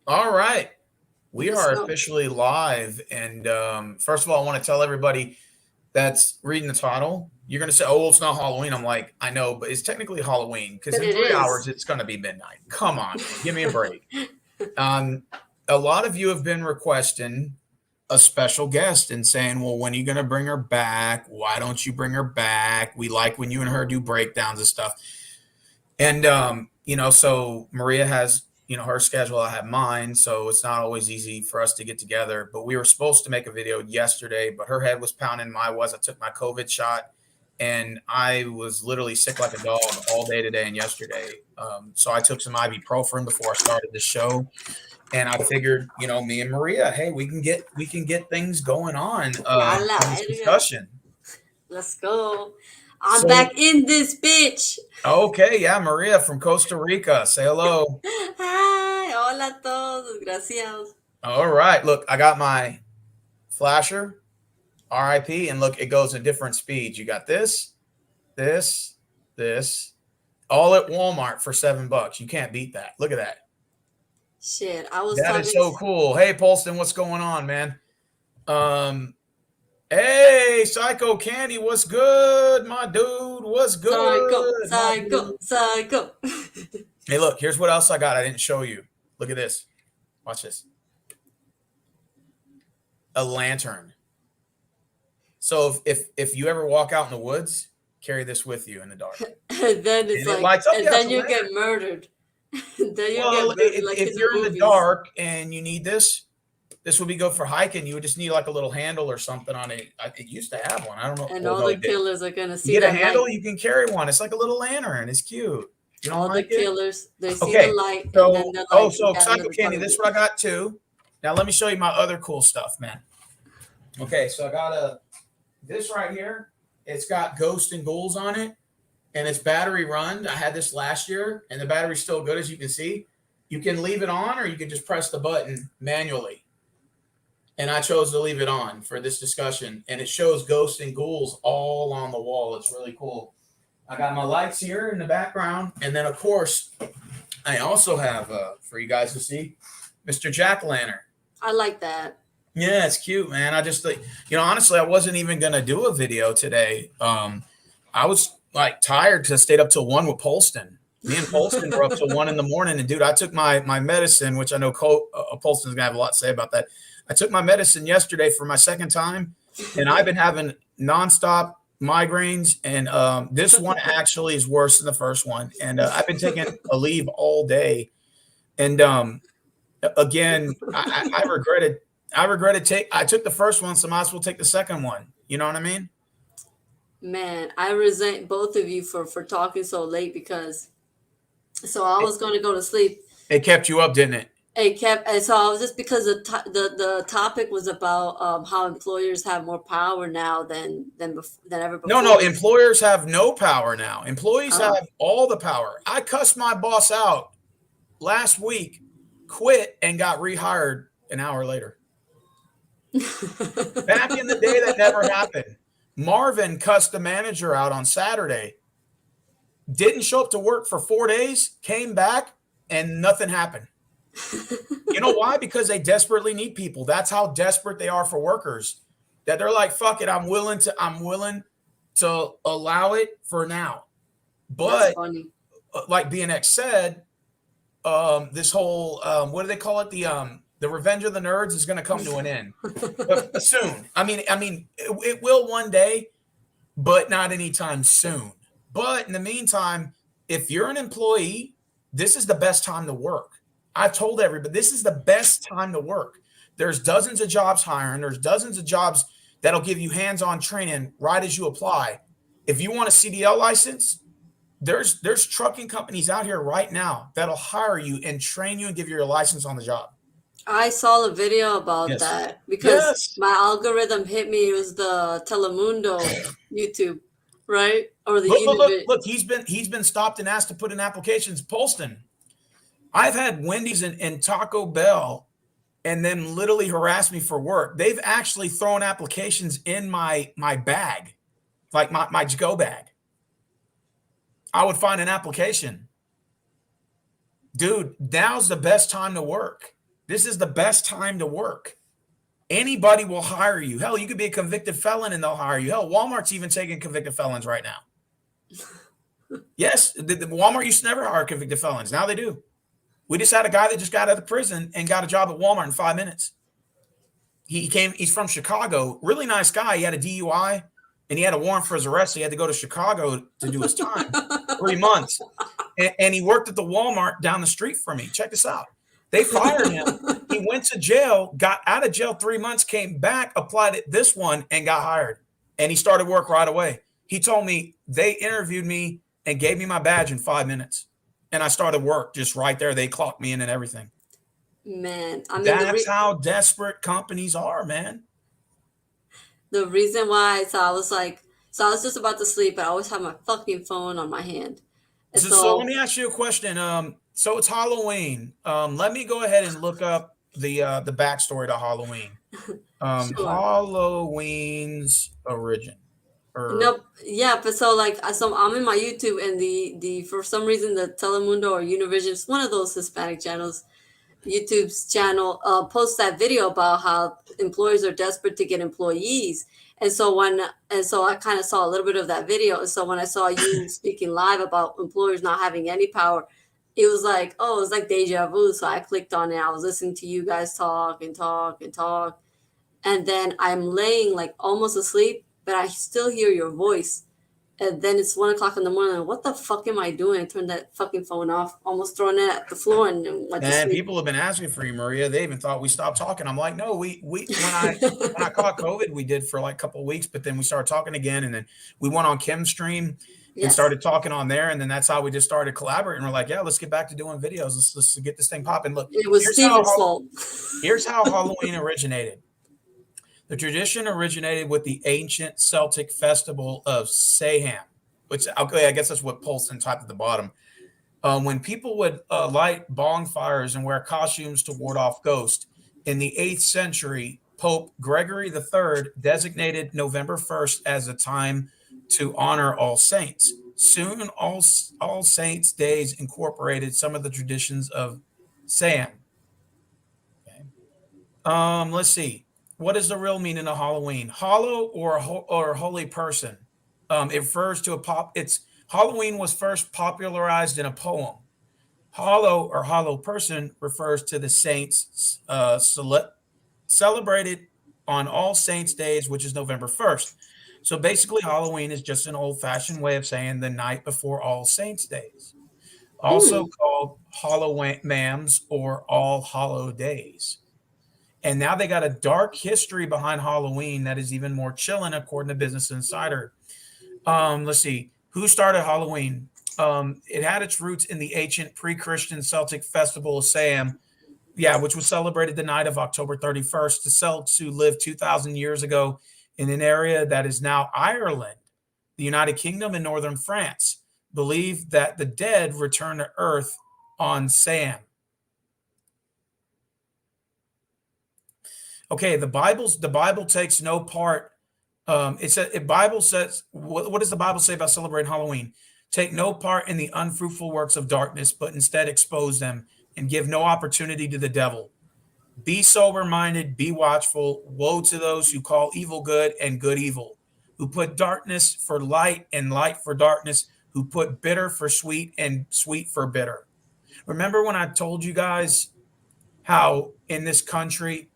All right. We Let's are go. officially live. And first of all, I want to tell everybody that's reading the title, you're going to say, oh, well, it's not Halloween. I'm like, I know, but it's technically Halloween because But in it 3 hours, is. it's going to be midnight. Come on, man. Give me a break. Um, a lot of you have been requesting a special guest and saying, well, when are you going to bring her back? Why don't you bring her back? We like when you and her do breakdowns and stuff. And so Maria has, her schedule, I have mine, so it's not always easy for us to get together. But we were supposed to make a video yesterday, but her head was pounding, my was. I took my COVID shot and I was literally sick like a dog all day today and yesterday. So I took some ibuprofen before I started the show. And I figured, me and Maria, hey, we can get things going on A la in this verga. discussion. Let's go. I'm So back in this bitch. okay, yeah, Maria from Costa Rica. Say hello. Hi. Hola a todos. Desgraciados. All right. Look, I got my flasher, RIP, and look, it goes at different speeds. You got this, this, this, all at Walmart for $7. You can't beat that. Look at that. Shit. I was That is talking. so cool. Hey, Polston, what's going on, man? Um, hey, Psycho Candy, what's good, my dude? What's Psycho. good, my Psycho. dude? Psycho. Hey, look, here's what else I got. I didn't show you. Look at this. Watch this. A lantern. So if you ever walk out in the woods, carry this with you in the dark, And then it's and it like, lights up. and Yeah, it's then a you get lantern. murdered. Then you get Well, murdered like if in the you're in the movies. dark and you need this would be good for hiking. You would just need like a little handle or something on it. It used to have one. I don't know. And Well, all no, the it didn't. killers are gonna You see get a that light. handle, you can carry one. It's like a little lantern. It's cute. You don't All the like it? killers, they see the Okay. light, and then So, they're like, "We so gotta Psycho never Candy, find this is it." what I got too. Now let me show you my other cool stuff, man. Okay, so I got this right here. It's got Ghost and Ghouls on it, and it's battery run. I had this last year, and the battery's still good, as you can see. You can leave it on, or you can just press the button manually. And I chose to leave it on for this discussion, and it shows Ghosts and Ghouls all on the wall. It's really cool. I got my lights here in the background, and then of course I also have for you guys to see, Mr. Jack Lantern. I like that. Yeah, it's cute, man. I just think, honestly, I wasn't even gonna do a video today. I was like tired because I stayed up till 1 with Polston. Me and Polston were up till 1 in the morning, and dude, I took my medicine, which I know Polston's gonna have a lot to say about that. I took my medicine yesterday for my second time, and I've been having nonstop migraines, and this one actually is worse than the first one. And I've been taking a leave all day, and again, I regretted. I regretted I took the first one, so I might as well take the second one. You know what I mean? Man, I resent both of you for talking so late because so I It, was going to go to sleep. it kept you up, didn't it? It kept, and so I was just because the topic was about how employers have more power now than ever No, no. before. Employers have no power now. Employees Oh. have all the power. I cussed my boss out last week, quit, and got rehired an hour later. Back in the day, that never happened. Marvin cussed the manager out on Saturday, didn't show up to work for 4 days, came back, and nothing happened. You know why? Because they desperately need people. That's how desperate they are for workers. That they're like, fuck it, I'm willing to allow it for now. That's But funny. like BNX said, this whole what do they call it? The Revenge of the Nerds is going to come to an end soon. I mean, it will one day, but not anytime soon. But in the meantime, if you're an employee, this is the best time to work. I've told everybody this is the best time to work. There's dozens of jobs hiring. There's dozens of jobs that'll give you hands-on training right as you apply. If you want a CDL license, there's trucking companies out here right now that'll hire you and train you and give you your license on the job. I saw a video about Yes. that because Yes. my algorithm hit me. It was the Telemundo YouTube, right? Or the Look, look, look, Univision. look. He's been stopped and asked to put in applications. Polston. I've had Wendy's and Taco Bell and then literally harass me for work. They've actually thrown applications in my bag, like my go bag. I would find an application. Dude, now's the best time to work. This is the best time to work. Anybody will hire you. Hell, you could be a convicted felon and they'll hire you. Hell, Walmart's even taking convicted felons right now. Yes, the Walmart used to never hire convicted felons. Now they do. We just had a guy that just got out of prison and got a job at Walmart in 5 minutes. He's from Chicago. Really nice guy. He had a DUI and he had a warrant for his arrest. So he had to go to Chicago to do his time. 3 months. And he worked at the Walmart down the street from me. Check this out. They fired him. He went to jail, got out of jail 3 months, came back, applied at this one, and got hired. And he started work right away. He told me they interviewed me and gave me my badge in 5 minutes. And I started work just right there. They clocked me in and everything. Man, I mean, that's how desperate companies are, man. The reason why, so I was just about to sleep, but I always have my fucking phone on my hand. So let me ask you a question. So it's Halloween. Let me go ahead and look up the backstory to Halloween. Sure. Halloween's origin. Nope. Yeah, but so I'm in my YouTube, and the for some reason the Telemundo or Univision, one of those Hispanic channels, YouTube's channel, posts that video about how employers are desperate to get employees. And so I kind of saw a little bit of that video. And so when I saw you speaking live about employers not having any power, it was like, oh, it was like deja vu. So I clicked on it. I was listening to you guys talk and talk and talk. And then I'm laying like almost asleep, but I still hear your voice. And then it's 1 o'clock in the morning. What the fuck am I doing? I turned that fucking phone off, almost throwing it at the floor, and went to sleep. People have been asking for you, Maria. They even thought we stopped talking. I'm like, no, when I caught COVID, we did for like a couple of weeks, but then we started talking again, and then we went on Chemstream and started talking on there, and then that's how we just started collaborating. We're like, yeah, let's get back to doing videos. Let's get this thing popping. Look, it was Steven's fault. Here's how Halloween originated. The tradition originated with the ancient Celtic festival of Samhain, which, okay, I guess that's what Polson typed at the bottom. When people would light bonfires and wear costumes to ward off ghosts, in the 8th century, Pope Gregory III designated November 1st as a time to honor All Saints. Soon, All Saints Days incorporated some of the traditions of Samhain. Okay. Let's see. What is the real meaning of Halloween? Hollow or holy person. It refers to Halloween was first popularized in a poem. Hollow or hollow person refers to the saints celebrated on All Saints Days, which is November 1st. So basically, Halloween is just an old-fashioned way of saying the night before All Saints Days. Also called Hallowmams or All Hallow Days. And now they got a dark history behind Halloween that is even more chilling, according to Business Insider. Let's see. Who started Halloween? It had its roots in the ancient pre-Christian Celtic festival of Samhain, which was celebrated the night of October 31st. The Celts, who lived 2,000 years ago in an area that is now Ireland, the United Kingdom, and northern France, believed that the dead returned to earth on Samhain. Okay, the Bible takes no part. Bible says, what does the Bible say about celebrating Halloween? Take no part in the unfruitful works of darkness, but instead expose them and give no opportunity to the devil. Be sober-minded, be watchful. Woe to those who call evil good and good evil, who put darkness for light and light for darkness, who put bitter for sweet and sweet for bitter. Remember when I told you guys how in this country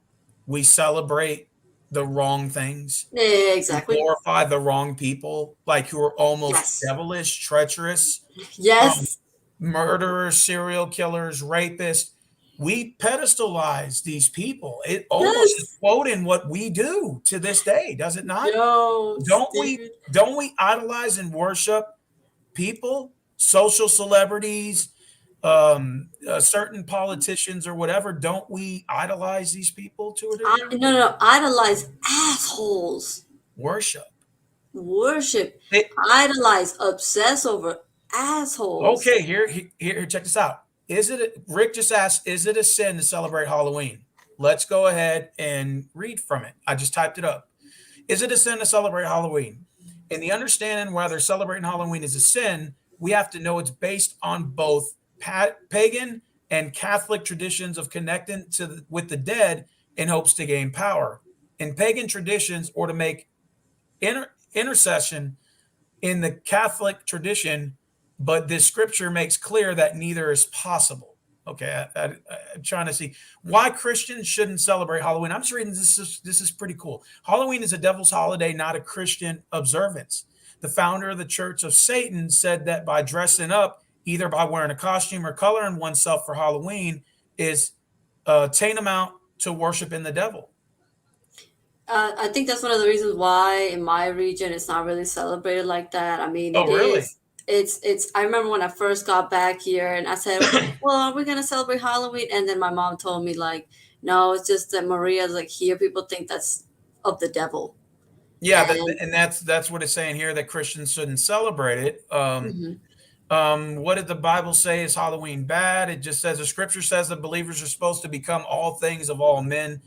we celebrate the wrong things? Yeah, exactly. We glorify the wrong people, like who are almost devilish, treacherous. Yes. Murderers, serial killers, rapists. We pedestalize these people. It almost is quoting what we do to this day, does it not? No, don't we idolize and worship people, social celebrities, certain politicians or whatever? Don't we idolize these people to a degree? No, idolize assholes. Worship, idolize, obsess over assholes. Okay, here, check this out. Rick just asked, is it a sin to celebrate Halloween? Let's go ahead and read from it. I just typed it up. Is it a sin to celebrate Halloween? In the understanding whether celebrating Halloween is a sin, we have to know it's based on both pagan and Catholic traditions of connecting with the dead in hopes to gain power. In pagan traditions, or to make intercession in the Catholic tradition, but this scripture makes clear that neither is possible. Okay, I'm trying to see why Christians shouldn't celebrate Halloween. I'm just reading this. This is pretty cool. Halloween is a devil's holiday, not a Christian observance. The founder of the Church of Satan said that by dressing up, either by wearing a costume or coloring oneself for Halloween, is tantamount to worshiping the devil. I think that's one of the reasons why in my region it's not really celebrated like that. I mean, Oh, it really? is. It's. I remember when I first got back here, and I said, "Well, are we gonna celebrate Halloween?" And then my mom told me like, "No, it's just that Maria's like here. People think that's of the devil." Yeah, And and that's what it's saying here, that Christians shouldn't celebrate it. mhm. What did the Bible say? Is Halloween bad? It just says the scripture says that believers are supposed to become all things of all men,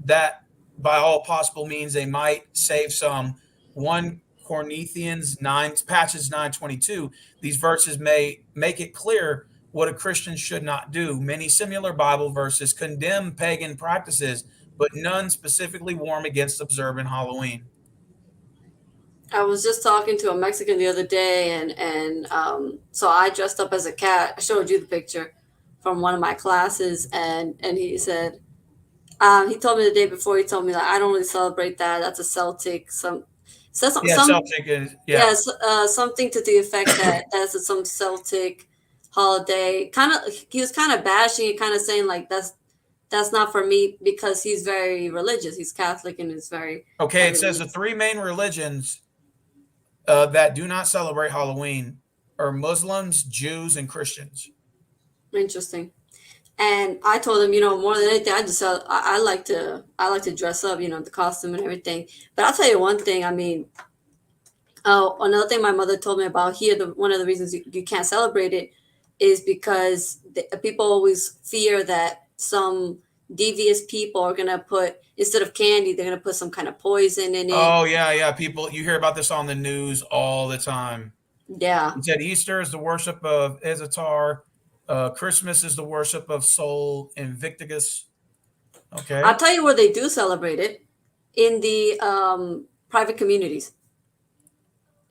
that by all possible means they might save some. 1 Corinthians 9, passage 9:22. These verses may make it clear what a Christian should not do. Many similar Bible verses condemn pagan practices, but none specifically warn against observing Halloween. I was just talking to a Mexican the other day, and so I dressed up as a cat. I showed you the picture from one of my classes, and he said he told me the day before. He told me like I don't really celebrate that. That's a Celtic Yeah, some Celtic is, yeah. yes something to the effect that that's some Celtic holiday. Kind of he was kind of bashing it, kind of saying like that's not for me because he's very religious. He's Catholic and is very Okay, it heavy says the religious. 3 main religions that do not celebrate Halloween are Muslims, Jews, and Christians. Interesting. And I told him, more than anything, I like to dress up, the costume and everything. But I'll tell you one thing. I mean, another thing my mother told me about here, one of the reasons you can't celebrate it is because people always fear that some devious people are gonna put instead of candy, they're gonna put some kind of poison in it. Oh, yeah, yeah. People, you hear about this on the news all the time. Yeah. He said Easter is the worship of Ezetar. Christmas is the worship of Sol Invictus. I'll Okay. tell you where they do celebrate it in the private communities.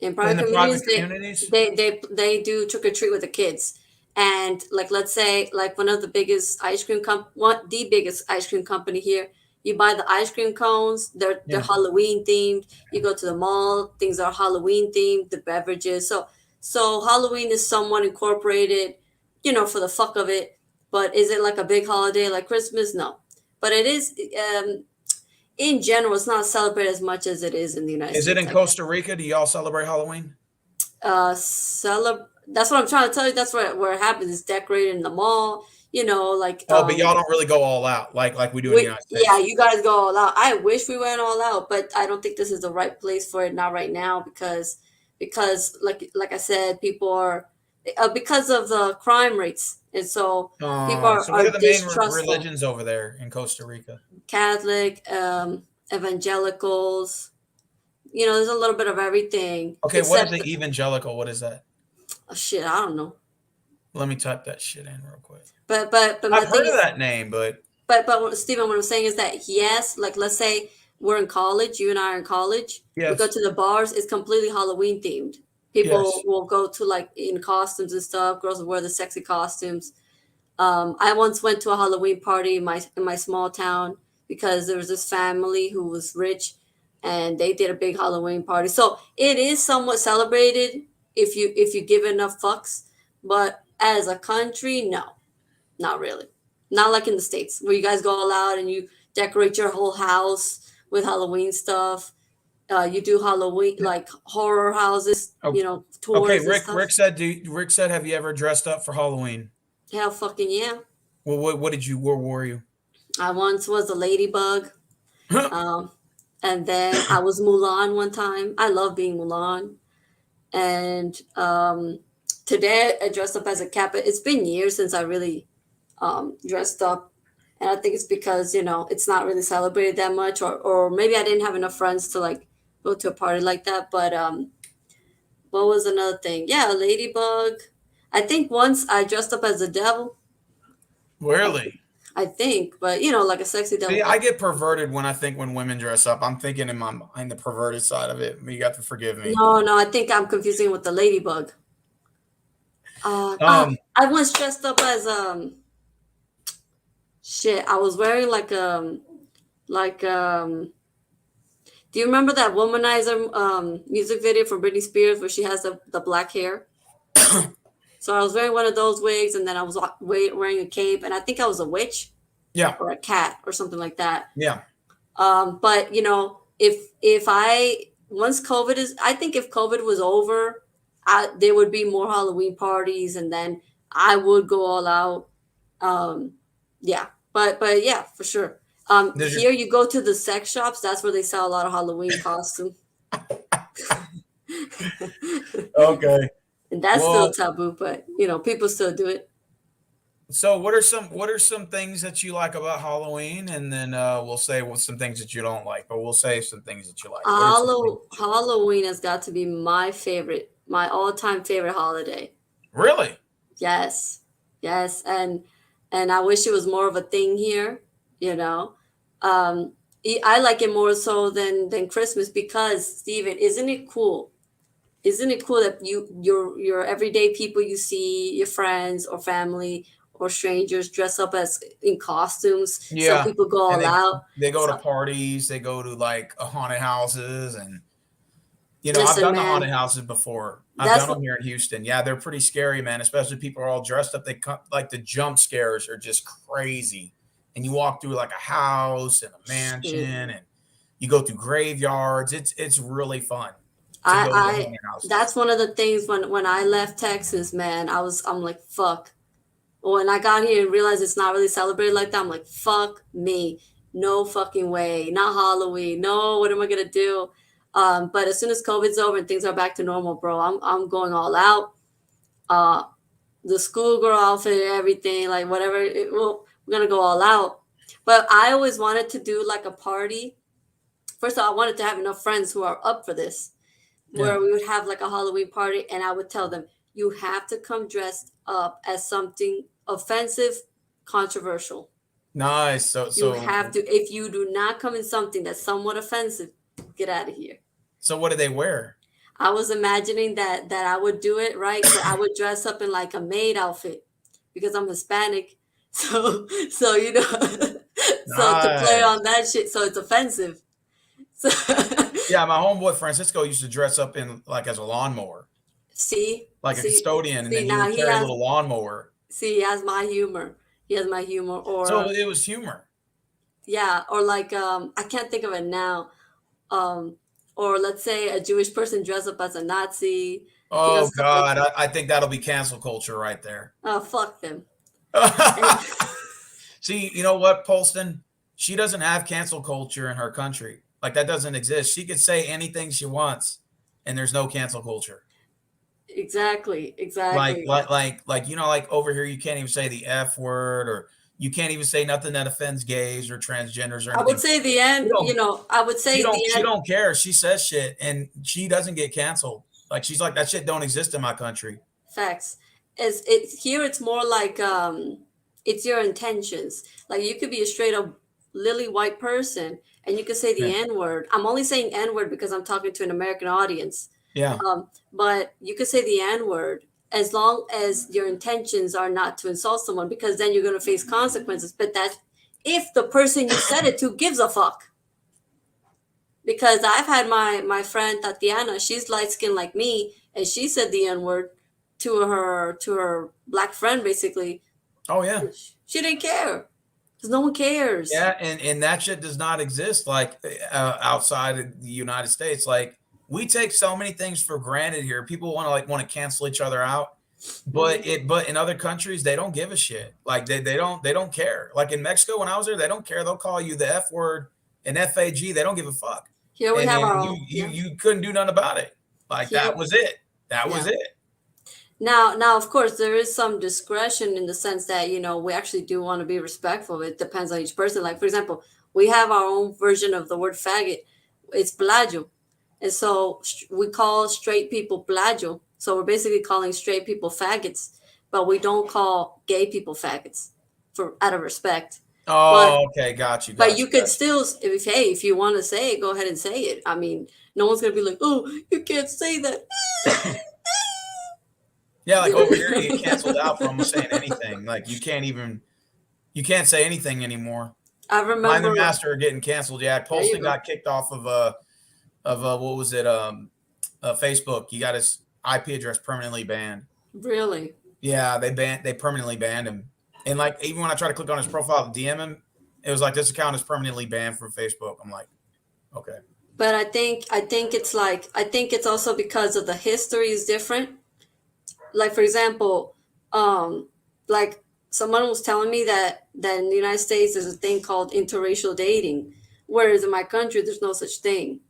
In In private the private communities communities. they do trick or treat with the kids, and like let's say like one of the biggest the biggest ice cream company here, you buy the ice cream cones, they're Yeah. Halloween themed. You go to the mall, things are Halloween themed, the beverages. So Halloween is somewhat incorporated, for the fuck of it. But is it like a big holiday like Christmas? No, but it is. In general, it's not celebrated as much as it is in the United Is it States, in I guess. Costa Rica? Do y'all celebrate Halloween? That's what I'm trying to tell you. That's where it happens. It's decorated in the mall, like Oh, but y'all don't really go all out like we do in the we United yeah, States. you guys go all out. I wish we went all out, but I don't think this is the right place for it, not right now, because like I said, people are because of the crime rates, and so people So what are are the main distrustful. religions over there in Costa Rica? Catholic, evangelicals, there's a little bit of everything Okay, what is except the evangelical? What is that? oh, shit, I don't know. Let me type that shit in real quick. But my I've thing heard of is, that name, but Stephen, what I'm saying is that yes, like let's say we're in college, you and I are in college, we go yes, to the bars, it's completely Halloween themed. People yes. will go to like in costumes and stuff. Girls will wear the sexy costumes. I once went to a Halloween party in my small town because there was this family who was rich, and they did a big Halloween party. So it is somewhat celebrated if you give enough fucks. But as a country, no, not really. Not like in the States where you guys go all out and you decorate your whole house with Halloween stuff. You do Halloween like horror houses, Oh, okay. tours and stuff. Rick said, have you ever dressed up for Halloween? Hell fucking yeah. Well, what did you? Where were you? I once was a ladybug. Um, and then I was Mulan one time. I love being Mulan. And today I dressed up as a cat, but it's been years since I really dressed up. And I think it's because, it's not really celebrated that much, or maybe I didn't have enough friends to like go to a party like that. But what was another thing? Yeah, a ladybug. I think once I dressed up as a devil. Really? I think, but like a sexy devil. See, I get perverted when I think when women dress up. I'm thinking in my mind the perverted side of it. You got to forgive me. No, I think I'm confusing with the ladybug. Um, I once dressed up as shit. I was wearing like do you remember that Womanizer music video from Britney Spears where she has the black hair? So I was wearing one of those wigs, and then I was wearing a cape, and I think I was a witch yeah, or a cat or something like that. yeah. But if I once COVID is, I think if COVID was over, there would be more Halloween parties, and then I would go all out. Um, yeah, but yeah, for sure. Does your Here you go to the sex shops. That's where they sell a lot of Halloween costumes, okay? and that's still Well, taboo. But people still do it. so what are some things that you like about Halloween, and then we'll say some things that you don't like, but we'll say some things that you like. What are some things that you Halloween has got to be my favorite, my all-time favorite holiday. really? Yes, yes, and I wish it was more of a thing here. You know, I like it more so than Christmas because Steven, isn't it cool? Isn't it cool that your everyday people you see, your friends or family or strangers dress up as in costumes. Some Yeah, people go and all they out. they go to So parties, they go to like haunted houses, and I've listen, done the haunted man, houses before. I've that's done them what here in Houston. Yeah, they're pretty scary, man. Especially people are all dressed up. They come like the jump scares are just crazy. And you walk through like a house and a shit. mansion, and you go through graveyards. It's really fun to go to the I haunted houses. that's one of the things when I left Texas, man, I'm like, fuck. When I got here and realized it's not really celebrated like that, I'm like, fuck me. No fucking way. Not Halloween. No, what am I gonna do? But as soon as COVID's over and things are back to normal, bro, I'm going all out. Uh the schoolgirl outfit, everything, like whatever. We're gonna go all out. But I always wanted to do like a party. First of all, I wanted to have enough friends who are up for this Yeah, where we would have like a Halloween party, and I would tell them, you have to come dressed up as something offensive, controversial. nice. So You so have to, if you do not come in something that's somewhat offensive, get out of here. so what do they wear? I was imagining that I would do it right, but I would dress up in like a maid outfit because I'm Hispanic. So so to play Nice. on that shit, so it's offensive. So Yeah, my homeboy Francisco used to dress up in like as a lawnmower, see, like a see, custodian, and see then he now would carry a little lawnmower. he has my humor. He has my humor, or So it was humor. yeah, or like I can't think of it now. Um, or let's say a Jewish person dress up as a Nazi, Oh stuff like God, that. I think that'll be cancel culture right there. Oh, fuck them. And See, you know what, Polston? She doesn't have cancel culture in her country. Like that doesn't exist. She could say anything she wants, and there's no cancel culture. exactly, Like, exactly. like, like, like, like over here, you can't even say the F word, or you can't even say nothing that offends gays or transgenders or I would anything. say the You end. don't, I would she say don't, the she end. don't care. She says shit, and she doesn't get canceled. Like she's like that shit don't exist in my country. Facts. As it's here, it's more like it's your intentions. Like you could be a straight up lily white person, and you could say Yeah, the N word. I'm only saying N word because I'm talking to an American audience. yeah. But you could say the N word as long as your intentions are not to insult someone, because then you're going to face consequences. But that if the person you said it to gives a fuck. Because I've had my friend Tatiana, she's light skinned like me, and she said the N word to her black friend basically. Oh yeah. She didn't care because no one cares. Yeah, and that shit does not exist like outside of the United States. Like we take so many things for granted here. People want to cancel each other out, Mhm. but in other countries they don't give a shit. Like they don't care. Like in Mexico when I was there, they don't care. They'll call you the F word and FAG. They don't give a fuck. Here we And have then our you own. you Yeah. you couldn't do nothing about it. Like that Here. was it. That was Yeah. it. Now, of course, there is some discretion in the sense that we actually do want to be respectful. It depends on each person. Like, for example, we have our own version of the word faggot. It's plagio, and so we call straight people plagio. So we're basically calling straight people faggots, but we don't call gay people faggots. for out of respect. Oh, okay, got you, But got you you, could got you. still, if you want to say it, go ahead and say it. I mean, no one's gonna be like, "Oh, you can't say that." Yeah, like over here, you get canceled out for almost saying anything. Like you can't say anything anymore. I Blind remember. the Master are getting canceled. Yeah, There you Polston go. got kicked off of what was it? Facebook. He got his IP address permanently banned. Really. Yeah, they permanently banned him. And like even when I try to click on his profile to DM him, it was like this account is permanently banned from Facebook. I'm like, okay. But I think it's like, I think it's also because of the history is different. Like, for example, um, like someone was telling me that in the United States there's a thing called interracial dating, whereas in my country there's no such thing.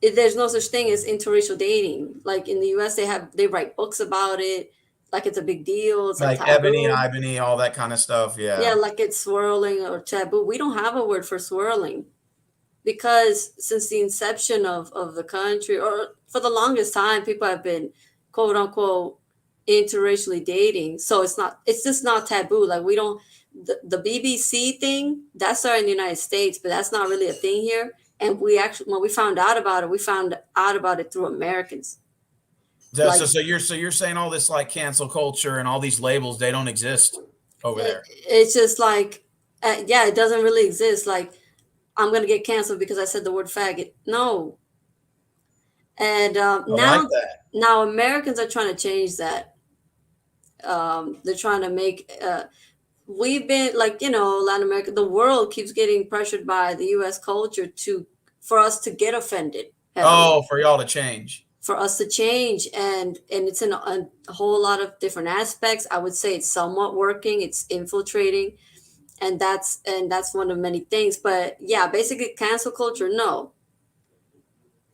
There's no such thing as interracial dating. Like in the US, they write books about it, like it's a big deal. It's like Like Ebony, taboo. Ibony, all that kind of stuff. Yeah, Yeah. like it's swirling or taboo. We don't have a word for swirling because since the inception of the country, or for the longest time, people have been quote unquote interracially dating. So it's just not taboo. Like we don't, the BBC thing, that's started in the United States, but that's not really a thing here. And we actually, when we found out about it, we found out about it through Americans. So, Like, so you're saying all this like cancel culture and all these labels, they don't exist over there. it's just like, yeah, it doesn't really exist. Like, I'm gonna get canceled because I said the word faggot. No. And I like that. now Americans are trying to change that. They're trying to make. We've been like, Latin America. The world keeps getting pressured by the U.S. culture for us to get offended heavily, Oh, for y'all to change. for us to change, and it's in a whole lot of different aspects. I would say it's somewhat working. It's infiltrating, and that's one of many things. But yeah, basically cancel culture. No.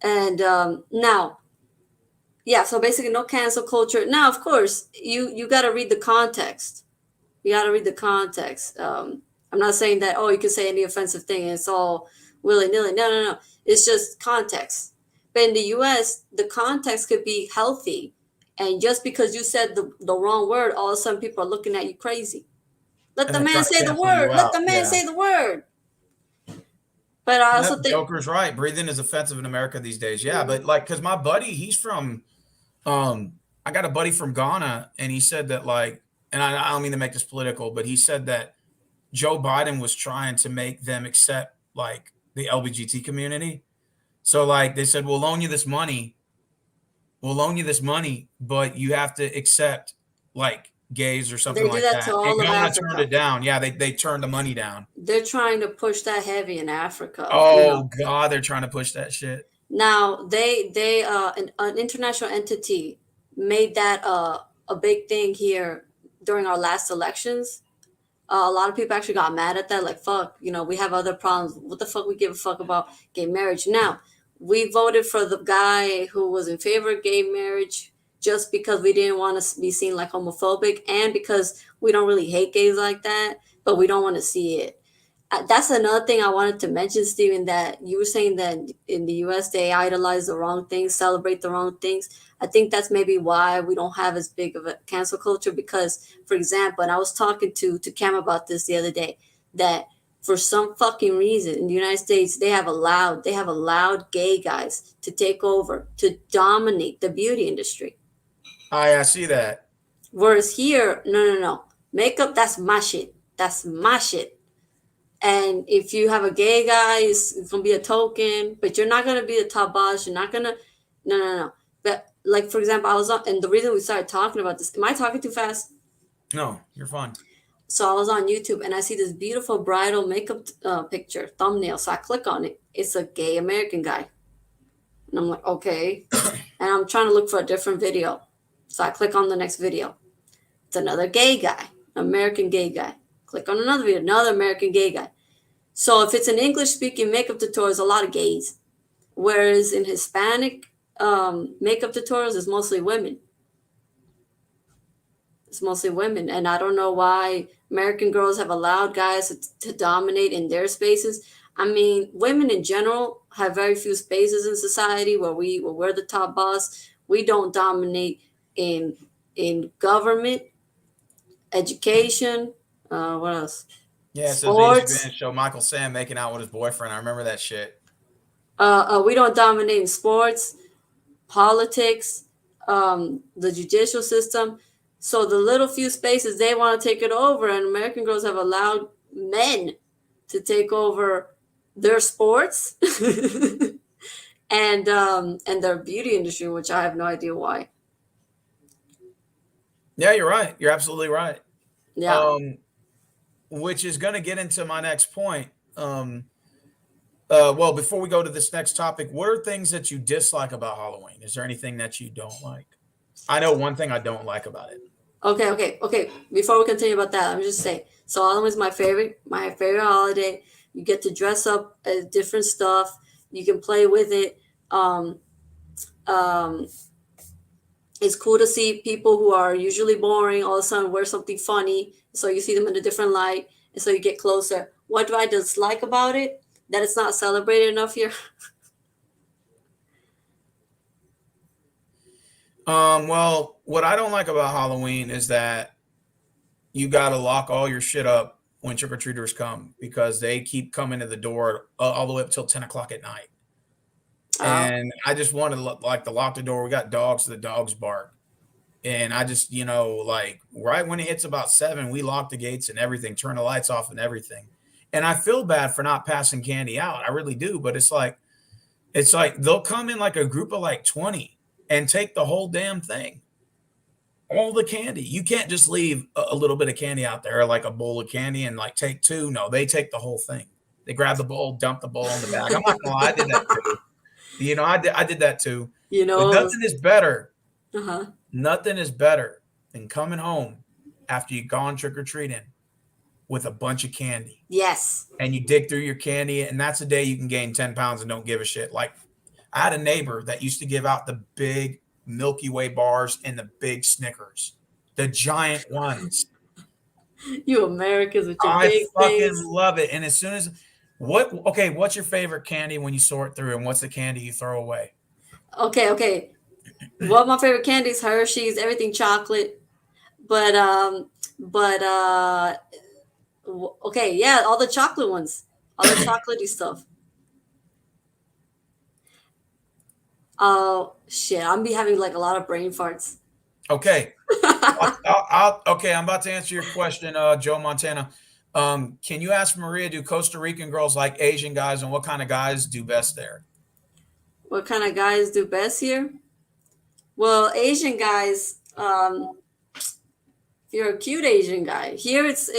And now, yeah, so basically no cancel culture. Now, of course, you got to read the context. You got to read the context. I'm not saying that, oh, you can say any offensive thing and it's all willy-nilly. No, no, no. It's just context. But in the US, the context could be healthy, and just because you said the wrong word, all of a sudden people are looking at you crazy. Let And the they're man trying to say the cancel you word. Let out. the man Yeah. say the word. But I also Yep, think, Joker's right. Breathing is offensive in America these days. Yeah, but like, cause my buddy, he's from, I got a buddy from Ghana, and he said that like, and I don't mean to make this political, but he said that Joe Biden was trying to make them accept like the LGBT community. So like they said, we'll loan you this money, but you have to accept like gays or something they do like that to that. And all of Ghana turned Africa. it down. Yeah, they turned the money down. They're trying to push that heavy in Africa. Oh God, they're trying to push that shit. Now an international entity made that a big thing here during our last elections. A lot of people actually got mad at that, like, fuck, we have other problems. What the fuck we give a fuck about gay marriage? Now, we voted for the guy who was in favor of gay marriage just because we didn't want to be seen like homophobic, and because we don't really hate gays like that, but we don't want to see it. That's another thing I wanted to mention, Steven, that you were saying that in the US they idolize the wrong things, celebrate the wrong things. I think that's maybe why we don't have as big of a cancel culture because, for example, and I was talking to Cam about this the other day, that for some fucking reason in the United States they have allowed gay guys to take over, to dominate the beauty industry. I see that. Whereas here, no, no, no. Makeup, that's my shit. That's my shit. And if you have a gay guy, it's gonna be a token, but you're not gonna be the top boss. You're not gonna, no, no, no. But like for example, I was on, and the reason we started talking about this, am I talking too fast? No, you're fine. So I was on YouTube and I see this beautiful bridal makeup picture thumbnail. So I click on it. It's a gay American guy, and I'm like, okay. And I'm trying to look for a different video. So I click on the next video. It's another gay guy, American gay guy. Click on another video, another American gay guy. So if it's an English speaking makeup tutorial, it's a lot of gays. Whereas in Hispanic makeup tutorials, it's mostly women. It's mostly women. And I don't know why American girls have allowed guys to dominate in their spaces. I mean, women in general have very few spaces in society where we're the top boss. We don't dominate in government, education, What else? Yeah, it's those Sports. ESPN show Michael Sam making out with his boyfriend. I remember that shit. We don't dominate in sports, politics, the judicial system. So the little few spaces they want to take it over, and American Girls have allowed men to take over their sports and their beauty industry, which I have no idea why. Yeah, you're right. You're absolutely right. Yeah. Which is going to get into my next point. Well, before we go to this next topic, what are things that you dislike about Halloween? Is there anything that you don't like? I know one thing I don't like about it. Okay. Before we continue about that, let me just say, so Halloween is my favorite holiday. You get to dress up as different stuff. You can play with it. Um, um, it's cool to see people who are usually boring all of a sudden wear something funny. So you see them in a different light, and so you get closer. What do I dislike about it? That it's not celebrated enough here. Well, what I don't like about Halloween is that you got to lock all your shit up when trick or treaters come because they keep coming to the door all the way up till 10 o'clock at night. And I just wanted to lock the door. We got dogs, so the dogs bark. And I just, like right when it hits about 7, we lock the gates and everything, turn the lights off and everything. And I feel bad for not passing candy out. I really do. But it's like they'll come in like a group of like 20 and take the whole damn thing. All the candy. You can't just leave a little bit of candy out there, like a bowl of candy, and like take 2. No, they take the whole thing. They grab the bowl, dump the bowl in the bag. I'm not gonna lie, I did that too. I did that too. You But know. nothing is better. Uh-huh. Nothing is better than coming home after you've gone trick or treating with a bunch of candy. Yes. And you dig through your candy, and that's a day you can gain 10 pounds and don't give a shit. Like I had a neighbor that used to give out the big Milky Way bars and the big Snickers, the giant ones. You Americans with your I big fucking things. love it. And as soon as what's your favorite candy when you sort through, and what's the candy you throw away? Okay. Well, my favorite candies, Hershey's, everything chocolate. But okay, yeah, all the chocolate ones, all the chocolatey stuff. Oh shit, I'm be having like a lot of brain farts. Okay. Okay, I'm about to answer your question, Joe Montana. Can you ask Maria, do Costa Rican girls like Asian guys, and what kind of guys do best there? What kind of guys do best here? Well, Asian guys, if you're a cute Asian guy, here it's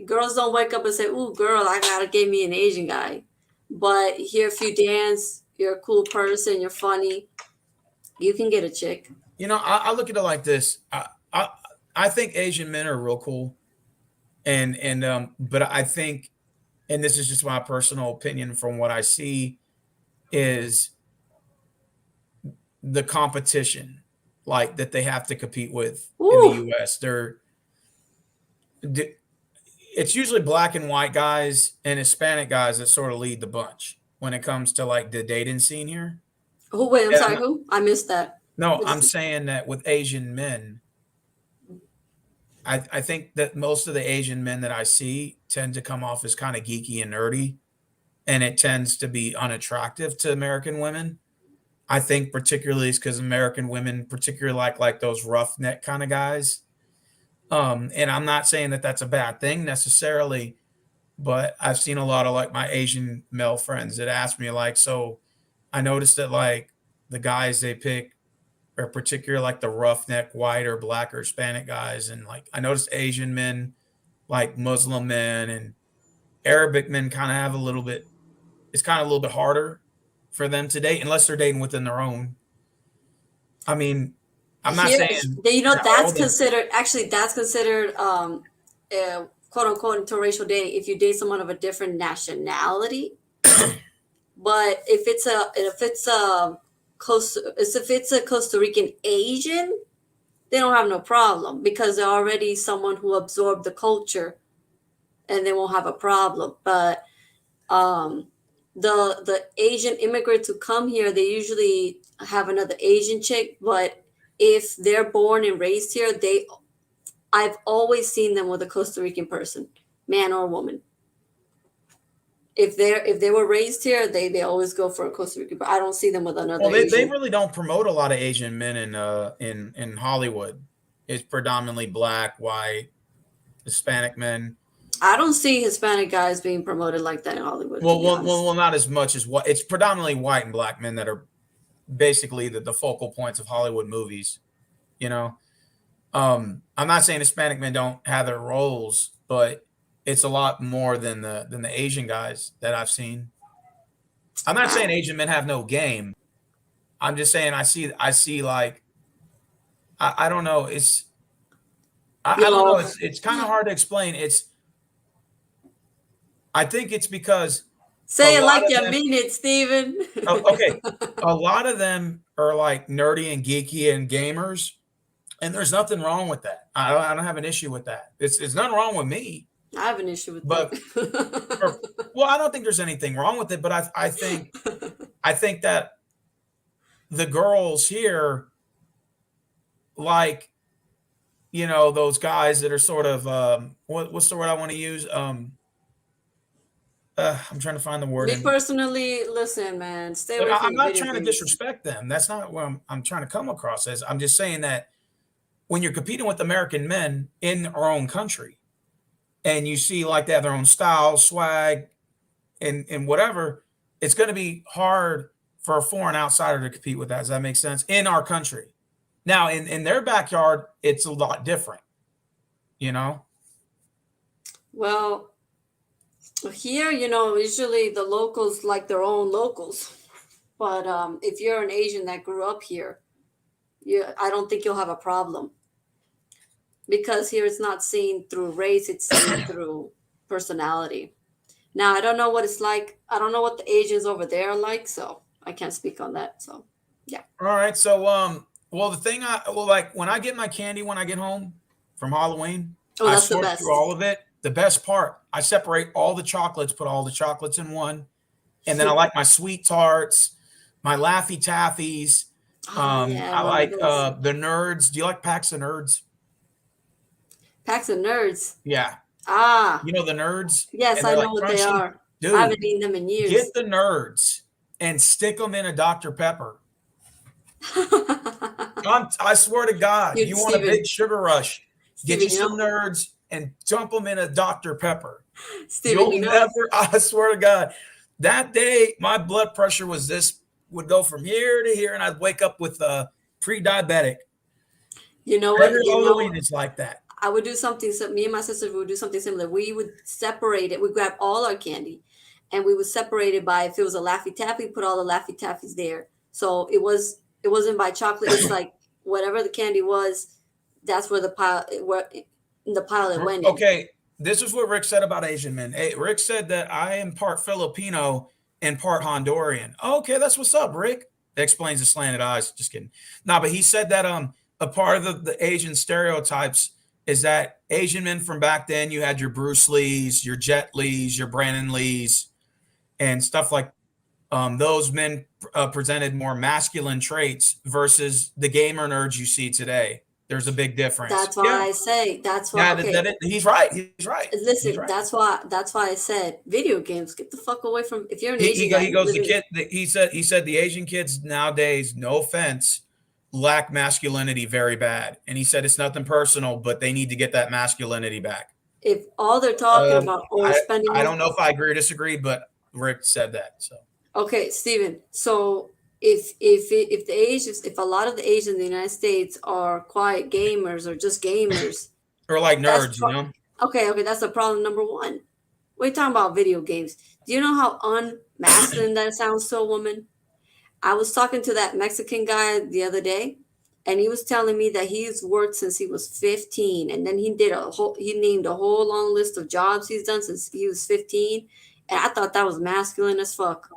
girls don't wake up and say, "Ooh, girl, I gotta get me an Asian guy." But here, if you dance, you're a cool person, you're funny, you can get a chick. I look at it like this. I think Asian men are real cool, but I think, and this is just my personal opinion from what I see, is the competition like that they have to compete with in the Ooh, U.S. It's usually black and white guys and Hispanic guys that sort of lead the bunch when it comes to like the dating scene here. who? Wait, I'm And sorry. Who? I missed that. no, What I'm is it? saying that with Asian men, I think that most of the Asian men that I see tend to come off as kind of geeky and nerdy, and it tends to be unattractive to American women. I think particularly it's because American women particularly like those roughneck kind of guys. And I'm not saying that that's a bad thing necessarily, but I've seen a lot of like my Asian male friends that ask me like, so I noticed that like the guys they pick are particularly like the roughneck white or black or Hispanic guys, and like I noticed Asian men, like Muslim men and Arabic men, kind of have a little bit. It's kind of a little bit harder for them to date unless they're dating within their own. I mean, I'm not Here, saying that that's all the considered. Actually, that's considered quote unquote interracial dating if you date someone of a different nationality. But if it's a Costa Rican Asian, they don't have no problem because they're already someone who absorbed the culture, and they won't have a problem. But um, the Asian immigrants who come here, they usually have another Asian chick. But if they're born and raised here, they I've always seen them with a Costa Rican person, man or woman. If they were raised here, they always go for a Costa Rican. But I don't see them with another Well, they Asian. really don't promote a lot of Asian men in Hollywood. It's predominantly black, white, Hispanic men. I don't see Hispanic guys being promoted like that in Hollywood. To be honest, Not as much as what it's predominantly white and black men that are basically the focal points of Hollywood movies. You know, I'm not saying Hispanic men don't have their roles, but it's a lot more than the Asian guys that I've seen. I'm not saying Asian men have no game. I'm just saying I see like I don't know. I don't know. yo, It's kind of hard to explain. I think it's because a say it lot like of you them. mean it, Steven. Oh, okay, a lot of them are like nerdy and geeky and gamers, and there's nothing wrong with that. I don't have an issue with that. It's nothing wrong with me, I have an issue with but well, I don't think there's anything wrong with it. But I think that the girls here, like, those guys that are sort of what's the word I want to use? I'm trying to find the word. Me personally, listen, man, stay But away from I'm the not video trying to games. disrespect them. That's not what I'm trying to come across as. I'm just saying that when you're competing with American men in our own country, and you see like they have their own style, swag, and whatever, it's going to be hard for a foreign outsider to compete with that. Does that make sense? In our country. Now, in their backyard, it's a lot different, you know? Well, here, usually the locals like their own locals. But if you're an Asian that grew up here, I don't think you'll have a problem because here it's not seen through race; it's seen through personality. Now, I don't know what it's like. I don't know what the Asians over there are like, so I can't speak on that. So, yeah. All right. So, well, like when I get my candy when I get home from Halloween, Oh, I that's the sort through best. all of it. The best part, I separate all the chocolates, put all the chocolates in one, and then I like my sweet tarts, my Laffy Taffies. Oh yeah, I I remember like those. the Nerds. Do you like packs of Nerds? Packs of Nerds. Yeah, Ah, you know the Nerds, yes, and I they're know like what they crunchy. are. I Dude, haven't eaten them in get years. the Nerds and stick them in a Dr Pepper. I swear to God, Dude, you want a Steven, big sugar rush? Get Steven, you some Nerds and dump them in a Dr Pepper. Steven, You'll never. I swear to God, that day my blood pressure would go from here to here, and I'd wake up with a pre-diabetic. you know what? Every Halloween is like that. I would do something. So me and my sister would do something similar. We would separate it. We grab all our candy, and we would separate it by if it was a Laffy Taffy, put all the Laffy Taffies there. So it wasn't by chocolate. It's like whatever the candy was, that's where the pile it went in. Okay, this is what Rick said about Asian men. Hey, Rick said that I am part Filipino and part Honduran. Okay, that's what's up, Rick. That explains the slanted eyes. Just kidding. No, but he said that a part of the Asian stereotypes is that Asian men from back then, you had your Bruce Lees, your Jet Lees, your Brandon Lees, and stuff like those men presented more masculine traits versus the gamer nerds you see today. There's a big difference. That's why Yeah, I say that's why. yeah, Okay, he's right. He's right. He's listen. right. That's why I said video games. Get the fuck away from. If you're an He Asian guy he goes the living, kid. He said the Asian kids nowadays, no offense, lack masculinity very bad, and he said it's nothing personal, but they need to get that masculinity back. if all they're talking Um, about or I spending I money. don't know if I agree or disagree, but Rick said that. So Okay, Steven. So if the Asians, if a lot of the Asians in the United States are quiet gamers or just gamers, or like that's nerds, you know. okay. That's the problem number one. We're talking about video games. Do you know how unmasculine that sounds to a woman? I was talking to that Mexican guy the other day, and he was telling me that he's worked since he was 15, and then he named a whole long list of jobs he's done since he was 15, and I thought that was masculine as fuck.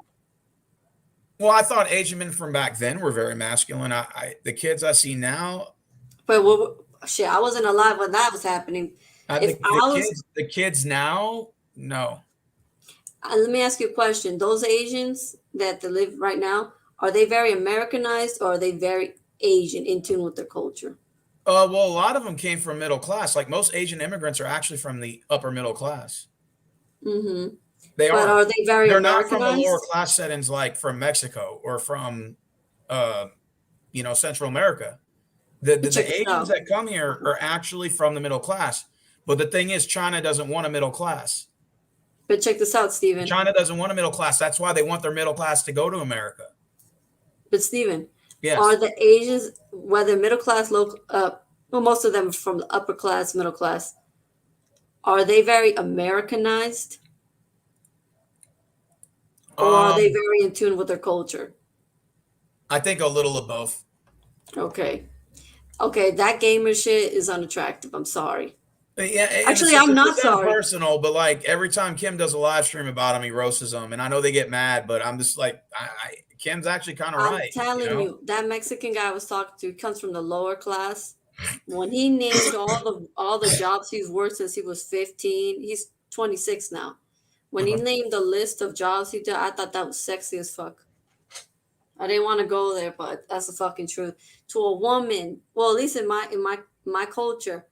Well, I thought Asian men from back then were very masculine. The kids I see now, But shit, I wasn't alive when that was happening. If I was, the kids now, no. let me ask you a question. Those Asians that live right now, are they very Americanized or are they very Asian in tune with their culture? Well, a lot of them came from middle class. Like most Asian immigrants are actually from the upper middle class. Mm-hmm. They But are. are they very They're not from the lower Americanized? class settings like from Mexico or from, uh, Central America. The, But the check the this Asians out. that come here are actually from the middle class. But the thing is, China doesn't want a middle class. But check this out, Stephen. China doesn't want a middle class. That's why they want their middle class to go to America. But Stephen, are Yes. the Asians, whether middle class, low, well, most of them from the upper class, middle class, are they very Americanized, or are they Um, very in tune with their culture? I think a little of both. Okay. Okay, that gamer shit is unattractive. I'm sorry. Yeah, and Actually, I'm it's not to them sorry. personal, but like every time Kim does a live stream about him, he roasts them, and I know they get mad, but I'm just like, Kim's actually kind of I'm right, you telling know. you, that Mexican guy I was talking to comes from the lower class. When he named all the jobs he's worked since he was 15, he's 26 now. When he Uh-huh. named the list of jobs he did, I thought that was sexy as fuck. I didn't want to go there, but that's the fucking truth. To a woman, well, at least in my culture,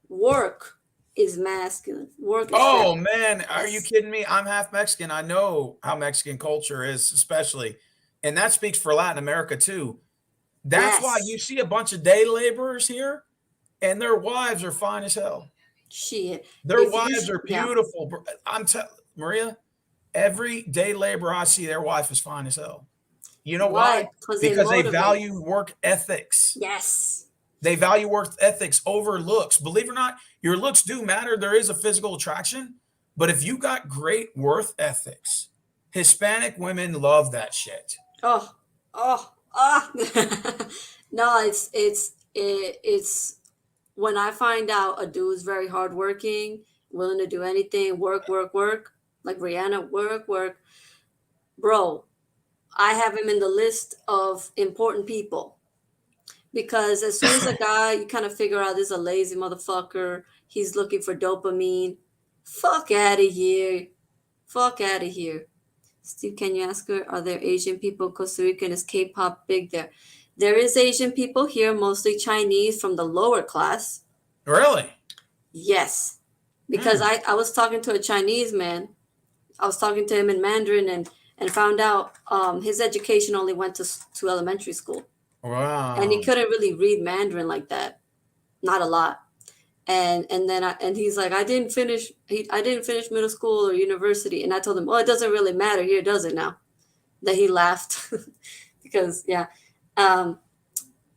work is masculine. Work is Oh feminine. man, are you That's kidding me? I'm half Mexican. I know how Mexican culture is, especially, and that speaks for Latin America too. That's why you yes. see a bunch of day laborers here, and their wives are fine as hell. Shit. Their If you wives are yeah, beautiful. I'm telling Maria, every day laborer I see, their wife is fine as hell. You know why? why? Because they Because they motivate. value work ethics. Yes. They value work ethics over looks. Believe it or not, your looks do matter. There is a physical attraction, but if you got great worth ethics, Hispanic women love that shit. Oh, oh, ah. No, it's when I find out a dude's very hardworking, willing to do anything, work, work, work, like Rihanna, work, work, bro. I have him in the list of important people because as soon as a guy, you kind of figure out this is a lazy motherfucker, he's looking for dopamine. Fuck out of here. Fuck out of here. Steve, can you ask her, are there Asian people in Costa Rica and is K-pop big there? There is Asian people here, mostly Chinese from the lower class. Really? Yes. Because Hmm. I was talking to a Chinese man. I was talking to him in Mandarin and found out his education only went to elementary school. And he Wow. couldn't really read Mandarin like that. Not a lot. And then and he's like, I didn't finish middle school or university. And I told him, well, it doesn't really matter here, does it now? That he laughed because yeah. Um,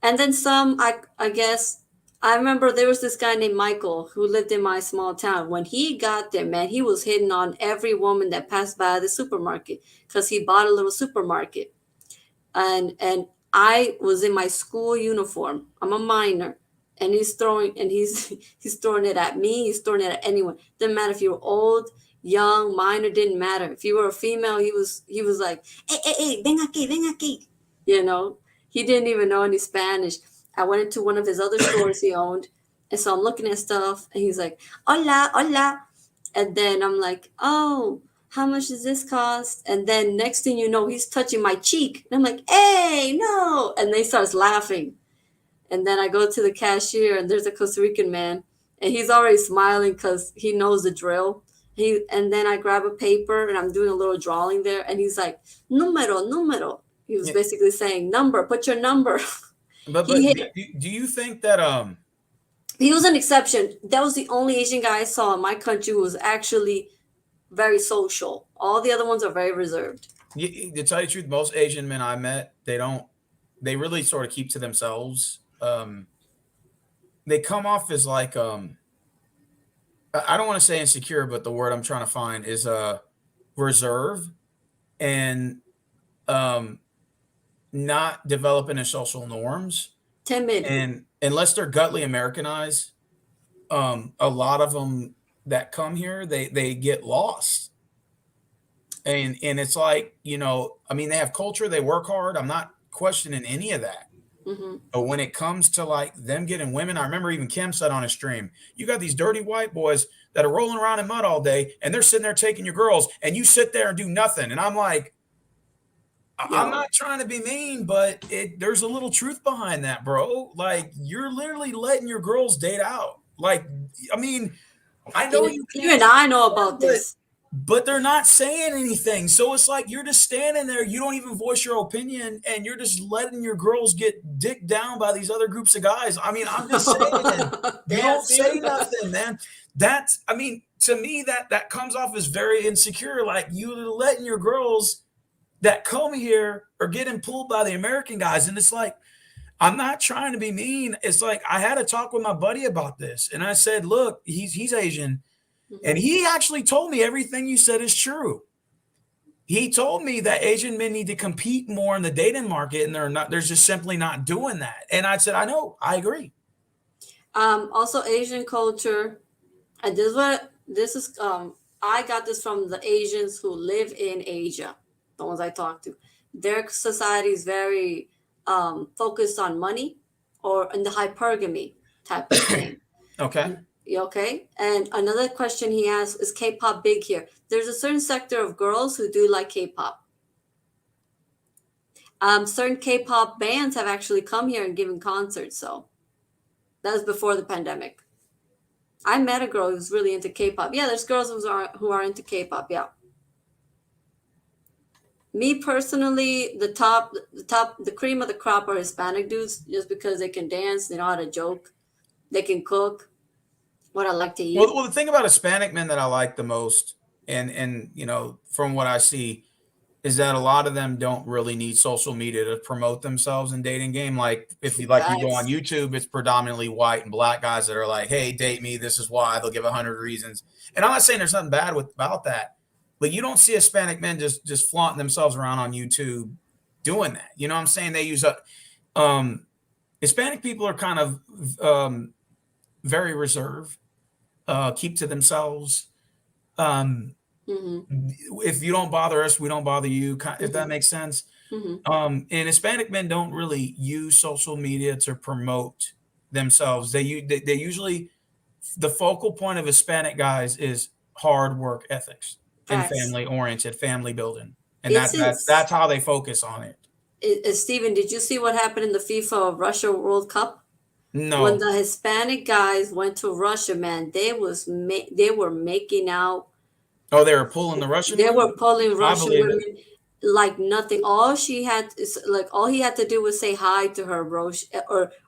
and then some, I guess I remember there was this guy named Michael who lived in my small town. When he got there, man, he was hitting on every woman that passed by the supermarket because he bought a little supermarket. And I was in my school uniform. I'm a minor. And he's throwing it at me, he's throwing it at anyone. Didn't matter if you were old, young, minor, didn't matter. If you were a female, he was like, hey, ven aquí, ven aquí. You know, he didn't even know any Spanish. I went into one of his other stores he owned, and so I'm looking at stuff, and he's like, hola, hola. And then I'm like, oh, how much does this cost? And then next thing you know, he's touching my cheek. And I'm like, hey, no. And then he starts laughing. And then I go to the cashier and there's a Costa Rican man and he's already smiling because he knows the drill. And then I grab a paper and I'm doing a little drawing there and he's like, numero, numero. He was Yeah, basically saying, number, put your number. but he hit do you think that he was an exception. That was the only Asian guy I saw in my country who was actually very social. All the other ones are very reserved. to tell you the truth, most Asian men I met, they really sort of keep to themselves. They come off as like I don't want to say insecure, but the word I'm trying to find is reserve and um not developing their social norms. Timid. And unless they're gutly Americanized, a lot of them that come here, they get lost. And it's like, I mean, they have culture, they work hard. I'm not questioning any of that. Hmm. But when it comes to like them getting women, I remember even Kim said on a stream, you got these dirty white boys that are rolling around in mud all day and they're sitting there taking your girls and you sit there and do nothing. And I'm like, I'm not trying to be mean, but there's a little truth behind that, bro. Like you're literally letting your girls date out. Like, I mean, I know you Even can't, I know about but this. they're not saying anything. So it's like you're just standing there, you don't even voice your opinion, and you're just letting your girls get dicked down by these other groups of guys. I mean, I'm just saying, you Damn, don't say Steven. nothing, man. That's, I mean, to me, that comes off as very insecure. Like you're letting your girls that come here are getting pulled by the American guys. And it's like, I'm not trying to be mean. It's like I had a talk with my buddy about this, and I said, look, he's Asian. And Mhm. he actually told me everything you said is true. He told me that Asian men need to compete more in the dating market, and they're just simply not doing that. And I said, I know, I agree. Also, Asian culture, and this is I got this from the Asians who live in Asia, the ones I talked to. Their society is very focused on money or in the hypergamy type of thing. Okay. You okay? And another question he asked is K-pop big here? There's a certain sector of girls who do like K-pop. Certain K-pop bands have actually come here and given concerts. So that was before the pandemic. I met a girl who's really into K-pop. Yeah, there's girls who are into K-pop. Yeah. Me personally, the cream of the crop are Hispanic dudes, just because they can dance, they know how to joke, they can cook. What I like to eat. Well, the thing about Hispanic men that I like the most, and from what I see, is that a lot of them don't really need social media to promote themselves in dating game. Like if you go on Facts. YouTube, it's predominantly white and black guys that are like, "Hey, date me. This is why." They'll give 100 reasons, and I'm not saying there's nothing bad about that, but you don't see Hispanic men just flaunting themselves around on YouTube doing that. You know what I'm saying? They use a um, Hispanic people are kind of very reserved, keep to themselves. Um, Mm-hmm. if you don't bother us, we don't bother you. If that Mm-hmm. makes sense. Mm-hmm. And Hispanic men don't really use social media to promote themselves. They usually the focal point of Hispanic guys is hard work ethics and Facts. family oriented, family building, and It's ins- that's how they focus on it. Steven, did you see what happened in the FIFA Russia World Cup? When No, the Hispanic guys went to Russia, man, they were making out. oh, they were pulling the Russian They women. were pulling I Russian believe it. women like nothing. All he had to do was say hi to her, bro.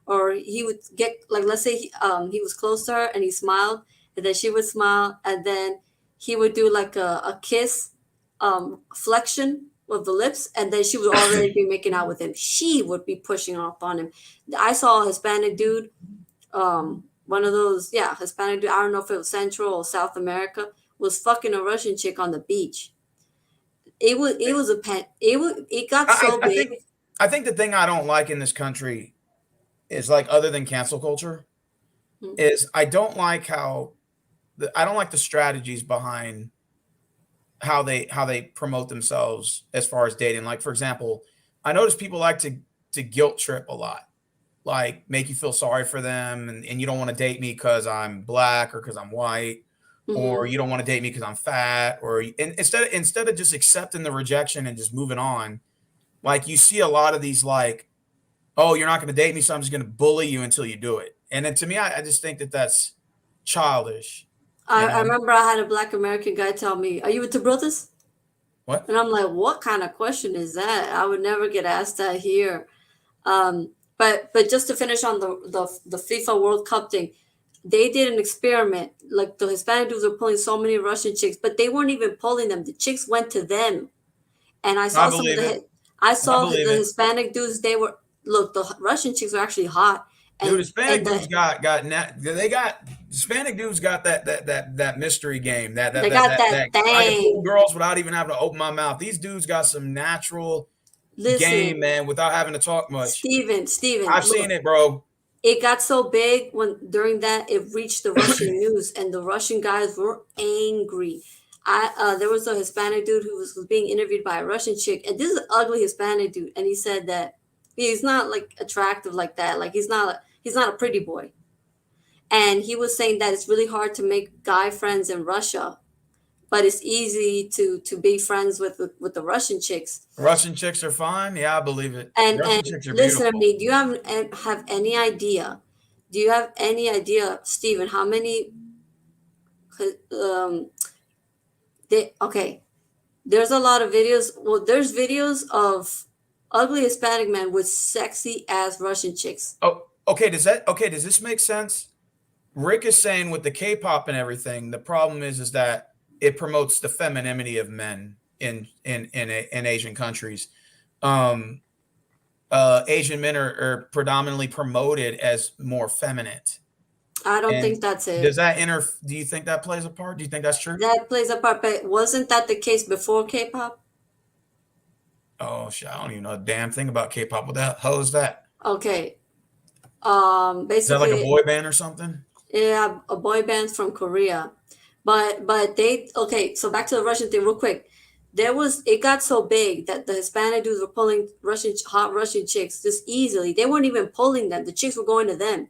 Or he would get like, let's say he was close to her and he smiled, and then she would smile, and then he would do like a kiss, flexion of the lips, and then she would already be making out with him. She would be pushing up on him. I saw a Hispanic dude, one of those, yeah, Hispanic dude. I don't know if it was Central or South America, was fucking a Russian chick on the beach. It got so I big. think the thing I don't like in this country is like other than cancel culture Mm, is I don't like the strategies behind how they promote themselves as far as dating. Like for example, I notice people like to guilt trip a lot, like make you feel sorry for them, and you don't want to date me because I'm black or because I'm white, or mhm. you don't want to date me because I'm fat, or and instead of just accepting the rejection and just moving on, like you see a lot of these like, oh, you're not going to date me, so I'm just going to bully you until you do it. And then to me, I just think that that's childish. You I know remember I had a black American guy tell me, "Are you with the brothers?" what? And I'm like, "What kind of question is that? I would never get asked that here." But just to finish on the FIFA World Cup thing, they did an experiment. Like the Hispanic dudes were pulling so many Russian chicks, but they weren't even pulling them. The chicks went to them. And I I saw believe it. I I saw believe the it. Hispanic dudes. They were look. The Russian chicks were actually hot, Dude, and Hispanic dudes the got Hispanic dudes got that mystery game they got that that I can pull thing. girls without even having to open my mouth. These dudes got some natural game, Listen, man, without having to talk much. Steven, I've seen look, it, bro. it got so big when during that it reached the Russian news, and the Russian guys were angry. There was a Hispanic dude who was being interviewed by a Russian chick, and this is an ugly Hispanic dude, and he said that he's not like attractive like that, like he's not a pretty boy, and he was saying that it's really hard to make guy friends in Russia but it's easy to be friends with the Russian chicks. Russian chicks are fine. Yeah, I believe it. And Russian chicks are listen to beautiful. me. Do you have any idea? Do you have any idea, Stephen, how many? Um, okay. There's a lot of videos. Well, there's videos of ugly Hispanic men with sexy ass Russian chicks. Oh, okay. Does this make sense? Rick is saying with the K-pop and everything, the problem is that it promotes the femininity of men in Asian countries. Um, Asian men are predominantly promoted as more feminine. I don't And think that's does it. that do you think that plays a part? Do you think that's true? That plays a part, but wasn't that the case before K-pop? Oh shit, I don't even know a damn thing about K-pop. What the hell is that? Okay. Is that like a Basically, boy band or something? yeah, a boy band from Korea, but they okay. So back to the Russian thing, real quick. It got so big that the Hispanic dudes were pulling hot Russian chicks just easily. They weren't even pulling them; the chicks were going to them.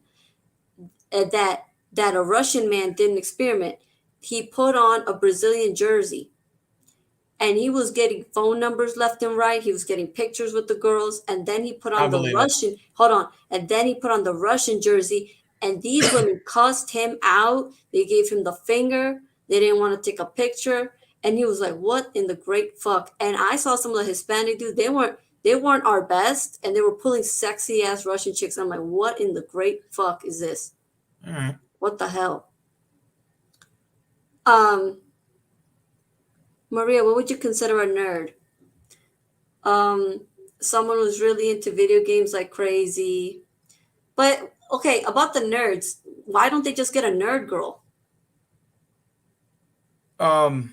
And that a Russian man did an experiment. He put on a Brazilian jersey, and he was getting phone numbers left and right. He was getting pictures with the girls, and then he put I on the believe it. Russian. Hold on, and then he put on the Russian jersey, and these women cussed him out. They gave him the finger. They didn't want to take a picture, and he was like, "What in the great fuck?" And I saw some of the Hispanic dudes. They weren't our best, and they were pulling sexy ass Russian chicks. I'm like, "What in the great fuck is this? All right. What the hell?" Um, Maria, what would you consider a nerd? Someone who's really into video games like crazy. But okay, about the nerds, why don't they just get a nerd girl? Um,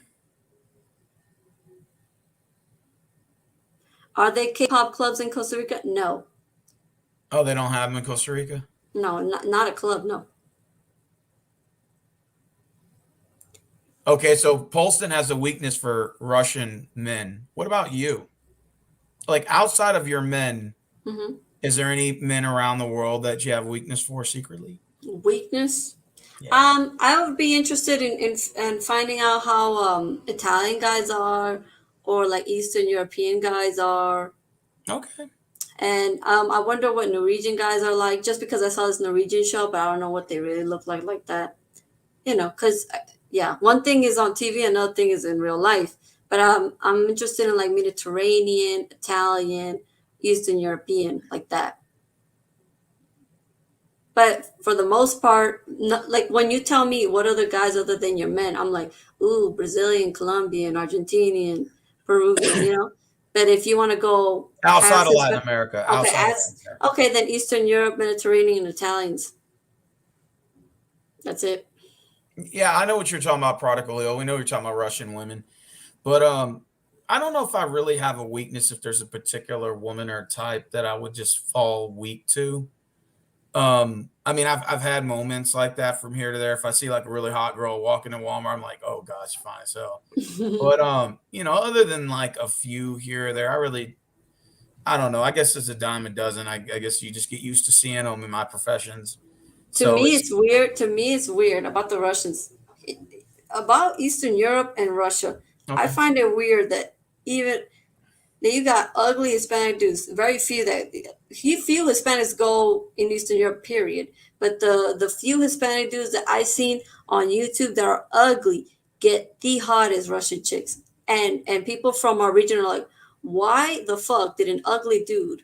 Are there K-pop clubs in Costa Rica? No, oh, they don't have them in Costa Rica? no, not a club. No. Okay, so Polston has a weakness for Russian men. What about you? Like outside of your men, Hmm. is there any men around the world that you have weakness for secretly? Weakness. Yeah. I would be interested in finding out how Italian guys are, or like Eastern European guys are. Okay. And I wonder what Norwegian guys are like, just because I saw this Norwegian show, but I don't know what they really look like that. Because yeah, one thing is on TV, another thing is in real life. But I'm interested in like Mediterranean, Italian, Eastern European, like that. But for the most part, like when you tell me what other guys other than your men, I'm like, ooh, Brazilian, Colombian, Argentinian, Peruvian. But if you want to go Outside past of this, Latin America. okay, Outside of Latin America. okay, then Eastern Europe, Mediterranean, Italians. That's it. Yeah, I know what you're talking about, Prodigal Leo. We know you're talking about Russian women. But I don't know if I really have a weakness if there's a particular woman or type that I would just fall weak to. I mean, I've had moments like that from here to there. If I see like a really hot girl walking in Walmart, I'm like, oh gosh, fine as hell. But other than like a few here or there, I don't know. I guess it's a dime a dozen. I guess you just get used to seeing them in my professions. To So me, it's it's weird. To me, it's weird about the Russians, about Eastern Europe and Russia. I okay. find it weird that even that you got ugly Hispanic dudes. Very few Hispanics go in Eastern Europe. Period. But the few Hispanic dudes that I seen on YouTube that are ugly get the hottest Russian chicks. And people from our region are like, why the fuck did an ugly dude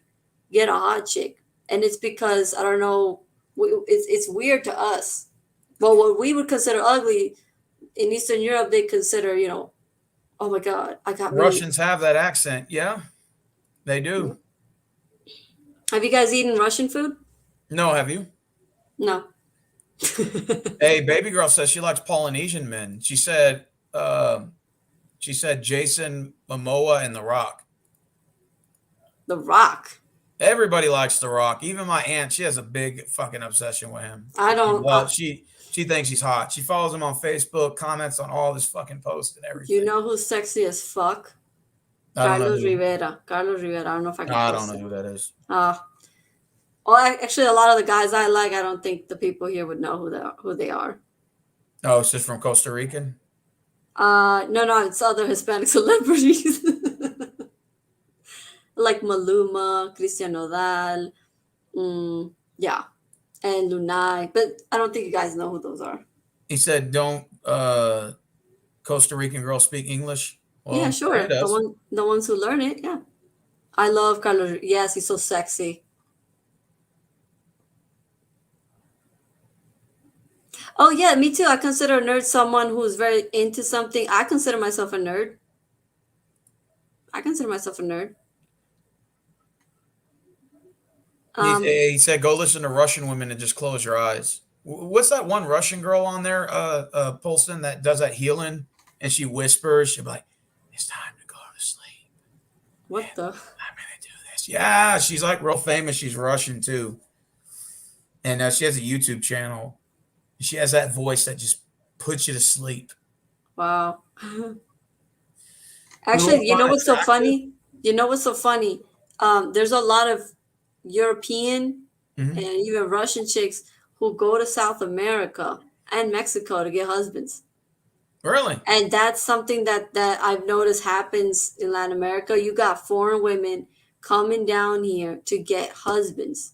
get a hot chick? And it's because I don't know. It's weird to us. But what we would consider ugly in Eastern Europe, they consider, oh my God, I got me. Russians have that accent. Yeah, they do. Have you guys eaten Russian food? No, have you? No. Hey, baby girl says she likes Polynesian men. She said Jason Momoa and The Rock. The Rock. Everybody likes The Rock. Even my aunt, she has a big fucking obsession with him. I don't. She thinks he's hot. She follows him on Facebook, comments on all his fucking posts and You everything. know who's sexy as fuck? I don't know Carlos who. Rivera. Carlos Rivera. I don't know if I can I don't post know it. who that is. Actually, a lot of the guys I like, I don't think the people here would know who they are. Oh, it's just from Costa Rican. No, it's other Hispanic celebrities like Maluma, Cristian Nodal, yeah, and Lunay. But I don't think you guys know who those are. He said, "Don't Costa Rican girls speak English?" Yeah, Well, Rhea sure. does. The ones who learn it. Yeah, I love Carlos. Yes, he's so sexy. Oh yeah, me too. I consider a nerd someone who's very into something. I consider myself a nerd. I consider myself a nerd. Um, He said, "Go listen to Russian women and just close your eyes." What's that one Russian girl on there, Polston, that does that healing, and she whispers, she'll be like, "It's time to go to sleep. what the? I'm gonna do this." Yeah, she's like real famous. She's Russian too, and she has a YouTube channel. She has that voice that just puts you to sleep. Wow. You don't Actually, you know find what's so attractive? funny? You know what's so funny? There's a lot of European and Mhm. even Russian chicks who go to South America and Mexico to get husbands. Really? And that's something that I've noticed happens in Latin America. You got foreign women coming down here to get husbands.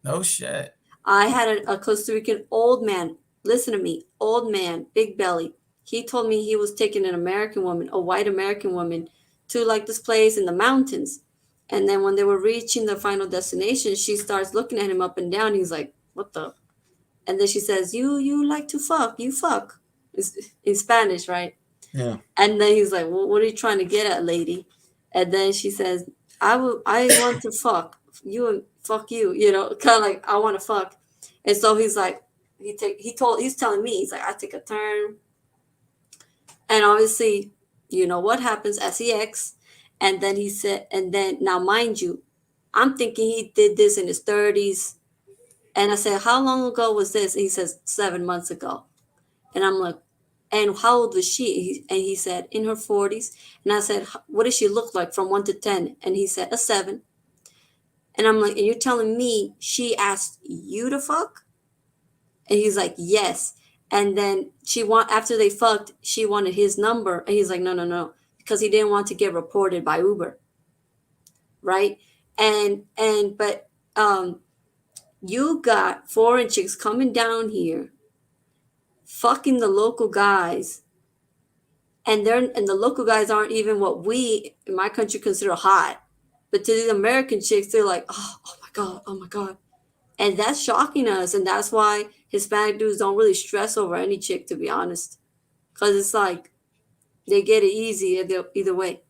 No shit. I had a Costa Rican old man. Listen to me, old man, big belly. He told me he was taking an American woman, a white American woman, to like this place in the mountains. And then when they were reaching the final destination, she starts looking at him up and down. He's like, "What the?" And then she says, "You like to fuck? You fuck?" It's in Spanish, right? Yeah. And then he's like, "Well, what are you trying to get at, lady?" And then she says, I want to fuck you and fuck you, kind of like I want to fuck." And so he's like, he's telling me, he's like, I take a turn, and obviously, you know what happens, sex. And then he said, and then now, mind you, I'm thinking he did this in his 30s, and I said, how long ago was this? And he says 7 months ago. And I'm like, and how old was she? And he said, in her 40s. And I said, what does she look like from 1 to 10? And he said, a 7. And I'm like, and you're telling me she asked you to fuck? And he's like, yes. And then after they fucked, she wanted his number. And he's like, no, no, no. Because he didn't want to get reported by Uber. Right. But you got foreign chicks coming down here, fucking the local guys, and the local guys aren't even what we in my country consider hot, but to these American chicks, they're like, oh my god, oh my god, and that's shocking us, and that's why Hispanic dudes don't really stress over any chick, to be honest, because it's like they get it easy either way.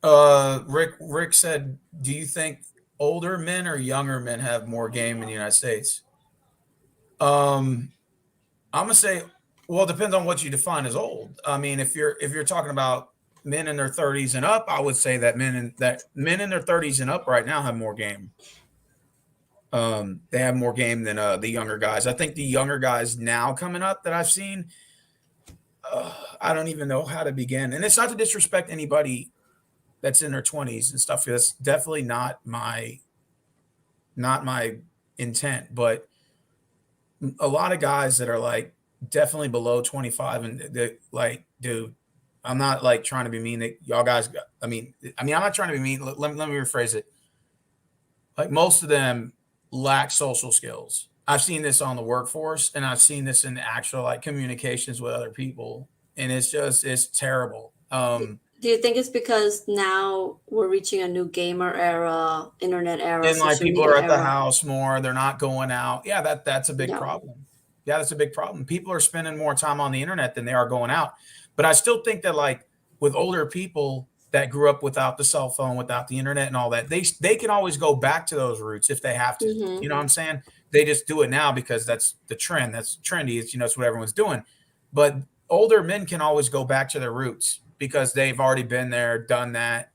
Rick said, "Do you think older men or younger men have more game in the United States?" Um, I'm gonna say, well, it depends on what you define as old. I mean, if you're talking about men in their 30s and up, I would say that men in their 30s and up right now have more game. They have more game than the younger guys. I think the younger guys now coming up that I've seen, I don't even know how to begin. And it's not to disrespect anybody that's in their 20s and stuff. That's definitely not my intent, but a lot of guys that are like definitely below 25 and they like, dude, I'm not like trying to be mean that y'all guys I'm not trying to be mean. Let me rephrase it. Like most of them lack social skills. I've seen this on the workforce and I've seen this in actual like communications with other people. And it's terrible. Do you think it's because now we're reaching a new gamer era, internet era, And like social people are media at the era? house more, they're not going out. Yeah, that's a big Yeah. problem. Yeah, that's a big problem. People are spending more time on the internet than they are going out. But I still think that like with older people that grew up without the cell phone, without the internet and all that, they can always go back to those roots if they have to. You Hmm. know what I'm saying? They just do it now because that's the trend. That's trendy. It's what everyone's doing. But older men can always go back to their roots because they've already been there, done that,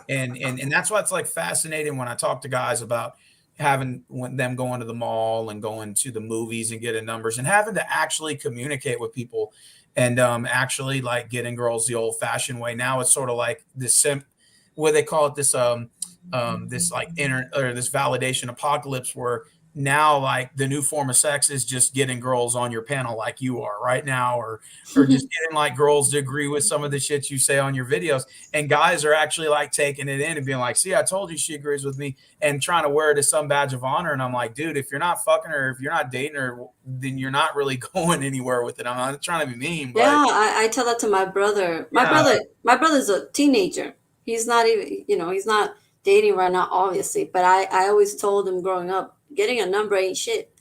and that's why it's like fascinating when I talk to guys about having them going to the mall and going to the movies and getting numbers and having to actually communicate with people and actually like getting girls the old fashioned way. Now it's sort of like this what they call it, this like inner or this validation apocalypse where now like the new form of sex is just getting girls on your panel like you are right now, or just getting like girls to agree with some of the shit you say on your videos. And guys are actually like taking it in and being like, see, I told you she agrees with me, and trying to wear it as some badge of honor. And I'm like, dude, if you're not fucking her, if you're not dating her, then you're not really going anywhere with it. I'm not trying to be mean, but Yeah, I tell that to my brother. yeah. My brother's a teenager. He's not even, he's not dating right now, obviously. But I always told him growing up, getting a number ain't shit.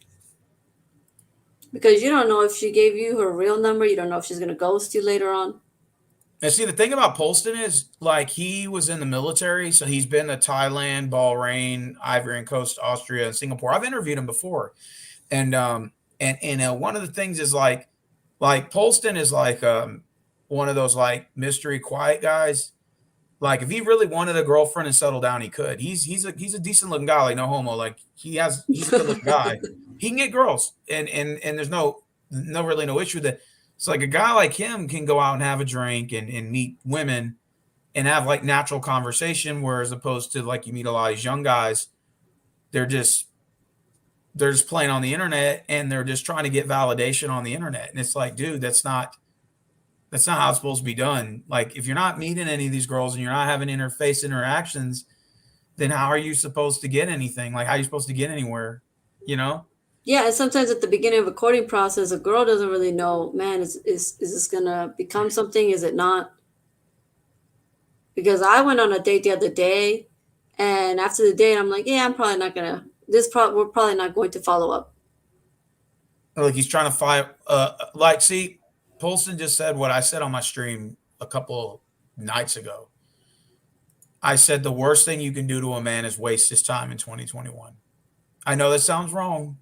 Because you don't know if she gave you her real number. You don't know if she's gonna ghost you later on. And see, the thing about Polston is like he was in the military, so he's been to Thailand, Bahrain, Ivory and Coast, Austria, and Singapore. I've interviewed him before, and one of the things is like Polston is like one of those like mystery quiet guys. Like if he really wanted a girlfriend and settle down, he could. He's a decent looking guy, like no homo. Like he's a good looking guy. He can get girls, and there's really no issue with that. It's like a guy like him can go out and have a drink and meet women and have like natural conversation, whereas opposed to like you meet a lot of these young guys, they're just playing on the internet and they're just trying to get validation on the internet. And it's like, dude, that's not how it's supposed to be done. Like if you're not meeting any of these girls and you're not having interface interactions, then how are you supposed to get anything? Like how are you supposed to get anywhere? You know? Yeah, and sometimes at the beginning of a courting process, a girl doesn't really know, man, is this gonna become something? Is it not? Because I went on a date the other day, and after the date, I'm like, yeah, I'm probably not gonna. We're probably not going to follow up. Like he's trying to fight. Like, see, Polston just said what I said on my stream a couple nights ago. I said the worst thing you can do to a man is waste his time in 2021. I know that sounds wrong.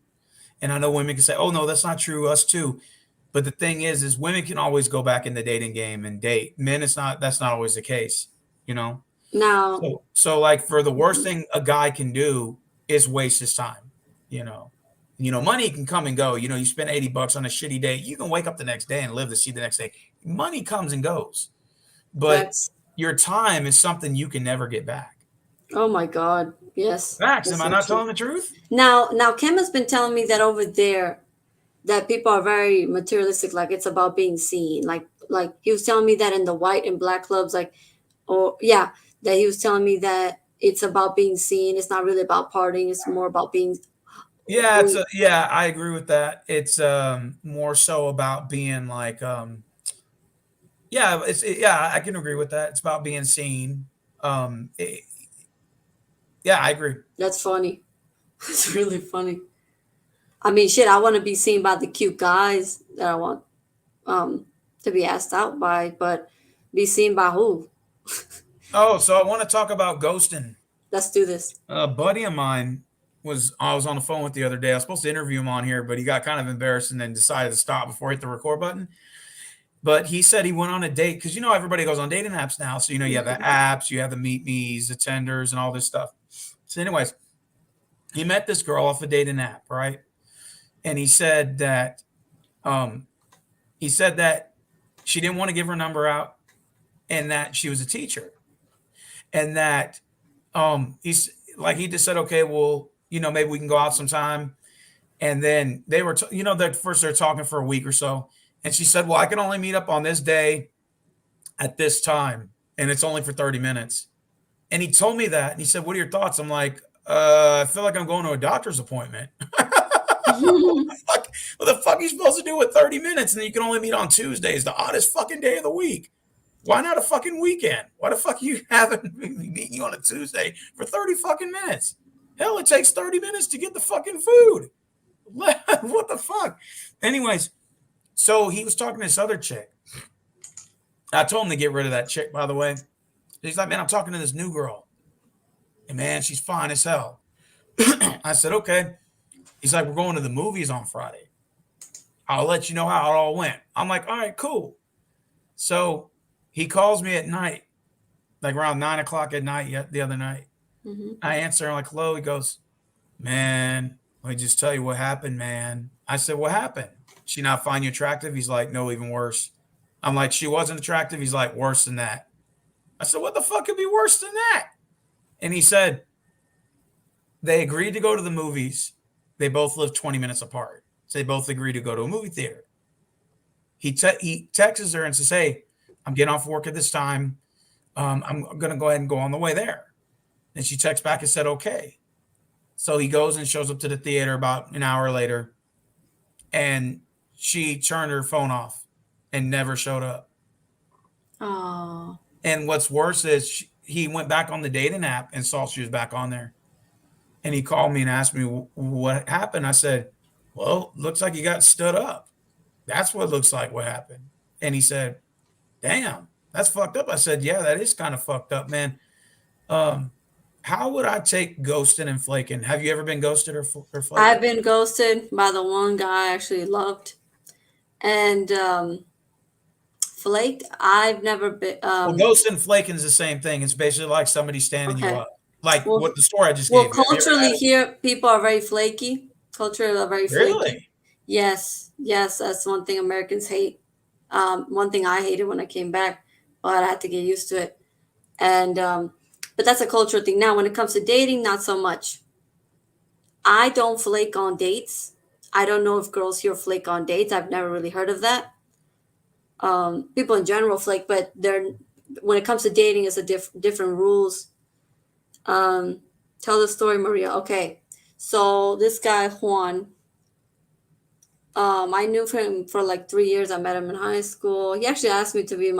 And I know women can say, oh, no, that's not true. Us too. But the thing is women can always go back in the dating game and date. Men, that's not always the case, you know? Now, So like for the worst thing a guy can do is waste his time, you know? Money can come and go. You spend $80 on a shitty date. You can wake up the next day and live to see the next day. Money comes and goes. But that's your time is something you can never get back. oh my God, yes. Max, That's am I so not true. telling the truth? Now Kim has been telling me that over there that people are very materialistic, like it's about being seen. Like he was telling me that in the white and black clubs, like or yeah, that he was telling me that it's about being seen. It's not really about partying. It's more about being. Yeah, yeah, I agree with that. It's more so about being like yeah, I can agree with that. It's about being seen. Um it- yeah, I agree. That's funny. It's really funny. I mean, shit. I want to be seen by the cute guys that I want to be asked out by, but be seen by who? Oh, so I want to talk about ghosting. Let's do this. A buddy of mine I was on the phone with the other day. I was supposed to interview him on here, but he got kind of embarrassed and then decided to stop before he hit the record button. But he said he went on a date because everybody goes on dating apps now. So you have the apps, you have the Meet Me's, the Tenders, and all this stuff. So, anyways, he met this girl off a dating app, right? And he said that she didn't want to give her number out, and that she was a teacher, and that he just said, okay, well, maybe we can go out sometime. And then they were, that first they're talking for a week or so. And she said, well, I can only meet up on this day at this time. And it's only for 30 minutes. And he told me that. And he said, what are your thoughts? I'm like, I feel like I'm going to a doctor's appointment. What the fuck are you supposed to do with 30 minutes? And then you can only meet on Tuesdays, the oddest fucking day of the week. Why not a fucking weekend? Why the fuck are you having meeting you on a Tuesday for 30 fucking minutes? Hell, it takes 30 minutes to get the fucking food. What the fuck? Anyways, so he was talking to this other chick. I told him to get rid of that chick, by the way. He's like, man, I'm talking to this new girl. And man, she's fine as hell. I said, okay. He's like, we're going to the movies on Friday. I'll let you know how it all went. I'm like, all right, cool. So he calls me at night, like around 9:00 at night the other night. Mm-hmm. I answer, I'm like, hello. He goes, man, let me just tell you what happened, man. I said, what happened? She not find you attractive? He's like, no, even worse. I'm like, she wasn't attractive? He's like, worse than that. I said, what the fuck could be worse than that? And he said, they agreed to go to the movies. They both live 20 minutes apart. So they both agree to go to a movie theater. He texts her and says, "Hey, I'm getting off work at this time. I'm going to go ahead and go on the way there." And she texts back and said, "Okay." So he goes and shows up to the theater about an hour later, and she turned her phone off and never showed up. Oh. And what's worse is he went back on the dating app and saw she was back on there. And he called me and asked me what happened. I said, "Well, looks like you got stood up. That's what looks like what happened." And he said, "Damn, that's fucked up." I said, "Yeah, that is kind of fucked up, man." How would I take ghosting and flaking? Have you ever been ghosted or flaking? I've been ghosted by the one guy I actually loved, and flaked. I've never been. Well, ghosting and flaking is the same thing. It's basically like somebody standing you Okay. up, like Well, what the story I just well, gave you. Have you ever culturally had it? here, people are very flaky. Culturally, are very flaky. Really? Yes, yes, that's one thing Americans hate. One thing I hated when I came back, but I had to get used to it. And but that's a cultural thing. Now, when it comes to dating, not so much. I don't flake on dates. I don't know if girls here flake on dates. I've never really heard of that. People in general flake, but they're when it comes to dating, it's a different rules. Tell the story, Maria. Okay, so this guy Juan, I knew him for like 3 years. I met him in high school. He actually asked me to be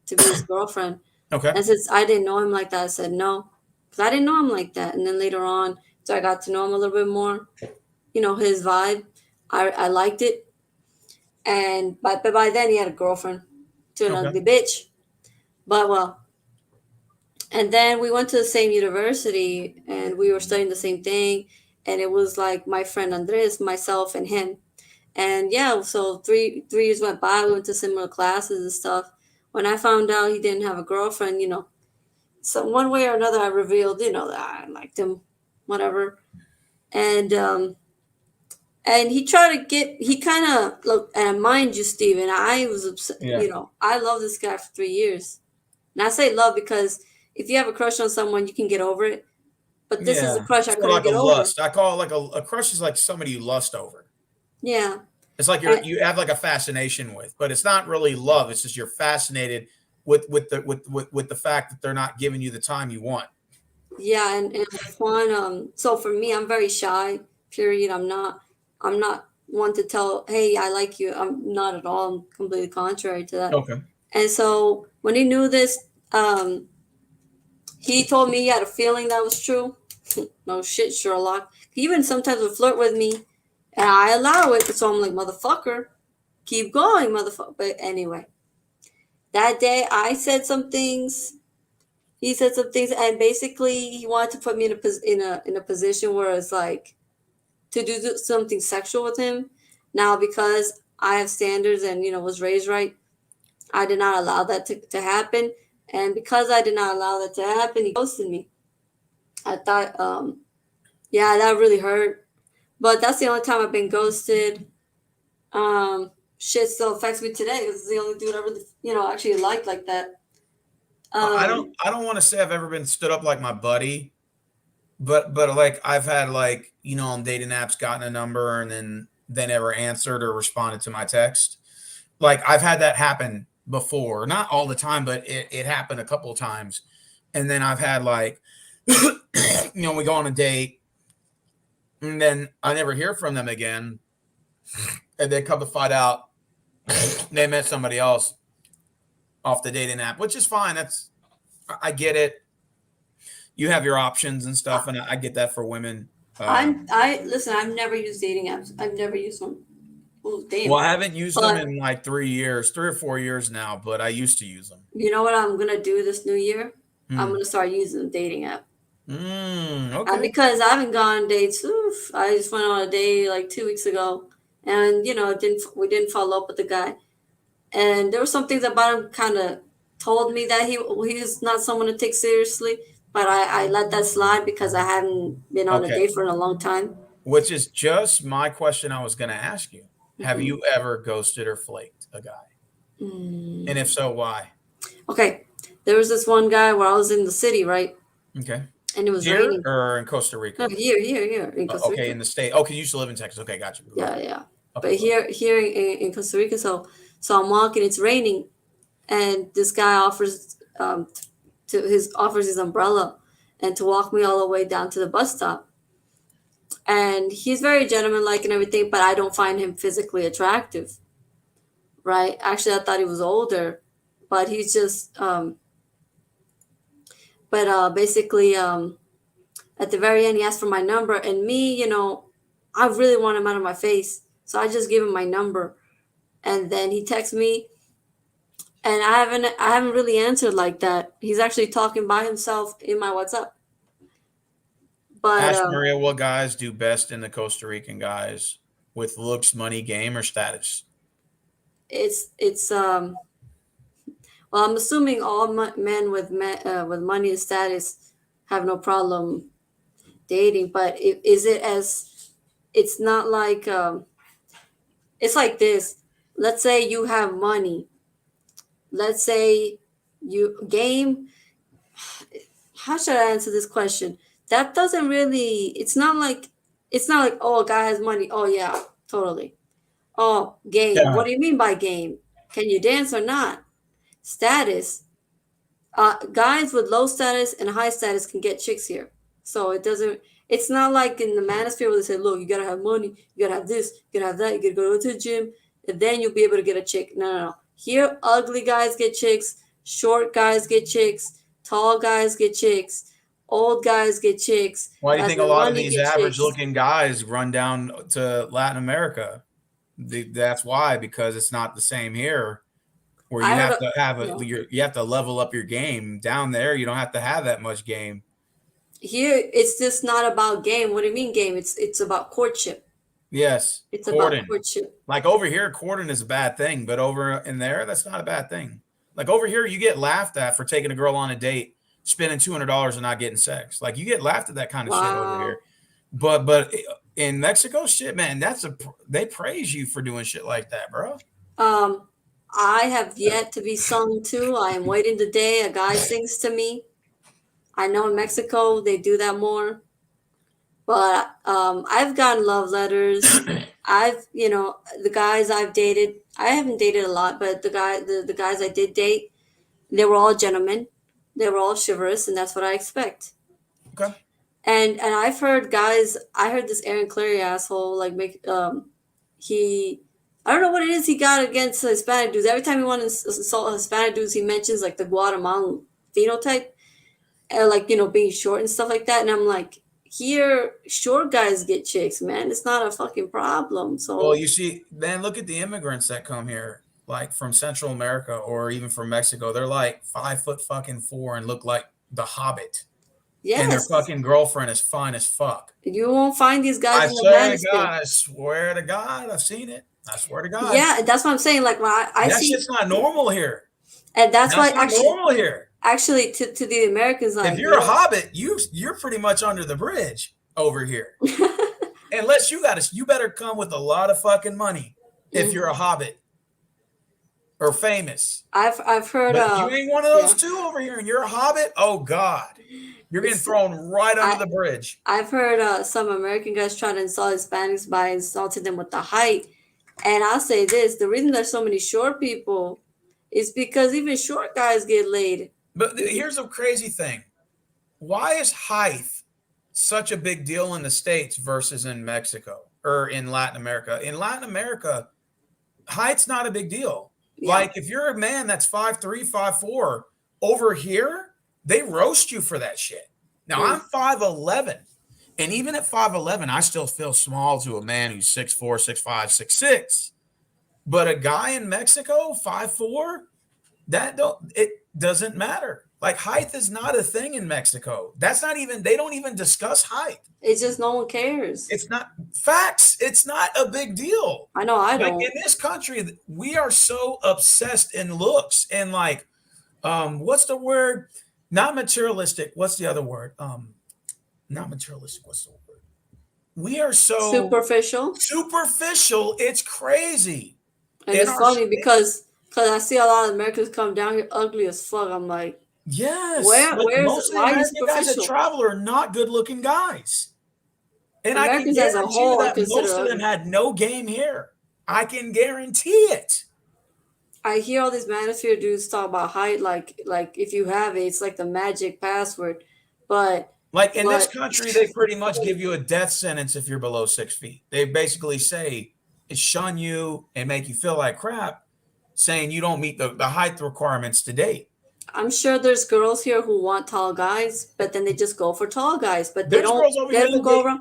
his girlfriend. Okay. And since I didn't know him like that, I said no, because I didn't know him like that. And then later on, so I got to know him a little bit more. You know, his vibe, I liked it. And but by then he had a girlfriend, to an Okay. ugly bitch. But well, and then we went to the same university and we were studying the same thing. And it was like my friend Andres, myself, and him. And yeah, so three years went by. We went to similar classes and stuff. When I found out he didn't have a girlfriend, so one way or another, I revealed, that I liked him, whatever. And he tried to he kind of look. And mind you, Steven, I was upset. Yeah. I love this guy for 3 years. And I say love because if you have a crush on someone, you can get over it. But this is a crush I It's couldn't like a get over. lust. I call it like a crush is like somebody you lust over. Yeah. It's like you have like a fascination with, but it's not really love. It's just you're fascinated with the fact that they're not giving you the time you want. Yeah, and with Juan, so for me, I'm very shy. Period. I'm not one to tell, hey, I like you. I'm not at all. I'm completely contrary to that. Okay. And so when he knew this, he told me he had a feeling that was true. No shit, Sherlock. He even sometimes would flirt with me, and I allow it. So I'm like, motherfucker, keep going, motherfucker. But anyway, that day I said some things. He said some things, and basically he wanted to put me in a position where it's like to do something sexual with him. Now, because I have standards and was raised right, I did not allow that to happen. And because I did not allow that to happen, he ghosted me. I thought, yeah, that really hurt. But that's the only time I've been ghosted. Shit still affects me today. It's the only dude I really, actually liked like that. I don't want to say I've ever been stood up like my buddy, but like I've had like on dating apps gotten a number and then they never answered or responded to my text. Like I've had that happen before, not all the time, but it happened a couple of times. And then I've had like we go on a date and then I never hear from them again. And they come to find out they met somebody else off the dating app, which is fine. I get it. You have your options and stuff, and I get that for women. Listen. I've never used dating apps. I've never used one. Oh, damn. Well, I haven't used them in like 3 years, 3 or 4 years now, but I used to use them. You know what I'm gonna do this new year? I'm gonna start using the dating app. Okay. Because I haven't gone on dates. I just went on a date like 2 weeks ago, and we didn't follow up with the guy. And there were some things about him kind of told me that he's not someone to take seriously. But I let that slide because I hadn't been on a date for a long time. Which is just my question I was going to ask you. Have you ever ghosted or flaked a guy? And if so, why? Okay. There was this one guy where I was in the city, right? Okay. and it was Here raining. or in Costa No, Rica? here in Costa Okay, Rica. in the state. Okay, you used to live in Texas. Okay, gotcha. Go Yeah, ahead. yeah. Okay, But go ahead. here in Costa Rica, so I'm walking. It's raining, and this guy offers his umbrella and to walk me all the way down to the bus stop. And he's very gentlemanlike and everything, but I don't find him physically attractive. Right? Actually, I thought he was older, but he's just basically at the very end he asked for my number, and me, I really want him out of my face, so I just gave him my number, and then he texts me, and I haven't really answered like that. He's actually talking by himself in my WhatsApp. But Ask Maria what guys do best in the Costa Rican guys with looks, money, game, or status. it's well, I'm assuming all men with money and status have no problem dating, but is it as it's not like it's like this. Let's say you have money. Let's say you game. How should I answer this question? That doesn't really. It's not like, oh, a guy has money. Oh yeah, totally. Oh, game. Yeah. What do you mean by game? Can you dance or not? Status. Guys with low status and high status can get chicks here. So it doesn't. It's not like in the manosphere where they say, look, you gotta have money, you gotta have this, you gotta have that, you gotta go to the gym, and then you'll be able to get a chick. No, no, no. Here, ugly guys get chicks, short guys get chicks, tall guys get chicks, old guys get chicks, Why do you guys think a with lot of money these get average chicks. looking guys run down to Latin America? That's why, because it's not the same here, where you I heard, have to have you know, you have to level up your game. Down there, you don't have to have that much game. here it's just not about game. What do you mean game? It's about courtship. Yes, It's about courting. courtship. Like over here, courting is a bad thing, but over in there, that's not a bad thing. Like over here, you get laughed at for taking a girl on a date, spending $200 and not getting sex. Like you get laughed at that kind of shit over Wow. here. But in Mexico, shit, man, they praise you for doing shit like that, bro. Um, I have yet to be sung to. I am waiting the day a guy sings to me. I know in Mexico they do that more, but I've gotten love letters. The guys I've dated. I haven't dated a lot, but the guys I did date, they were all gentlemen. They were all chivalrous, and that's what I expect. Okay. And I've heard guys. I heard this Aaron Clary asshole like make he. I don't know what it is he got against Hispanic dudes. Every time he wants to insult Hispanic dudes, he mentions like the Guatemalan phenotype, and like being short and stuff like that. And I'm like, here, short guys get chicks, man. It's not a fucking problem. Well, So you see, then look at the immigrants that come here, like from Central America or even from Mexico. They're like 5 foot fucking four and look like the Hobbit, and their yes, fucking girlfriend is fine as fuck. you won't find these guys I in the swear to manosphere. God, I swear to God, I've seen it. I swear to God, Yeah, that's what I'm saying. Like when I that see, shit's not normal here. and that's why That's not normal here. actually to the Americans, If like you're a Hobbit, you're pretty much under the bridge over here. Unless you better come with a lot of fucking money if you're a Hobbit or famous. I've heard But if you ain't one of those yeah. two over here and you're a Hobbit, oh God, you're getting It's- thrown right under I the bridge. I've heard some American guys try to insult Hispanics by insulting them with the height. And I'll say this: the reason there's so many short people is because even short guys get laid. But here's a crazy thing. Why is height such a big deal in the States versus in Mexico or in Latin America? In Latin America, height's not a big deal. Yeah. Like if you're a man that's 5'3", 5'4", over here, they roast you for that shit. Now I'm 5'11", and even at 5'11", I still feel small to a man who's 6'4", 6'5", 6'6". But a guy in Mexico, 5'4", it doesn't matter. Like height is not a thing in Mexico. That's not even, they don't even discuss height. It's just no one cares. It's not facts. It's not a big deal. I know I Like don't. in this country, we are so obsessed in looks and like, what's the word? Not materialistic. What's the other word? Not materialistic. What's the word? We are so Superficial. It's crazy. And it's funny because I see a lot of Americans come down here ugly as fuck. I'm like, Yes, but most of the why are you American guys that superficial? travel are not good-looking guys. And I can Americans as a guarantee you whole are that considered most of them ugly. had no game here. I can guarantee it. I hear all these manosphere dudes talk about height, like if you have it, it's like the magic password. But Like in this but country, they pretty much give you a death sentence if you're below 6 feet. They basically say shun you and make you feel like crap, saying you don't meet the height requirements to date. I'm sure there's girls here who want tall guys, but then they just go for tall guys. But There's girls over they here don't that go date. around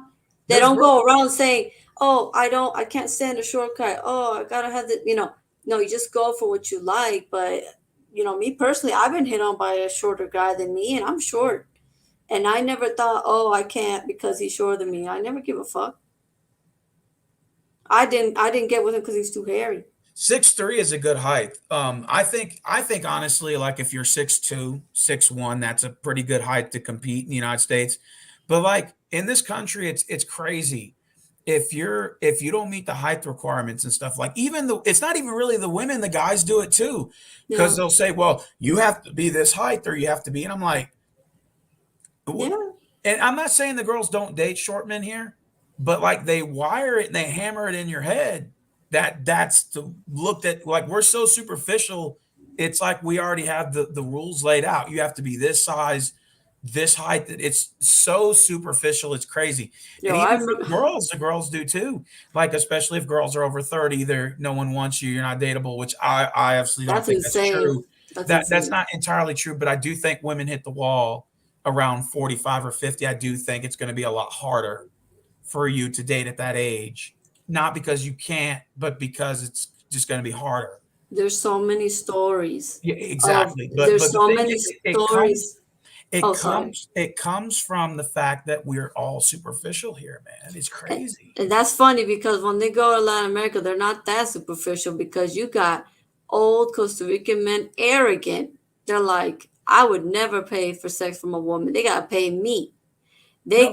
they There's don't girls. go around saying, "Oh, I can't stand a short guy. Oh, I gotta have the No, you just go for what you like. But me personally, I've been hit on by a shorter guy than me, and I'm short. And I never thought, oh, I can't because he's shorter than me. I never give a fuck. I didn't get with him because he's too hairy. 6'3" is a good height. I think honestly, like if you're 6'2", 6'1", that's a pretty good height to compete in the United States. But like in this country, it's crazy. If you don't meet the height requirements and stuff, like even it's not even really the women, the guys do it too. Because Yeah, they'll say, well, you have to be this height or you have to be, and I'm like, yeah. and I'm not saying the girls don't date short men here, but like they wire it and they hammer it in your head that that's the look that like we're so superficial. It's like we already have the rules laid out. You have to be this size, this height. That it's so superficial. It's crazy. And Yo, even for the girls do too. Like especially if girls are over 30, they're no one wants you. You're not dateable, which I absolutely don't that's think that's insane. true. That's That's insane. not entirely true, but I do think women hit the wall around 45 or 50. I do think it's going to be a lot harder for you to date at that age. Not because you can't, but because it's just going to be harder. There's so many stories Yeah, of exactly. But there's the so thing many is, it comes stories. Oh, sorry. it comes from the fact that we're all superficial here, man. It's And, crazy. and that's funny because when they go to Latin America, they're not that superficial because you got old Costa Rican men arrogant. They're like, I would never pay for sex from a woman. They gotta pay me. No,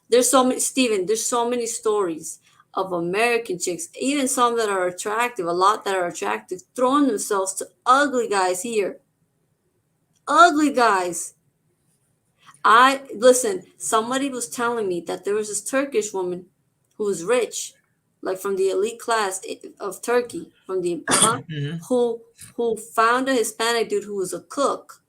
There's so many, Steven, there's so many stories of American chicks, even some that are attractive, a lot that are attractive, throwing themselves to ugly guys here. Ugly guys. Listen, somebody was telling me that there was this Turkish woman who was rich, like from the elite class of Turkey, from the, mhm. who, found a Hispanic dude who was a cook.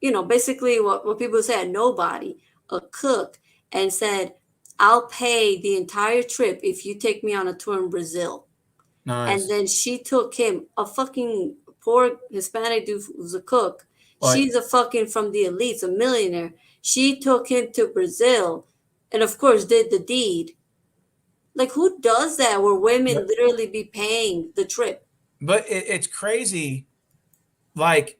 Basically what people say, a nobody, a cook, and said, I'll pay the entire trip if you take me on a tour in Brazil. And Nice. then she took him, a fucking poor Hispanic dude who's a cook. Like, She's a fucking from the elites, a millionaire. She took him to Brazil and, of course, did the deed. Like, who does that where women but, literally be paying the trip? but it's crazy. Like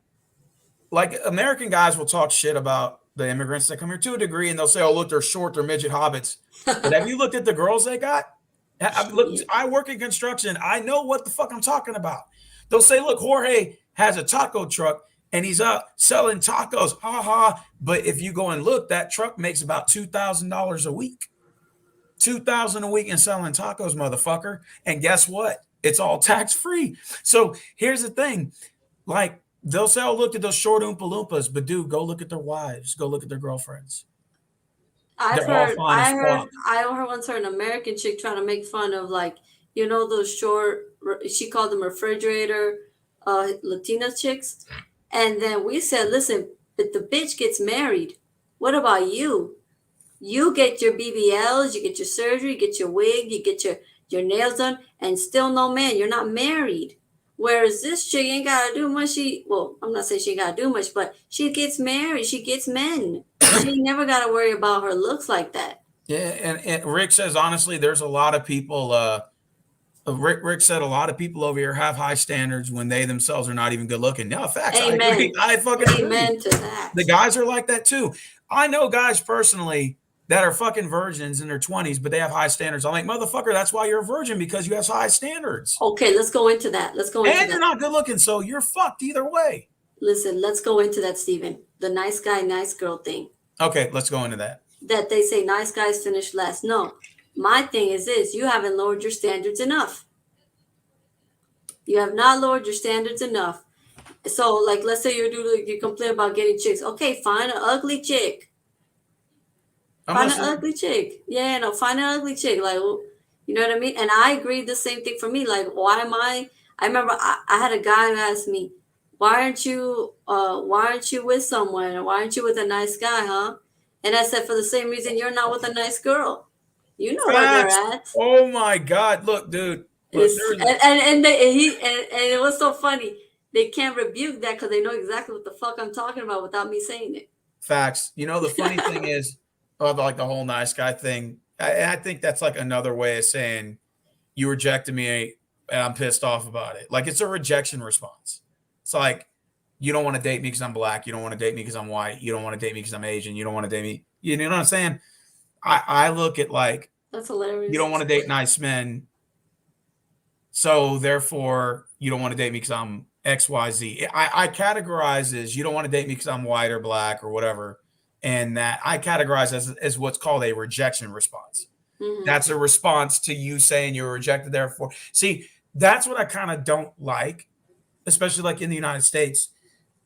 American guys will talk shit about the immigrants that come here to a degree, and they'll say, "Oh, look, they're short, they're midget hobbits." But have you looked at the girls they got? Look, Shit. I work in construction. I know what the fuck I'm talking about. They'll say, "Look, Jorge has a taco truck and he's out selling tacos." Ha ha. But if you go and look, that truck makes about $2,000 a week. 2,000 a week and selling tacos, motherfucker. And guess what? It's all tax free. So here's the thing. Like they'll say, "Oh, look at those short Oompa Loompas," but dude, go look at their wives, go look at their girlfriends. I've They're all heard, fine as fuck. I once heard an American chick trying to make fun of, like, those short, she called them refrigerator, Latina chicks. And then we said, listen, but the bitch gets married. What about you? You get your BBLs, you get your surgery, you get your wig, you get your nails done, and still no man. You're not married. Whereas this chick ain't gotta do much. Well, I'm not saying she ain't gotta do much, but she gets married. She gets men. She ain't never gotta worry about her looks like that. Yeah, and Rick says honestly, there's a lot of people. Rick said a lot of people over here have high standards when they themselves are not even good looking. No, facts. I agree. Amen. I fucking agree. Amen to that. The guys are like that too. I know guys personally that are fucking virgins in their 20s, but they have high standards. I'm like, motherfucker, that's why you're a virgin, because you have high standards. Okay, let's go into that. Let's go into And you're that. not good looking, so you're fucked either way. Listen, let's go into that, Stephen. The nice guy, nice girl thing. Okay, let's go into that. That they say nice guys finish last. No. My thing is this: you haven't lowered your standards enough. You have not lowered your standards enough. So, like, let's say you complain about getting chicks. Okay, find an ugly chick. I'm Find an listening. ugly chick. Yeah, no, find an ugly chick. Like, you know what I mean? And I agree the same thing for me. Like, why am I remember I had a guy who asked me, why aren't you with someone? Or why aren't you with a nice guy, huh? And I said, for the same reason you're not with a nice girl. You know where Facts. we're at. Oh my God. Look, dude. Look, It's there's and it was so funny. They can't rebuke that because they know exactly what the fuck I'm talking about without me saying it. facts. You know, the funny thing is, like the whole nice guy thing. I think that's like another way of saying you rejected me and I'm pissed off about it. Like it's a rejection response. It's like you don't want to date me because I'm black. You don't want to date me because I'm white. You don't want to date me because I'm Asian. You don't want to date me. You know what I'm saying? I look at like That's you hilarious. don't want to date nice men, so therefore you don't want to date me because I'm XYZ. I categorize as you don't want to date me because I'm white or black or whatever, and that I categorize as what's called a rejection response. Hmm. That's a response to you saying you're rejected. Therefore, see, that's what I kind of don't like, especially like in the United States.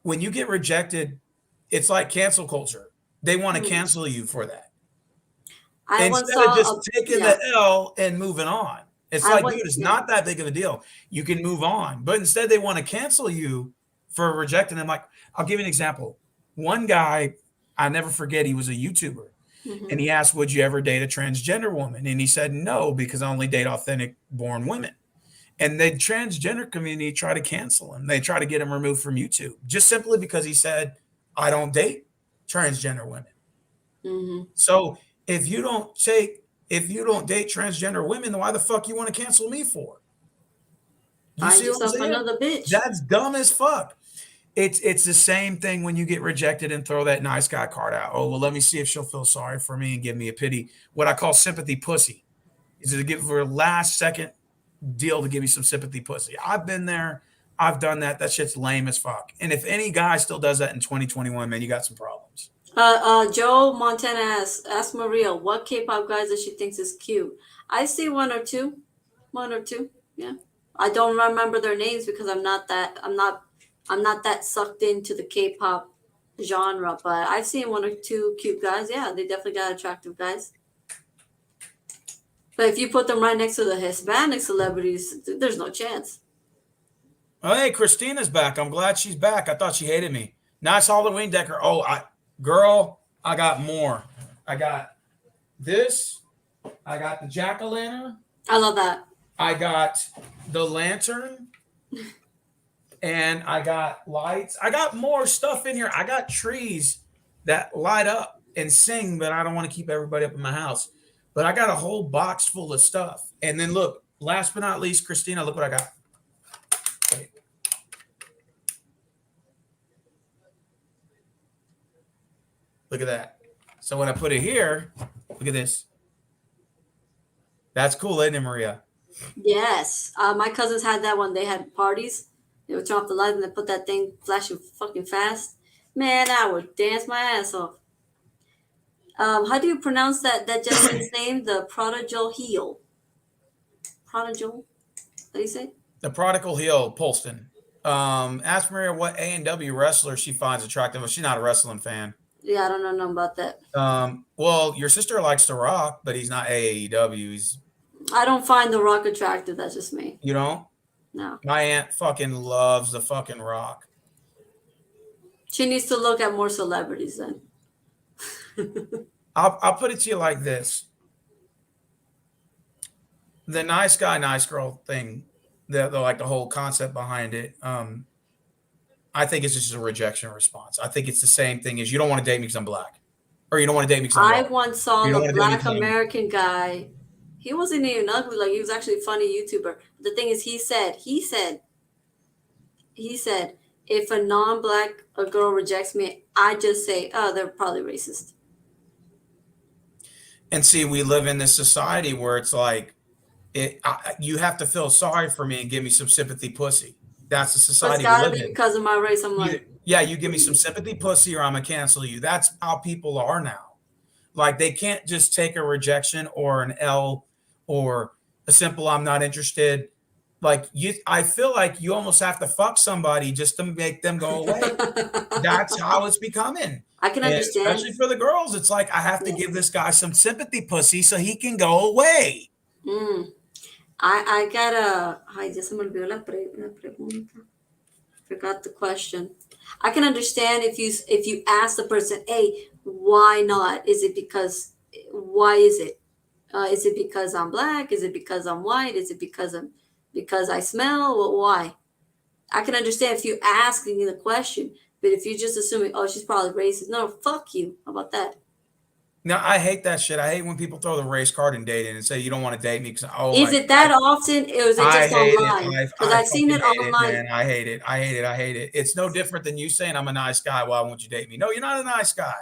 When you get rejected, it's like cancel culture. They want to Hmm. cancel you for that I once instead of saw just a taking yeah. the L and moving on. It's I like, dude, once it's yeah. not that big of a deal. You can move on. But instead, they want to cancel you for rejecting them. Like, I'll give you an example. One guy, I never forget, he was a YouTuber. And Hmm. he asked, would you ever date a transgender woman? And he said, no, because I only date authentic born women. And the transgender community tried to cancel him. They tried to get him removed from YouTube just simply because he said, I don't date transgender women. Hmm. So if you don't date transgender women, then why the fuck you want to cancel me for? You Find see what I'm yourself saying? another bitch. That's dumb as fuck. It's the same thing when you get rejected and throw that nice guy card out. Oh, well, let me see if she'll feel sorry for me and give me a pity. What I call sympathy pussy. Is to give her a last second deal to give me some sympathy pussy. I've been there. I've done that. That shit's lame as fuck. And if any guy still does that in 2021, man, you got some problems. Joe Montana ask Maria what K-pop guys that she thinks is cute. I see one or two. Yeah, I don't remember their names because I'm not that sucked into the K-pop genre. But I've seen one or two cute guys. Yeah, they definitely got attractive guys. But if you put them right next to the Hispanic celebrities, there's no chance. Oh, hey, Christina's back. I'm glad she's back. I thought she hated me. Nice Halloween decor. Oh, girl, I got more. I got this. I got the jack-o'-lantern. I love that. I got the lantern. And I got lights. I got more stuff in here. I got trees that light up and sing, but I don't want to keep everybody up in my house. But I got a whole box full of stuff. And then look, last but not least, Christina, look what I got. Wait. Look at that. So when I put it here, look at this. That's cool, isn't it, Maria? Yes, my cousins had that when they had parties. They would turn off the lights and they put that thing flashing fucking fast. Man, I would dance my ass off. How do you pronounce that gentleman's name? The prodigal heel. Prodigal. What do you say? The Prodigal Heel, Polston. Ask Maria what A&W wrestler she finds attractive. Well, she's not a wrestling fan. Yeah, I don't know nothing about that. Well, your sister likes The Rock, but he's not AEW. He's I don't find The Rock attractive. That's just me. you know, No, my aunt fucking loves the fucking Rock. she needs to look at more celebrities then. I'll put it to you like this: the nice guy, nice girl thing, the like the whole concept behind it. I think it's just a rejection response. I think it's the same thing as you don't want to date me because I'm black, or you don't want to date me because I'm I white. once saw You don't a want to date me black because I'm American guy. He wasn't even ugly. Like he was actually a funny YouTuber. The thing is, he said, if a non-black a girl rejects me, I just say, oh, they're probably racist. and see, we live in this society where it's like you have to feel sorry for me and give me some sympathy pussy. That's the But it's society we got to live be in. because of my race. I'm like, You give me some sympathy pussy or I'm gonna cancel you. That's how people are now. Like they can't just take a rejection or an L or a simple I'm not interested. like I feel like you almost have to fuck somebody just to make them go away. That's how it's becoming. I can And understand. especially for the girls, it's like I have to give Yes. this guy some sympathy pussy so he can go away. Mm. I gotta. Ay, ya se me olvidó la pregunta. Forgot the question. I can understand if you ask the person, hey, why not? Is it because why is it? Is it because I'm black? Is it because I'm white? Is it because I smell? Well, why? I can understand if you asking the question, but if you're just assuming, oh, she's probably racist. No, fuck you. How about that? Now I hate that shit. I hate when people throw the race card in dating and say you don't want to date me because oh Is my, it that often, or is it I just hate it. online? Because I I've seen fucking it hate it, online. man. I hate it. I hate it. I hate it. It's no different than you saying I'm a nice guy. Why won't you date me? No, you're not a nice guy.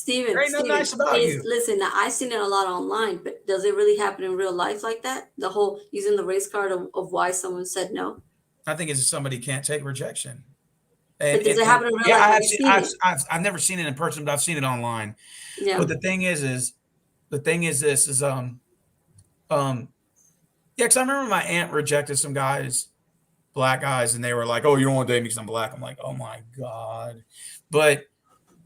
There ain't nothing nice about It's, you. listen, now, I've seen it a lot online, but does it really happen in real life like that? The whole using the race card of why someone said no? I think it's somebody can't take rejection. And, But does it and happen in real yeah, life? I Have have you seen, seen it? I've never seen it in person, but I've seen it online. Yeah. But the thing is this is um yeah, because I remember my aunt rejected some guys, black guys, and they were like, "Oh, you don't want to date me because I'm black." I'm like, "Oh my god!" But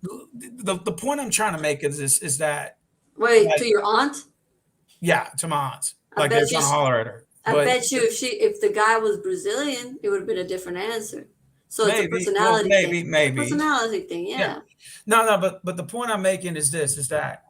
the point I'm trying to make is this is that Wait, like to your aunt? yeah, to my aunts, I like they're bet you. trying to holler at her, I but bet you if the guy was Brazilian, it would have been a different answer. So it's a maybe, well, personality thing. It's a maybe, personality thing. yeah, Yeah. no, but the point I'm making is this is that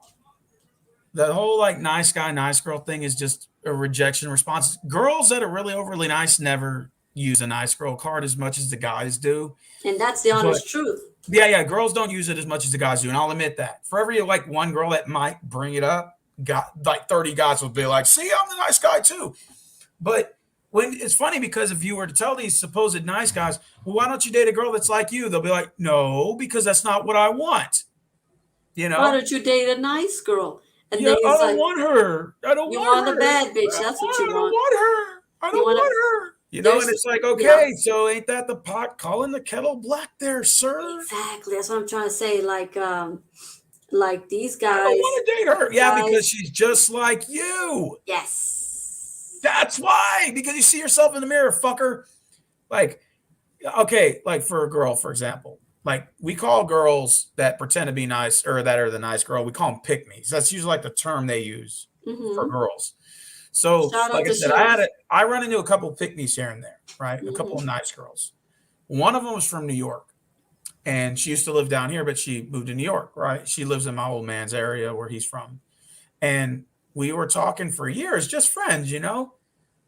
the whole like nice guy, nice girl thing is just a rejection response. Girls that are really overly nice never use a nice girl card as much as the guys do. And that's the But honest truth. yeah, girls don't use it as much as the guys do, and I'll admit that. For every like one girl that might bring it up, got like 30 guys will be like, "See, I'm the nice guy too." But when it's funny because if you were to tell these supposed nice guys, "Well, why don't you date a girl that's like you?" They'll be like, "No, because that's not what I want." You Why know? don't you date a nice girl? And Yeah, then I it's don't like, want her. I don't you want want a her. bad bitch. That's what you I don't want. want her. I You don't want to, want her. You know, and there's, it's like, yeah, okay, so ain't that the pot calling the kettle black there, sir? exactly. That's what I'm trying to say. Like these I don't guys, want to date her. Yeah, because guys, she's just like you. yes. That's why. Because you see yourself in the mirror, fucker. Like, okay, like for a girl, for example, like we call girls that pretend to be nice or that are the nice girl, we call them pick me's. That's usually like the term they use for Hmm. girls. So, Shout out like I to said, Shoes. I run into a couple of pick me's here and there, right? A couple Hmm. of nice girls. One of them was from New York, and she used to live down here, but she moved to New York, right? She lives in my old man's area where he's from, and we were talking for years, just friends, you know.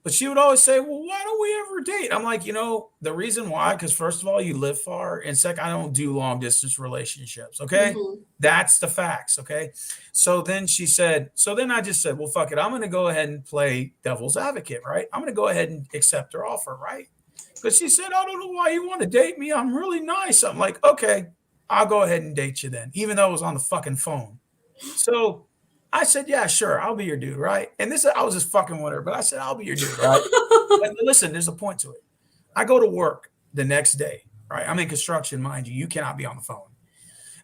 But she would always say, "Well, why don't we ever date?" I'm like, the reason why, because first of all, you live far, and second, I don't do long distance relationships. Okay, Hmm. that's the facts. Okay, so then she said, so then I just said, well, fuck it, I'm going to go ahead and play devil's advocate, right? I'm going to go ahead and accept her offer, right? Because she said, I don't know why you want to date me. I'm really nice. I'm like, okay, I'll go ahead and date you then, even though it was on the fucking phone. So I said, yeah, sure, I'll be your dude, right? And this, I was just fucking with her, but I said, I'll be your dude, right? But listen, there's a point to it. I go to work the next day, right? I'm in construction, mind you. You cannot be on the phone.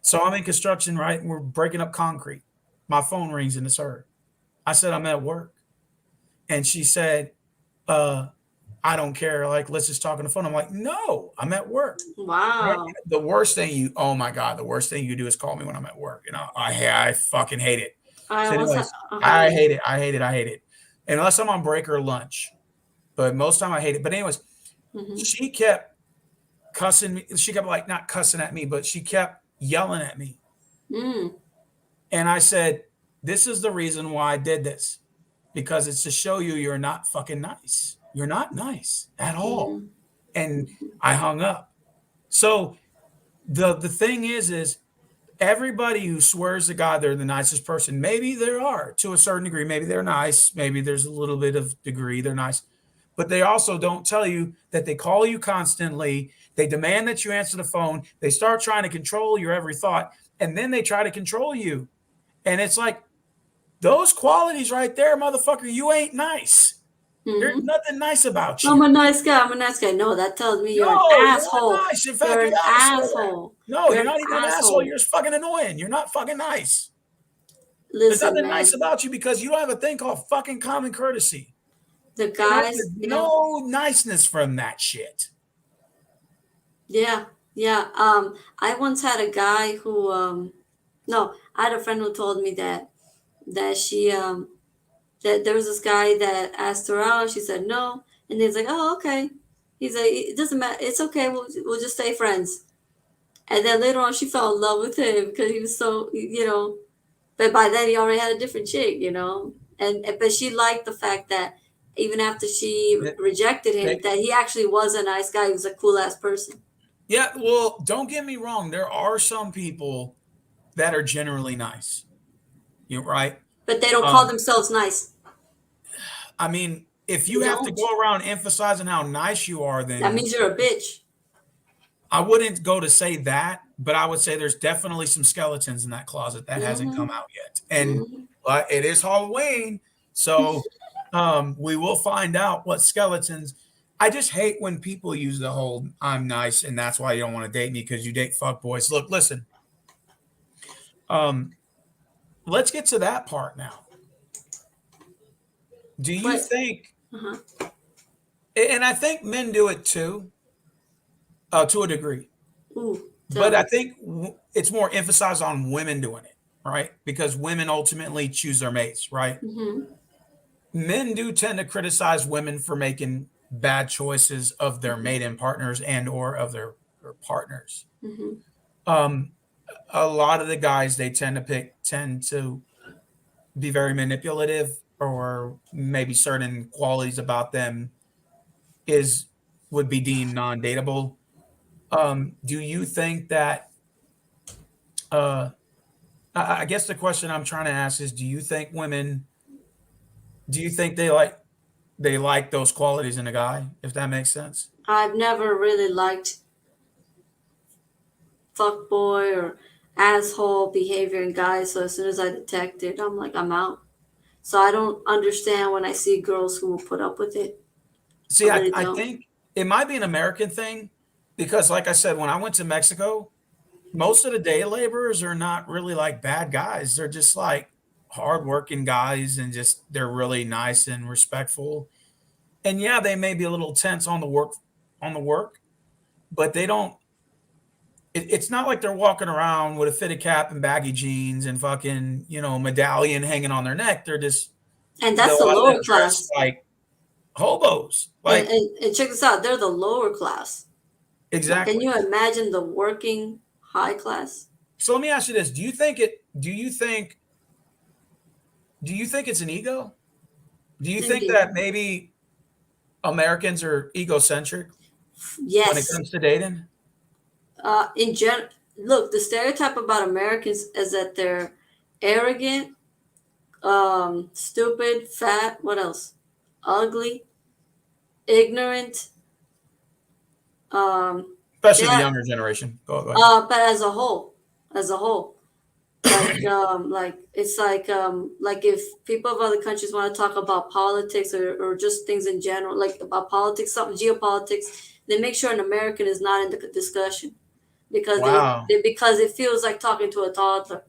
So I'm in construction, right? We're breaking up concrete. My phone rings and it's her. I said, I'm at work. And she said, uh, I don't care. Like, let's just talk on the phone. I'm like, no, I'm at work. Right? Wow. The worst thing oh my God, the worst thing you do is call me when I'm at work. I fucking hate it. I So, almost, anyways, uh-huh, I yeah. hate it. I hate it. I hate it. Unless I'm on break or lunch. But most time I hate it. But anyways, Hmm. she kept cussing me. She kept like not cussing at me, but she kept yelling at me. Mm. And I said, this is the reason why I did this. Because it's to show you you're not fucking nice. You're not nice at all. Hmm. And I hung up. So the thing is everybody who swears to God they're the nicest person, maybe there are to a certain degree. Maybe they're nice. Maybe there's a little bit of degree they're nice. But they also don't tell you that they call you constantly. They demand that you answer the phone. They start trying to control your every thought. And then they try to control you. And it's like, those qualities right there, motherfucker, you ain't nice. There's Hmm. nothing nice about I'm you. a nice guy. I'm a nice guy. No, that tells me you're an No, you're asshole. not nice. In fact, You're you're an the opposite of that. asshole. No, You're you're an not even an asshole. asshole. You're just fucking annoying. You're not fucking nice. There's Listen, nothing nice man. about you because you don't have a thing called fucking common courtesy. The And guys, there's yeah, no niceness from that shit. yeah, yeah. I once had a guy who, no, I had a friend who told me that she, that there was this guy that asked her out. She said no, and he's like, oh, okay. He's like, it doesn't matter. It's okay. We'll just stay friends. And then later on, she fell in love with him because he was so, But by then, he already had a different chick, And but she liked the fact that even after she It- rejected him, it- that he actually was a nice guy. He was a cool ass person. yeah, well, don't get me wrong. There are some people that are generally nice. You're right. But they don't call Um, themselves nice. I mean, if They you have to don't. go around emphasizing how nice you are, That then means you're a bitch. I wouldn't go to say that, but I would say there's definitely some skeletons in that closet that hasn't come Hmm. out yet. And Hmm. it is Halloween, so we will find out what skeletons. I just hate when people use the whole "I'm nice" and that's why you don't want to date me because you date fuck boys. Look, listen. Um, let's get to that part now. Do you But think? uh-huh. And I think men do it too, to a degree. Ooh, tell But I me. think it's more emphasized on women doing it, right? Because women ultimately choose their mates, right? Hmm. Men do tend to criticize women for making bad choices of their Hmm. maiden partners and or of their partners. Hmm. Um, a lot of the guys they tend to be very manipulative or maybe certain qualities about them is would be deemed non-dateable. Do you think that uh, I guess the question I'm trying to ask is, do you think they like those qualities in a guy, if that makes sense? I've never really liked fuckboy or asshole behavior in guys. So as soon as I detect it, I'm like, I'm out. So I don't understand when I see girls who will put up with it. I See, really I don't. think it might be an American thing because, like I said, when I went to Mexico, most of the day laborers are not really like bad guys. They're just like hardworking guys and just they're really nice and respectful. And yeah, they may be a little tense on the work, but they don't it's not like they're walking around with a fitted cap and baggy jeans and fucking, medallion hanging on their neck. They're just And a that's the lot of them lower dress class. like hobos. And, Like and, and check this out, they're the lower class. Now, can exactly. you imagine the working high class? So let me ask you this. Do you think it's an ego? Do you What do think you mean? that maybe Americans are egocentric when it Yes. comes to dating? In gen, look, the stereotype about Americans is that they're arrogant, stupid, fat. What else? Ugly, ignorant. Um, Especially the yeah. younger generation. Go ahead. But as a whole, like it's like if people of other countries want to talk about politics or just things in general, like about politics, something geopolitics, they make sure an American is not in the discussion because Wow. because it feels like talking to a toddler.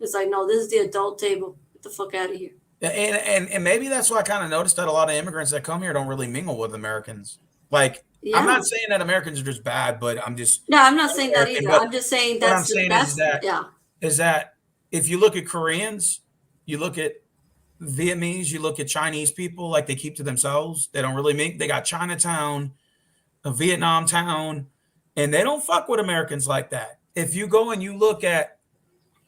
It's like, no, this is the adult table. Get the fuck out of here. And maybe that's why I kind of noticed that a lot of immigrants that come here don't really mingle with Americans. Like, I'm Yeah. not saying that Americans are just bad, but I'm just No, I'm not not saying that American. either. But I'm just saying what I'm saying that's that yeah. is that if you look at Koreans, you look at Vietnamese, you look at Chinese people, like they keep to themselves. They don't really mingle. They got Chinatown, a Vietnam town, and they don't fuck with Americans like that. If you go and you look at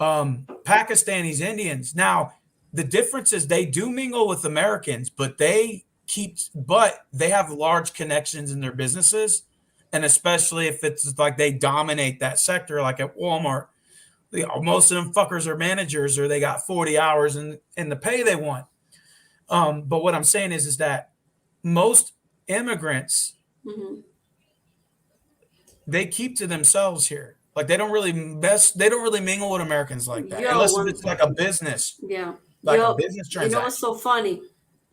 Pakistanis, Indians. Now, the difference is they do mingle with Americans, but they have large connections in their businesses. And especially if it's like they dominate that sector, like at Walmart, most of them fuckers are managers or they got 40 hours in the pay they want. But what I'm saying is that most immigrants, Hmm. they keep to themselves here. Like they don't really mingle with Americans like that, Yo, unless if one it's yeah. like a Yo, business you know what's transaction. so funny? I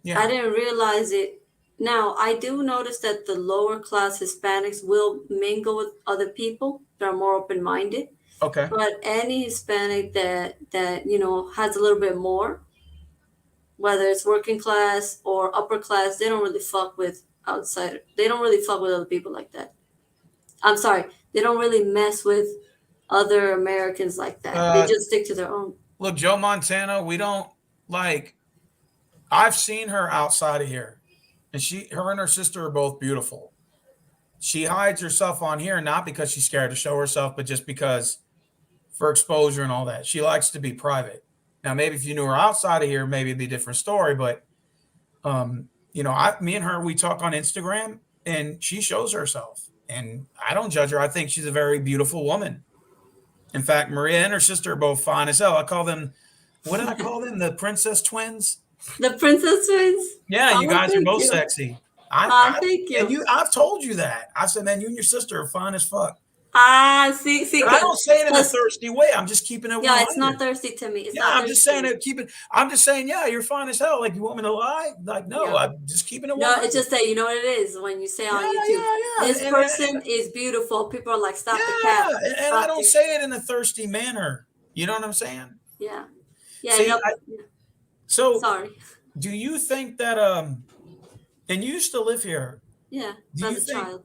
Yeah. didn't realize it. Now, I do notice that the lower class Hispanics will mingle with other people. They're more open minded. Okay. But any Hispanic that has a little bit more, whether it's working class or upper class, they don't really fuck with outsider. They don't really fuck with other people like that. I'm sorry, they don't really mess with other Americans like that. They Uh, just stick to their own. Look, Joe Montana, we don't like. I've seen her outside of here, and her and her sister are both beautiful. She hides herself on here not because she's scared to show herself, but just because for exposure and all that. She likes to be private. Now, maybe if you knew her outside of here, maybe it'd be a different story. But me and her, we talk on Instagram, and she shows herself, and I don't judge her. I think she's a very beautiful woman. In fact, Maria and her sister are both fine as hell. I call them, what did I call them? The princess twins. The princess twins. Yeah, you Oh, guys are thank both you. sexy. Thank you. And I've told you that. I said, man, you and your sister are fine as fuck. See, But I don't say it in a 'cause- thirsty way. I'm just keeping it. yeah, it's not thirsty to me. It's Yeah, not I'm just thirsty. saying it. I'm just saying, yeah, you're fine as hell. Like, you want me to lie? Like, no, Yeah. I'm just keeping it. No, 100. it's just that you know what it is when you say on Yeah, YouTube, yeah. this And- person is beautiful. People are like, stop the cap. Yeah, and I don't say it in a thirsty manner. You know what I'm saying? Yeah, yeah. See, No, so sorry. do you think that and you used to live here? Yeah, Do you as a think- child.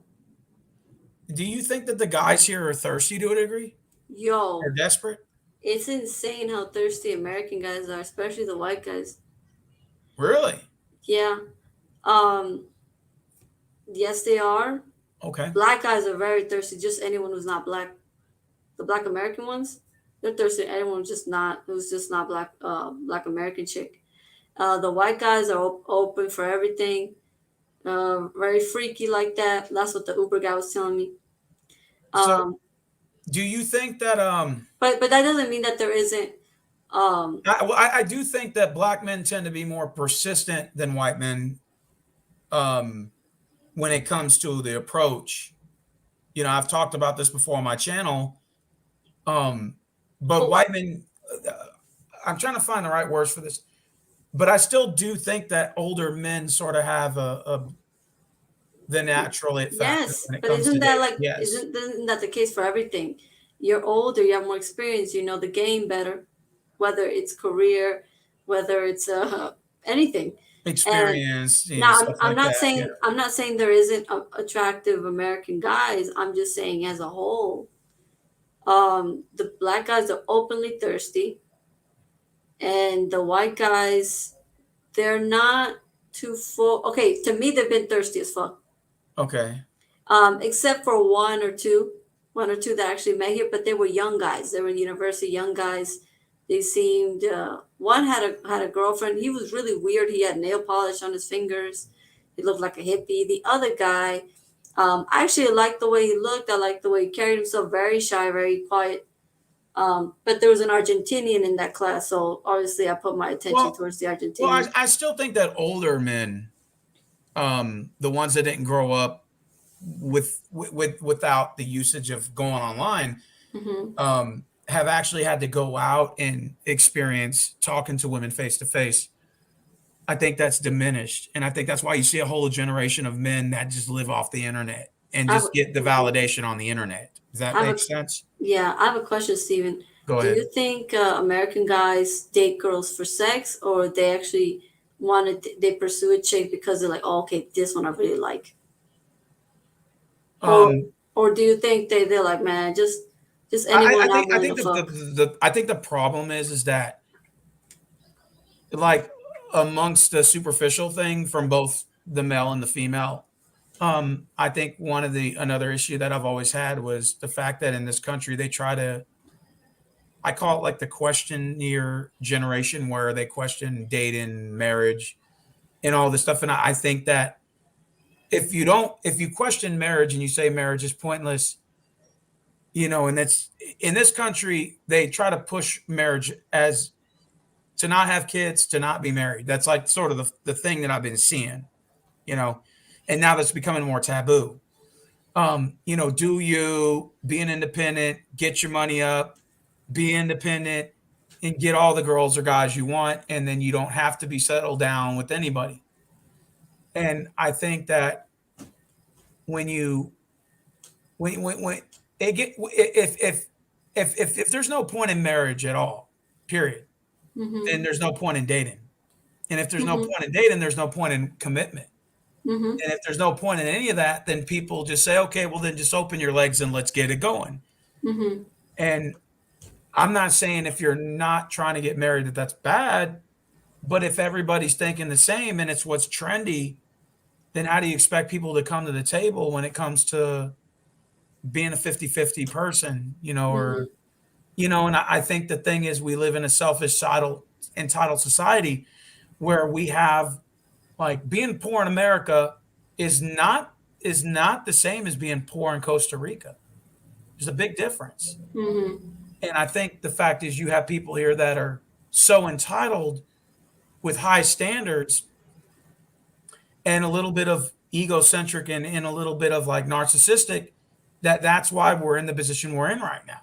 Do you think that the guys here are thirsty to a degree? Yo, Or desperate? it's insane how thirsty American guys are, especially the white guys. Really? Yeah. Yes, they are. Okay. Black guys are very thirsty. Just anyone who's not black. The black American ones, they're thirsty. Anyone who's just not black. Black American chick. The white guys are open for everything. Very freaky like that. That's what the Uber guy was telling me. So do you think that But that doesn't mean that there isn't. I do think that black men tend to be more persistent than white men when it comes to the approach. You know, I've talked about this before on my channel. But white men, I'm trying to find the right words for this, but I still do think that older men sort of have the natural it factor. Yes, when it but comes isn't to that dating. like Yes. isn't that the case for everything? You're older, you have more experience, you know the game better, whether it's career, whether it's anything. Experience? Now, stuff I'm like not that, saying yeah. I'm not saying there isn't attractive American guys. I'm just saying as a whole, the black guys are openly thirsty, and the white guys, they're not too full. Okay, to me, they've been thirsty as fuck. Okay. Except for one or two that actually met here, but they were young guys. They were university young guys. They seemed one had a girlfriend. He was really weird. He had nail polish on his fingers. He looked like a hippie. The other guy, I actually liked the way he looked. I liked the way he carried himself. Very shy, very quiet. But there was an Argentinian in that class, so obviously I put my attention towards the Argentinian. Well, I still think that older men, the ones that didn't grow up without the usage of going online, have actually had to go out and experience talking to women face to face. I think that's diminished, and I think that's why you see a whole generation of men that just live off the internet and just get the validation on the internet. Does that make sense? Yeah, I have a question, Steven. Go ahead. Do you think American guys date girls for sex, or they actually they pursue a chick because they're like, oh, okay, this one I really like? Or do you think they're like, man, just anyone? I think the problem is that, like, amongst the superficial thing from both the male and the female, I think another issue that I've always had was the fact that in this country they try to, I call it like the questionnaire generation, where they question dating, marriage, and all this stuff. And I think that if you question marriage and you say marriage is pointless, and that's in this country, they try to push marriage as to not have kids, to not be married. That's like sort of the thing that I've been seeing, and now that's becoming more taboo. Do you be an independent, get your money up, be independent, and get all the girls or guys you want, and then you don't have to be settled down with anybody. And I think that when they get, if there's no point in marriage at all, period, then there's no point in dating. And if there's no Mhm. point in dating, there's no point in commitment. Mhm. And if there's no point in any of that, then people just say, okay, well, then just open your legs and let's get it going. Mhm. And I'm not saying if you're not trying to get married that that's bad, but if everybody's thinking the same and it's what's trendy, then how do you expect people to come to the table when it comes to being a 50-50 person, or, Mhm. and I think the thing is we live in a selfish, entitled society where we have like being poor in America is not the same as being poor in Costa Rica. There's a big difference. Mhm. And I think the fact is you have people here that are so entitled with high standards and a little bit of egocentric and a little bit of like narcissistic that's why we're in the position we're in right now.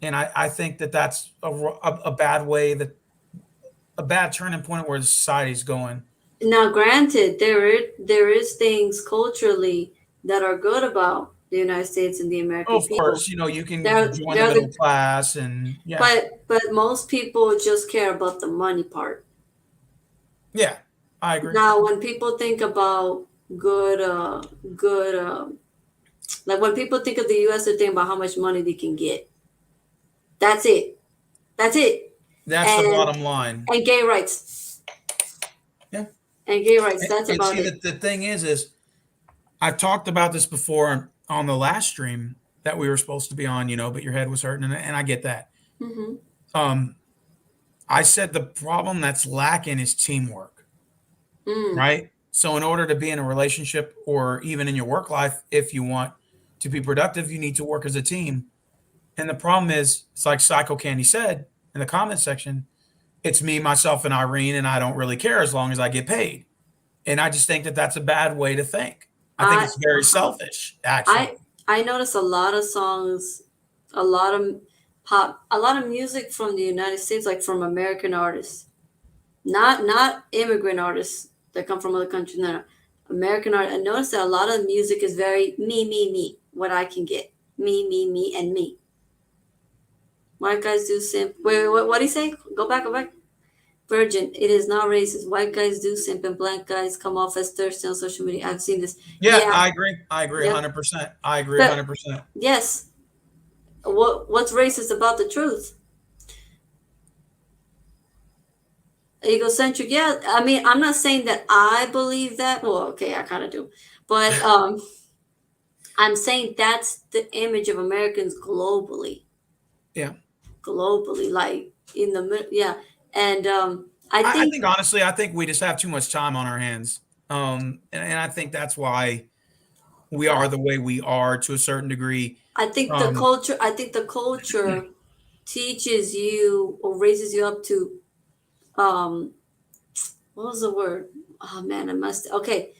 And I think that that's a bad way that a bad turning point where the society's going. Now, granted, there is things culturally that are good about the United States and the Oh, American of people. course, you can They're join the they're middle the class and yeah, but most people just care about the money part. yeah, I agree. Now, when people think about good, good, like when people think of the U.S., they think about how much money they can get. That's it. That's it. That's the And bottom line. and gay rights Yeah. and gay rights. And, That's and about see it. that the thing is I've talked about this before on the last stream that we were supposed to be on, but your head was hurting, and I get that. Hmm. Um, I said the problem that's lacking is teamwork, Mm. right? So in order to be in a relationship or even in your work life, if you want to be productive, you need to work as a team. And the problem is, it's like Psycho Candy said in the comment section, it's me, myself, and Irene, and I don't really care as long as I get paid. And I just think that that's a bad way to think. I think I it's very uh-huh. selfish, actually. I notice a lot of songs, a lot of a lot of music from the United States, like from American artists, not immigrant artists that come from other countries. No, no. American art. I noticed that a lot of music is very me, me, me. What I can get, me, and me. White guys do simp. Wait, what do you say? Go back, go back. Virgin. It is not racist. White guys do simp, and black guys come off as thirsty on social media. I've seen this. Yeah, Yeah. I agree. I agree Yep. 100%. I agree But 100%. yes, what's racist about the truth? Egocentric. Yeah. I mean, I'm not saying that I believe that. Well, okay, I kind of do, but I'm saying that's the image of Americans globally. Yeah. Globally, like in the middle. Yeah, and I I think think honestly, I think we just have too much time on our hands. And I think that's why we are the way we are to a certain degree. I think the Um, culture. I think the culture teaches you or raises you up to um what was the word? Oh man, I must. Okay,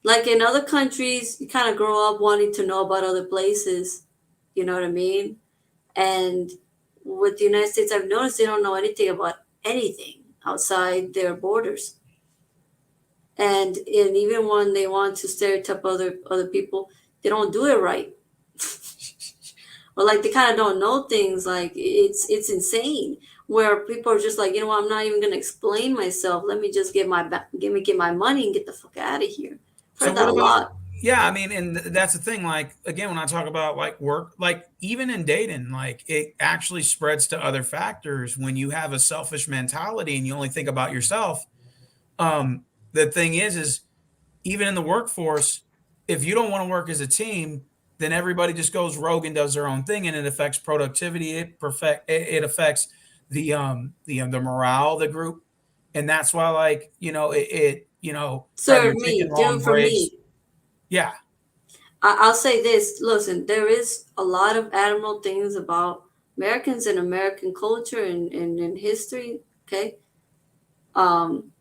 like in other countries, you kind of grow up wanting to know about other places. You know what I mean? And with the United States, I've noticed they don't know anything about anything outside their borders. And even when they want to stereotype other people, they don't do it right. Or like they kind of don't know things. Like it's insane. Where people are just like, I'm not even gonna explain myself. Let me just get my money and get the fuck out of here. I've so heard what that a about, lot. yeah, I mean, and that's the thing. Like, again, when I talk about like work, like even in dating, like it actually spreads to other factors when you have a selfish mentality and you only think about yourself. Um, the thing is even in the workforce, if you don't want to work as a team, then everybody just goes rogue and does their own thing, and it affects productivity. It affects the morale of the group, and that's why like you're Serve taking me, do long it for breaks. me. Yeah, I'll say this. Listen, there is a lot of admirable things about Americans and American culture and in history. Okay, um,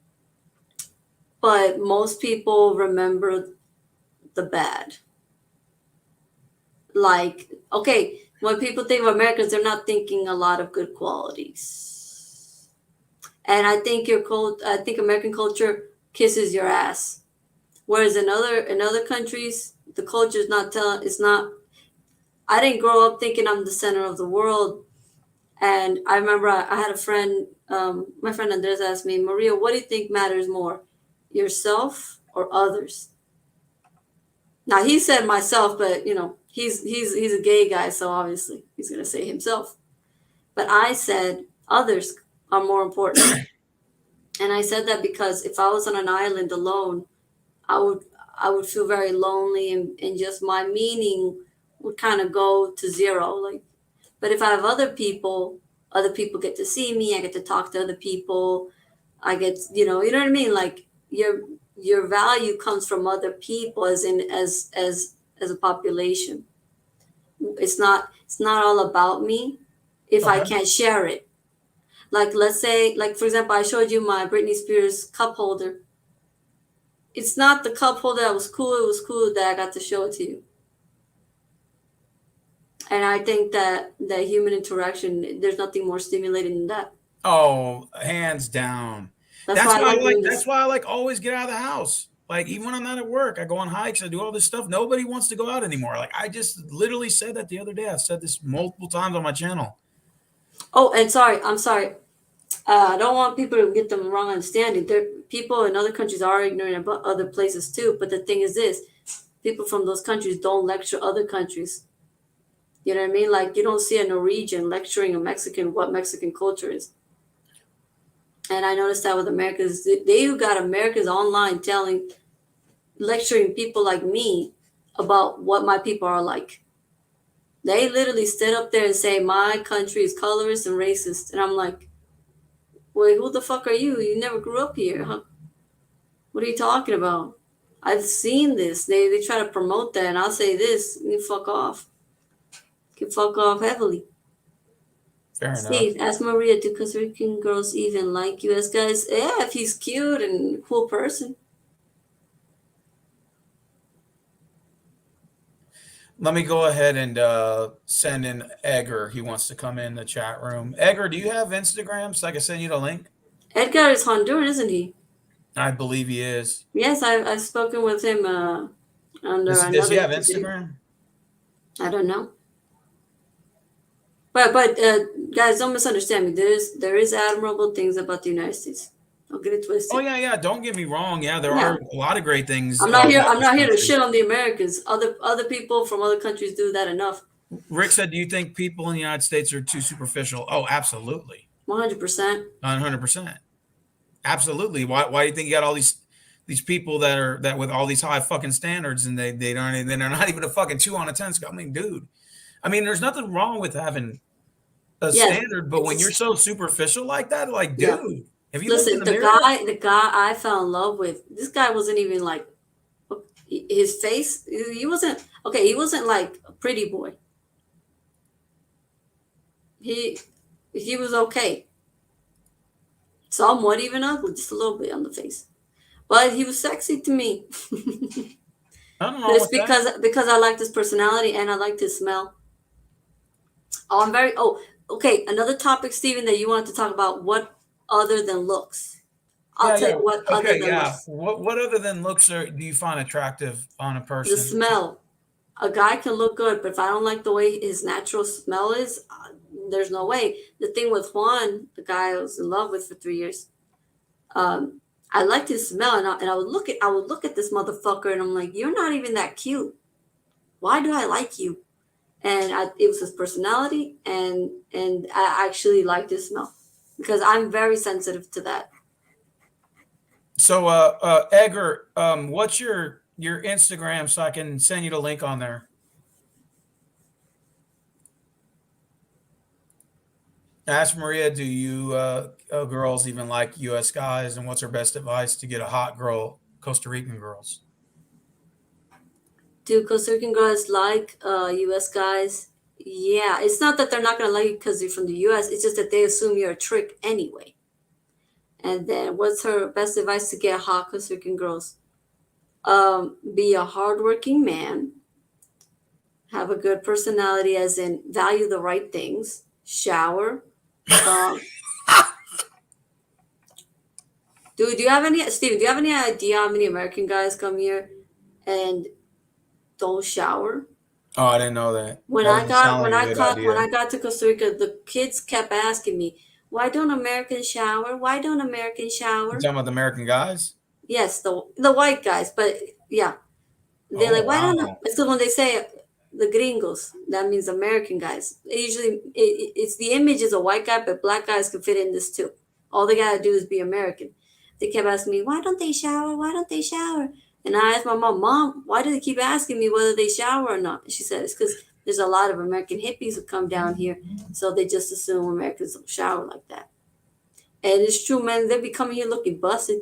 but most people remember the bad. Like, okay, when people think of Americans, they're not thinking a lot of good qualities. And I think American culture kisses your ass. Whereas in other countries, the culture is not telling. It's not. I didn't grow up thinking I'm the center of the world, And I remember I had a friend, my friend Andres asked me, Maria, what do you think matters more, yourself or others? Now he said myself, but he's a gay guy, so obviously he's gonna say himself. But I said others are more important. And I said that because if I was on an island alone, I would I would feel very lonely, and just my meaning would kind of go to zero. Like, but if I have other people get to see me, I get to talk to other people, I get, you know what I mean? Like your value comes from other people, as in as a population. It's not all about me if I Okay. can't share it. Like, let's say, like, for example, I showed you my Britney Spears cup holder. It's not the cup holder that was cool. It was cool that I got to show it to you. And I think that human interaction, there's nothing more stimulating than that. Oh, hands down. That's why I like doing That's this. why I like always get out of the house. Like even when I'm not at work, I go on hikes, I do all this stuff. Nobody wants to go out anymore. Like I just literally said that the other day. I've said this multiple times on my channel. Oh, and I'm sorry. I don't want people to get them wrong understanding. There, people in other countries are ignorant about other places too. But the thing is this: people from those countries don't lecture other countries. You know what I mean? Like, you don't see a Norwegian lecturing a Mexican what Mexican culture is. And I noticed that with Americans, they got Americans online lecturing people like me about what my people are like. They literally stood up there and say my country is colorist and racist, and I'm like, wait, who the fuck are you? You never grew up here, huh? What are you talking about? I've seen this. They try to promote that, and I'll say this: you fuck off. You can fuck off heavily. Fair enough. Steve, ask Maria, do Costa Rican girls even like US guys? Yeah, if he's cute and a cool person. Let me go ahead and send in Edgar. He wants to come in the chat room. Edgar, do you have Instagram so I can send you the link? Edgar is Honduran, isn't he? I believe he is. Yes, I've spoken with him under Does he another have video. Instagram? I don't know. But guys, don't misunderstand me. There is admirable things about the United States. Don't get it Oh twisted. yeah, yeah. Don't get me wrong. Yeah, there Yeah, are a lot of great things I'm not here. about I'm this not here to country. shit on the Americans. Other people from other countries do that enough. Rick said, "Do you think people in the United States are too superficial?" Oh, absolutely, 100%. 100%, absolutely. Why do you think you got all these people that with all these high fucking standards and they're not even a fucking 2 on a 10 scale? I mean, dude. I mean, there's nothing wrong with having a Yes, standard, but when you're it's so superficial like that, like, yeah. dude, have you looked in Listen, the the mirror? guy I fell in love with, this guy wasn't even like his face. He wasn't okay. He wasn't like a pretty boy. He he was okay. Somewhat even ugly, just a little bit on the face, but he was sexy to me. Nothing But wrong it's with that. because I liked his personality and I liked his smell. Oh, I'm very. Oh, okay. Another topic, Stephen, that you wanted to talk about. What other than looks? I'll Yeah, tell yeah. you what other Okay, than yeah. looks. What other than looks do you find attractive on a The person? smell. A guy can look good, but if I don't like the way his natural smell is, there's no way. The thing with Juan, the guy I was in love with for 3 years, um, I liked his smell, and I would look at this motherfucker, and I'm like, you're not even that cute. Why do I like you? And it was his personality, and I actually liked his smell because I'm very sensitive to that. So, Edgar, what's your Instagram so I can send you the link on there? Ask Maria, do you girls even like U.S. guys, and what's her best advice to get a hot girl, Costa Rican girls? Do Costa Rican girls like U.S. guys? Yeah, it's not that they're not gonna like you because you're from the U.S. It's just that they assume you're a trick anyway. And then, what's her best advice to get hot Costa Rican girls? Be a hardworking man, have a good personality, as in value the right things, shower. Um, do you have any, Steven? Do you have any idea how many American guys come here and don't shower? Oh, I didn't know that. When That I doesn't got sound like a good when idea. I got to Costa Rica, the kids kept asking me, "Why don't Americans shower? Why don't Americans You shower?" talking about the American guys? Yes, the white guys, but yeah, they're Oh like, "Why don't?" wow. It's because when they say the gringos, that means American guys. Usually, it's the image is a white guy, but black guys can fit in this too. All they gotta do is be American. They kept asking me, "Why don't they shower? Why don't they shower?" And I asked my mom, "Mom, why do they keep asking me whether they shower or not?" And she said, "It's because there's a lot of American hippies who come down here, so they just assume Americans don't shower like that." And it's true, man. They be coming here looking busted.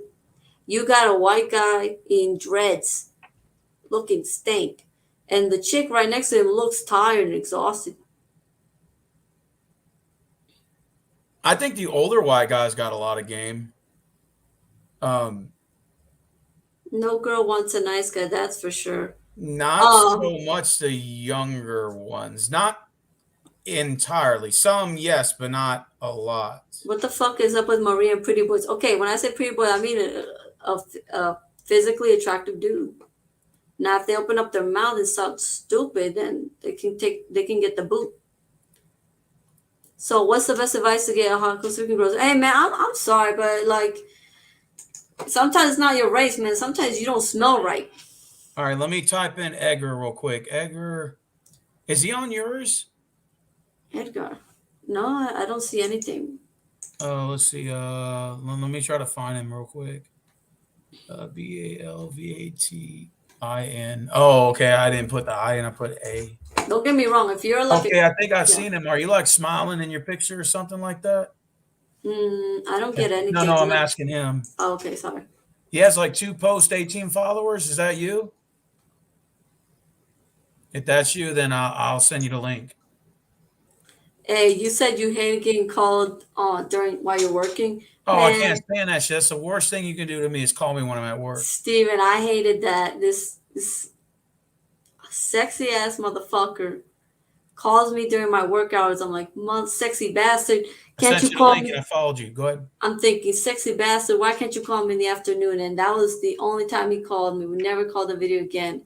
You got a white guy in dreads, looking stank, and the chick right next to him looks tired and exhausted. I think the older white guys got a lot of game. Um, No girl wants a nice guy, that's for sure. Not Um, so much the younger ones. Not entirely. Some, yes, but not a lot. what the fuck is up with Maria and Pretty Boys? Okay, when I say Pretty Boy, I mean a physically attractive dude. Now, if they open up their mouth and sound stupid, then they can get the boot. So, what's the best advice to get a hot Costa Rican girls? Hey, man, I'm sorry, but like sometimes it's not your race, man. Sometimes you don't smell right. All right, let me type in Edgar real quick. Edgar, is he on yours? Edgar, no, I don't see anything. Let's see. Let me try to find him real quick. Balvatin. Oh, okay. I didn't put the I in. I put A. Don't get me wrong. If you're like a Okay, I think I've yeah, seen him. Are you like smiling in your picture or something like that? I don't get No, anything. no, I'm asking him. Oh, okay, sorry. He has like 2 post 18 followers. Is that you? If that's you, then I'll send you the link. Hey, you said you hated getting called during while you're working. Oh, I can't Man, stand that shit. That's the worst thing you can do to me is call me when I'm at work. Steven, I hated that. This sexy ass motherfucker calls me during my work hours. I'm like, sexy bastard, I can't sent you you the call link and me? I followed you. Go ahead. I'm thinking, sexy bastard, why can't you call me in the afternoon? And that was the only time he called me. We never called the video again.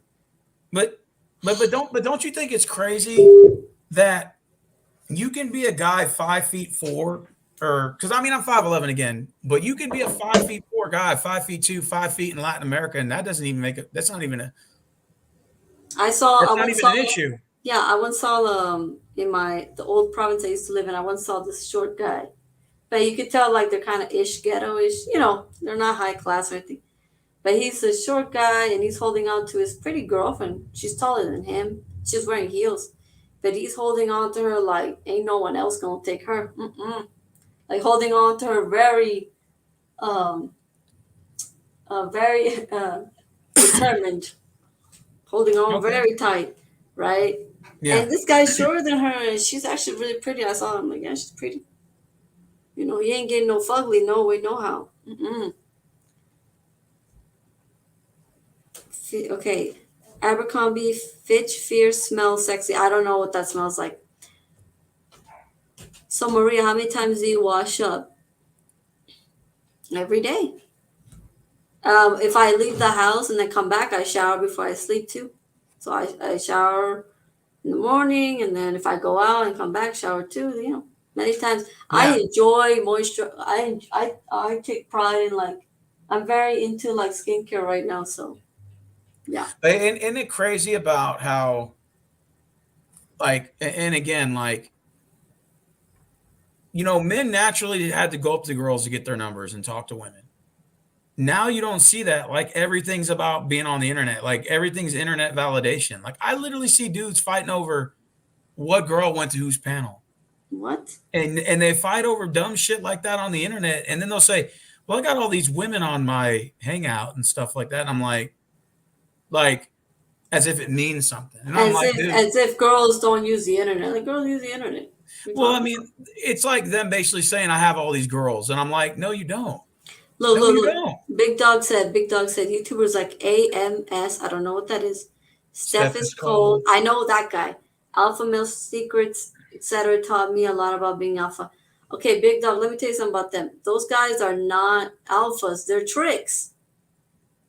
But don't you think it's crazy that you can be a guy 5'4", or because I mean I'm 5'11" again, but you can be a 5'4" guy, 5'2", 5 feet in Latin America, and that doesn't even make it. I That's not once even an saw, issue. yeah, I once saw in the old province I used to live in. I once saw this short guy, but you could tell like they're kind of ghetto-ish. You know, they're not high class or anything. But he's a short guy and he's holding on to his pretty girlfriend. She's taller than him. She's wearing heels, but he's holding on to her like ain't no one else gonna take her. Like holding on to her um, very determined, holding on Okay. very tight, right? Yeah. And this guy's shorter than her, and she's actually really pretty. I saw him like, yeah, she's pretty. You know, he ain't getting no fugly, no way, no how. Okay, Abercrombie, Fitch, Fierce, smells sexy. I don't know what that smells like. So Maria, how many times do you wash up? Every day. If I leave the house and then come back, I shower before I sleep too. So I shower in the morning, and then if I go out and come back, shower too. You know, many times. I Yeah. enjoy moisture. I take pride in like I'm very into like skincare right now. So yeah, But isn't it crazy about how, like, and again, like, men naturally had to go up to girls to get their numbers and talk to women. Now you don't see that. Like everything's about being on the internet. Like everything's internet validation. Like I literally see dudes fighting over what girl went to whose panel. what? And they fight over dumb shit like that on the internet. And then they'll say, well, I got all these women on my hangout and stuff like that. And I'm like, as if it means something. And I'm like, dude, As if girls don't use the internet. Like girls use the internet. What are you well, I talking mean, about? it's like them basically saying I have all these girls. And I'm like, no, you don't. Look, No, look, you look. don't. Big Dog said YouTubers like AMS, I don't know what that is. Steph Steph is is cold. cold. I know that guy. Alpha Male Secrets, etc. taught me a lot about being alpha. Okay, Big Dog, let me tell you something about them. Those guys are not alphas, they're tricks.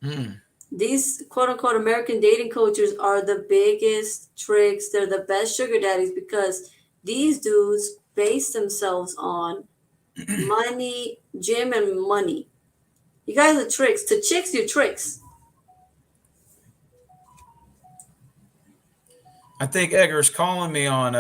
Mm. these quote unquote American dating coaches are the biggest tricks. They're the best sugar daddies because these dudes base themselves on money, gym, and money. You guys are tricks. To chicks, you're tricks. I think Edgar's calling me on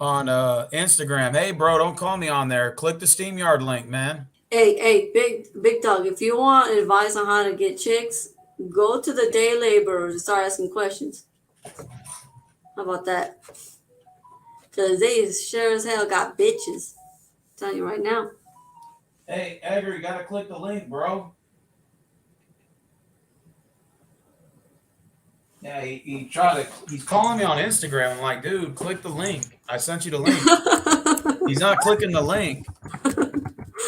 Instagram. Hey, bro, don't call me on there. Click the SteamYard link, man. Hey, big dog. If you want advice on how to get chicks, go to the day laborers and start asking questions. How about that? Because they sure as hell got bitches. I'm telling you right now. Hey, Edgar, you gotta click the link, bro. Yeah, he tried to. He's calling me on Instagram. I'm like, dude, click the link. I sent you the link. He's not clicking the link.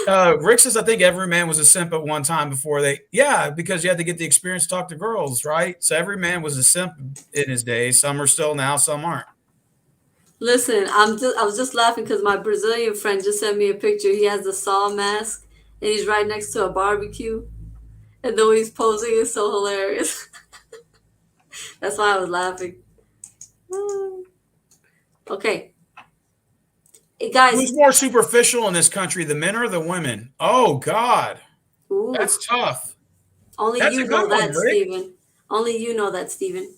Rick says, I think every man was a simp at one time before they. Yeah, because you had to get the experience to talk to girls, right? So every man was a simp in his day. Some are still now, some aren't. Listen, I was just laughing because my Brazilian friend just sent me a picture. He has the Saw mask and he's right next to a barbecue. And the way he's posing is so hilarious. That's why I was laughing. Okay. Hey, guys. Who's more superficial in this country, the men or the women? Oh, God. Ooh. That's tough. Only That's you a know good one, that, Rick. Steven. Only you know that, Steven.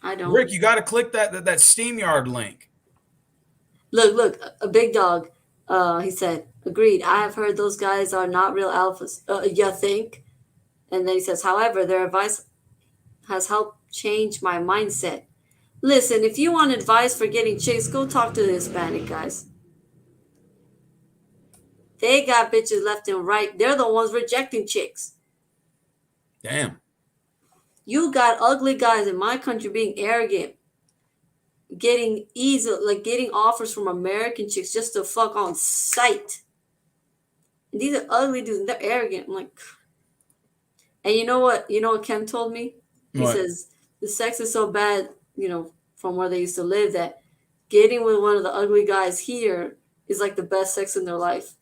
I don't. Rick, you got to click that SteamYard link. Look, a big dog. He said, agreed. I have heard those guys are not real alphas. You think? And then he says, however, their advice has helped change my mindset. Listen, if you want advice for getting chicks, go talk to the Hispanic guys. They got bitches left and right. They're the ones rejecting chicks. Damn. You got ugly guys in my country being arrogant, getting offers from American chicks just to fuck on sight. And these are ugly dudes. And they're arrogant. I'm like, and you know what? You know what Kem told me? He says the sex is so bad, from where they used to live, that getting with one of the ugly guys here is like the best sex in their life.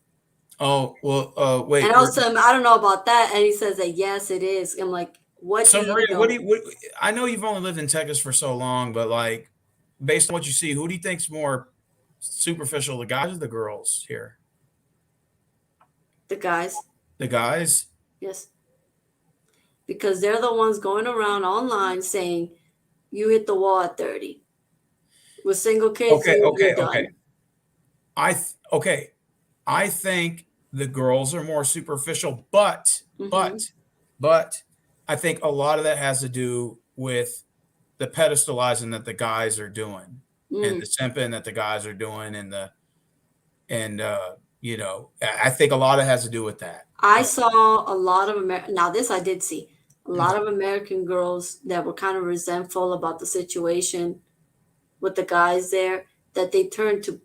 Oh, well, wait. And I was telling him, I don't know about that. And he says that, yes, it is. I'm like, what So, do Maria, you know? I know you've only lived in Texas for so long, but like, based on what you see, who do you think's more superficial, the guys or the girls here? The guys. The guys? Yes. Because they're the ones going around online saying, you hit the wall at 30. With single kids, you're done. I think the girls are more superficial, but I think a lot of that has to do with the pedestalizing that the guys are doing and the simping that the guys are doing I think a lot of it has to do with that. I saw a lot of now this I did see a lot of American girls that were kind of resentful about the situation with the guys there, that they turned to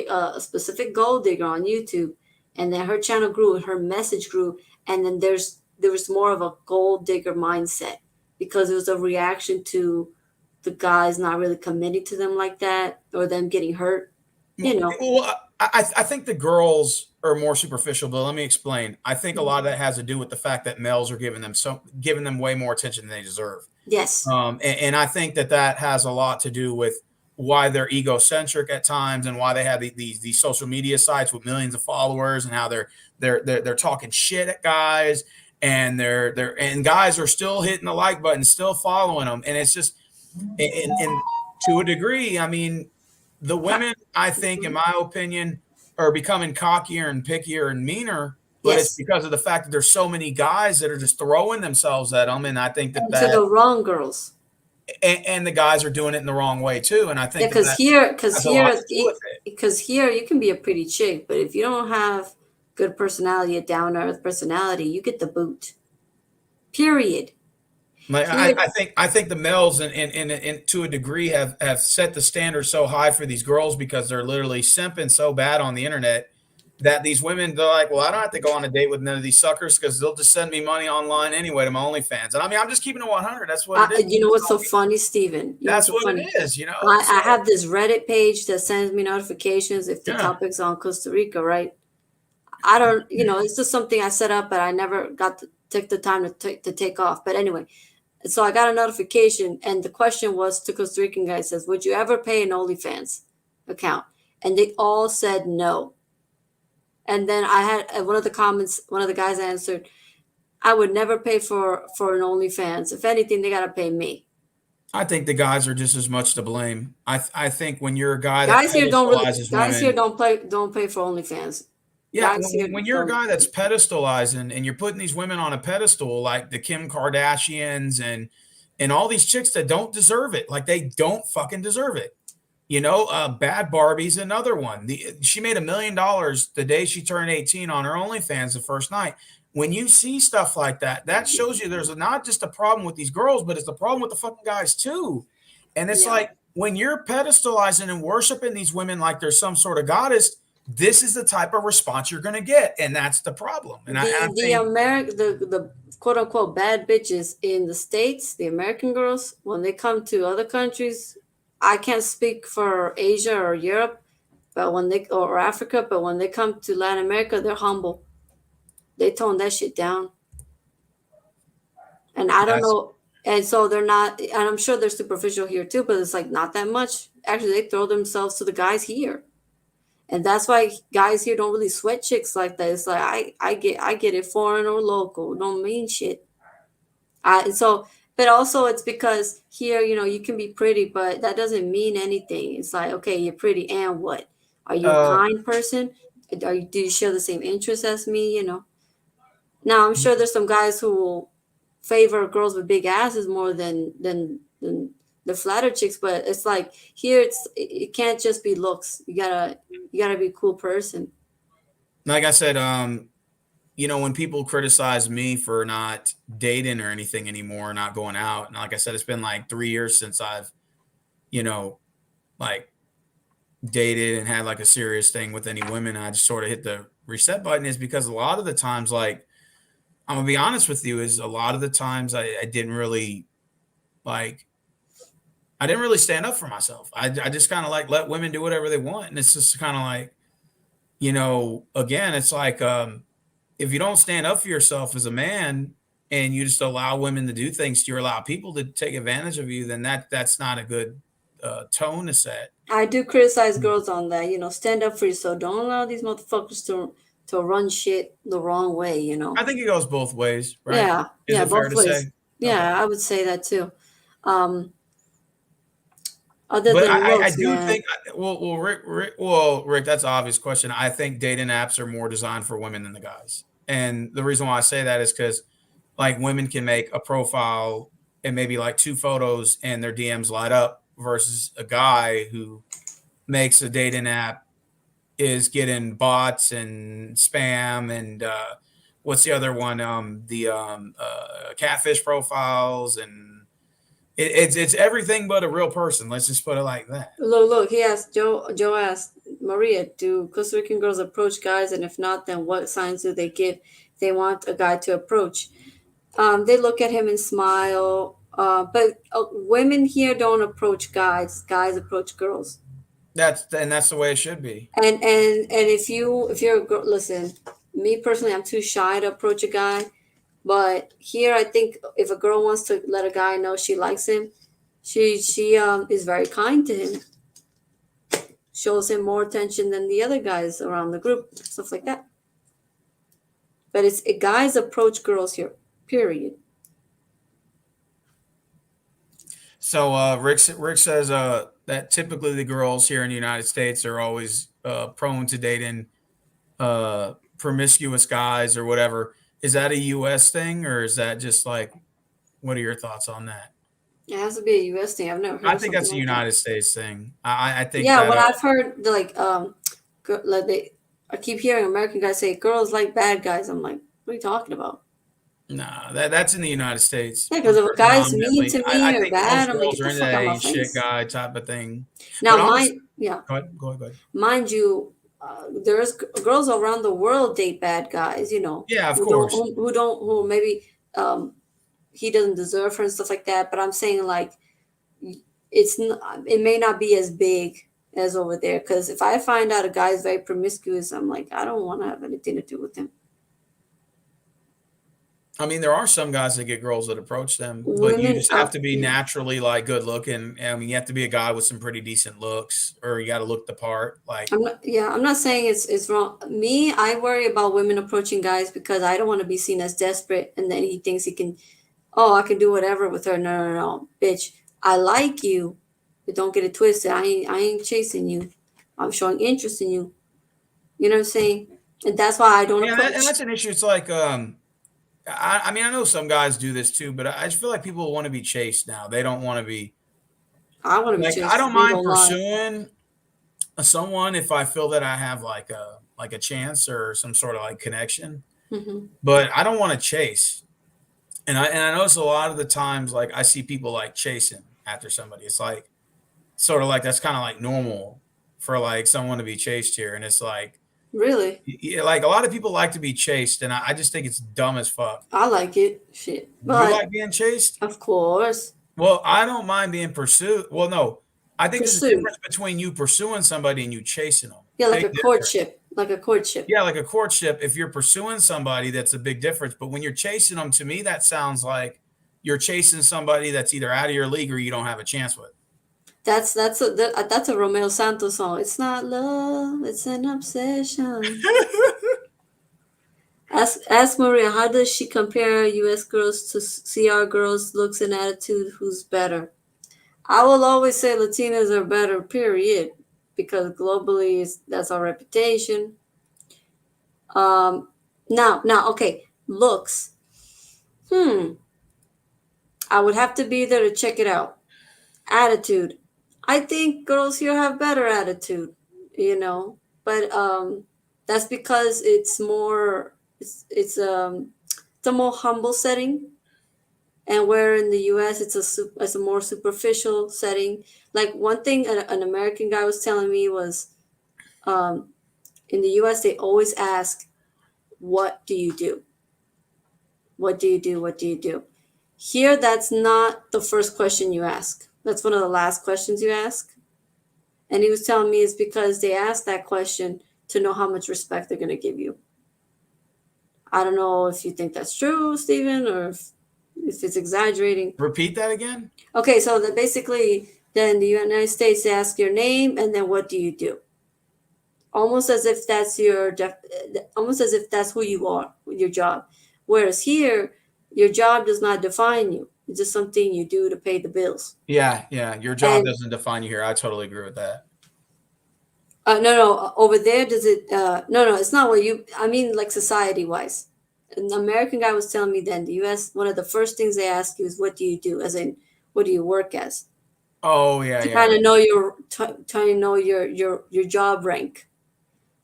a specific gold digger on YouTube, and then her channel grew, her message grew, and then there was more of a gold digger mindset because it was a reaction to the guys not really committing to them like that, or them getting hurt. Well, I think the girls are more superficial, but let me explain. I think a lot of that has to do with the fact that males are giving them way more attention than they deserve. Yes. And I think that has a lot to do with why they're egocentric at times and why they have these social media sites with millions of followers, and how they're talking shit at guys, and and guys are still hitting the like button, still following them. And it's just, and to a degree, I mean, the women, I think, in my opinion, are becoming cockier and pickier and meaner, but it's because of the fact that there's so many guys that are just throwing themselves at them. And I think that to the wrong girls, and the guys are doing it in the wrong way too. And I think because here you can be a pretty chick, but if you don't have good personality, a down to earth personality, you get the boot. Period. Like, I think the males and to a degree have set the standard so high for these girls because they're literally simping so bad on the internet that these women, they're like, well, I don't have to go on a date with none of these suckers because they'll just send me money online anyway to my OnlyFans. And I mean, I'm just keeping it 100. That's what it is. You know what's so funny, Steven? That's what it is, I have this Reddit page that sends me notifications if the topic's on Costa Rica, right? I don't, it's just something I set up, but I never got took the time to take off. But anyway, so I got a notification, and the question was to Costa Rican guy, says, "Would you ever pay an OnlyFans account?" And they all said no. And then I had one of the comments, one of the guys answered, "I would never pay for an OnlyFans. If anything, they gotta pay me." I think the guys are just as much to blame. I think when you're a guy that Guys here don't really. pedestalizes Guys here women, don't pay for OnlyFans. yeah, Guys here when you're a don't. guy that's pedestalizing and you're putting these women on a pedestal like the Kim Kardashians and all these chicks that don't deserve it, like they don't fucking deserve it. Bad Barbie's another one. She made $1 million the day she turned 18 on her OnlyFans the first night. When you see stuff like that, that shows you there's not just a problem with these girls, but it's a problem with the fucking guys too. And it's Yeah. like when you're pedestalizing and worshiping these women like they're some sort of goddess, this is the type of response you're going to get, and that's the problem. And I The think the quote unquote bad bitches in the States, the American girls, when they come to other countries, I can't speak for Asia or Europe, but or Africa, but when they come to Latin America, they're humble. They tone that shit down. And I don't that's know. And so they're not, and I'm sure they're superficial here too, but it's like not that much. Actually, they throw themselves to the guys here. And that's why guys here don't really sweat chicks like that. It's like I get it, foreign or local, don't mean shit. But also it's because here, you can be pretty, but that doesn't mean anything. It's like, okay, you're pretty, and what? Are you a uh, kind person? Do you share the same interests as me? Now I'm sure there's some guys who will favor girls with big asses more than the flatter chicks, but it's like here it can't just be looks. You gotta be a cool person. like I said, when people criticize me for not dating or anything anymore, not going out, and like I said, it's been like 3 years since I've, you know, like dated and had like a serious thing with any women. I just sort of hit the reset button is because a lot of the times, like, I'm gonna be honest with you, is a lot of the times I didn't really like, I didn't really stand up for myself. I just kind of like let women do whatever they want. And it's just kind of like, again, it's like, if you don't stand up for yourself as a man and you just allow women to do things to you, or allow people to take advantage of you, then that's not a good tone to set. I do criticize girls on that. Stand up for yourself. Don't allow these motherfuckers to run shit the wrong way. I think it goes both ways, right? Yeah, Is yeah, it fair both to ways. say? Okay. Yeah, I would say that too. Um, Other But than I looks, do man. think, Rick, that's an obvious question. I think dating apps are more designed for women than the guys. And the reason why I say that is because like women can make a profile and maybe like two photos and their DMs light up versus a guy who makes a dating app is getting bots and spam and what's the other one? The catfish profiles and it's everything but a real person. Let's just put it like that. Look. He asked Joe. Joe asked Maria, "Do Costa Rican girls approach guys, and if not, then what signs do they give if they want a guy to approach?" They look at him and smile. But women here don't approach guys. Guys approach girls. That's the way it should be. And if you're a girl, listen. Me personally, I'm too shy to approach a guy. But here, I think if a girl wants to let a guy know she likes him, she is very kind to him, shows him more attention than the other guys around the group, stuff like that. But it's guys approach girls here, period. So Rick says that typically the girls here in the United States are always prone to dating promiscuous guys or whatever. Is that a U.S. thing, or is that just like, what are your thoughts on that? It has to be a U.S. thing. I've never heard I of think something that's a like that. United States thing. I think Yeah, that what I've heard, like like I keep hearing American guys say girls like bad guys. I'm like, what are you talking about? nah, that's in the United States Yeah, because if a guy's mean predominantly. to I me or think most bad, I'm like, girls get are the into fuck that out my ain't shit face. guy type of thing. Now, But honestly, yeah, go ahead, go ahead. mind you, there's girls around the world date bad guys, Yeah, of course. who maybe um, he doesn't deserve her and stuff like that. But I'm saying like it may not be as big as over there. Because if I find out a guy is very promiscuous, I'm like, I don't want to have anything to do with him. I mean, there are some guys that get girls that approach them, but you Women, just have to be yeah. naturally like good looking. I mean, you have to be a guy with some pretty decent looks, or you got to look the part. Like, I'm not saying it's wrong. Me, I worry about women approaching guys because I don't want to be seen as desperate, and then he thinks he can, oh, I can do whatever with her. No, no, no, bitch. I like you, but don't get it twisted. I ain't chasing you. I'm showing interest in you. You know what I'm saying? And that's why I don't yeah, and approach. that's an issue. It's like, I mean, I know some guys do this too, but I just feel like people want to be chased now. They don't want to be I want to be like. I chased. don't We mind don't lie. pursuing someone if I feel that I have like a chance or some sort of like connection, Hmm. but I don't want to chase. And I notice a lot of the times, like I see people like chasing after somebody. It's like sort of like that's kind of like normal for like someone to be chased here, and it's like Really, like a lot of people like to be chased, and I just think it's dumb as fuck. I like it. Shit, You but like being chased? of course, Well, I don't mind being pursued. Well, no, I think there's a pursuit. difference between you pursuing somebody and you chasing them. Yeah, like Big a difference. courtship, like a courtship. Yeah, like a courtship, if you're pursuing somebody, that's a big difference. But when you're chasing them, to me, that sounds like you're chasing somebody that's either out of your league or you don't have a chance with. That's a Romeo Santos song. It's not love, it's an obsession. Ask Maria, how does she compare U.S. girls to CR girls' looks and attitude? Who's better? I will always say Latinas are better, period, because globally that's our reputation. Um, now, okay, looks. Hmm, I would have to be there to check it out. Attitude. I think girls here have better attitude, you know, but that's because it's a more humble setting, and where in the U.S. it's a more superficial setting. Like one thing an American guy was telling me was, um, in the U.S. they always ask, "What do you do? What do you do? What do you do?" Here, that's not the first question you ask. That's one of the last questions you ask. And he was telling me it's because they ask that question to know how much respect they're going to give you. I don't know if you think that's true, Stephen, or if it's exaggerating. Repeat that again. Okay, so that basically, then the United States ask your name and then what do you do? Almost as if that's almost as if that's who you are with your job. Whereas here, your job does not define you. It's just something you do to pay the bills. Yeah, yeah. Your job And doesn't define you here. I totally agree with that. no, no, over there, does it? No, no, it's not what you. I mean, like society wise. An American guy was telling me that in the U.S., one of the first things they ask you is, "What do you do?" As in, what do you work as? Oh yeah, To yeah. kind of know trying to know your job rank.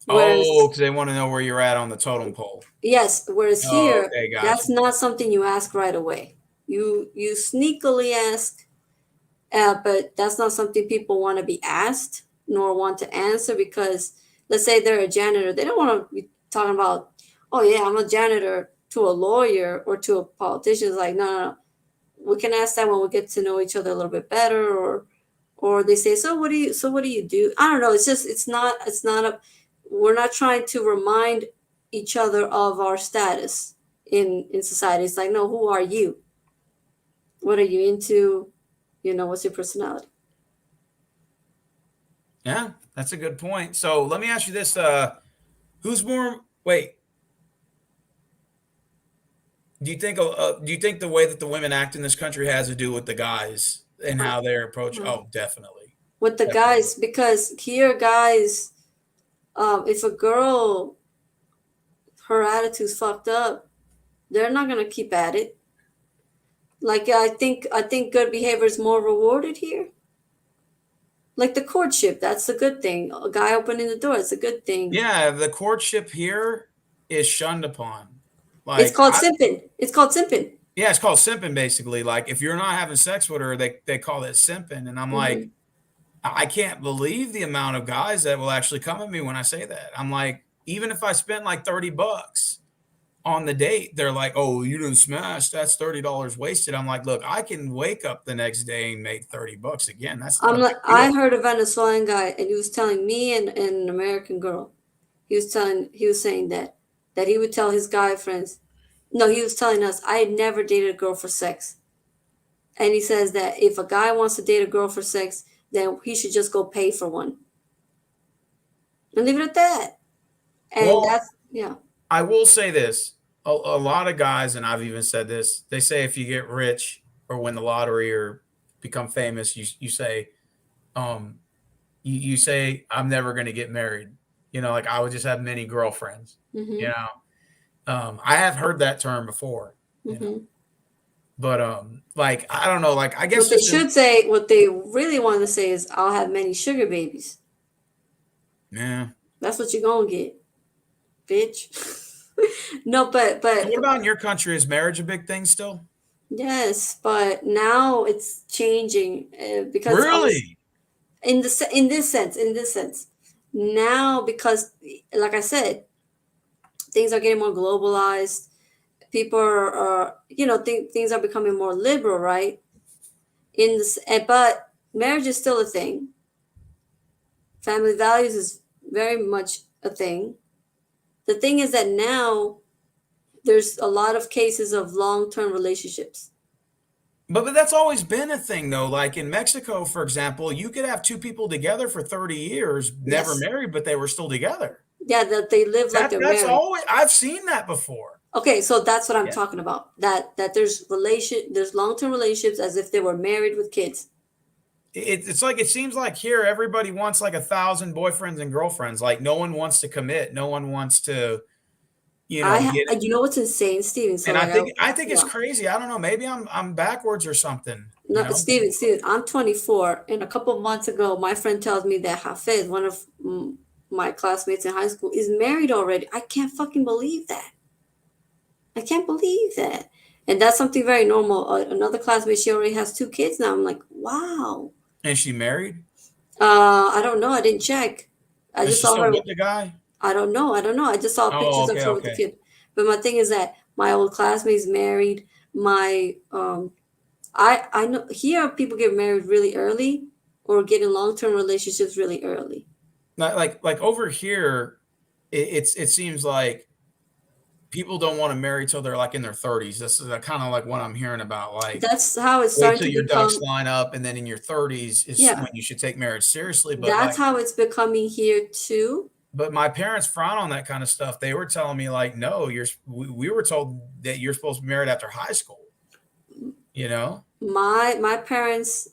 Oh, Whereas, because they want to know where you're at on the totem pole. yes, whereas Oh, here, okay, gotcha. that's not something you ask right away. You sneakily ask, but that's not something people want to be asked nor want to answer because let's say they're a janitor, they don't want to be talking about, oh yeah, I'm a janitor to a lawyer or to a politician. It's like, no, no, no. We can ask that when we get to know each other a little bit better, or they say, so what do you do? I don't know. It's just it's not a we're not trying to remind each other of our status in society. It's like, no, who are you? What are you into? You know, what's your personality? Yeah, that's a good point. So let me ask you this: who's more? Wait, do you think the way that the women act in this country has to do with the guys and Uh, how they're approach? uh, Oh, definitely, with the definitely. guys, because here, guys, if a girl, her attitude's fucked up, they're not gonna keep at it. Like I think good behavior is more rewarded here. Like the courtship, that's a good thing. A guy opening the door, it's a good thing. Yeah, the courtship here is shunned upon. It's Like, called simping. It's called simping. yeah, it's called simping basically. Like, if you're not having sex with her, they call it simping, and I'm like, Hmm. I can't believe the amount of guys that will actually come at me when I say that. I'm like, even if I spent like $30 on the date, they're like, "Oh, you didn't smash. That's $30 wasted." I'm like, "Look, I can wake up the next day and make $30 again. That's not I'm a like, big I deal." heard a Venezuelan guy, and he was telling me and an American girl. He was saying that he would tell his guy friends, No, he was telling us I had never dated a girl for sex. And he says that if a guy wants to date a girl for sex, then he should just go pay for one. And leave it at that. And Well, that's, yeah. I will say this. A lot of guys, and I've even said this, they say if you get rich or win the lottery or become famous, you say, um, you say, I'm never going to get married. You know, like I would just have many girlfriends. You Hmm. know, I have heard that term before. You know, Hmm. but like I don't know, like I guess What they just in, should say, what they really want to say is, I'll have many sugar babies. yeah. That's what you're going to get, bitch. No, So what about in your country? Is marriage a big thing still? yes, but now it's changing because I was Really? in this sense. Now, because like I said, things are getting more globalized. People are things are becoming more liberal, right? But marriage is still a thing. Family values is very much a thing. The thing is that now there's a lot of cases of long-term relationships. But that's always been a thing though. Like in Mexico, for example, you could have two people together for 30 years, never Yes. married, but they were still together. Yeah, that they live like they're That's married. always I've seen that before. Okay, so that's what I'm Yeah. talking about. That there's long-term relationships as if they were married with kids. It's like it seems like here everybody wants like 1,000 boyfriends and girlfriends. Like no one wants to commit. No one wants to, get You know what's insane, Steven? So and I like think I think it's yeah. crazy. I don't know. Maybe I'm backwards or something, No, Steven, I'm 24, and a couple of months ago, my friend tells me that Hafez, one of my classmates in high school, is married already. I can't fucking believe that. I can't believe that. And that's something very normal. Another classmate, she already has 2 kids now. I'm like, wow. Is she married? I don't know. I didn't check. I Is just she saw still her. with the guy? I don't know. I don't know. I just saw Oh, pictures of okay, her with the okay. kid. But my thing is that my old classmates married. My I know here people get married really early or get in long term relationships really early. Like over here, it seems like people don't want to marry till they're like in their 30s. This is kind of like what I'm hearing about. Like, That's how it's wait starting till to your ducks become. line up, and then in your 30s is Yeah, when you should take marriage seriously. that's how it's becoming here too. But my parents frown on that kind of stuff. They were telling me like, no, we were told that you're supposed to be married after high school. You know? My parents,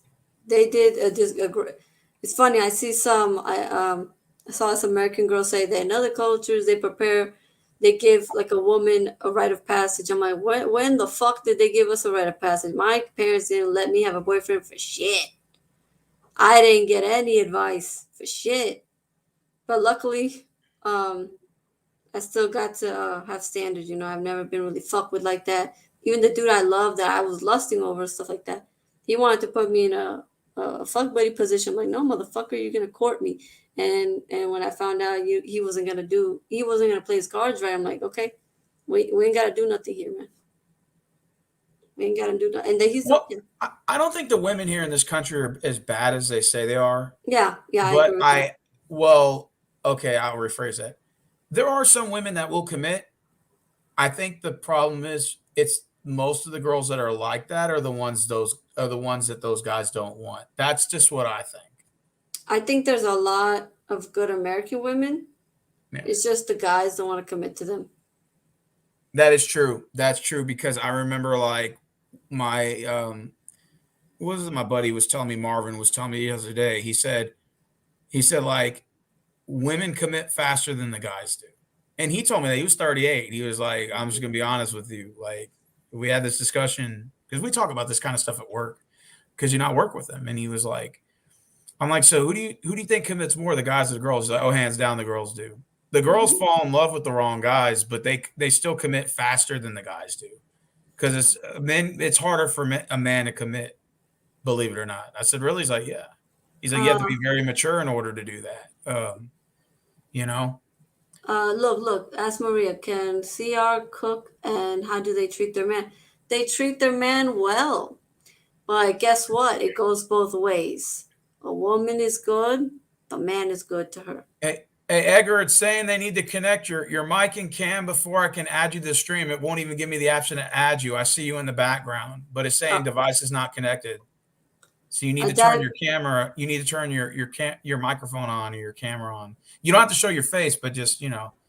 they did it's funny. I see some. I saw this American girl say that in other cultures they give like a woman a rite of passage. I'm like, when the fuck did they give us a rite of passage? My parents didn't let me have a boyfriend for shit. I didn't get any advice for shit. But luckily, um, I still got to have standards. I've never been really fucked with like that. Even the dude I love that I was lusting over and stuff like that, he wanted to put me in a fuck buddy position. I'm like, no, motherfucker, you're gonna court me. And when I found out he wasn't gonna play his cards right. I'm like, okay, we ain't gotta do nothing here, man. We ain't gotta do nothing. And then he's Well, yeah, I don't think the women here in this country are as bad as they say they are. yeah, I But agree with that. well, okay, I'll rephrase that. There are some women that will commit. I think the problem is it's most of the girls that are like that are the ones that those guys don't want. That's just what I think. I think there's a lot of good American women. Yeah. It's just the guys don't want to commit to them. That is true. That's true because I remember like my what was it my buddy was telling me Marvin was telling me the other day. He said like women commit faster than the guys do. And he told me that he was 38. He was like, I'm just gonna be honest with you. Like we had this discussion because we talk about this kind of stuff at work because I work with him. And he was like, I'm like, so who do you think commits more, the guys or the girls? He's like, oh, hands down, the girls do. The girls Mhm. fall in love with the wrong guys, but they still commit faster than the guys do because it's harder for a man to commit, believe it or not. I said, really? He's like, yeah. He's like, you have to Uh, be very mature in order to do that. You know, look. Ask Maria. Can CR cook, and how do they treat their man? They treat their man well, but guess what? It goes both ways. A woman is good, the man is good to her. and, Hey, Edgar, it's saying they need to connect your mic and cam before I can add you to the stream. It won't even give me the option to add you. I see you in the background, but it's saying device is not connected. So you need to turn That your camera. You need to turn your microphone on or your camera on. You don't have to show your face, but just Diamond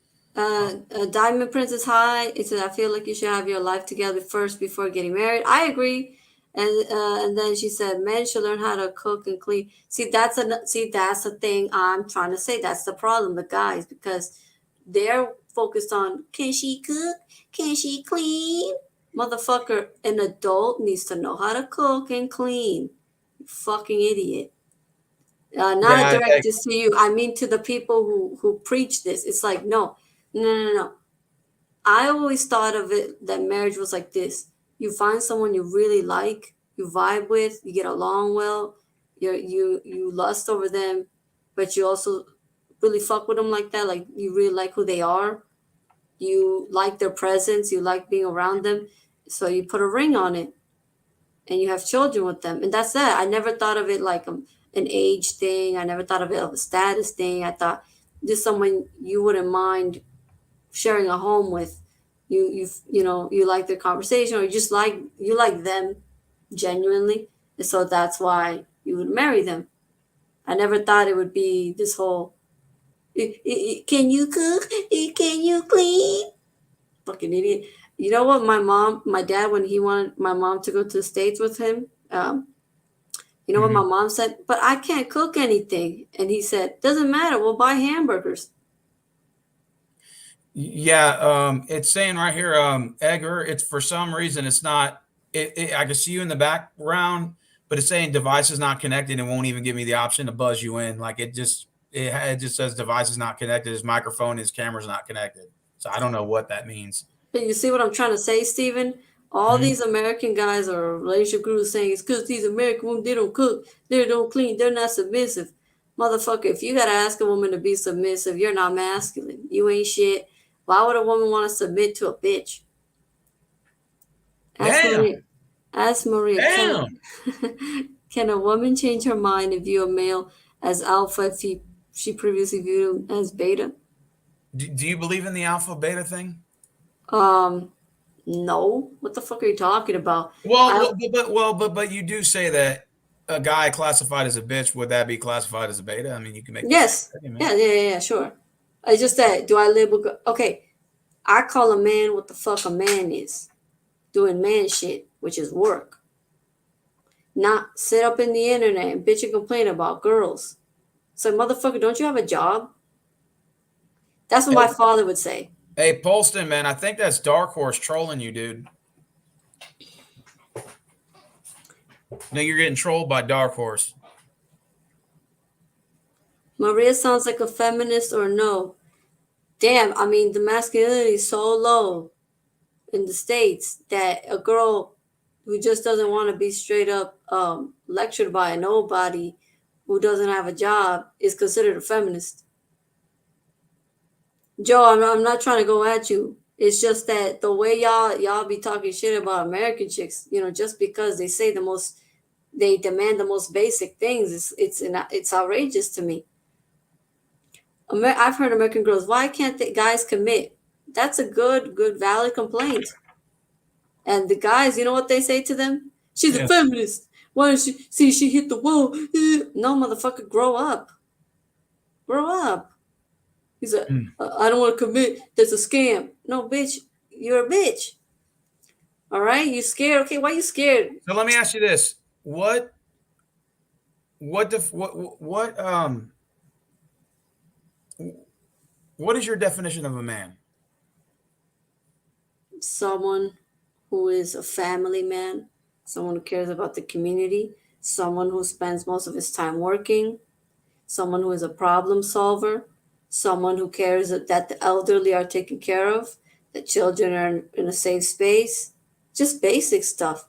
Princess High. It says, I feel like you should have your life together first before getting married. I agree. And then she said, men should learn how to cook and clean. See, that's the thing I'm trying to say. That's the problem, the guys, because they're focused on, can she cook? Can she clean? Motherfucker, an adult needs to know how to cook and clean. You fucking idiot. Not yeah. direct this to you. I mean to the people who preach this. It's like, no, no, no, no. I always thought of it that marriage was like this. You find someone you really like, you vibe with, you get along well, you lust over them, but you also really fuck with them like that. Like you really like who they are. You like their presence, you like being around them. So you put a ring on it and you have children with them. And that's that. I never thought of it like an age thing. I never thought of it of a status thing. I thought just someone you wouldn't mind sharing a home with. You like their conversation, or you like them genuinely, and so that's why you would marry them. I never thought it would be this whole can you cook, can you clean, fucking idiot. You know what, my dad, when he wanted my mom to go to the States with him, you know what my mom said? But I can't cook anything. And he said, doesn't matter, we'll buy hamburgers. Yeah, it's saying right here, Edgar, it's for some reason it's not. I can see you in the background, but it's saying device is not connected and won't even give me the option to buzz you in. Like it just says device is not connected. His microphone, his camera's not connected. So I don't know what that means. But you see what I'm trying to say, Steven? All these American guys or relationship gurus saying it's because these American women, they don't cook, they don't clean, they're not submissive. Motherfucker, if you gotta ask a woman to be submissive, you're not masculine. You ain't shit. Why would a woman want to submit to a bitch? Ask Damn. Maria. Ask Maria. Damn. Can a woman change her mind and view a male as alpha if she previously viewed him as beta? Do you believe in the alpha beta thing? No. What the fuck are you talking about? But you do say that a guy classified as a bitch, would that be classified as a beta? I mean, you can make Yes. Yeah, sure. It's just that, do I label? Okay, I call a man what the fuck a man is, doing man shit, which is work. Not sit up in the internet and bitch and complain about girls. So, motherfucker, don't you have a job? That's what my father would say. Hey, Polston, man, I think that's Dark Horse trolling you, dude. No, you're getting trolled by Dark Horse. Maria sounds like a feminist or no? Damn, I mean, the masculinity is so low in the States that a girl who just doesn't want to be straight up lectured by a nobody who doesn't have a job is considered a feminist. Joe, I'm not trying to go at you. It's just that the way y'all be talking shit about American chicks, just because they say they demand the most basic things, it's outrageous to me. I've heard American girls, why can't guys commit? That's a good valid complaint. And the guys, you know what they say to them? She's a feminist. Why does she hit the wall? No, motherfucker, grow up. Grow up. He's like, I don't want to commit. That's a scam. No, bitch, you're a bitch. All right, you scared? Okay, why you scared? So let me ask you this: what is your definition of a man? Someone who is a family man, someone who cares about the community, someone who spends most of his time working, someone who is a problem solver, someone who cares that the elderly are taken care of, that children are in a safe space, just basic stuff.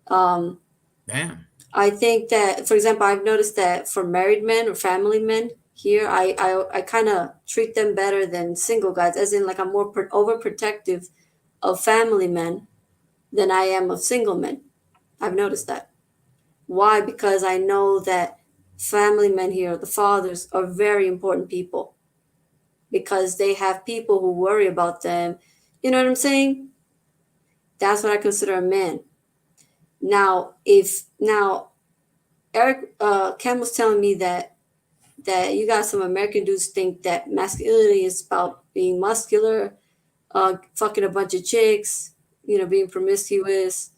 Damn. I think that, for example, I've noticed that for married men or family men here, I kind of treat them better than single guys, as in like I'm more overprotective of family men than I am of single men. I've noticed that. Why? Because I know that family men here, the fathers, are very important people. because they have people who worry about them. You know what I'm saying? That's what I consider a man. Now, if now Eric Cam was telling me that you got some American dudes think that masculinity is about being muscular, fucking a bunch of chicks, being promiscuous.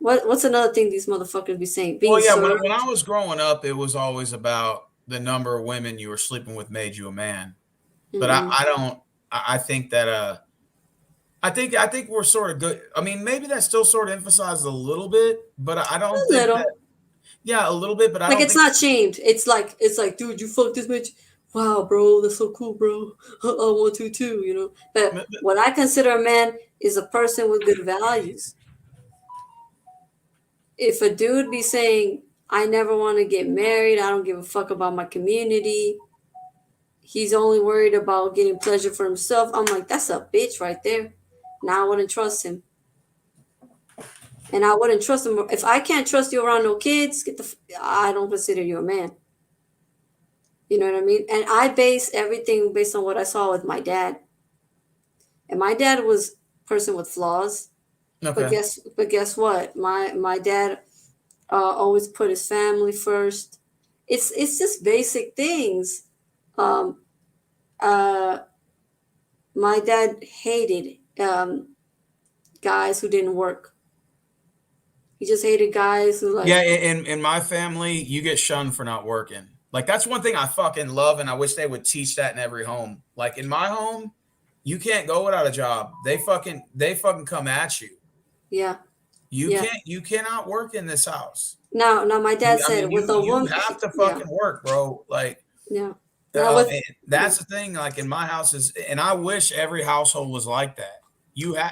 What's another thing these motherfuckers be saying? Being Well, yeah, served. when I was growing up, it was always about the number of women you were sleeping with made you a man. But Mm-mm. I don't. I think that I think we're sort of good. I mean, maybe that still sort of emphasizes a little bit, but I don't A think that. little. Yeah, a little bit, but I Like don't it's think. not shamed. It's like, dude, you fucked this bitch. Wow, bro, that's so cool, bro. I want to too. But what I consider a man is a person with good values. If a dude be saying, I never want to get married, I don't give a fuck about my community, he's only worried about getting pleasure for himself, I'm like, that's a bitch right there. Now I wouldn't trust him. And I wouldn't trust him. If I can't trust you around no kids, I don't consider you a man. You know what I mean? And I base everything based on what I saw with my dad. And my dad was a person with flaws, but Okay. guess what? My dad always put his family first. It's just basic things. Um, uh, my dad hated guys who didn't work. He just hated guys who Yeah, like, in my family, you get shunned for not working. Like that's one thing I fucking love, and I wish they would teach that in every home. Like in my home, you can't go without a job. They fucking come at you. yeah, You yeah. can't you cannot work in this house. Now my dad I mean, said with a you woman, have to yeah, fucking work, bro. Like, yeah. Now with and yeah, that's the thing. Like in my house is, and I wish every household was like that.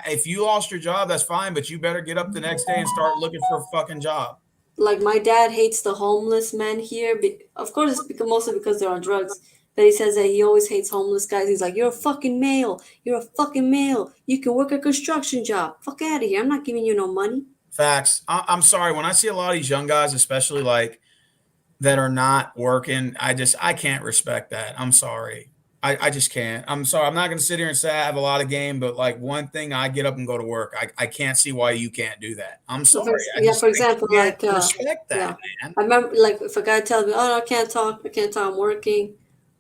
If you lost your job, that's fine, but you better get up the next day and start looking for a fucking job. like my dad hates the homeless men here. Of course, it's because mostly because they're on drugs. But he says that he always hates homeless guys. He's like, "You're a fucking male. You're a fucking male. You can work a construction job. Fuck out of here. I'm not giving you no money." Facts. I'm sorry when I see a lot of these young guys, especially like that are not working. I can't respect that. I'm sorry. I just can't. I'm sorry. I'm not going to sit here and say I have a lot of game, but like one thing, I get up and go to work. I can't see why you can't do that. I'm sorry. For I example, can't like respect yeah, that, man. I remember like if a guy tells me, "Oh, no, I can't talk, I'm working,"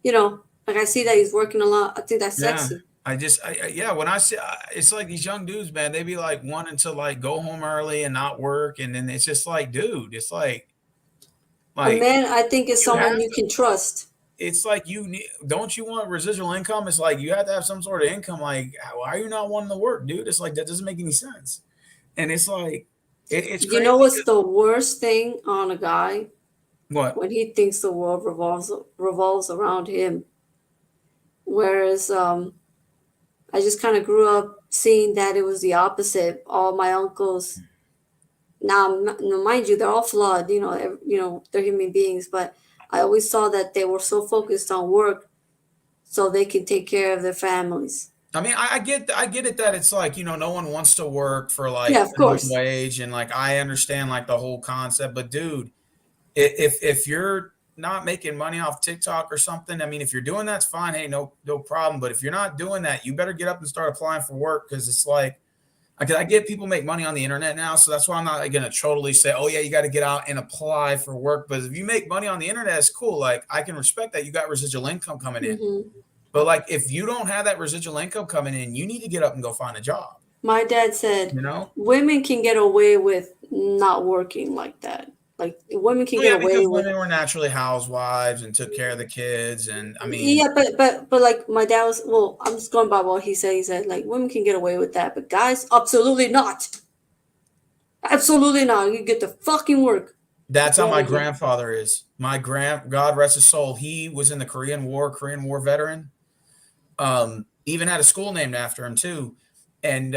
like I see that he's working a lot. I think that's Yeah. sexy. Yeah. When I see, it's like these young dudes, man, they be like wanting to like go home early and not work. And then it's just like, dude, it's A like man, I think, is you have someone you can trust. it's like you need, don't you want residual income? It's like you have to have some sort of income. Like, why are you not wanting to work, dude? It's like that doesn't make any sense. And it's like it's You crazy know what's 'cause the worst thing on a guy? what? When he thinks the world revolves around him. Whereas I just kind of grew up seeing that it was the opposite. All my uncles, now mind you, they're all flawed. They're human beings, but I always saw that they were so focused on work so they can take care of their families. I mean, I get it that it's like, no one wants to work for Yeah, like of minimum course. wage, and like I understand like the whole concept, but dude, if you're not making money off TikTok or something, I mean, if you're doing that's fine. Hey, no problem. But if you're not doing that, you better get up and start applying for work because it's like I get people make money on the internet now, so that's why I'm not going to totally say, oh yeah, you got to get out and apply for work. But if you make money on the internet, it's cool. Like I can respect that you got residual income coming in. Hmm. But like if you don't have that residual income coming in, you need to get up and go find a job. My dad said You know? women can get away with not working like that. Like women can Oh get yeah, away because with. women were naturally housewives and took care of the kids, and I mean, Yeah, but like my dad was. Well, I'm just going by what he said. He said like women can get away with that, but guys, absolutely not. Absolutely not. You get the fucking work. that's how Get out my of here. grandfather is. God rest his soul. He was in the Korean War veteran. Even had a school named after him too, and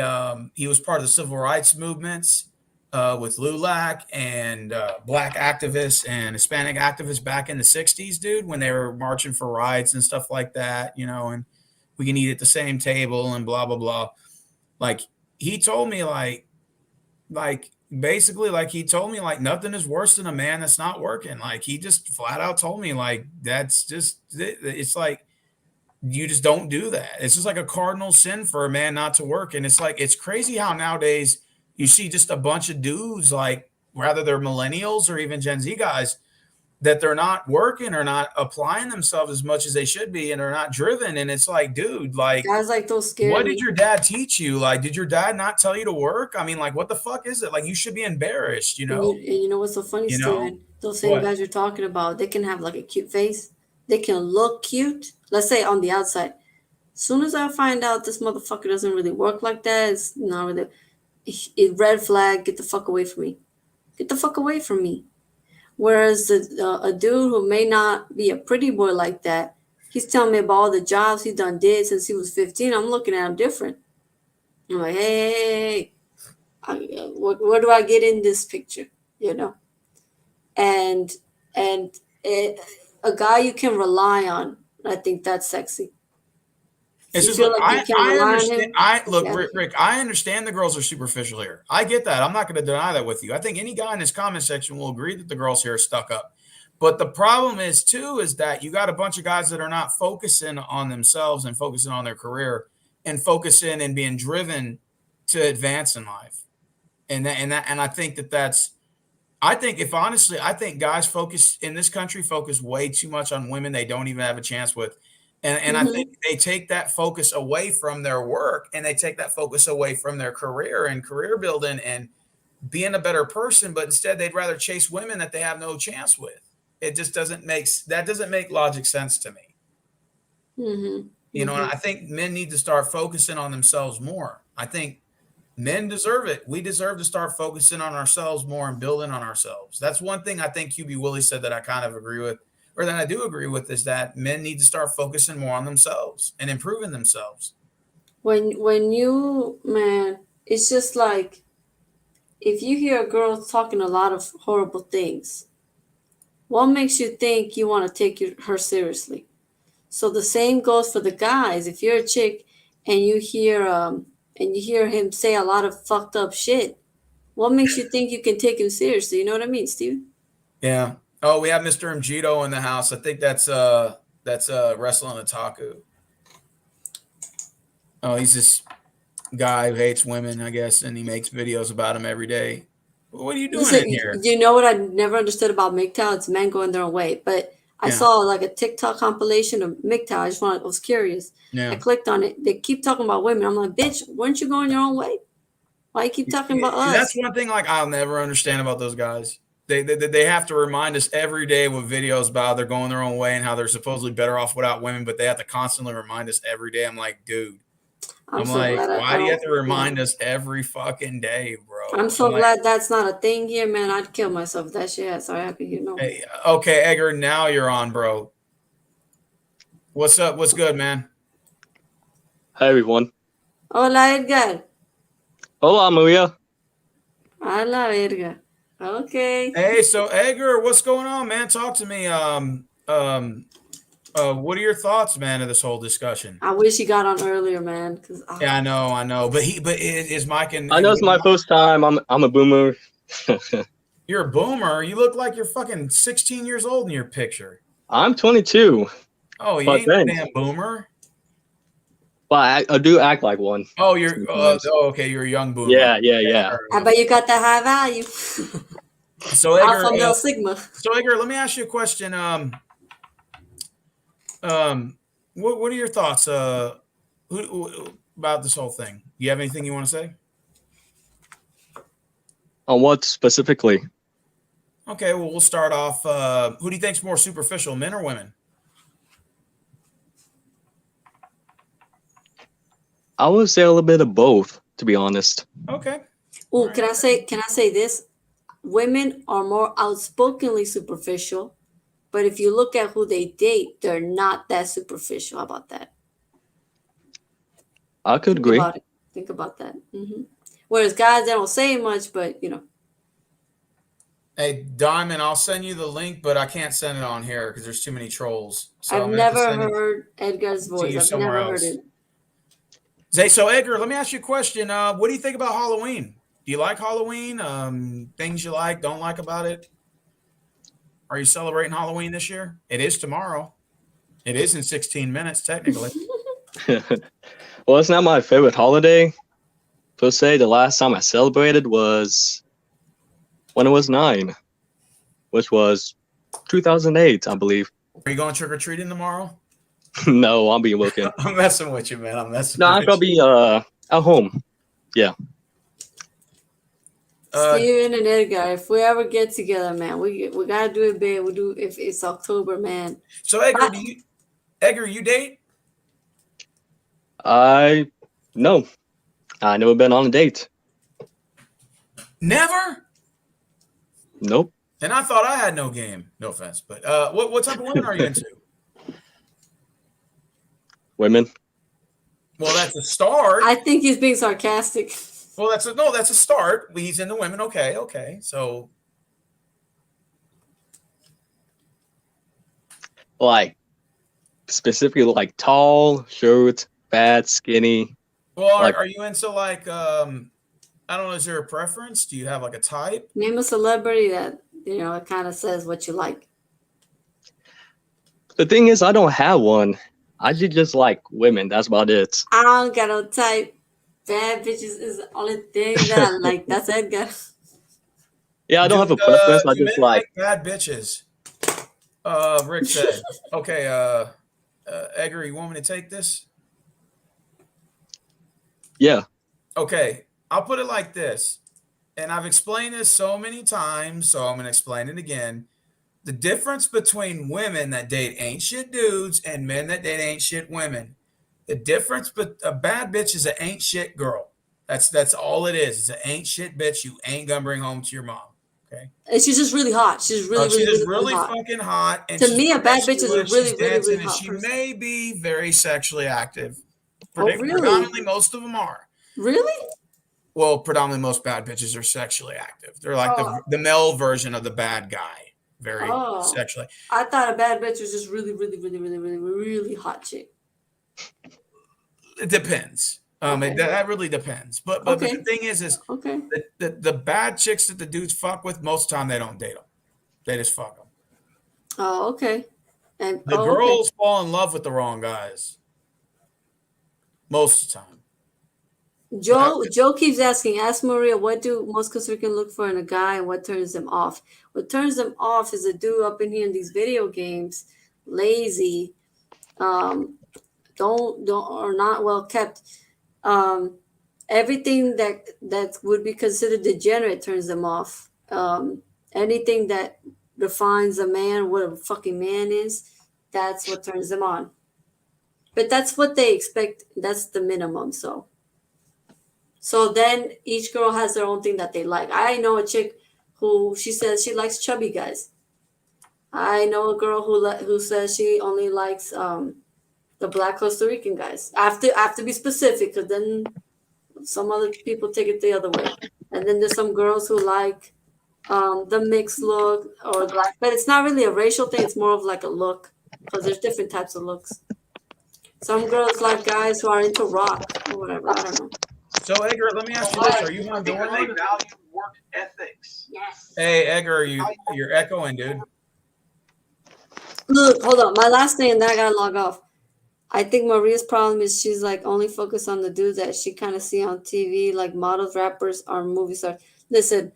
he was part of the civil rights movements with LULAC and black activists and Hispanic activists back in the '60s, dude, when they were marching for rights and stuff like that, and we can eat at the same table and blah blah blah. Like he told me, like basically, like he told me, like nothing is worse than a man that's not working. Like he just flat out told me, like that's just it's like You just don't do that. It's just like a cardinal sin for a man not to work. And it's like, it's crazy how nowadays you see just a bunch of dudes, like whether they're millennials or even Gen Z guys, that they're not working or not applying themselves as much as they should be, and they're not driven. And it's like, dude, like, Guys like those scare what did me. your dad teach you? Like, did your dad not tell you to work? I mean, like, what the fuck is it? Like, you should be embarrassed, And you know what's so funny, you know, Steven? Those same what? guys you're talking about, they can have like a cute face. They can look cute. Let's say on the outside. Soon as I find out this motherfucker doesn't really work like that, it's not really red flag. Get the fuck away from me. Get the fuck away from me. Whereas a dude who may not be a pretty boy like that, he's telling me about all the jobs he done did since he was 15. I'm looking at him different. I'm like, hey, where do I get in this picture? You know, and and it, a guy you can rely on. I think that's sexy. If It's you just feel look, like you can't I rely on understand. him, I look, yeah. Rick, I understand the girls are superficial here. I get that. I'm not going to deny that with you. I think any guy in this comment section will agree that the girls here are stuck up. But the problem is too, is that you got a bunch of guys that are not focusing on themselves and focusing on their career and focusing and being driven to advance in life. And I think that's, I think if honestly, I think guys focus in this country focus way too much on women they don't even have a chance with. And I think Hmm. they take that focus away from their work, and they take that focus away from their career and career building and being a better person, but instead they'd rather chase women that they have no chance with. It just doesn't make logic sense to me. Hmm. And Hmm. I think men need to start focusing on themselves more. I think men deserve it. We deserve to start focusing on ourselves more and building on ourselves. That's one thing I think QB Willie said that I kind of agree with, or that I do agree with, is that men need to start focusing more on themselves and improving themselves. When you man, it's just like if you hear a girl talking a lot of horrible things, what makes you think you want to take her seriously? So the same goes for the guys. If you're a chick and you hear him say a lot of fucked up shit, what makes you think you can take him seriously? You know what I mean, Steve? Yeah. Oh, we have Mr. Mjito in the house. I think that's Wrestling Otaku. Oh, he's this guy who hates women, I guess, and he makes videos about them every day. What are you doing Listen, in here? you know what I never understood about MGTOW? It's men going their own way. But I Yeah. saw like a TikTok compilation of MGTOW. I was curious. I Yeah. clicked on it. They keep talking about women. I'm like, bitch, weren't you going your own way? Why you keep talking about That's us? one thing like I'll never understand about those guys. They have to remind us every day with videos about how they're going their own way and how they're supposedly better off without women, but they have to constantly remind us every day. I'm like, dude, I'm I'm so like, glad I why do you have don't. to Yeah. remind us every fucking day, I'm bro? I'm so like, glad that's not a thing here, man. I'd kill myself if that shit had so happy, you know. hey, okay, Edgar, now you're on, bro. What's up? What's good, man? Hi everyone. Hola, Edgar. Hola Maria. A la verga. Okay. Hey, so Edgar, what's going on, man? Talk to me. What are your thoughts, man, of this whole discussion? I wish he got on earlier, man. Because Yeah, I know, but is Mike I know it's my first time. I'm a boomer. you're a boomer. You look like you're fucking 16 years old in your picture. I'm 22, Oh, you but ain't no then, damn boomer. but I do act like one. Oh, you're sometimes. okay. You're a young boomer. Yeah, yeah, Yeah, yeah. fair I enough. bet you got that high value. So Edgar, Alpha male sigma. let me ask you a question. What are your thoughts? About this whole thing? You have anything you want to say? On what specifically? Okay, well, we'll start off. Who do you think's more superficial, men or women? I would say a little bit of both, to be honest. Okay. Oh, All can I say this? Women are more outspokenly superficial, but if you look at who they date, they're not that superficial. How about that? I could Think agree. about it. Think about that. Whereas guys, they don't say much, but you know. Hey, Diamond, I'll send you the link, but I can't send it on here because there's too many trolls. So I've I'm gonna have to never send it heard Edgar's to voice. you I've somewhere never heard else. it. So Edgar, let me ask you a question. What do you think about Halloween? Do you like Halloween? Things you like, don't like about it? Are you celebrating Halloween this year? It is tomorrow. It is in 16 minutes, technically. Well, it's not my favorite holiday per se. The last time I celebrated was when I was 9, which was 2008, I believe. Are you going trick or treating tomorrow? No, I'll be working. I'm messing with you, man. I'm messing No, with I'm gonna you. be at home. Steven and Edgar, if we ever get together, man, we gotta do it big. We do if it's October, man. So Edgar, But- you date? No, I never been on a date. Never? Nope. And I thought I had no game. No offense, but what type of women are you into? Women. Well, that's a start. I think he's being sarcastic. Well, that's a start. He's into women. Okay. So Like specifically like tall, short, fat, skinny. well, Like- are you into like I don't know, is there a preference? Do you have like a type? Name a celebrity that it kind of says what you like. The thing is, I don't have one. I just like women. That's about it. I don't got no type. Bad bitches is the only thing that I like. That's Edgar. Yeah, I don't have a Do, preference. I do just men like. bad bitches. Rick said. Okay, Edgar, you want me to take this? Yeah. Okay, I'll put it like this, and I've explained this so many times, so I'm going to explain it again. The difference between women that date ain't shit dudes and men that date ain't shit women. The difference, but a bad bitch is an ain't shit girl. That's all it is. It's an ain't shit bitch you ain't gonna bring home to your mom. Okay, And she's just really hot. She's really, she's really, just really really hot. fucking hot. And To she's me, a bad bitch is a promiscuous, really, she's really, dancing, really and hot she person. may be very sexually active. Oh, really? Predominantly, most of them are. Really? Well, predominantly most bad bitches are sexually active. They're like Oh. the male version of the bad guy. Very Oh. sexually. I thought a bad bitch was just really, really, really, really, really, really hot chick. It depends. Okay. That really depends. But Okay. the thing is Okay. the bad chicks that the dudes fuck with, most of the time they don't date them. They just fuck them. Oh, okay. And The okay. girls fall in love with the wrong guys. Most of the time. Joe keeps asking, ask Maria, what do most Costa Rican look for in a guy and what turns them off? What turns them off is a dude up in here in these video games, lazy, don't or not well kept. Everything that would be considered degenerate turns them off. Anything that defines a man, what a fucking man is, that's what turns them on. But that's what they expect. That's the minimum. So then each girl has their own thing that they like. I know a chick who she says she likes chubby guys. I know a girl who says she only likes the black Costa Rican guys. I have to be specific because then some other people take it the other way. And then there's some girls who like the mixed look or black, but it's not really a racial thing. It's more of like a look because there's different types of looks. Some girls like guys who are into rock or whatever. I don't know. So Edgar, let me ask you this: are you I think they Honduran? value work ethics. Yes. Hey Edgar, you're echoing, dude. Look, hold on. My last thing, and then I gotta log off. I think Maria's problem is she's like only focused on the dudes that she kind of see on TV, like models, rappers, or movie stars. Listen,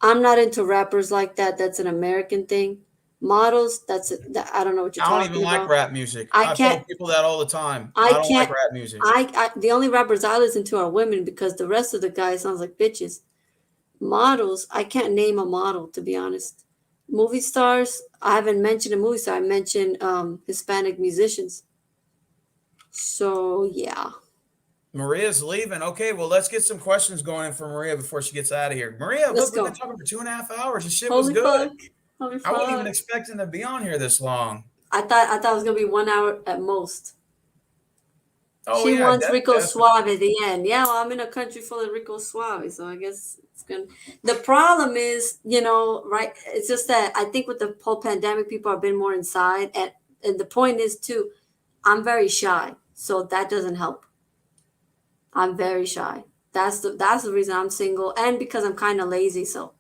I'm not into rappers like that. That's an American thing. Models, that I don't know what you're I don't talking even about. like rap music. I I can't- tell people that all the time. I I don't can't- like rap music. The only rappers I listen to are women because the rest of the guys sounds like bitches. Models, I can't name a model to be honest. Movie stars, I haven't mentioned a movie star. I mentioned Hispanic musicians. So yeah. Maria's leaving. Okay, well, let's get some questions going in for Maria before she gets out of here. Maria, Let's look, we've go. been talking for 2.5 hours. This shit was Holy good. fuck. Holy I wasn't even fuck. expecting to be on here this long. I thought it was gonna be 1 hour at most. Oh, She yeah, wants Rico definitely. Suave at the end. Yeah, well, I'm in a country full of Rico Suave, so I guess it's gonna. The problem is, right? It's just that I think with the whole pandemic, people have been more inside, and the point is too, I'm very shy, so that doesn't help. I'm very shy. That's the reason I'm single, and because I'm kind of lazy. So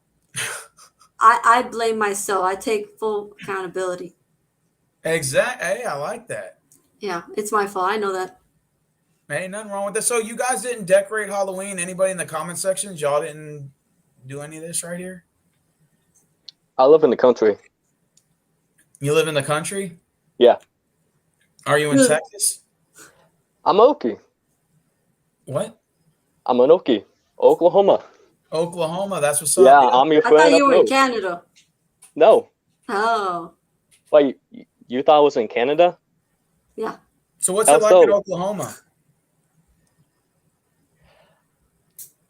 I blame myself. I take full accountability. Exactly. Hey, I like that. Yeah, it's my fault. I know that. Ain't nothing wrong with this. So you guys didn't decorate Halloween? Anybody in the comment sections? Y'all didn't do any of this right here? I live in the country. You live in the country? Yeah. Are you in Texas? I'm Okie. What? I'm an Okie. Oklahoma. Oklahoma. That's what's Yeah, up. I'm your I friend thought up you were in north. Canada. No. Oh, Wait, you thought I was in Canada? yeah. So what's How it like in so? Oklahoma?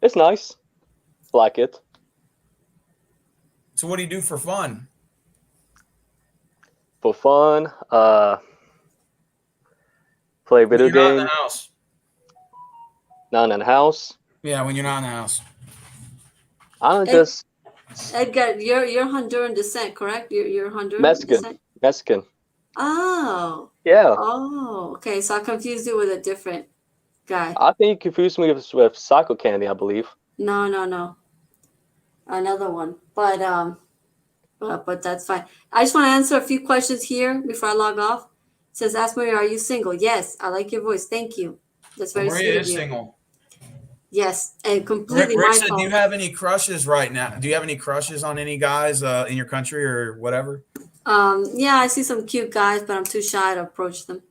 It's nice. Like it. So what do you do for fun? For fun, play When video you're not in the games, house. not in the house. Yeah, when you're not in the house. I don't Ed- just Edgar, you're Honduran descent, correct? You're Honduran Mexican. descent. Mexican. Oh, Yeah. oh, okay. So I confused you with a different guy. I think you confused me with Psycho Candy, I believe. No, another one. But that's fine. I just want to answer a few questions here before I log off. It says, "Ask Maria, are you single?" Yes, I like your voice. Thank you. That's very sweet Maria of is you. single. Yes, and completely Rick my said, do you fault. have any crushes right now? Do you have any crushes on any guys in your country or whatever? Yeah, I see some cute guys, but I'm too shy to approach them.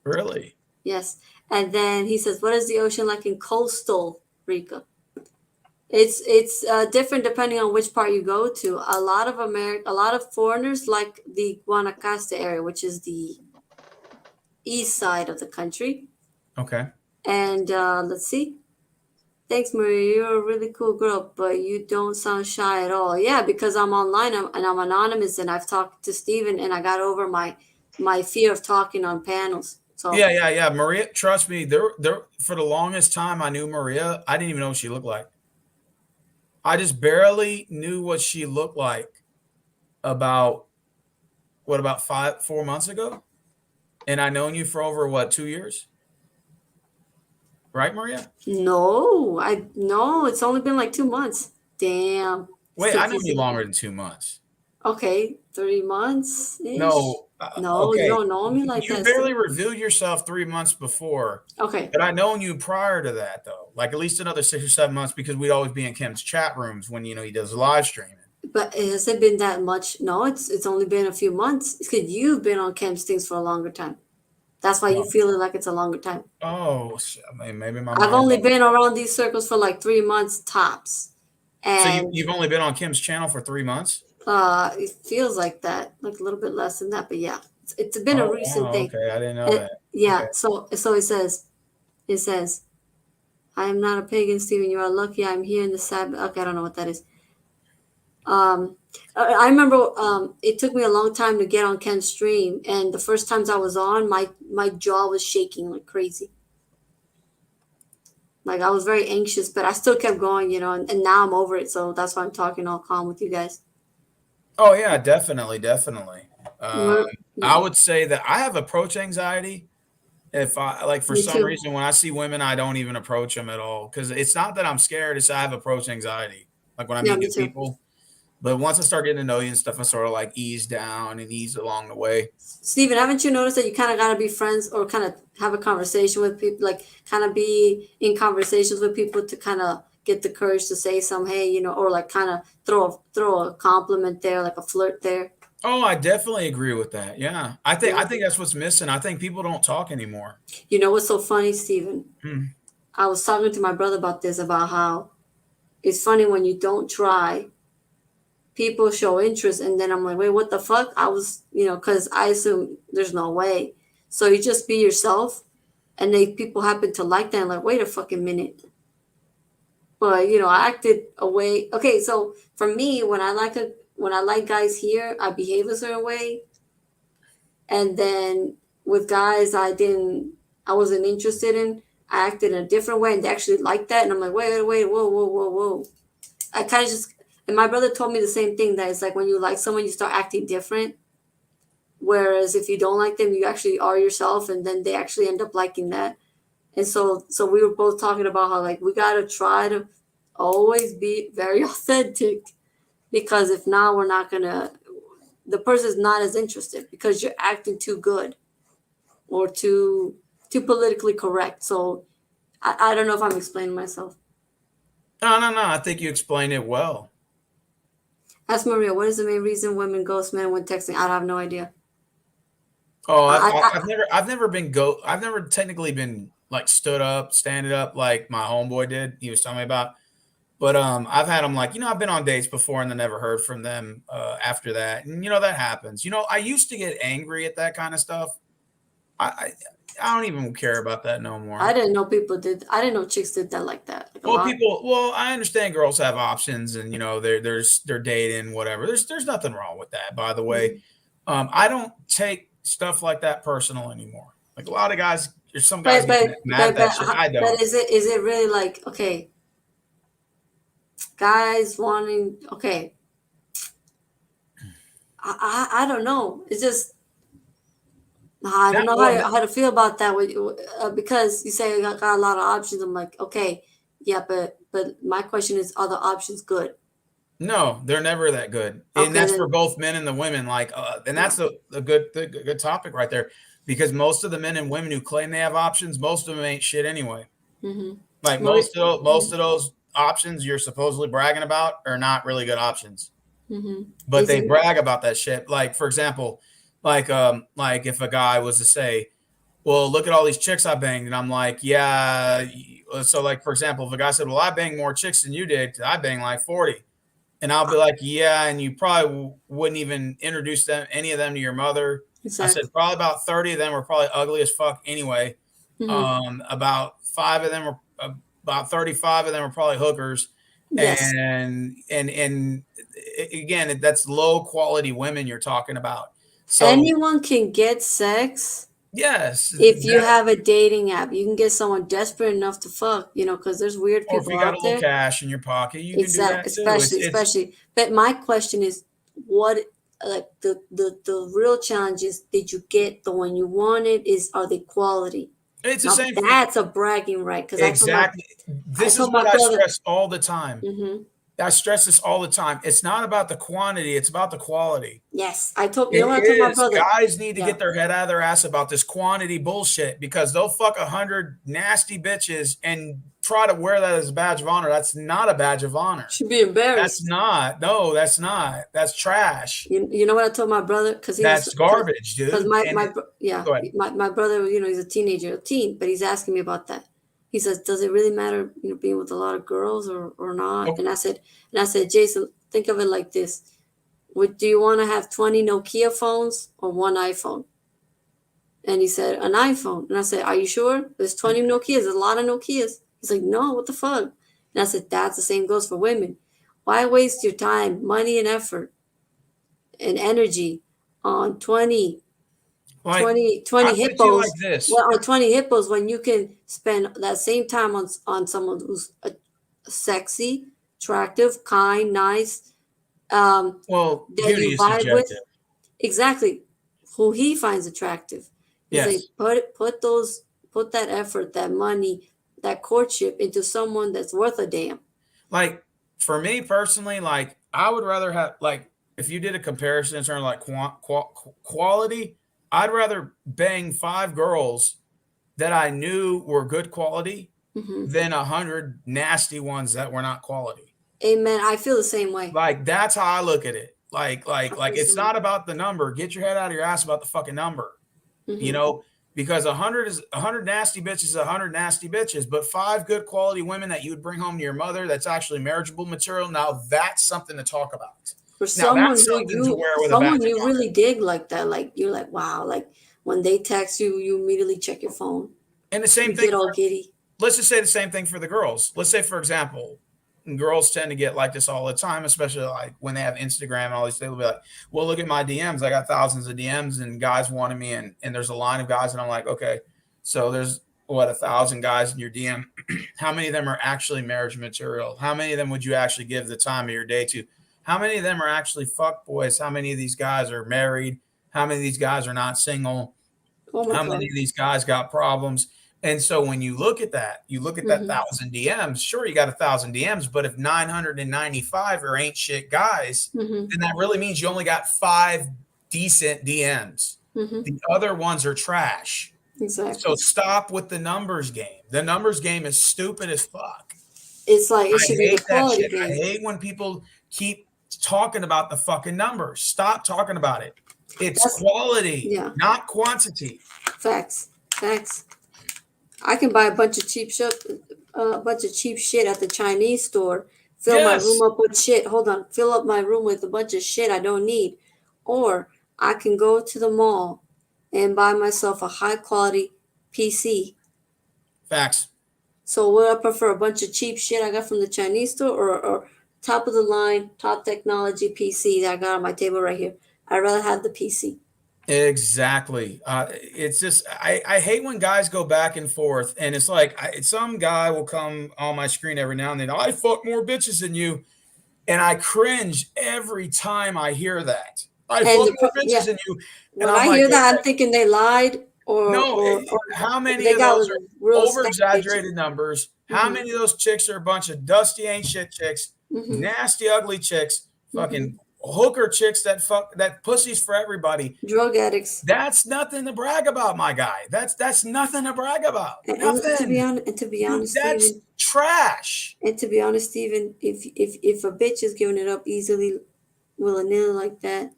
Really? Yes, and then he says, "What is the ocean like in coastal Rica?" It's different depending on which part you go to. A lot of foreigners like the Guanacaste area, which is the east side of the country. Okay. And let's see. Thanks, Maria. You're a really cool girl, but you don't sound shy at all. Yeah, because I'm online and I'm anonymous, and I've talked to Steven, and I got over my fear of talking on panels. So Yeah. Maria, trust me, there for the longest time I knew Maria, I didn't even know what she looked like. I just barely knew what she looked like about 4 months ago? And I known you for over 2 years? Right, Maria? no, it's only been like 2 months. Damn. It's Wait, I known you confusing. longer than 2 months. Okay, 3 months ish. No, No, you okay. don't know me like You that. barely revealed yourself 3 months before, Okay, but I known you prior to that though, like at least another 6 or 7 months because we'd always be in Kim's chat rooms when he does live streaming. but has it been that much? No, it's only been a few months. It's because you've been on Cam's things for a longer time. That's why you feel it like it's a longer time. Oh, I mean, maybe my I've mind. only been around these circles for like 3 months tops, So and you've only been on Kim's channel for 3 months? it feels like that, like a little bit less than that. But yeah, it's been a Oh, recent wow, thing. okay. I didn't know And- that. yeah, Okay. so it says, I am not a pagan, Stephen. You are lucky. I'm here in the Sabbath. Okay, I don't know what that is. I remember it took me a long time to get on Ken's stream, and the first times I was on, my jaw was shaking like crazy. Like I was very anxious, but I still kept going, and now I'm over it. So that's why I'm talking all calm with you guys. Oh yeah, definitely. We're- I would say that I have approach anxiety. If I like for Me some too. reason when I see women, I don't even approach them at all because it's not that I'm scared; it's I have approach anxiety. Like when I Yeah, meet me new too. people. But once I start getting to know you and stuff, I sort of like ease down and ease along the way. Stephen, haven't you noticed that you kind of got to be friends or kind of have a conversation with people, like kind of be in conversations with people to kind of get the courage to say some, hey, or like kind of throw a compliment there, like a flirt there. Oh, I definitely agree with that. Yeah, I Yeah. think that's what's missing. I think people don't talk anymore. You know what's so funny, Stephen? Hmm. I was talking to my brother about this, about how it's funny when you don't try, people show interest, and then I'm like, wait, what the fuck? I was, because I assume there's no way. So you just be yourself, and people happen to like that. And like, wait a fucking minute. But I acted away. Okay, so for me, when I like guys here, I behave a certain way, and then with guys I wasn't interested in, I acted in a different way, and they actually liked that, and I'm like, wait, whoa. I kind of just, and my brother told me the same thing, that it's like when you like someone, you start acting different. Whereas if you don't like them, you actually are yourself, and then they actually end up liking that. And so we were both talking about how like we gotta try to always be very authentic, because if not, the person's not as interested because you're acting too good or too politically correct. So I don't know if I'm explaining myself. No. I think you explained it well. Ask Maria, what is the main reason women ghost men when texting? I have no idea. Oh, I I've never technically been like standing up like my homeboy did. He was telling me about. But I've had them like, I've been on dates before and then never heard from them after that. And that happens. I used to get angry at that kind of stuff. I don't even care about that no more. I didn't know people did. I didn't know chicks did that like that. Like a Well, lot. I understand girls have options and they're dating, whatever. There's nothing wrong with that, by the way. I don't take stuff like that personal anymore. Like a lot of guys, there's some guys get mad at that shit. I don't. But is it really like, okay, guys wanting, okay, I don't know. It's just I don't know how to feel about that because you say I got a lot of options. I'm like, okay, yeah, but my question is, are the options good? No, they're never that good, and that's for both men and the women. Like, and that's a good topic right there, because most of the men and women who claim they have options, most of them ain't shit anyway. Mm-hmm. Like most of those options you're supposedly bragging about are not really good options, but they brag about that shit. Like, for example, like if a guy was to say, well, look at all these chicks I banged. And I'm like, yeah. So like, for example, if a guy said, well, I banged more chicks than you did. I banged like 40. And I'll be like, yeah. And you probably wouldn't even introduce any of them to your mother. Exactly. I said, probably about 30 of them were probably ugly as fuck anyway. About 35 of them are probably hookers. Yes. And again, that's low quality women you're talking about. So anyone can get sex. Yes. If you have a dating app, you can get someone desperate enough to fuck, because there's weird people out there. Or if you got a little cash in your pocket, you can do that too. Especially. But my question is, what, like the real challenge is, did you get the one you wanted? Are they quality? It's the same. That's a bragging right. Exactly. This is what I stress all the time. I stress this all the time. It's not about the quantity; it's about the quality. Yes, I told my brother. Guys need to get their head out of their ass about this quantity bullshit, because they'll fuck 100 nasty bitches and try to wear that as a badge of honor. That's not a badge of honor. Should be embarrassed. That's not. No, that's not. That's trash. You know what I told my brother? Because that's garbage, dude. Because my brother, he's a teen, but he's asking me about that. He says, does it really matter, being with a lot of girls or not? Okay. And I said, Jason, think of it like this. Do you want to have 20 Nokia phones or one iPhone? And he said, an iPhone. And I said, are you sure? There's 20 Nokias. There's a lot of Nokias. He's like, no, what the fuck? And I said, that's the same goes for women. Why waste your time, money, and effort and energy on 20 hippos, on 20 hippos, when you can spend that same time on someone who's sexy, attractive, kind, nice. Beauty is subjective. With, exactly, who he finds attractive. Yes. Like, put that effort, that money, that courtship into someone that's worth a damn. Like, for me personally, like, I would rather have, like, if you did a comparison in terms of like quality, I'd rather bang 5 girls that I knew were good quality than 100 nasty ones that were not quality. Amen. I feel the same way. Like, that's how I look at it. Like it's not about the number. Get your head out of your ass about the fucking number. Because 100 nasty bitches is 100 nasty bitches, but 5 good quality women that you would bring home to your mother that's actually marriageable material. Now that's something to talk about. For someone you really dig like that, like you're like, wow, like when they text you, you immediately check your phone. And the same thing. Get all giddy. Let's just say the same thing for the girls. Let's say, for example, girls tend to get like this all the time, especially like when they have Instagram and all these. They'll be like, well, look at my DMs. I got thousands of DMs and guys wanted me, and there's a line of guys, and I'm like, okay, so there's 1,000 guys in your DM. How many of them are actually marriage material? How many of them would you actually give the time of your day to? How many of them are actually fuck boys? How many of these guys are married? How many of these guys are not single? How many of these guys got problems? And so when you look at that, you look at that 1,000 DMs, sure, you got 1,000 DMs, but if 995 are ain't shit guys, then that really means you only got 5 decent DMs. The other ones are trash. Exactly. So stop with the numbers game. The numbers game is stupid as fuck. It's like it I should be the hate that quality shit. I game. hate when people keep talking about the fucking numbers. Stop talking about it. It's quality, not quantity. Facts. I can buy a bunch of cheap shit at the Chinese store. Fill my room up with shit. Hold on, fill up my room with a bunch of shit I don't need, or I can go to the mall and buy myself a high quality PC. Facts. So would I prefer a bunch of cheap shit I got from the Chinese store, or top of the line, top technology PC that I got on my table right here? I'd rather have the PC. Exactly. It's just I hate when guys go back and forth, and it's like some guy will come on my screen every now and then. I fuck more bitches than you, and I cringe every time I hear that. I fuck more bitches than you. When I hear that, I'm thinking they lied. Or how many of those are over exaggerated numbers? How many of those chicks are a bunch of dusty ain't shit chicks, nasty ugly chicks, fucking hooker chicks that pussies for everybody, drug addicts? That's nothing to brag about, my guy. That's nothing to brag about. Nothing. And to be honest, that's Steven, trash. And to be honest, Steven, if a bitch is giving it up easily, willy-nilly like that,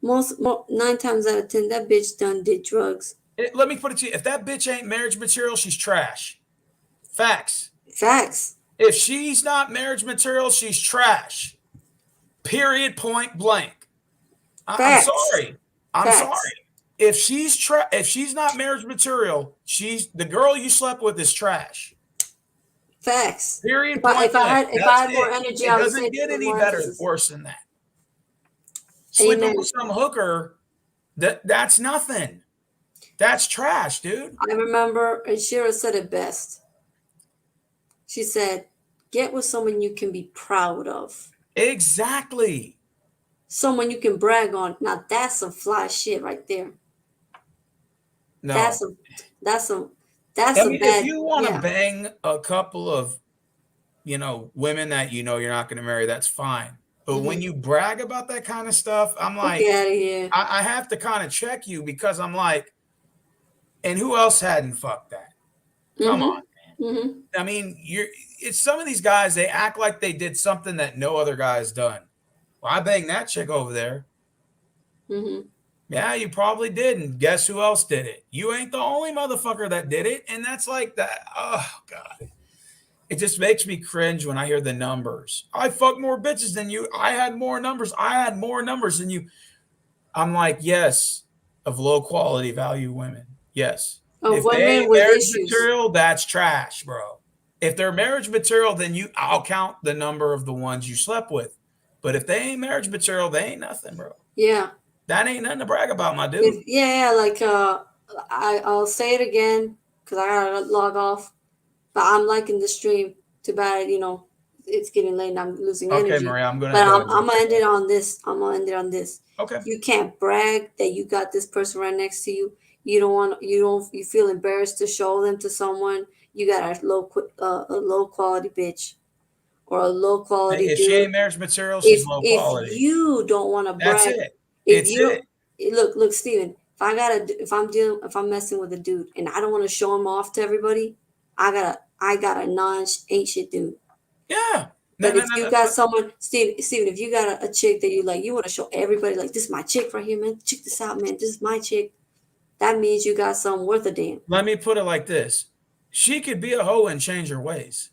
9 times out of 10, that bitch done did drugs. Let me put it to you: if that bitch ain't marriage material, she's trash. Facts. If she's not marriage material, she's trash. Period. Point blank. I'm sorry. If she's not marriage material, she's the girl you slept with is trash. Facts. Period. If I had more energy, I would say it doesn't get any better, worse than that. Sleeping with some hooker, that's nothing. That's trash, dude. I remember, and Shira said it best. She said, "Get with someone you can be proud of." Exactly. Someone you can brag on. Now that's some fly shit right there. No. That's some bad. If you want to yeah. bang a couple of, women that you're not going to marry, that's fine. But when you brag about that kind of stuff, I'm like, get out of here. I have to kind of check you, because I'm like, and who else hadn't fucked that? Come on, man. I mean, it's some of these guys, they act like they did something that no other guy has done. Well, I banged that chick over there. Yeah, you probably did. And guess who else did it? You ain't the only motherfucker that did it. And that's like that. Oh, God. It just makes me cringe when I hear the numbers. I fucked more bitches than you. I had more numbers. Than you. I'm like, yes, of low quality value women. Yes. Of if women they ain't with marriage issues. material, that's trash, bro. If they're marriage material, then I'll count the number of the ones you slept with. But if they ain't marriage material, they ain't nothing, bro. Yeah. That ain't nothing to brag about, my dude. I'll say it again because I gotta log off. But I'm liking the stream. Too bad, it's getting late and I'm losing energy. Okay, Maria, I'm gonna end it on this. Okay. You can't brag that you got this person right next to you. You feel embarrassed to show them to someone. You got a low quality bitch or a low quality if dude. she ain't marriage material, she's low quality. If you don't want to brag, that's it. Look, Steven, if I'm messing with a dude and I don't want to show him off to everybody, I got a ain't shit dude. Yeah. But if you got someone, Steven, if you got a chick that you want to show everybody, like, this is my chick right here, man. Check this out, man. This is my chick. That means you got something worth a damn. Let me put it like this. She could be a hoe and change her ways.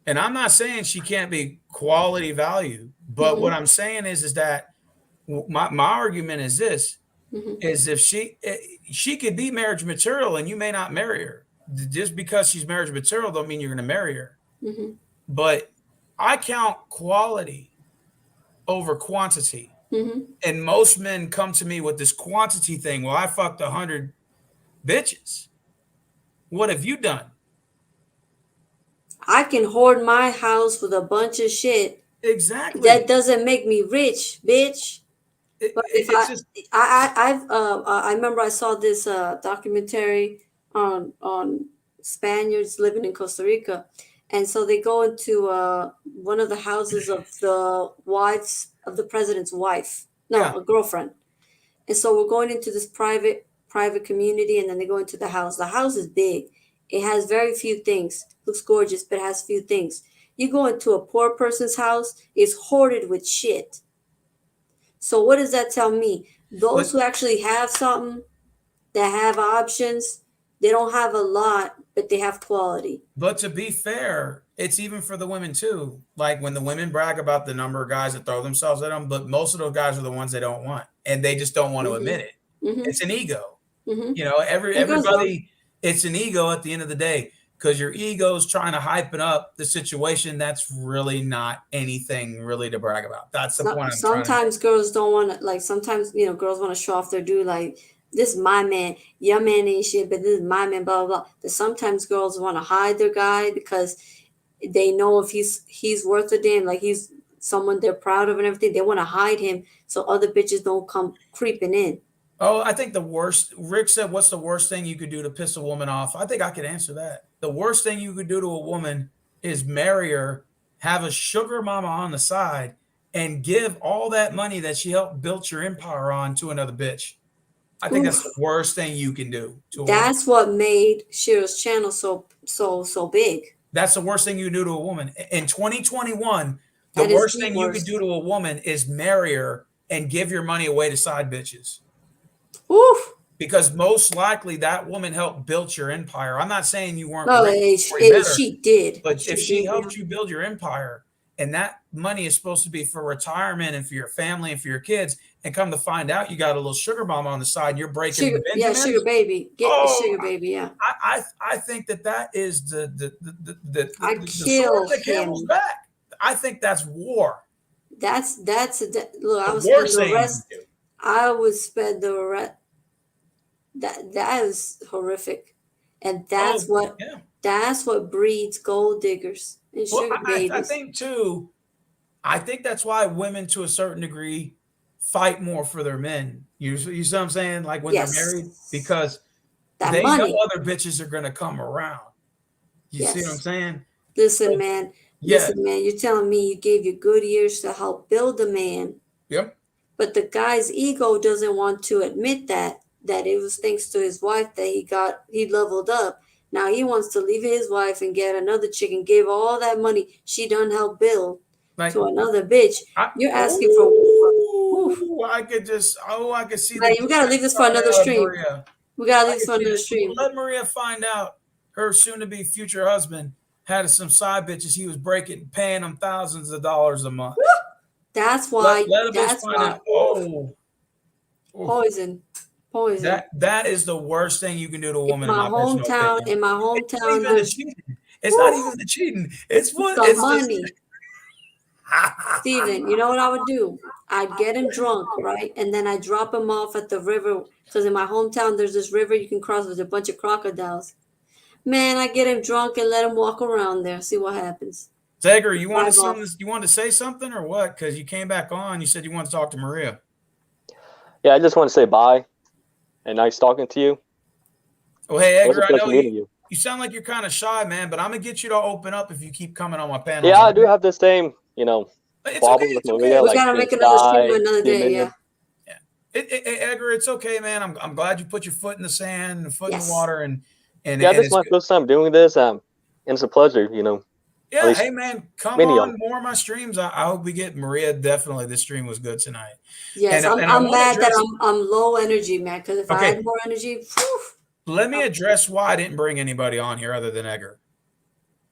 And I'm not saying she can't be quality value, but what I'm saying is that my argument is this, is if she could be marriage material and you may not marry her. Just because she's marriage material don't mean you're going to marry her. But I count quality over quantity. And most men come to me with this quantity thing. Well, I fucked 100 bitches. What have you done? I can hoard my house with a bunch of shit. Exactly. That doesn't make me rich, bitch. But I remember I saw this documentary on Spaniards living in Costa Rica, and so they go into one of the houses of the wives of the president's wife, no, Yeah. a girlfriend. And so we're going into this private community, and then they go into the house. The house is big. It has very few things. Looks gorgeous, but it has few things. You go into a poor person's house, it's hoarded with shit. So what does that tell me? Those But- who actually have something, that have options, they don't have a lot, but they have quality. But to be fair, it's even for the women too. Like when the women brag about the number of guys that throw themselves at them, but most of those guys are the ones they don't want, and they just don't want to admit it. Mm-hmm. It's an ego. Mm-hmm. You know, everybody. It's an ego at the end of the day because your ego is trying to hype it up the situation that's really not anything really to brag about. That's the point I'm trying to Sometimes girls don't want to, like, sometimes, girls want to show off their dude, like, this is my man, your man ain't shit, but this is my man, blah, blah, blah. But sometimes girls want to hide their guy because they know if he's worth a damn, like he's someone they're proud of and everything, they want to hide him so other bitches don't come creeping in. Oh, I think the worst, Rick said, what's the worst thing you could do to piss a woman off? I think I could answer that. The worst thing you could do to a woman is marry her, have a sugar mama on the side, and give all that money that she helped build your empire on to another bitch. I think that's the worst thing you can do to a woman. That's what made Shira's channel so big. That's the worst thing you can do to a woman. In 2021, That the is worst the thing you worst. could do to a woman is marry her and give your money away to side bitches. Oof. Because most likely that woman helped build your empire. I'm not saying you weren't No, rich before you met her, she did. but if she did, helped you build your empire and that money is supposed to be for retirement and for your family and for your kids, and come to find out you got a little sugar mama on the side and you're breaking sugar, yeah, Benjamins, sugar baby. Get the Oh, sugar baby, yeah. I think that is the I'd sword kill that camel's him. back. I think that's war. Look, I The would spend worst the thing you rest. can do. I would spend the rest. That is horrific, and that's Oh, yeah. that's what breeds gold diggers and Well, sugar babies. I think too. I think that's why women, to a certain degree, fight more for their men. You see what I'm saying? Like when Yes. they're married, because that they money. know other bitches are gonna come around. You see what I'm Yes. saying? Listen, man. Yeah. Listen, man. You're telling me you gave your good years to help build a man, Yep. but the guy's ego doesn't want to admit that it was thanks to his wife that he leveled up. Now he wants to leave his wife and get another chick and give all that money she done help build Like to another bitch. You're asking for. I could see Right, we gotta leave this for another stream. Maria. We gotta I leave this could for see another this. stream. Let Maria find out her soon-to-be future husband had some side bitches he was paying them thousands of dollars a month. That's why. Let a bitch That's find why. out. Oh, Poison. that is the worst thing you can do to a woman. In my hometown, opinion. in my It's not hometown, even the there's cheating. It's not even the cheating. It's what the it's money. Just, Steven, you know what I would do? I'd get him drunk, right? And then I drop him off at the river. Because in my hometown, there's this river you can cross with a bunch of crocodiles. Man, I get him drunk and let him walk around there, see what happens. Zegger, you wanted Drive off. something? You wanted to say something or what? Because you came back on. You said you wanted to talk to Maria. Yeah, I just want to say bye and nice talking to you. Oh, hey, It was a Edgar, I pleasure know meeting you. you sound like you're kind of shy, man, but I'm going to get you to open up if you keep coming on my panel. Yeah, I do have the same, It's problem okay. with It's Maria. okay. We like gotta being make another stream shy, another day, being yeah. Edgar, it's okay, man. I'm glad you put your foot in the sand and foot in Yes. the water. And Yeah, and this is it's my good. first time doing this. And it's a pleasure, Yeah, least hey, man, come many on of more of my streams. I hope we get Maria. Definitely, this stream was good tonight. Yes, And I I'm wanna mad that address- I'm low energy, man. Because if I Okay. had more energy, whew, Let me address why I didn't bring anybody on here other than Edgar.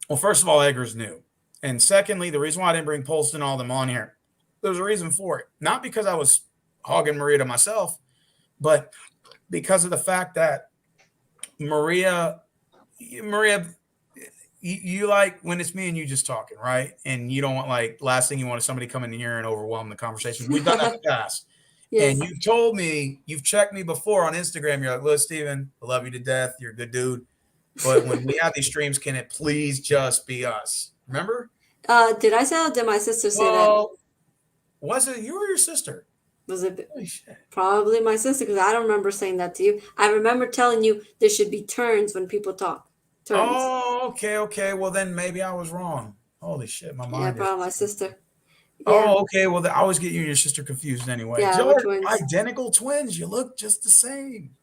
Well, first of all, Edgar's new. And secondly, the reason why I didn't bring Polston and all them on here, there's a reason for it. Not because I was hogging Maria to myself, but because of the fact that Maria, you like when it's me and you just talking, right? And you don't want, like, last thing you want is somebody coming in here and overwhelm the conversation. We've done that in the past. yes. And you've told me, you've checked me before on Instagram. You're like, look, Steven, I love you to death. You're a good dude. But when we have these streams, can it please just be us? Remember? Did I say that? Did my sister say that? Well, was it you or your sister? Was it Holy shit. probably my sister? Because I don't remember saying that to you. I remember telling you there should be turns when people talk. turns. Oh, okay. Well, then maybe I was wrong. Holy shit, my Yeah, mind is. bro, my sister. Yeah, Oh, okay. Well, I always get you and your sister confused anyway. yeah, Y'all we're are twins. identical twins. You look just the same.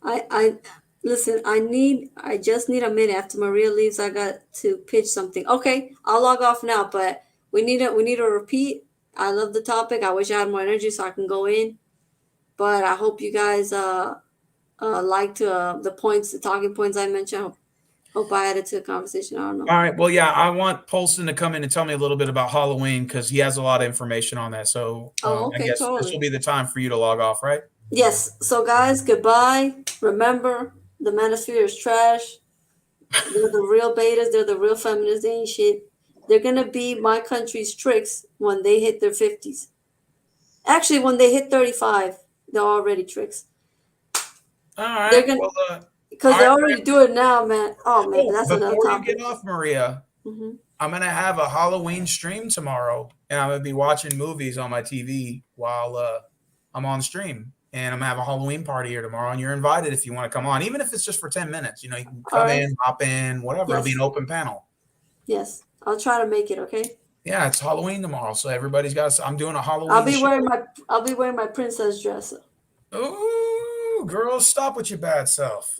I listen. I just need a minute after Maria leaves. I got to pitch something. Okay, I'll log off now. But we need a repeat. I love the topic. I wish I had more energy so I can go in. But I hope you guys liked the points, the talking points I mentioned. Hope I added to the conversation. I don't know. All right. Well, yeah, I want Polston to come in and tell me a little bit about Halloween because he has a lot of information on that. So Oh, I okay, guess this totally. will be the time for you to log off, right? Yes. So guys, goodbye. Remember, the manosphere is trash. They're the real betas. They're the real feminists. They ain't shit. They're gonna be my country's tricks when they hit their 50s. Actually, when they hit 35, they're already tricks. All They're right. gonna Well, because all they right. already do it now, man. Oh man, but Oh, that's another before you topic. get off, Maria, Hmm. I'm gonna have a Halloween stream tomorrow, and I'm gonna be watching movies on my TV while I'm on stream. And I'm gonna have a Halloween party here tomorrow, and you're invited if you want to come on, even if it's just for 10 minutes. You know, you can All come right. in, hop in, whatever. It'll be Yes. an open panel. Yes. I'll try to make it. Okay. Yeah, it's Halloween tomorrow, so everybody's got. I'm doing a I'll Halloween be show. wearing my I'll be wearing my princess dress. Ooh, girls, stop with your bad self.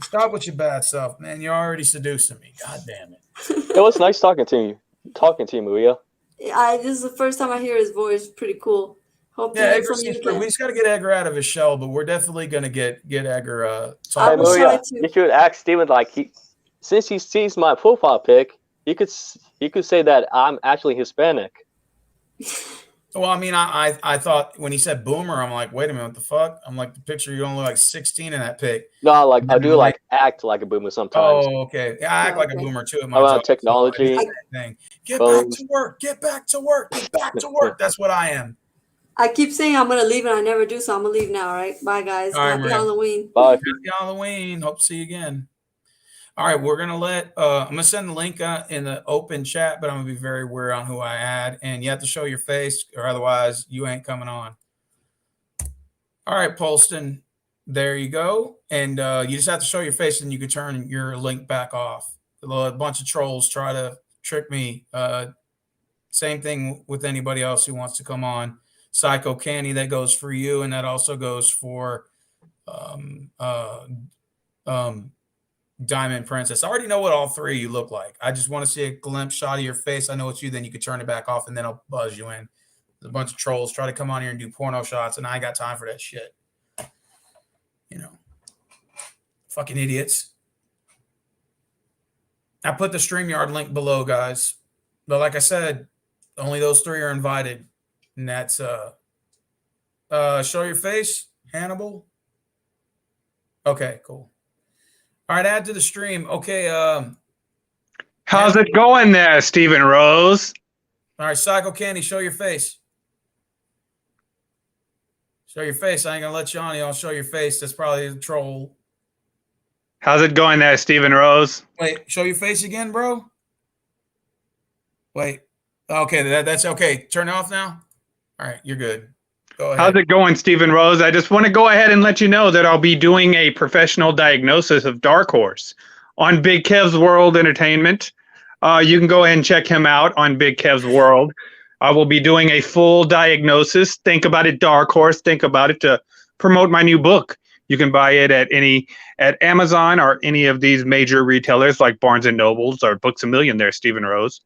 Stop with your bad self, man. You're already seducing me. God damn it. It was nice talking to you. Talking to you, Maria. This is the first time I hear his voice. Pretty cool. Hope to Yeah, hear Edgar from you seems pretty. We again. just got to get Edgar out of his shell, but we're definitely gonna get Edgar I Hey, talking. will try Maria, to. you should ask Steven, since he sees my profile pic, he could say that I'm actually Hispanic. Well, I mean, I thought when he said boomer, I'm like, wait a minute, what the fuck? I'm like, the picture you only look like 16 in that pic. No, like And I then do I'm like, act like a boomer sometimes. oh, okay. Yeah, I act like a Okay. boomer too at my Around job. So I do technology, the same thing. Get back phones. to work. Get back to work. Get back to work. That's what I am. I keep saying I'm gonna leave and I never do, so I'm gonna leave now. All right. Bye, guys. All right, Happy Maria. Halloween. Bye. Happy Halloween. Hope to see you again. All right, we're gonna let. I'm gonna send the link in the open chat, but I'm gonna be very weird on who I add, and you have to show your face, or otherwise you ain't coming on. All right, Polston, there you go, and you just have to show your face, and you can turn your link back off. A bunch of trolls try to trick me. Same thing with anybody else who wants to come on. Psycho Candy, that goes for you, and that also goes for um, uh, um, Diamond Princess. I already know what all three of you look like. I just want to see a glimpse shot of your face. I know it's you. Then you can turn it back off, and then I'll buzz you in. There's a bunch of trolls try to come on here and do porno shots, and I ain't got time for that shit. You know, fucking idiots. I put the StreamYard link below, guys. But like I said, only those three are invited, and that's show your face, Hannibal. Okay, cool. All right, add to the stream. Okay, How's it going there, Stephen Rose? all right, Psycho Candy, show your face. Show your face. I ain't gonna let you on. You don't show your face. That's probably a troll. How's it going there, Stephen Rose? Wait, show your face again, bro. Wait. Okay, that's okay. Turn it off now. All right, you're good. Go ahead. How's it going, Stephen Rose? I just want to go ahead and let you know that I'll be doing a professional diagnosis of Dark Horse on Big Kev's World Entertainment. You can go ahead and check him out on Big Kev's World. I will be doing a full diagnosis. Think about it, Dark Horse. Think about it to promote my new book. You can buy it at Amazon or any of these major retailers like Barnes and Nobles or Books A Million there, Stephen Rose.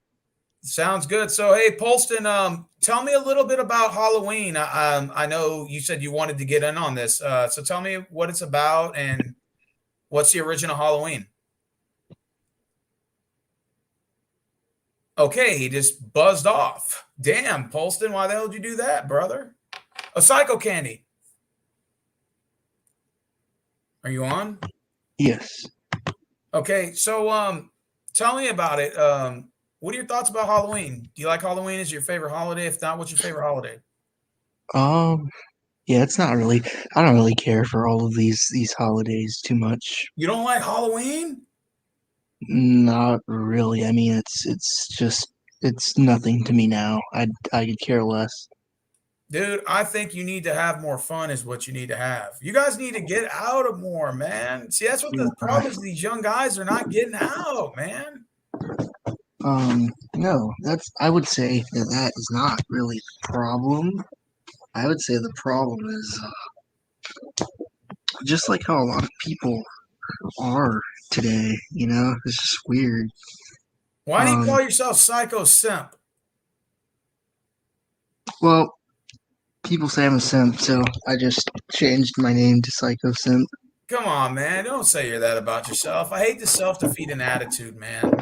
Sounds good. So, hey, Polston, tell me a little bit about Halloween. I know you said you wanted to get in on this. So tell me what it's about and what's the original Halloween. Okay, he just buzzed off. Damn, Polston, why the hell did you do that, brother? A Psycho Candy. Are you on? Yes. Okay, so tell me about it. What are your thoughts about Halloween? Do you like Halloween? Is it your favorite holiday? If not, what's your favorite holiday? Yeah, it's not really. I don't really care for all of these holidays too much. You don't like Halloween? Not really. I mean, it's just it's nothing to me now. I could care less. Dude, I think you need to have more fun is what you need to have. You guys need to get out of more, man. See, that's what the problem is. These young guys are not getting out, man. No, I would say that is not really the problem. I would say the problem is just like how a lot of people are today, it's just weird. Why do you call yourself Psycho Simp? Well, people say I'm a simp, so I just changed my name to Psycho Simp. Come on, man. Don't say you're that about yourself. I hate the self-defeating attitude, man.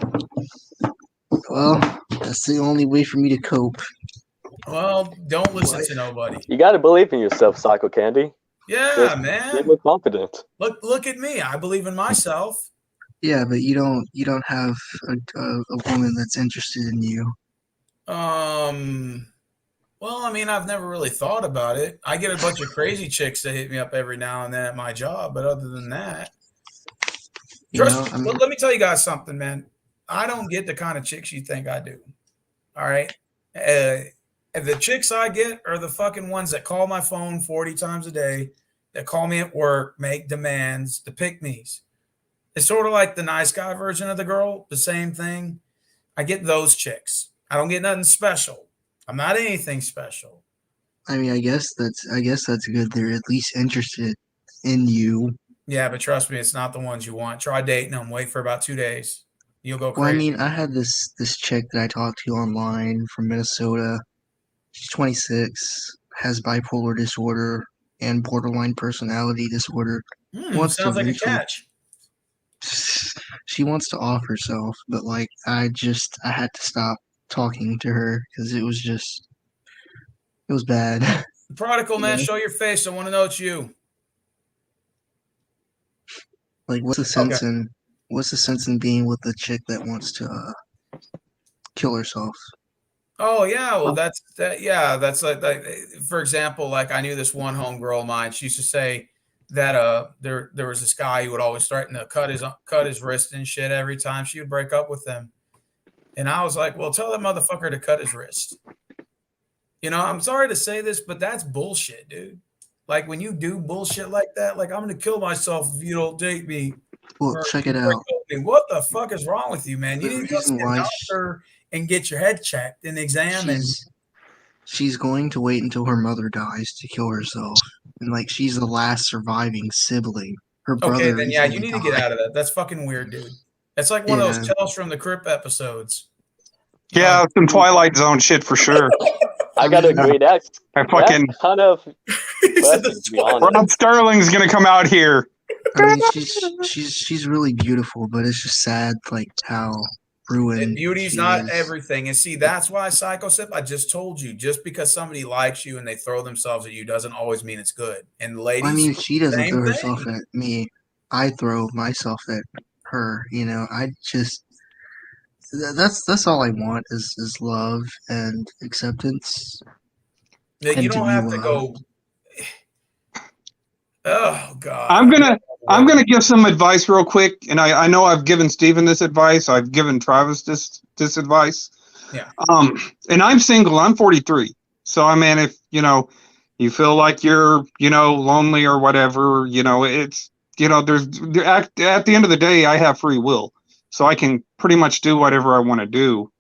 Well, that's the only way for me to cope. Well, don't listen to nobody. You got to believe in yourself, Psycho Candy. Yeah, Just man. Be more confident. Look at me. I believe in myself. Yeah, but you don't have a woman that's interested in you. Well, I mean, I've never really thought about it. I get a bunch of crazy chicks that hit me up every now and then at my job, but other than that, trust me, let me tell you guys something, man. I don't get the kind of chicks you think I do. All right? The chicks I get are the fucking ones that call my phone 40 times a day, that call me at work, make demands, the pick-me's. It's sort of like the nice guy version of the girl, the same thing. I get those chicks. I don't get nothing special. I'm not anything special. I mean, I guess that's good. They're at least interested in you. Yeah, but trust me, it's not the ones you want. Try dating them. Wait for about 2 days. You'll go crazy. Well, I mean, I had this chick that I talked to online from Minnesota. She's 26, has bipolar disorder and borderline personality disorder. Sounds like a catch. She wants to off herself, but like I had to stop talking to her because it was bad. Prodigal man, show your face. I want to know it's you. Like, what's the sense in being with a chick that wants to kill herself? Oh yeah, well that's like for example, like I knew this one homegirl of mine. She used to say that there was this guy who would always threaten to cut his wrist and shit every time she would break up with him. And I was like, well, tell that motherfucker to cut his wrist. I'm sorry to say this, but that's bullshit, dude. Like when you do bullshit like that, like I'm going to kill myself if you don't date me. Well, check it out. What the fuck is wrong with you, man? You need to go see a doctor and get your head checked and examined. She's going to wait until her mother dies to kill herself. And like she's the last surviving sibling. Her brother. Okay, then yeah, you need to get out of that. That's fucking weird, dude. It's like one of those Tales from the Crypt episodes. Yeah, some Twilight Zone shit for sure. I gotta agree. That's kind of. Rod Sterling's gonna come out here. I mean, she's really beautiful, but it's just sad, like how ruined. And beauty's not everything. And see, that's why Psycho Simp, I just told you, just because somebody likes you and they throw themselves at you doesn't always mean it's good. And ladies, I mean, she doesn't throw herself at me. I throw myself at her. I just that's all I want is love and acceptance. You don't have to go. Oh God! I'm gonna give some advice real quick, and I know I've given Steven this advice. I've given Travis this advice. Yeah. And I'm single. I'm 43. So I mean, if you feel like you're lonely or whatever, it's there's at the end of the day, I have free will, so I can pretty much do whatever I want to do.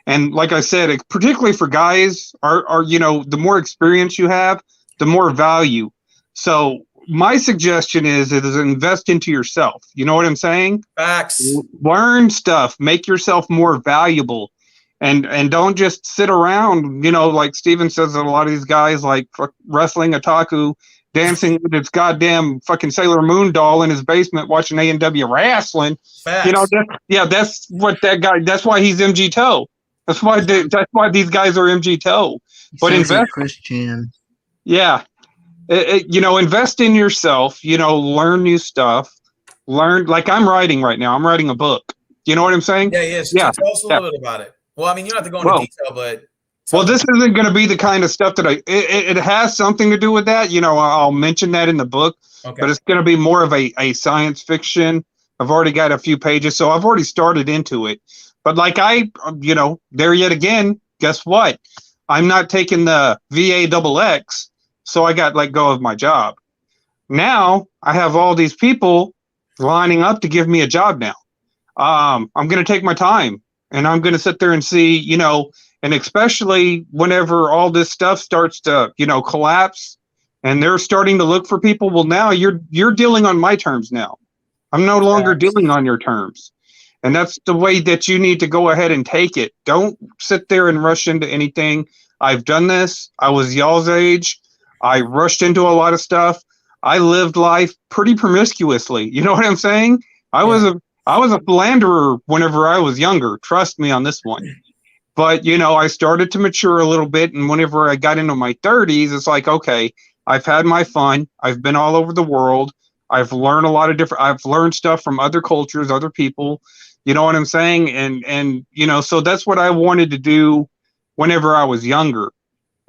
And like I said, particularly for guys, are the more experience you have, the more value. So my suggestion is invest into yourself. You know what I'm saying? Facts. Learn stuff, make yourself more valuable, and don't just sit around. Like Steven says, that a lot of these guys like wrestling otaku, dancing with his goddamn fucking Sailor Moon doll in his basement, watching A&W wrestling. Facts. That's what that guy. That's why he's MG Toe. That's why these guys are MG Toe. But invest, Christian. Yeah. Invest in yourself, learn new stuff, like I'm writing right now. I'm writing a book. You know what I'm saying? Yeah, yes. Yeah. Tell us a little bit about it. Well, I mean, you don't have to go into detail, but. Well, this isn't going to be the kind of stuff that it has something to do with that. I'll mention that in the book, but it's going to be more of a science fiction. I've already got a few pages, so I've already started into it. But like there yet again, guess what? I'm not taking the VA double X, so I got let go of my job. Now I have all these people lining up to give me a job now. I'm going to take my time and I'm going to sit there and see, and especially whenever all this stuff starts to, collapse and they're starting to look for people. Well, now you're dealing on my terms now. I'm no longer dealing on your terms. And that's the way that you need to go ahead and take it. Don't sit there and rush into anything. I've done this. I was y'all's age. I rushed into a lot of stuff. I lived life pretty promiscuously. You know what I'm saying? I was a philanderer whenever I was younger. Trust me on this one. But, I started to mature a little bit. And whenever I got into my 30s, it's like, okay, I've had my fun. I've been all over the world. I've learned I've learned stuff from other cultures, other people. You know what I'm saying? And so that's what I wanted to do whenever I was younger.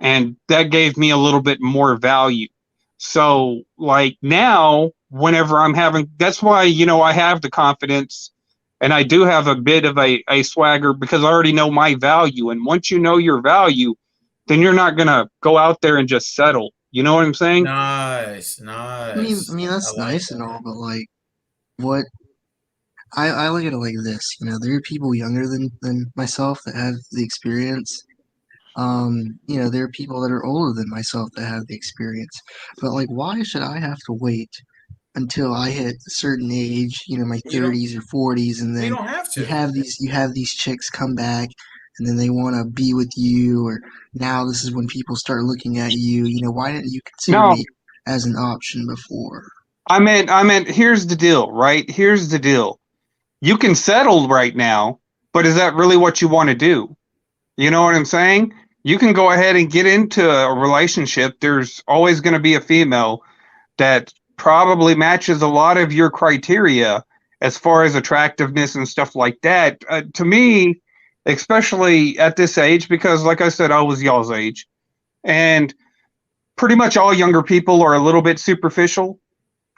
And that gave me a little bit more value. So like now, whenever that's why, I have the confidence and I do have a bit of a swagger because I already know my value. And once you know your value, then you're not going to go out there and just settle. You know what I'm saying? Nice. I mean that's nice and all, but like, what I look at it like this. There are people younger than myself that have the experience. There are people that are older than myself that have the experience. But like, why should I have to wait until I hit a certain age, my 30s or 40s, and You then don't have to. you have these chicks come back and then they want to be with you, or now this is when people start looking at you. Why didn't you consider No. me as an option before? I meant, here's the deal, right? Here's the deal. You can settle right now, but is that really what you want to do? You know what I'm saying? You can go ahead and get into a relationship. There's always going to be a female that probably matches a lot of your criteria as far as attractiveness and stuff like that. To me, especially at this age, because like I said, I was y'all's age, and pretty much all younger people are a little bit superficial.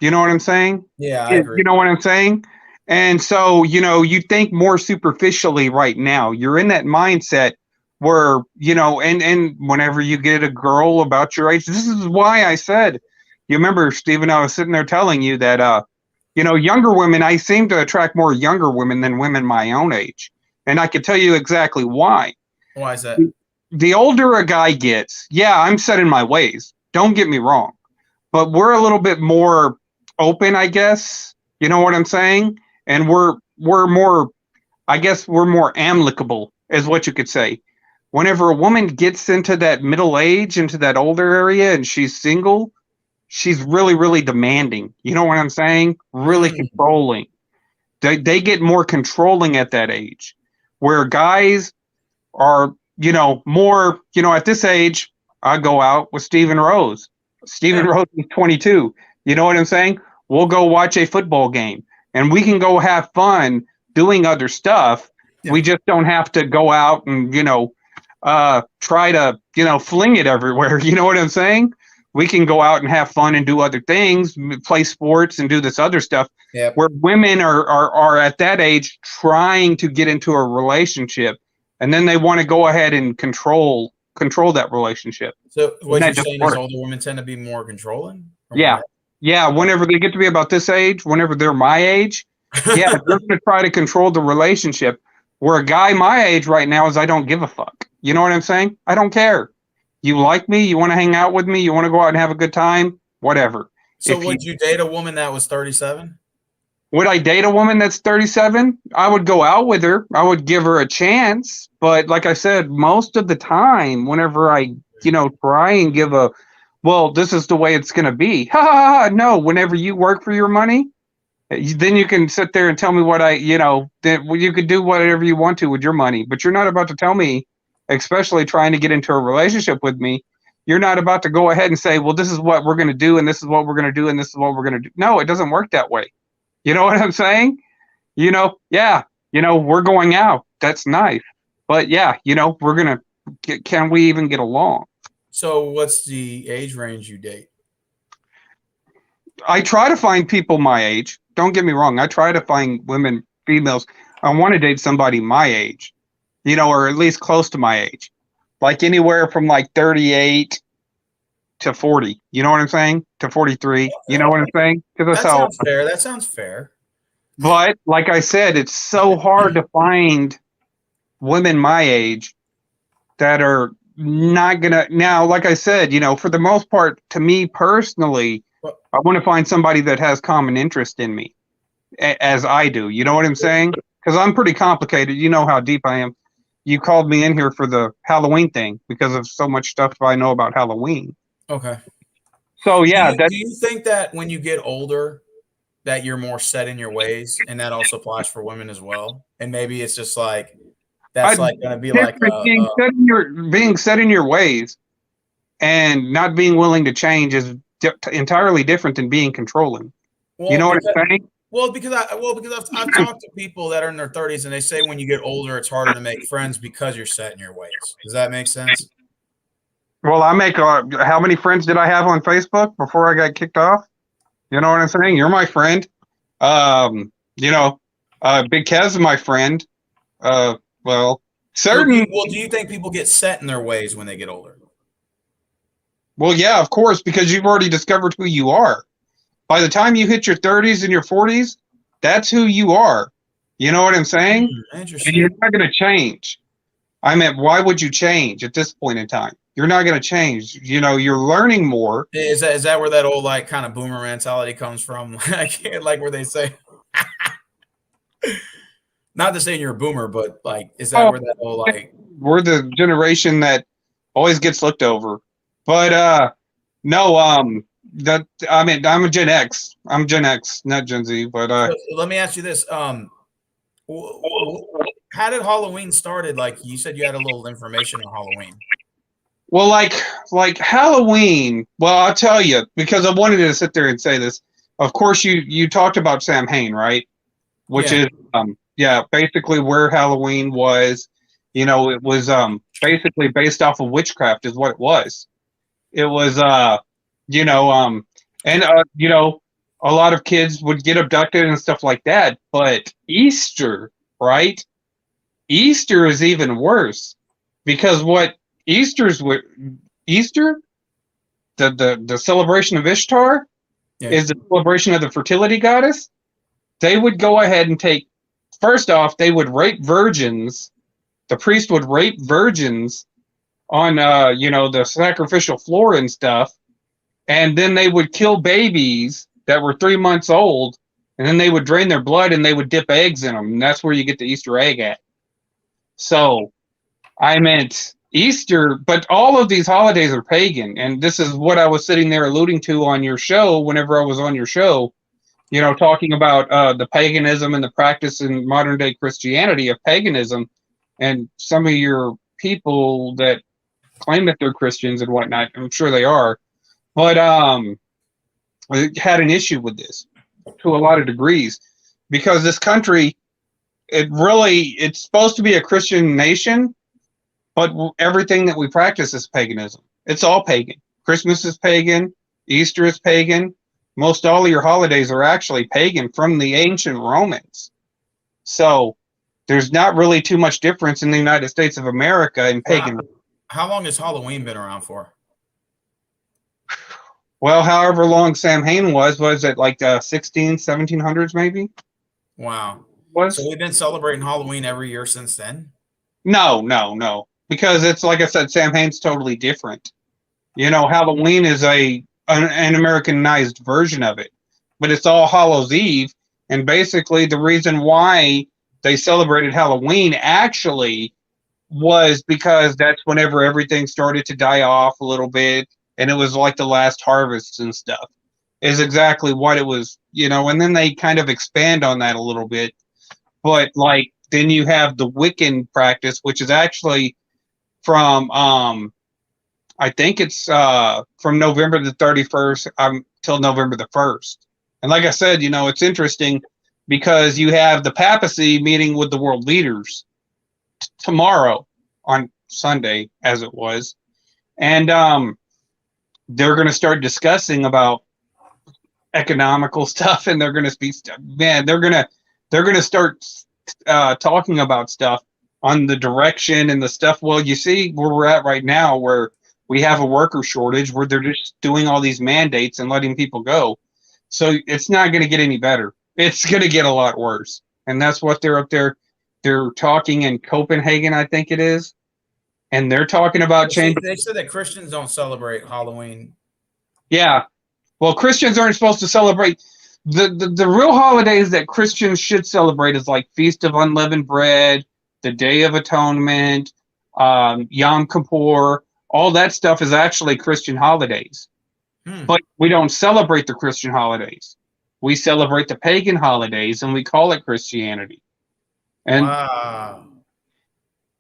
You know what I'm saying? Yeah, I agree. You know what I'm saying? And so, you think more superficially right now. You're in that mindset where, and whenever you get a girl about your age, this is why I said, you remember, Stephen, I was sitting there telling you that, younger women, I seem to attract more younger women than women my own age. And I could tell you exactly why. Why is that? The older a guy gets, yeah, I'm set in my ways. Don't get me wrong. But we're a little bit more open, I guess. You know what I'm saying? And we're more, I guess we're more amicable, is what you could say. Whenever a woman gets into that middle age, into that older area, and she's single, she's really, really demanding. You know what I'm saying? Really controlling. They get more controlling at that age. Where guys are, more, at this age, I go out with Stephen Rose. Stephen Rose is 22. You know what I'm saying? We'll go watch a football game. And we can go have fun doing other stuff. Yeah. We just don't have to go out and, try to, fling it everywhere. You know what I'm saying? We can go out and have fun and do other things, play sports and do this other stuff. Yep. Where women are at that age trying to get into a relationship, and then they want to go ahead and control that relationship. So what you're saying is older women tend to be more controlling? Yeah. Yeah, whenever they get to be about this age, whenever they're my age, yeah, they're going to try to control the relationship. Where a guy my age right now is, I don't give a fuck. You know what I'm saying? I don't care. You like me? You want to hang out with me? You want to go out and have a good time? Whatever. So would you date a woman that was 37? Would I date a woman that's 37? I would go out with her. I would give her a chance. But like I said, most of the time, whenever I, try and give well, this is the way it's going to be. Ha ha ha. No, whenever you work for your money, then you can sit there and tell me what then you could do whatever you want to with your money. But you're not about to tell me, especially trying to get into a relationship with me, you're not about to go ahead and say, well, this is what we're going to do, and this is what we're going to do, and this is what we're going to do. No, it doesn't work that way. You know what I'm saying? Yeah, we're going out. That's nice. But yeah, we're going to, can we even get along? So what's the age range you date? I try to find people my age. Don't get me wrong. I try to find females. I want to date somebody my age, or at least close to my age. like anywhere from like 38 to 40. You know what I'm saying? To 43. You know what I'm saying? Because That that's how. sounds fair. That sounds fair. But like I said, it's so hard to find women my age that are not gonna. Now, like I said, for the most part, to me personally, I want to find somebody that has common interest in me, as I do. You know what I'm saying? Because I'm pretty complicated. You know how deep I am. You called me in here for the Halloween thing because of so much stuff I know about Halloween. Okay. So yeah, Do you think that when you get older, that you're more set in your ways, and that also applies for women as well? And maybe it's just like that's like going to be like being set in your ways and not being willing to change is entirely different than being controlling. well, You know what because, I'm saying? because I've talked to people that are in their 30s, and they say when you get older, it's harder to make friends because you're set in your ways. Does that make sense? Well, I make how many friends did I have on Facebook before I got kicked off? You know what I'm saying? You're my friend. Big Kev's my friend. Well, certain. Well, do you think people get set in their ways when they get older? Well, yeah, of course, because you've already discovered who you are. By the time you hit your 30s and your 40s, that's who you are. You know what I'm saying? Interesting. And you're not going to change. I mean, why would you change at this point in time? You're not going to change. You're learning more. Is that where that old like kind of boomer mentality comes from? like where they say, not to say you're a boomer, but like, is that where that old like? We're the generation that always gets looked over. But no, I'm a Gen X. I'm Gen X, not Gen Z. But let me ask you this: how did Halloween started? Like you said, you had a little information on Halloween. Well, like Halloween. Well, I'll tell you because I wanted to sit there and say this. Of course, you talked about Samhain, right? Which is basically where Halloween was. It was basically based off of witchcraft, is what it was. It was a lot of kids would get abducted and stuff like that. But Easter, right? Easter is even worse because what Easter, the celebration of Ishtar, is the celebration of the fertility goddess. They would go ahead and first off, they would rape virgins. The priest would rape virgins on, the sacrificial floor and stuff. And then they would kill babies that were 3 months old. And then they would drain their blood and they would dip eggs in them. And that's where you get the Easter egg at. So I meant Easter, but all of these holidays are pagan. And this is what I was sitting there alluding to on your show whenever I was on your show, talking about the paganism and the practice in modern day Christianity of paganism. And some of your people that claim that they're Christians and whatnot, I'm sure they are, but had an issue with this to a lot of degrees because this country, it's supposed to be a Christian nation, but everything that we practice is paganism. It's all pagan. Christmas is pagan. Easter is pagan. Most all of your holidays are actually pagan from the ancient Romans. So there's not really too much difference in the United States of America in pagan. Wow. How long has Halloween been around for? Well, however long Samhain was it like 1700s maybe? Wow. Was? So we've been celebrating Halloween every year since then? No. Because it's like I said, Samhain's totally different. Halloween is an Americanized version of it. But it's All Hallows Eve. And basically the reason why they celebrated Halloween actually was because that's whenever everything started to die off a little bit. And it was like the last harvests and stuff is exactly what it was, and then they kind of expand on that a little bit. But like, then you have the Wiccan practice, which is actually from, I think it's from November the 31st till November the 1st. And like I said, it's interesting because you have the papacy meeting with the world leaders tomorrow on Sunday, as it was. And they're going to start discussing about economical stuff, and they're going to speak. Man, they're going to start talking about stuff on the direction and the stuff. Well, you see where we're at right now, where we have a worker shortage, where they're just doing all these mandates and letting people go. So it's not going to get any better. It's going to get a lot worse. And that's what they're up there. They're talking in Copenhagen, I think it is. And they're talking about changing. They said that Christians don't celebrate Halloween. Yeah. Well, Christians aren't supposed to celebrate. The real holidays that Christians should celebrate is like Feast of Unleavened Bread, the Day of Atonement, Yom Kippur. All that stuff is actually Christian holidays. But we don't celebrate the Christian holidays. We celebrate the pagan holidays, and we call it Christianity. And wow.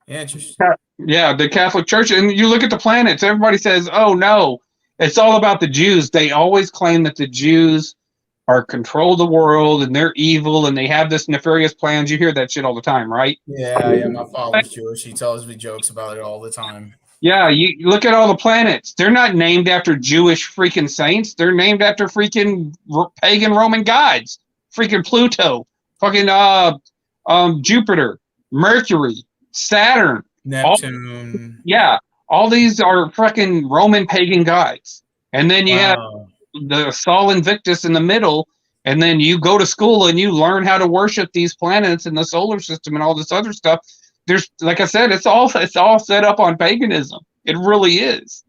Interesting. Yeah, the Catholic Church. And you look at the planets, everybody says, oh, no, it's all about the Jews. They always claim that the Jews are control the world and they're evil and they have this nefarious plans. You hear that shit all the time, right? Yeah, my father's Jewish. He tells me jokes about it all the time. Yeah, you look at all the planets. They're not named after Jewish freaking saints. They're named after freaking pagan Roman gods. Freaking Pluto, fucking Jupiter, Mercury, Saturn, Neptune. All these are freaking Roman pagan gods. And then you have the Sol Invictus in the middle, and then you go to school and you learn how to worship these planets in the solar system and all this other stuff. There's, like I said, it's all set up on paganism. It really is.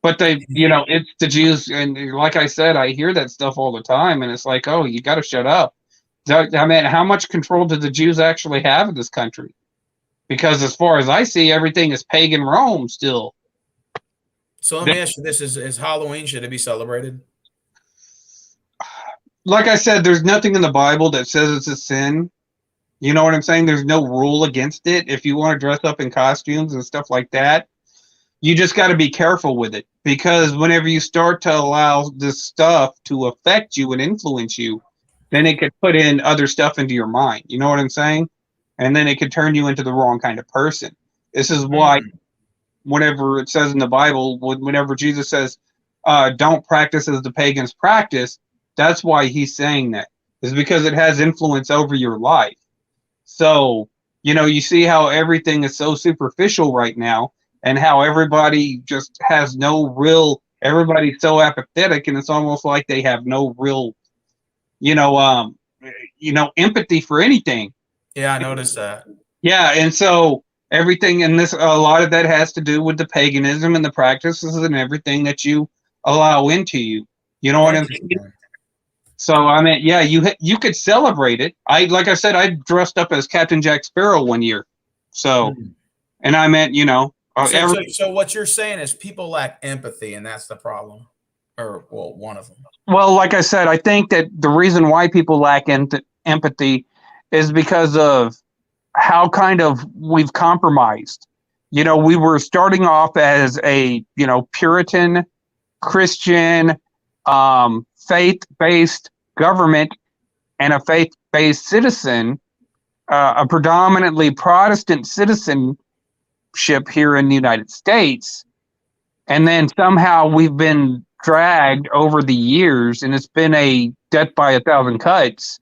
But it's the Jews, and like I said, I hear that stuff all the time, and it's like, oh, you got to shut up. I mean, how much control do the Jews actually have in this country? Because as far as I see, everything is pagan Rome still. So let me ask you this: is Halloween, should it be celebrated? Like I said, there's nothing in the Bible that says it's a sin. You know what I'm saying? There's no rule against it. If you want to dress up in costumes and stuff like that, you just got to be careful with it. Because whenever you start to allow this stuff to affect you and influence you, then it could put in other stuff into your mind. You know what I'm saying? And then it could turn you into the wrong kind of person. This is why whenever it says in the Bible, whenever Jesus says, don't practice as the pagans practice, that's why he's saying that. Is because it has influence over your life. So, you see how everything is so superficial right now, and how everybody just has everybody's so apathetic, and it's almost like they have no real, empathy for anything. Yeah, I noticed that. Yeah, and so everything in this, a lot of that has to do with the paganism and the practices and everything that you allow into you. You know what I'm saying? So I mean, yeah, you could celebrate it. Like I said, I dressed up as Captain Jack Sparrow one year. So, and I meant, so what you're saying is people lack empathy, and that's the problem, or one of them. Well, like I said, I think that the reason why people lack empathy is because of how kind of we've compromised. We were starting off as a Puritan, Christian, faith-based government and a faith-based citizen, a predominantly Protestant citizenship here in the United States. And then somehow we've been dragged over the years, and it's been a death by a thousand cuts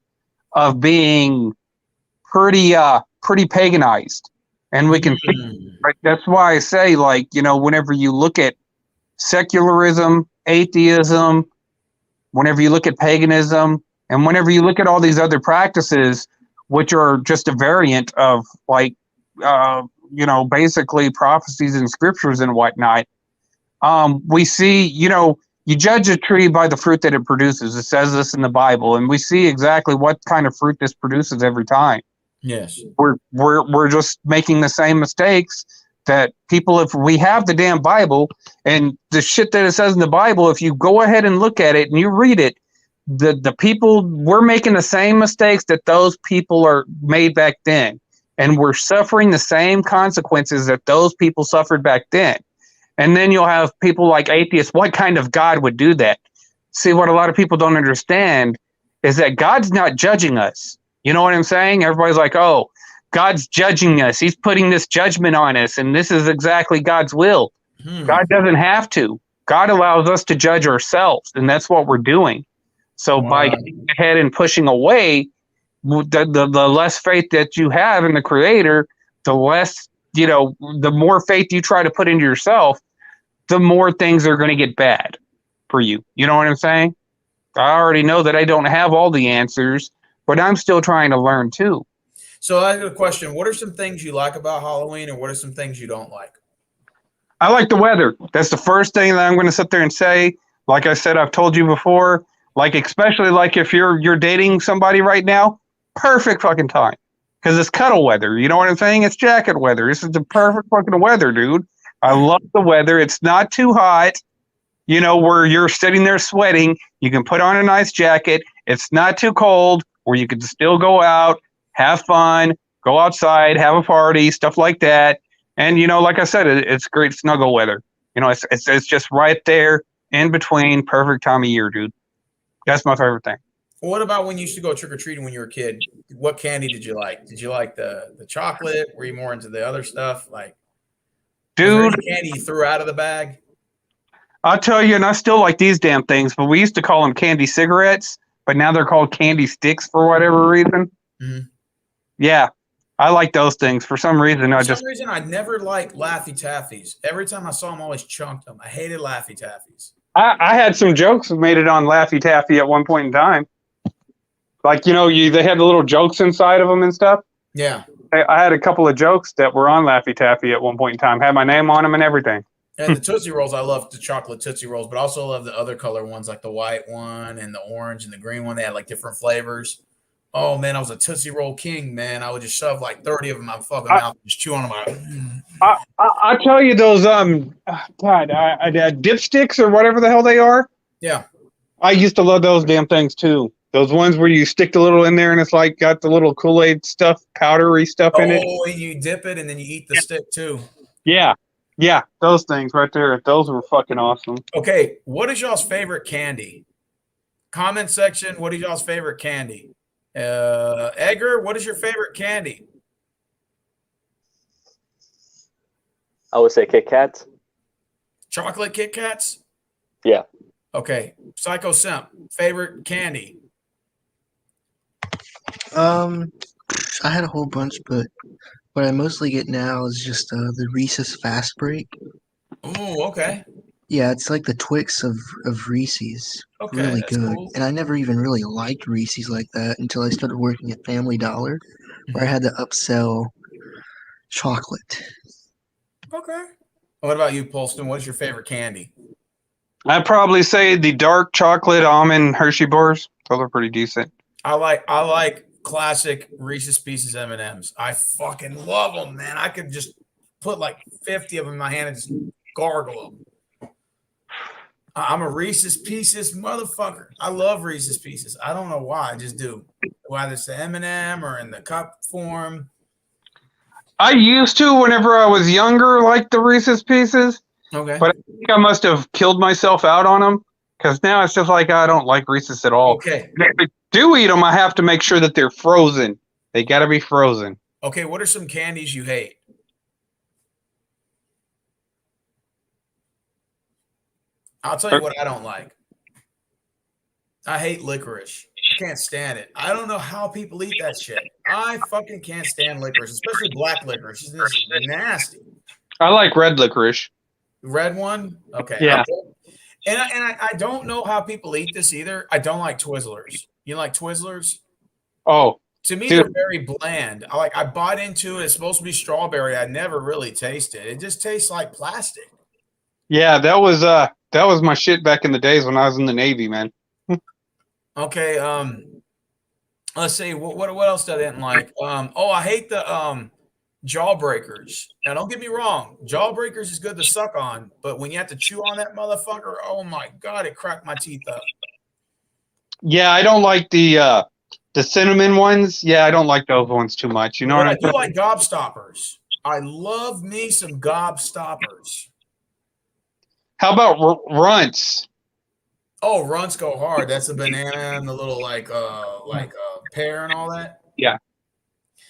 of being pretty paganized. And we can that's why I say, whenever you look at secularism, atheism, whenever you look at paganism, and whenever you look at all these other practices, which are just a variant of basically prophecies and scriptures and whatnot, we see, you judge a tree by the fruit that it produces. It says this in the Bible, and we see exactly what kind of fruit this produces every time. Yes. We're just making the same mistakes that people, if we have the damn Bible and the shit that it says in the Bible, if you go ahead and look at it and you read it, the people, we're making the same mistakes that those people are made back then. And we're suffering the same consequences that those people suffered back then. And then you'll have people like atheists. What kind of God would do that? See, what a lot of people don't understand is that God's not judging us. You know what I'm saying? Everybody's like, oh, God's judging us. He's putting this judgment on us, and this is exactly God's will. God doesn't have to. God allows us to judge ourselves, and that's what we're doing. So by going ahead and pushing away the less faith that you have in the Creator, the less, the more faith you try to put into yourself, the more things are going to get bad for you. You know what I'm saying? I already know that I don't have all the answers, but I'm still trying to learn too. So I have a question. What are some things you like about Halloween, and what are some things you don't like? I like the weather. That's the first thing that I'm going to sit there and say. Like I said, I've told you before, like especially like if you're dating somebody right now, perfect fucking time. Because it's cuddle weather. You know what I'm saying? It's jacket weather. This is the perfect fucking weather, dude. I love the weather. It's not too hot, where you're sitting there sweating. You can put on a nice jacket. It's not too cold, where you can still go out, have fun, go outside, have a party, stuff like that. And, like I said, it's great snuggle weather. It's just right there in between, perfect time of year, dude. That's my favorite thing. What about when you used to go trick-or-treating when you were a kid? What candy did you like? Did you like the chocolate? Were you more into the other stuff? Like, Dude, candy you threw out of the bag? I'll tell you, and I still like these damn things, but we used to call them candy cigarettes, but now they're called candy sticks for whatever reason. Mm-hmm. Yeah, I like those things. For some reason, For some reason, I never liked Laffy Taffies. Every time I saw them, I always chunked them. I hated Laffy Taffies. I had some jokes made it on Laffy Taffy at one point in time. Like, they had the little jokes inside of them and stuff. Yeah. I had a couple of jokes that were on Laffy Taffy at one point in time. Had my name on them and everything. And the Tootsie Rolls, I love the chocolate Tootsie Rolls, but also love the other color ones, like the white one and the orange and the green one. They had like different flavors. Oh, man, I was a Tootsie Roll king, man. I would just shove like 30 of them in my fucking mouth and just chew on them. I tell you, those, dipsticks or whatever the hell they are. Yeah. I used to love those damn things too. Those ones where you stick the little in there and it's like got the little Kool-Aid stuff, powdery stuff in it. Oh, you dip it and then you eat the stick too. Yeah. Yeah. Those things right there. Those were fucking awesome. Okay. What is y'all's favorite candy? Comment section. What is y'all's favorite candy? Edgar, what is your favorite candy? I would say Kit Kats. Chocolate Kit Kats? Yeah. Okay. Psycho Simp, favorite candy? I had a whole bunch, but what I mostly get now is just the Reese's Fast Break. Oh, okay. Yeah, it's like the Twix of Reese's. Okay, Really that's good. cool. And I never even really liked Reese's like that until I started working at Family Dollar, where I had to upsell chocolate. Okay. What about you, Polston? What's your favorite candy? I'd probably say the dark chocolate almond Hershey bars. Those are pretty decent. I like classic Reese's Pieces M&Ms. I fucking love them, man. I could just put like 50 of them in my hand and just gargle them. I'm a Reese's Pieces motherfucker. I love Reese's Pieces. I don't know why. I just do. Whether it's the M&M or in the cup form. I used to whenever I was younger, like the Reese's Pieces. Okay. But I think I must have killed myself out on them because now it's just like I don't like Reese's at all. Okay. If I do eat them, I have to make sure that they're frozen. They got to be frozen. Okay. What are some candies you hate? I'll tell you what I don't like. I hate licorice. I can't stand it. I don't know how people eat that shit. I fucking can't stand licorice, especially black licorice. It's just nasty. I like red licorice. Red one? Okay. Yeah. And I don't know how people eat this either. I don't like Twizzlers. You like Twizzlers? Oh, To me, dude. they're very bland. I bought into it. It's supposed to be strawberry. I never really tasted it. It just tastes like plastic. Yeah, that was my shit back in the days when I was in the Navy, man. Okay. Let's see. What else did I didn't like? I hate the Jawbreakers. Now, don't get me wrong. Jawbreakers is good to suck on, but when you have to chew on that motherfucker, oh my god, it cracked my teeth up. Yeah, I don't like the cinnamon ones. Yeah, I don't like those ones too much. You know But what I I'm do saying? like Gobstoppers. I love me some Gobstoppers. How about runts? Oh, runts go hard. That's a banana and the little pear and all that. Yeah.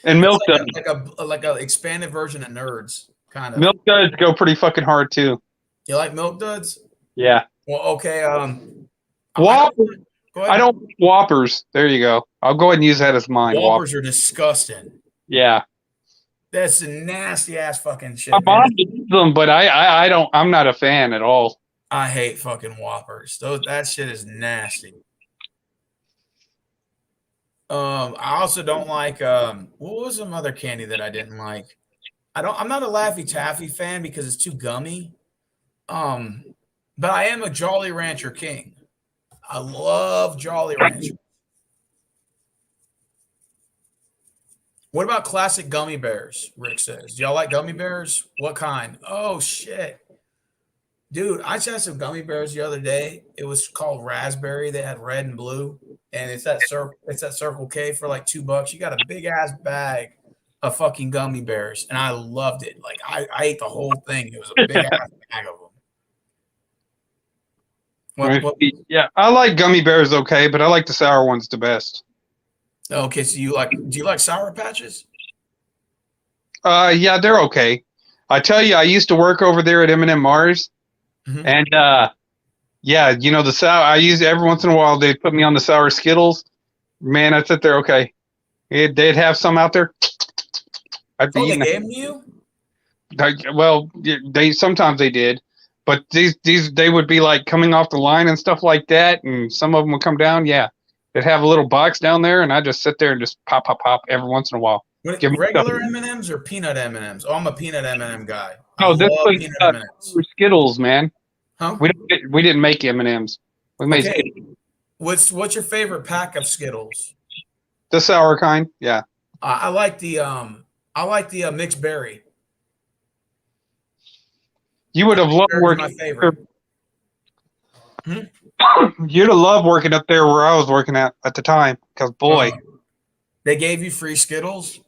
And milk It's duds. like a expanded version of Nerds, kind of. Milk duds go pretty fucking hard too. You like Milk Duds? Yeah. Well, okay. Whoppers. Go ahead. I don't like Whoppers. There you go. I'll go ahead and use that as mine. Whoppers are disgusting. Yeah. That's a nasty ass fucking shit. My Man. mom eats them, but I don't. I'm not a fan at all. I hate fucking Whoppers. That shit is nasty. I also don't like what was some other candy that I didn't like? I'm not a Laffy Taffy fan because it's too gummy. But I am a Jolly Rancher king. I love Jolly Rancher. What about classic gummy bears? Rick says. Do y'all like gummy bears? What kind? Oh shit. Dude, I just had some gummy bears the other day. It was called raspberry. They had red and blue, and it's that Circle K for like $2. You got a big ass bag of fucking gummy bears, and I loved it. Like I ate the whole thing. It was a big ass bag of them. Yeah, I like gummy bears okay, but I like the sour ones the best. Okay, so do you like Sour Patches? Yeah, they're okay. I tell you, I used to work over there at M&M Mars, and yeah, you know the sour. I use every once in a while they put me on the sour Skittles. Man, I sit there okay. They'd have some out there. I'd be Oh, they eating gave them to you? well, they sometimes they did, but these they would be like coming off the line and stuff like that, and some of them would come down. Yeah, they'd have a little box down there, and I just sit there and just pop every once in a while. Give me Regular stuff. M&Ms or peanut M&Ms? Oh, I'm a peanut M&M guy. Oh, this love was peanut M&Ms. Skittles, man. Huh? We didn't make M&Ms. We made Okay. Skittles. What's your favorite pack of Skittles? The sour kind. Yeah. I like the mixed berry. You would have loved Berry's working. my favorite. You'd have loved working up there where I was working at the time, because boy, They gave you free Skittles?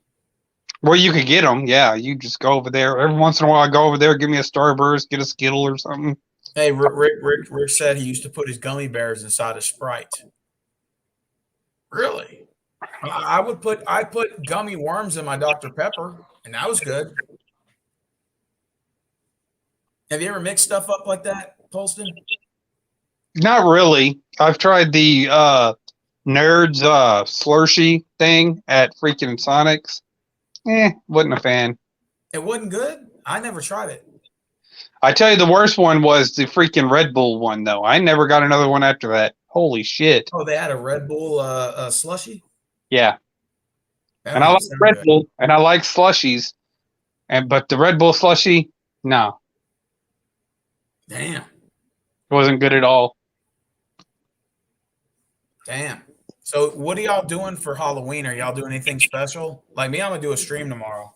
where you could get them. Yeah, you just go over there every once in a while. I go over there, give me a Starburst, get a Skittle or something. Hey, Rick said he used to put his gummy bears inside a Sprite. Really? I put gummy worms in my Dr. Pepper, and that was good. Have you ever mixed stuff up like that, Polston? Not really. I've tried the Nerds Slurshee thing at freaking Sonic's. Wasn't a fan. It wasn't good? I never tried it. I tell you, the worst one was the freaking Red Bull one, though. I never got another one after that. Holy shit. Oh, they had a Red Bull slushie? Yeah. That And I like doesn't sound Red good. Bull, and I like slushies. But the Red Bull slushie, no, Damn. wasn't good at all. Damn. So what are y'all doing for Halloween? Are y'all doing anything special? Like me, I'm gonna do a stream tomorrow.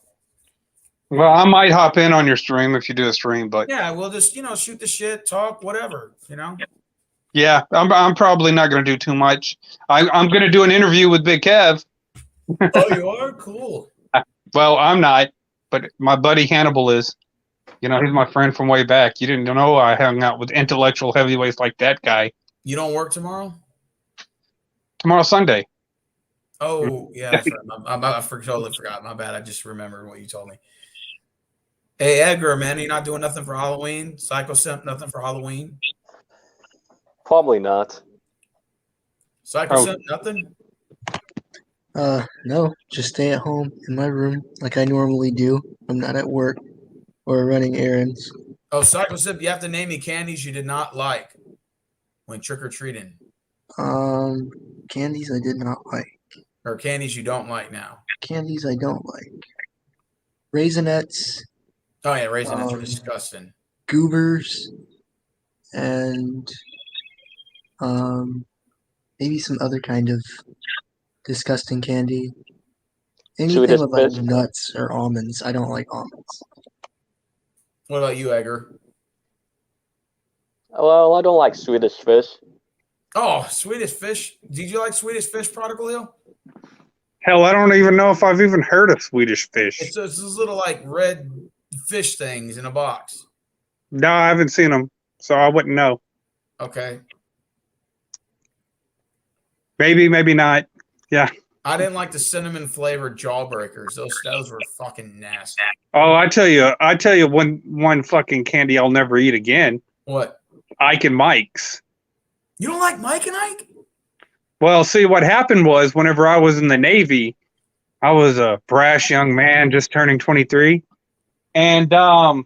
Well, I might hop in on your stream if you do a stream, but Yeah, we'll just shoot the shit, talk, whatever. yeah, I'm probably not going to do too much. I'm going to do an interview with Big Kev. Oh, you are? Cool. Well, I'm not, but my buddy Hannibal is. You know, he's my friend from way back. You didn't know I hung out with intellectual heavyweights like that guy. You don't work tomorrow? Tomorrow, Sunday. Oh, yeah, that's right. I totally forgot. My bad. I just remembered what you told me. Hey, Edgar, man, you're not doing nothing for Halloween? Psycho Simp, nothing for Halloween? Probably not. Psycho Oh. Simp, nothing? No, just stay at home in my room like I normally do. I'm not at work or running errands. Oh, Psycho Simp, you have to name me candies you did not like when trick-or-treating. Candies I did not like. Or candies you don't like now. Candies I don't like. Raisinets, Oh, yeah, Raisinets are Um, disgusting. Goobers, and maybe some other kind of disgusting candy. Anything Swedish with like Fish? nuts or almonds. I don't like almonds. What about you, Edgar? Well, I don't like Swedish Fish. Oh, Swedish Fish. Did you like Swedish Fish, Prodigal Hill? Hell, I don't even know if I've even heard of Swedish Fish. It's those little like red fish things in a box. No, I haven't seen them, so I wouldn't know. Okay. Maybe, maybe not. I didn't like the cinnamon flavored jawbreakers. Those were fucking nasty. Oh, I tell you, one fucking candy I'll never eat again. What? Ike and Mike's. You don't like Mike and Ike? Well, see, what happened was whenever I was in the Navy, I was a brash young man just turning 23, and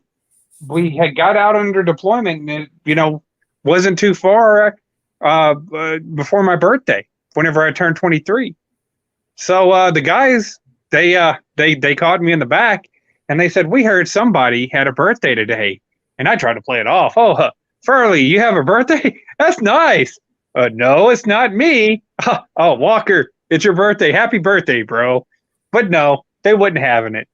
we had got out under deployment, and it, wasn't too far before my birthday. Whenever I turned 23, so the guys they caught me in the back, and they said, "We heard somebody had a birthday today," and I tried to play it off. Oh, Furley, you have a birthday? That's nice. No, it's not me. Oh, Walker, it's your birthday. Happy birthday, bro. But no, they wasn't having it.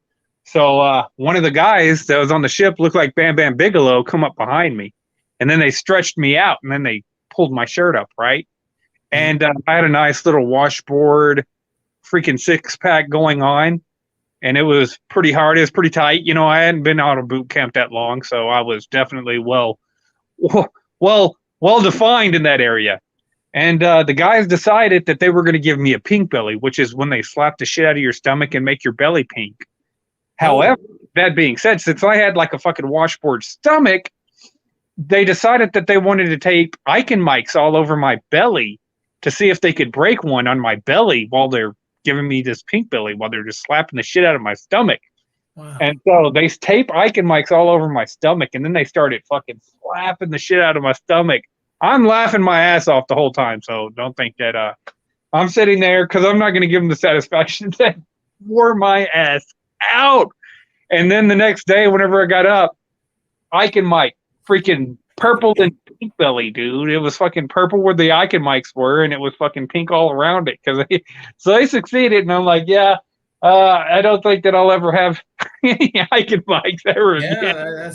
So one of the guys that was on the ship looked like Bam Bam Bigelow come up behind me. And then they stretched me out, and then they pulled my shirt up, right? And I had a nice little washboard, freaking six-pack going on. And it was pretty hard. It was pretty tight. I hadn't been out of boot camp that long, so I was definitely well defined in that area. And the guys decided that they were going to give me a pink belly, which is when they slap the shit out of your stomach and make your belly pink. However, that being said, since I had like a fucking washboard stomach, they decided that they wanted to tape Icon mics all over my belly to see if they could break one on my belly while they're giving me this pink belly, while they're just slapping the shit out of my stomach. Wow. And so they tape Icon mics all over my stomach, and then they started fucking slapping the shit out of my stomach. I'm laughing my ass off the whole time, so don't think that I'm sitting there, because I'm not going to give them the satisfaction that wore my ass out. And then the next day, whenever I got up, Icon mic, freaking purple and pink belly, dude. It was fucking purple where the Icon mics were, and it was fucking pink all around it. So they succeeded, and I'm like, yeah, I don't think that I'll ever have any Icon mics ever again. Yeah,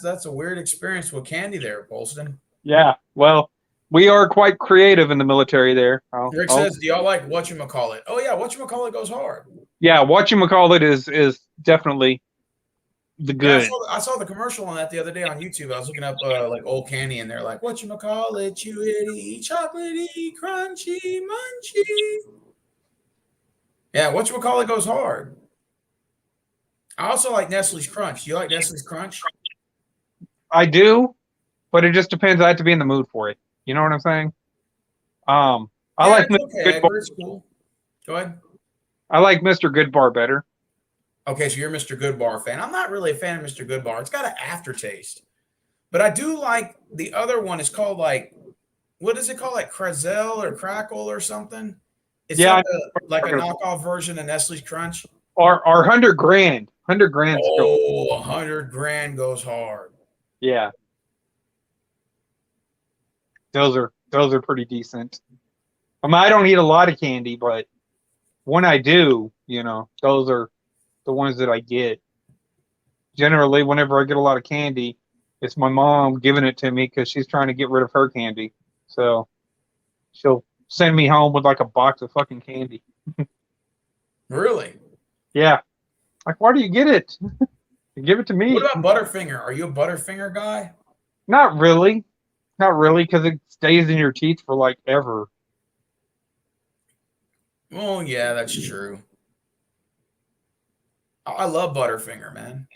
that's a weird experience with candy there, Polston. Yeah, well, we are quite creative in the military there. Rick says, do y'all like whatchamacallit? Oh, yeah, whatchamacallit goes hard. Yeah, whatchamacallit is definitely the good. Yeah, I saw the commercial on that the other day on YouTube. I was looking up like old candy, and they're like, whatchamacallit, chewy, chocolatey, crunchy, munchy. Yeah, whatchamacallit goes hard. I also like Nestle's Crunch. Do you like Nestle's Crunch? I do, but it just depends. I have to be in the mood for it. You know what I'm saying? I like Mr. Okay, Goodbar. it's cool. Go ahead. I like Mr. Goodbar better. Okay, so you're a Mr. Goodbar fan. I'm not really a fan of Mr. Goodbar. It's got an aftertaste. But I do like the other one. It's called what is it called? Like Crazel or Crackle or something? It's like a knockoff version of Nestle's Crunch. Or 100 grand. 100 grand. Oh, 100 grand goes hard. Yeah. Those are pretty decent. I mean, I don't eat a lot of candy, but when I do, those are the ones that I get. Generally, whenever I get a lot of candy, it's my mom giving it to me because she's trying to get rid of her candy. So she'll send me home with like a box of fucking candy. Really? Yeah. Like, why do you get it? Give it to me. What about Butterfinger? Are you a Butterfinger guy? Not really. Not really, because it stays in your teeth for like ever. Oh, yeah, that's true. I love Butterfinger, man.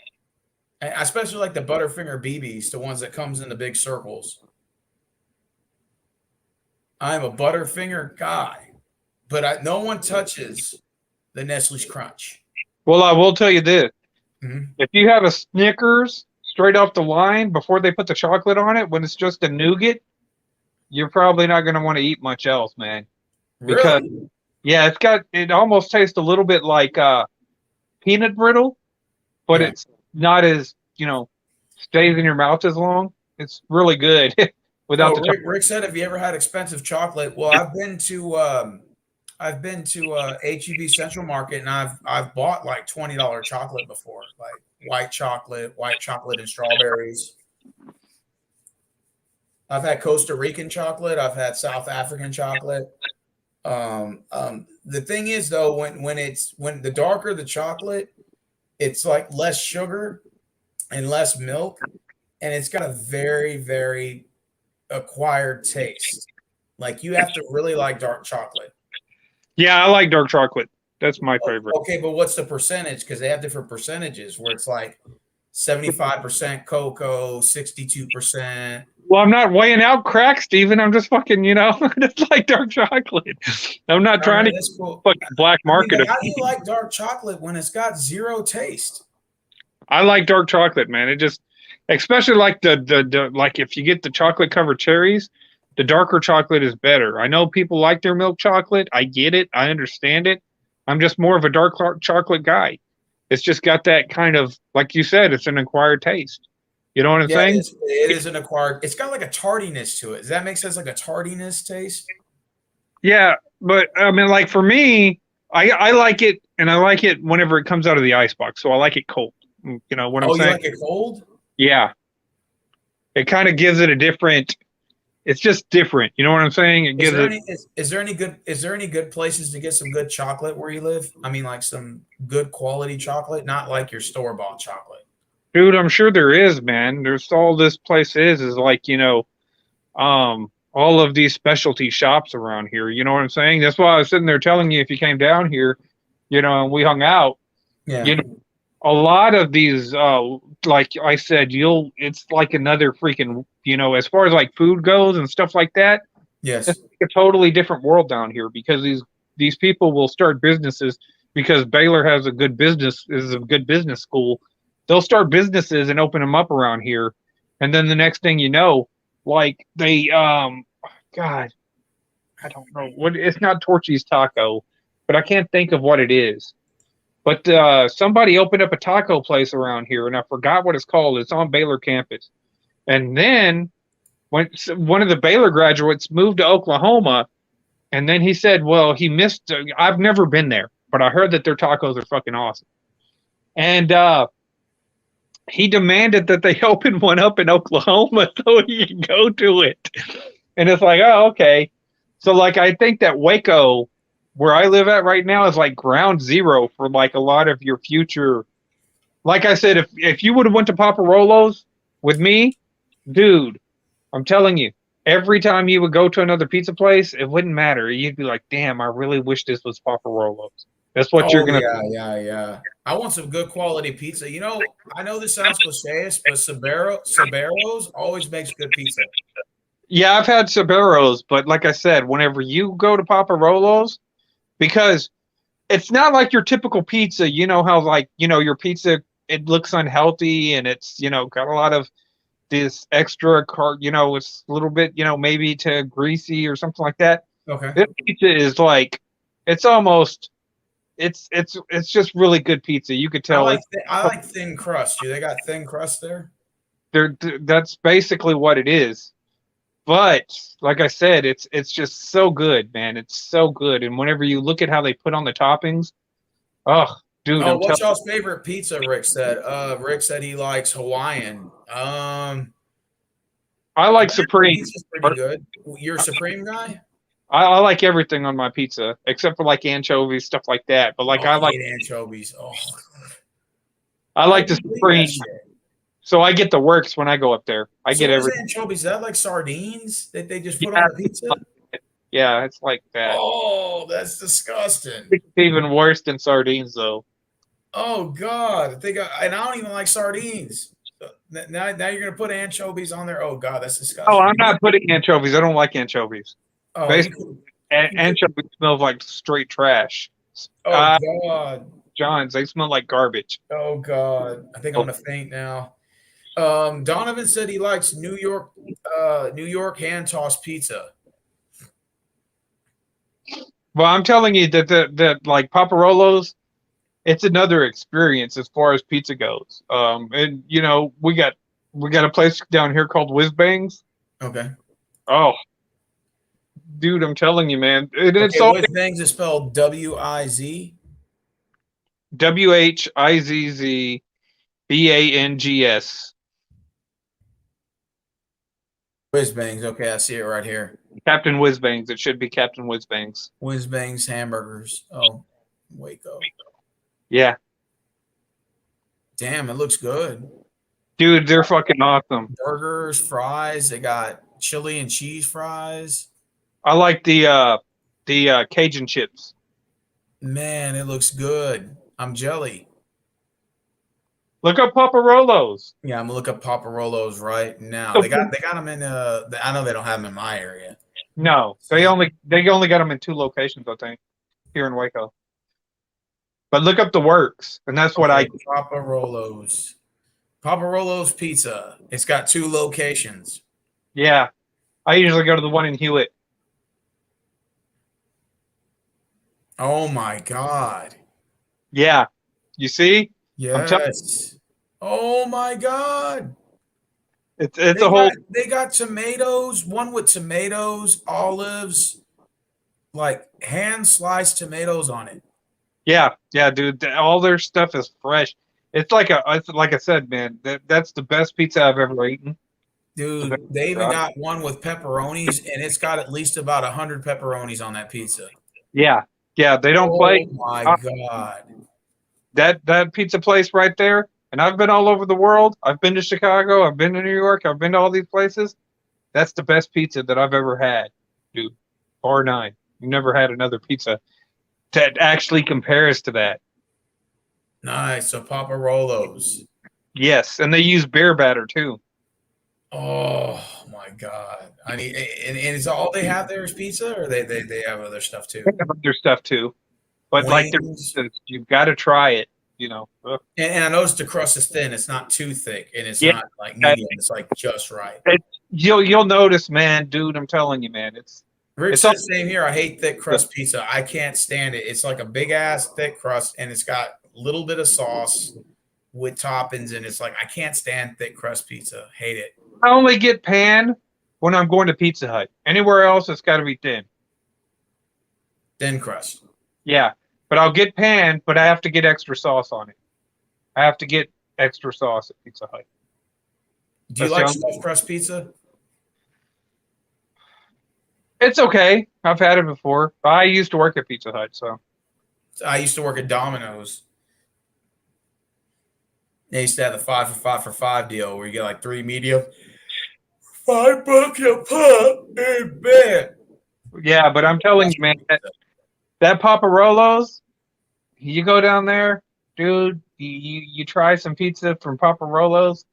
I especially like the Butterfinger BBs, the ones that comes in the big circles. I'm a Butterfinger guy, but no one touches the Nestle's Crunch. Well, I will tell you this. Mm-hmm. If you have a Snickers straight off the line before they put the chocolate on it, when it's just a nougat, you're probably not going to want to eat much else, man. Because, Really? yeah, it almost tastes a little bit like peanut brittle, but it's not as, stays in your mouth as long. It's really good without the chocolate. Rick said, have you ever had expensive chocolate? Well, I've been to HEB Central Market, and I've bought like $20 chocolate before, like white chocolate and strawberries. I've had Costa Rican chocolate. I've had South African chocolate. The thing is, though, when the darker the chocolate, it's like less sugar and less milk, and it's got a very, very acquired taste. Like, you have to really like dark chocolate. Yeah, I like dark chocolate. That's my favorite. Okay, but what's the percentage? Because they have different percentages where it's like 75% cocoa, 62% Well, I'm not weighing out crack, Steven. I'm just fucking, just like dark chocolate. I'm not All trying right, to that's cool. fucking black I mean, market but it. how do you like dark chocolate when it's got zero taste? I like dark chocolate, man. It just, especially like the like if you get the chocolate covered cherries, the darker chocolate is better. I know people like their milk chocolate. I get it. I understand it. I'm just more of a chocolate guy. It's just got that kind of, like you said, it's an acquired taste. You know what I'm Yeah, saying? it is an acquired. It's got like a tardiness to it. Does that make sense? Like a tardiness taste? Yeah, but I mean, like for me, I like it, and I like it whenever it comes out of the icebox. So I like it cold. You know what I'm Oh, you saying? like it cold? Yeah, it kind of gives it a different. It's just different. You know what I'm saying? It gives it. Is there any good places to get some good chocolate where you live? I mean, like some good quality chocolate, not like your store bought chocolate. Dude, I'm sure there is, man. There's all this place is like, all of these specialty shops around here. You know what I'm saying? That's why I was sitting there telling you if you came down here, and we hung out, Yeah. A lot of these, like I said, it's like another freaking, as far as like food goes and stuff like that, Yes. it's like a totally different world down here because these people will start businesses because Baylor is a good business school. They'll start businesses and open them up around here. And then the next thing you know, like they, God, I don't know what, it's not Torchy's Taco, but I can't think of what it is. But somebody opened up a taco place around here, and I forgot what it's called. It's on Baylor campus. And then when one of the Baylor graduates moved to Oklahoma, and then he said, well, he missed. I've never been there, but I heard that their tacos are fucking awesome. And he demanded that they open one up in Oklahoma so he can go to it. And it's like, oh, okay. So, like, I think that Waco, where I live at right now, is like ground zero for like a lot of your future. Like I said, if you would have went to Papa Rolo's with me, dude, I'm telling you, every time you would go to another pizza place, it wouldn't matter. You'd be like, damn, I really wish this was Papa Rolo's. That's what you're gonna. Yeah. I want some good quality pizza. I know this sounds cliche, but Sabero's always makes good pizza. Yeah, I've had Saberos, but like I said, whenever you go to Papa Rolo's, because it's not like your typical pizza. You know how your pizza, it looks unhealthy and it's got a lot of this extra it's a little bit maybe to greasy or something like that. Okay. This pizza is like it's almost it's just really good pizza. You could tell I like thin crust. Do they got thin crust there? That's basically what it is. But like I said, it's just so good, man. It's so good. And whenever you look at how they put on the toppings, oh, dude. What's y'all's favorite pizza? Rick said. Rick said he likes Hawaiian. I like Supreme. Pizza's pretty good. You're a Supreme guy? I like everything on my pizza except for like anchovies, stuff like that. But like I like anchovies. Oh, I like the Supreme. So I get the works when I go up there. I get everything. Anchovies, is that like sardines that they just put on the pizza? Yeah, it's like that. Oh, that's disgusting. It's even worse than sardines, though. Oh God, I don't even like sardines. Now you're gonna put anchovies on there. Oh God, that's disgusting. Oh, I'm not putting anchovies. I don't like anchovies. Oh, basically, anchovies smell like straight trash. Oh God, John's, they smell like garbage. Oh God, I think I'm gonna faint now. Donovan said he likes New York hand tossed pizza. Well, I'm telling you that like Papa Rolo's, it's another experience as far as pizza goes. And we got a place down here called Whiz Bangs. Okay. Oh, dude, I'm telling you, man. It's all Whiz Bangs is spelled W-I-Z. WHIZZBANGS. Whiz Bangs. Okay, I see it right here. Captain Whiz Bangs. It should be Captain Whiz Bangs. Whiz Bangs hamburgers. Oh, Waco. Yeah. Damn, it looks good. Dude, they're fucking awesome. Burgers, fries. They got chili and cheese fries. I like the Cajun chips. Man, it looks good. I'm jelly. Look up Paparolo's. Yeah, I'm gonna look up Paparolo's right now. They got them in. I know they don't have them in my area. No, they only got them in 2 locations, I think, here in Waco. But look up the works, and that's what Okay, Paparolo's. Paparolo's Pizza. It's got 2 locations. Yeah, I usually go to the one in Hewitt. Oh my God. Yeah, you see, Yes. Oh my God. it's a whole. They got tomatoes, one with tomatoes, olives, like hand sliced tomatoes on it. Yeah, dude. All their stuff is fresh. It's like I said, man. That's the best pizza I've ever eaten. Dude, they even got one with pepperonis, and it's got at least about 100 pepperonis on that pizza. Yeah. They don't play. Oh my God. That pizza place right there. And I've been all over the world. I've been to Chicago. I've been to New York. I've been to all these places. That's the best pizza that I've ever had, dude. Bar none. You've never had another pizza that actually compares to that. Nice. So Paparolo's. Yes, and they use beer batter too. Oh my God. I mean, and is all they have there is pizza, or they have other stuff too? They have other stuff too, but like Wings. you've got to try it. You know. Ugh. And I noticed the crust is thin. It's not too thick, and it's not like medium. It's like just right. You'll notice, man, dude. I'm telling you, man. Rich It's said all- the same here. I hate thick crust pizza. I can't stand it. It's like a big ass thick crust, and it's got a little bit of sauce with toppings, and it's like I can't stand thick crust pizza. Hate it. I only get pan when I'm going to Pizza Hut. Anywhere else, it's got to be thin. Thin crust. Yeah, but I'll get pan, but I have to get extra sauce on it. I have to get extra sauce at Pizza Hut. Do you That's like the only- stuffed crust pizza? It's okay. I've had it before. I used to work at Pizza Hut, so I used to work at Domino's. They used to have the 5 for 5 for 5 deal where you get like 3 medium, $5 a pop in bed. yeah. But I'm telling you, man, that Paparolo's, you go down there, dude. You try some pizza from Paparolo's,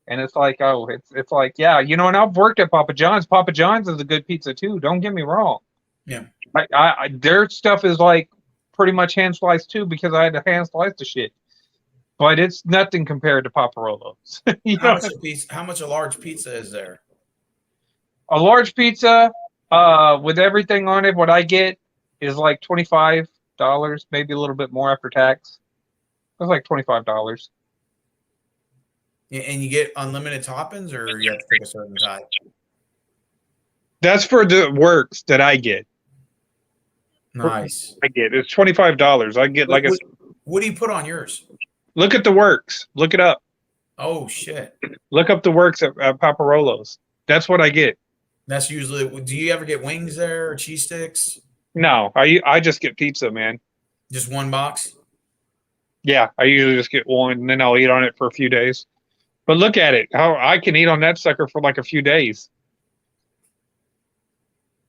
and it's like, oh, it's like, yeah, you know. And I've worked at Papa John's. Papa John's is a good pizza too. Don't get me wrong. Yeah. I their stuff is like pretty much hand sliced too, because I had to hand slice the shit. But it's nothing compared to Paparolo's. You know? How much a large pizza is there? A large pizza, with everything on it, what I get is like $25, maybe a little bit more after tax. It's like $25. And you get unlimited toppings, or you have to pick a certain type? That's for the works that I get. Nice. It's $25. I get What do you put on yours? look at the works. Look it up. Oh shit. Look up the works at Paparolo's. That's what I get. That's usually. Do you ever get wings there or cheese sticks? No, I just get pizza, man. Just one box? Yeah, I usually just get one, and then I'll eat on it for a few days. But look at it. How I can eat on that sucker for like a few days.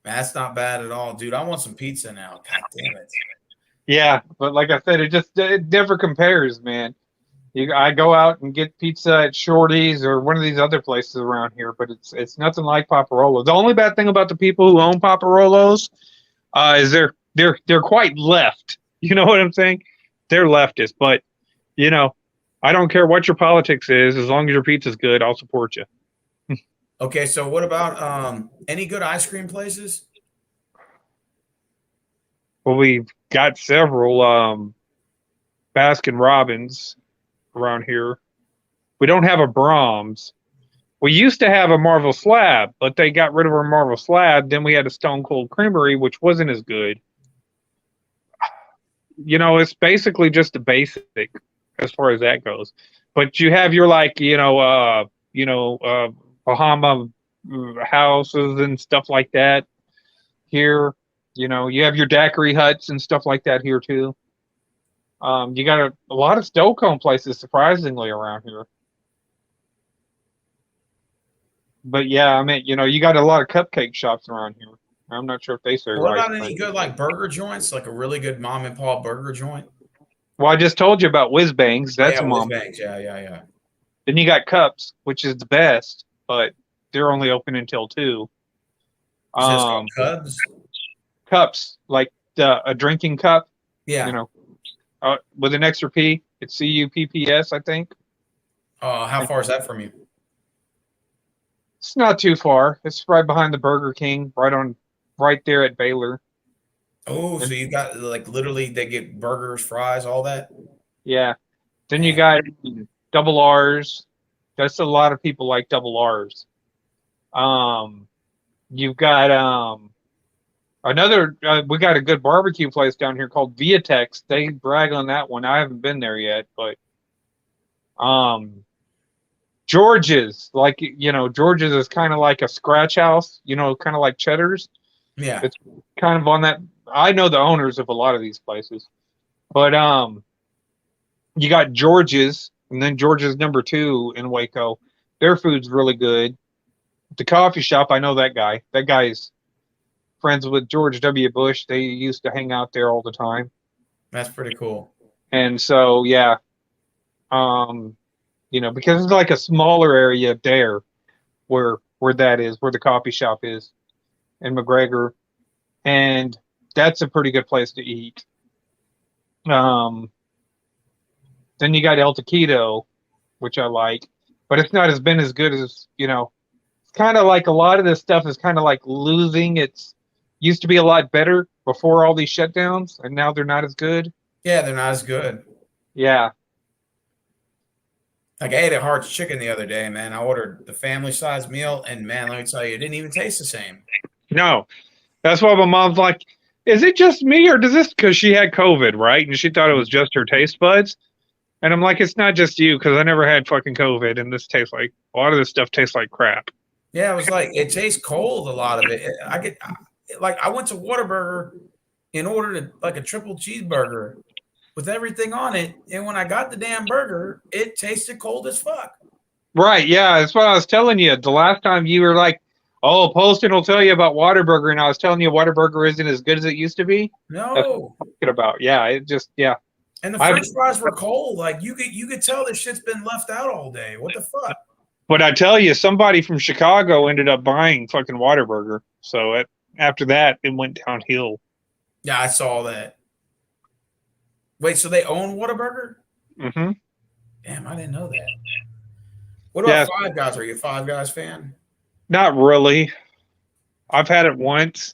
That's not bad at all, dude. I want some pizza now. God damn it. Yeah, but like I said, it never compares, man. I go out and get pizza at Shorty's or one of these other places around here, but it's nothing like Paparolo. The only bad thing about the people who own Paparolos is they're quite left. You know what I'm saying? They're leftist, but you know, I don't care what your politics is, as long as your pizza's good, I'll support you. Okay, so what about any good ice cream places? Well, we've got several Baskin Robbins around here. We don't have a Brahms. We used to have a Marvel Slab, but they got rid of our Marvel Slab. Then we had a Stone Cold Creamery, which wasn't as good. You know, it's basically just a basic as far as that goes. But you have your Bahama houses and stuff like that here. You know, you have your daiquiri huts and stuff like that here too. You got a lot of stove cone places, surprisingly, around here. But yeah, I mean, you know, you got a lot of cupcake shops around here. I'm not sure if they serve. What about any good like burger joints, like a really good mom and pop burger joint? Well, I just told you about Whiz Bangs. That's yeah, a mom. Banks. Yeah. Then you got Cups, which is the best, but they're only open until 2. You said it's called Um, Cubs. Cups, like a drinking cup, Yeah. you know, with an extra P. It's CUPPS, I think. How far is that from you? It's not too far. It's right behind the Burger King, right there at Baylor. Oh, so you got like literally they get burgers, fries, all that. Yeah. Then you got double R's. That's a lot of people like double R's. You've got another. We got a good barbecue place down here called Viatex. They brag on that one. I haven't been there yet, but George's, like, George's is kind of like a scratch house, kind of like Cheddar's. Yeah. It's kind of on that. I know the owners of a lot of these places, but you got George's, and then George's number 2 in Waco. Their food's really good. The coffee shop, I know that guy. That guy's friends with George W. Bush. They used to hang out there all the time. That's pretty cool. And so, yeah, because it's like a smaller area there where that is, where the coffee shop is in McGregor. And that's a pretty good place to eat. Then you got El Taquito, which I like, but it's not been as good as, it's kind of like a lot of this stuff is kind of like losing its, used to be a lot better before all these shutdowns, and now they're not as good. Yeah, they're not as good. Yeah. Like I ate a Hart's chicken the other day, man. I ordered the family size meal, and man, let me tell you, it didn't even taste the same. No. That's why my mom's like, is it just me, or does this, because she had COVID, right? And she thought it was just her taste buds. And I'm like, it's not just you, because I never had fucking COVID, and this tastes like, a lot of this stuff tastes like crap. Yeah, it was like, it tastes cold, a lot of it. I went to Whataburger and ordered like a triple cheeseburger with everything on it. And when I got the damn burger, it tasted cold as fuck. Right, yeah, that's what I was telling you. The last time you were like, oh, Poston will tell you about Whataburger, and I was telling you Whataburger isn't as good as it used to be. No. That's what I'm talking about. Yeah, it just, yeah. And the French fries were cold. Like you could tell this shit's been left out all day. What the fuck? But I tell you, somebody from Chicago ended up buying fucking Whataburger. So after that, it went downhill. Yeah, I saw that. Wait, so they own Whataburger? Mm-hmm. Damn, I didn't know that. What about Five Guys? Are you a Five Guys fan? Not really. I've had it once,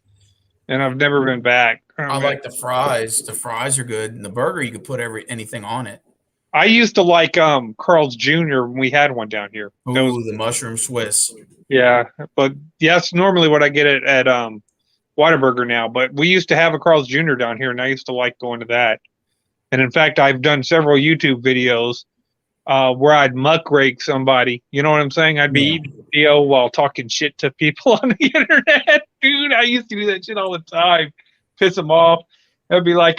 and I've never been back. I like the fries. The fries are good. And the burger, you could put anything on it. I used to like Carl's Jr. when we had one down here. Ooh, the mushroom Swiss. Yeah, but that's normally what I get at Whataburger now. But we used to have a Carl's Jr. down here, and I used to like going to that. And in fact, I've done several YouTube videos where I'd muck rake somebody. You know what I'm saying? I'd be eating video while talking shit to people on the internet. Dude, I used to do that shit all the time. Piss them off. That'd be like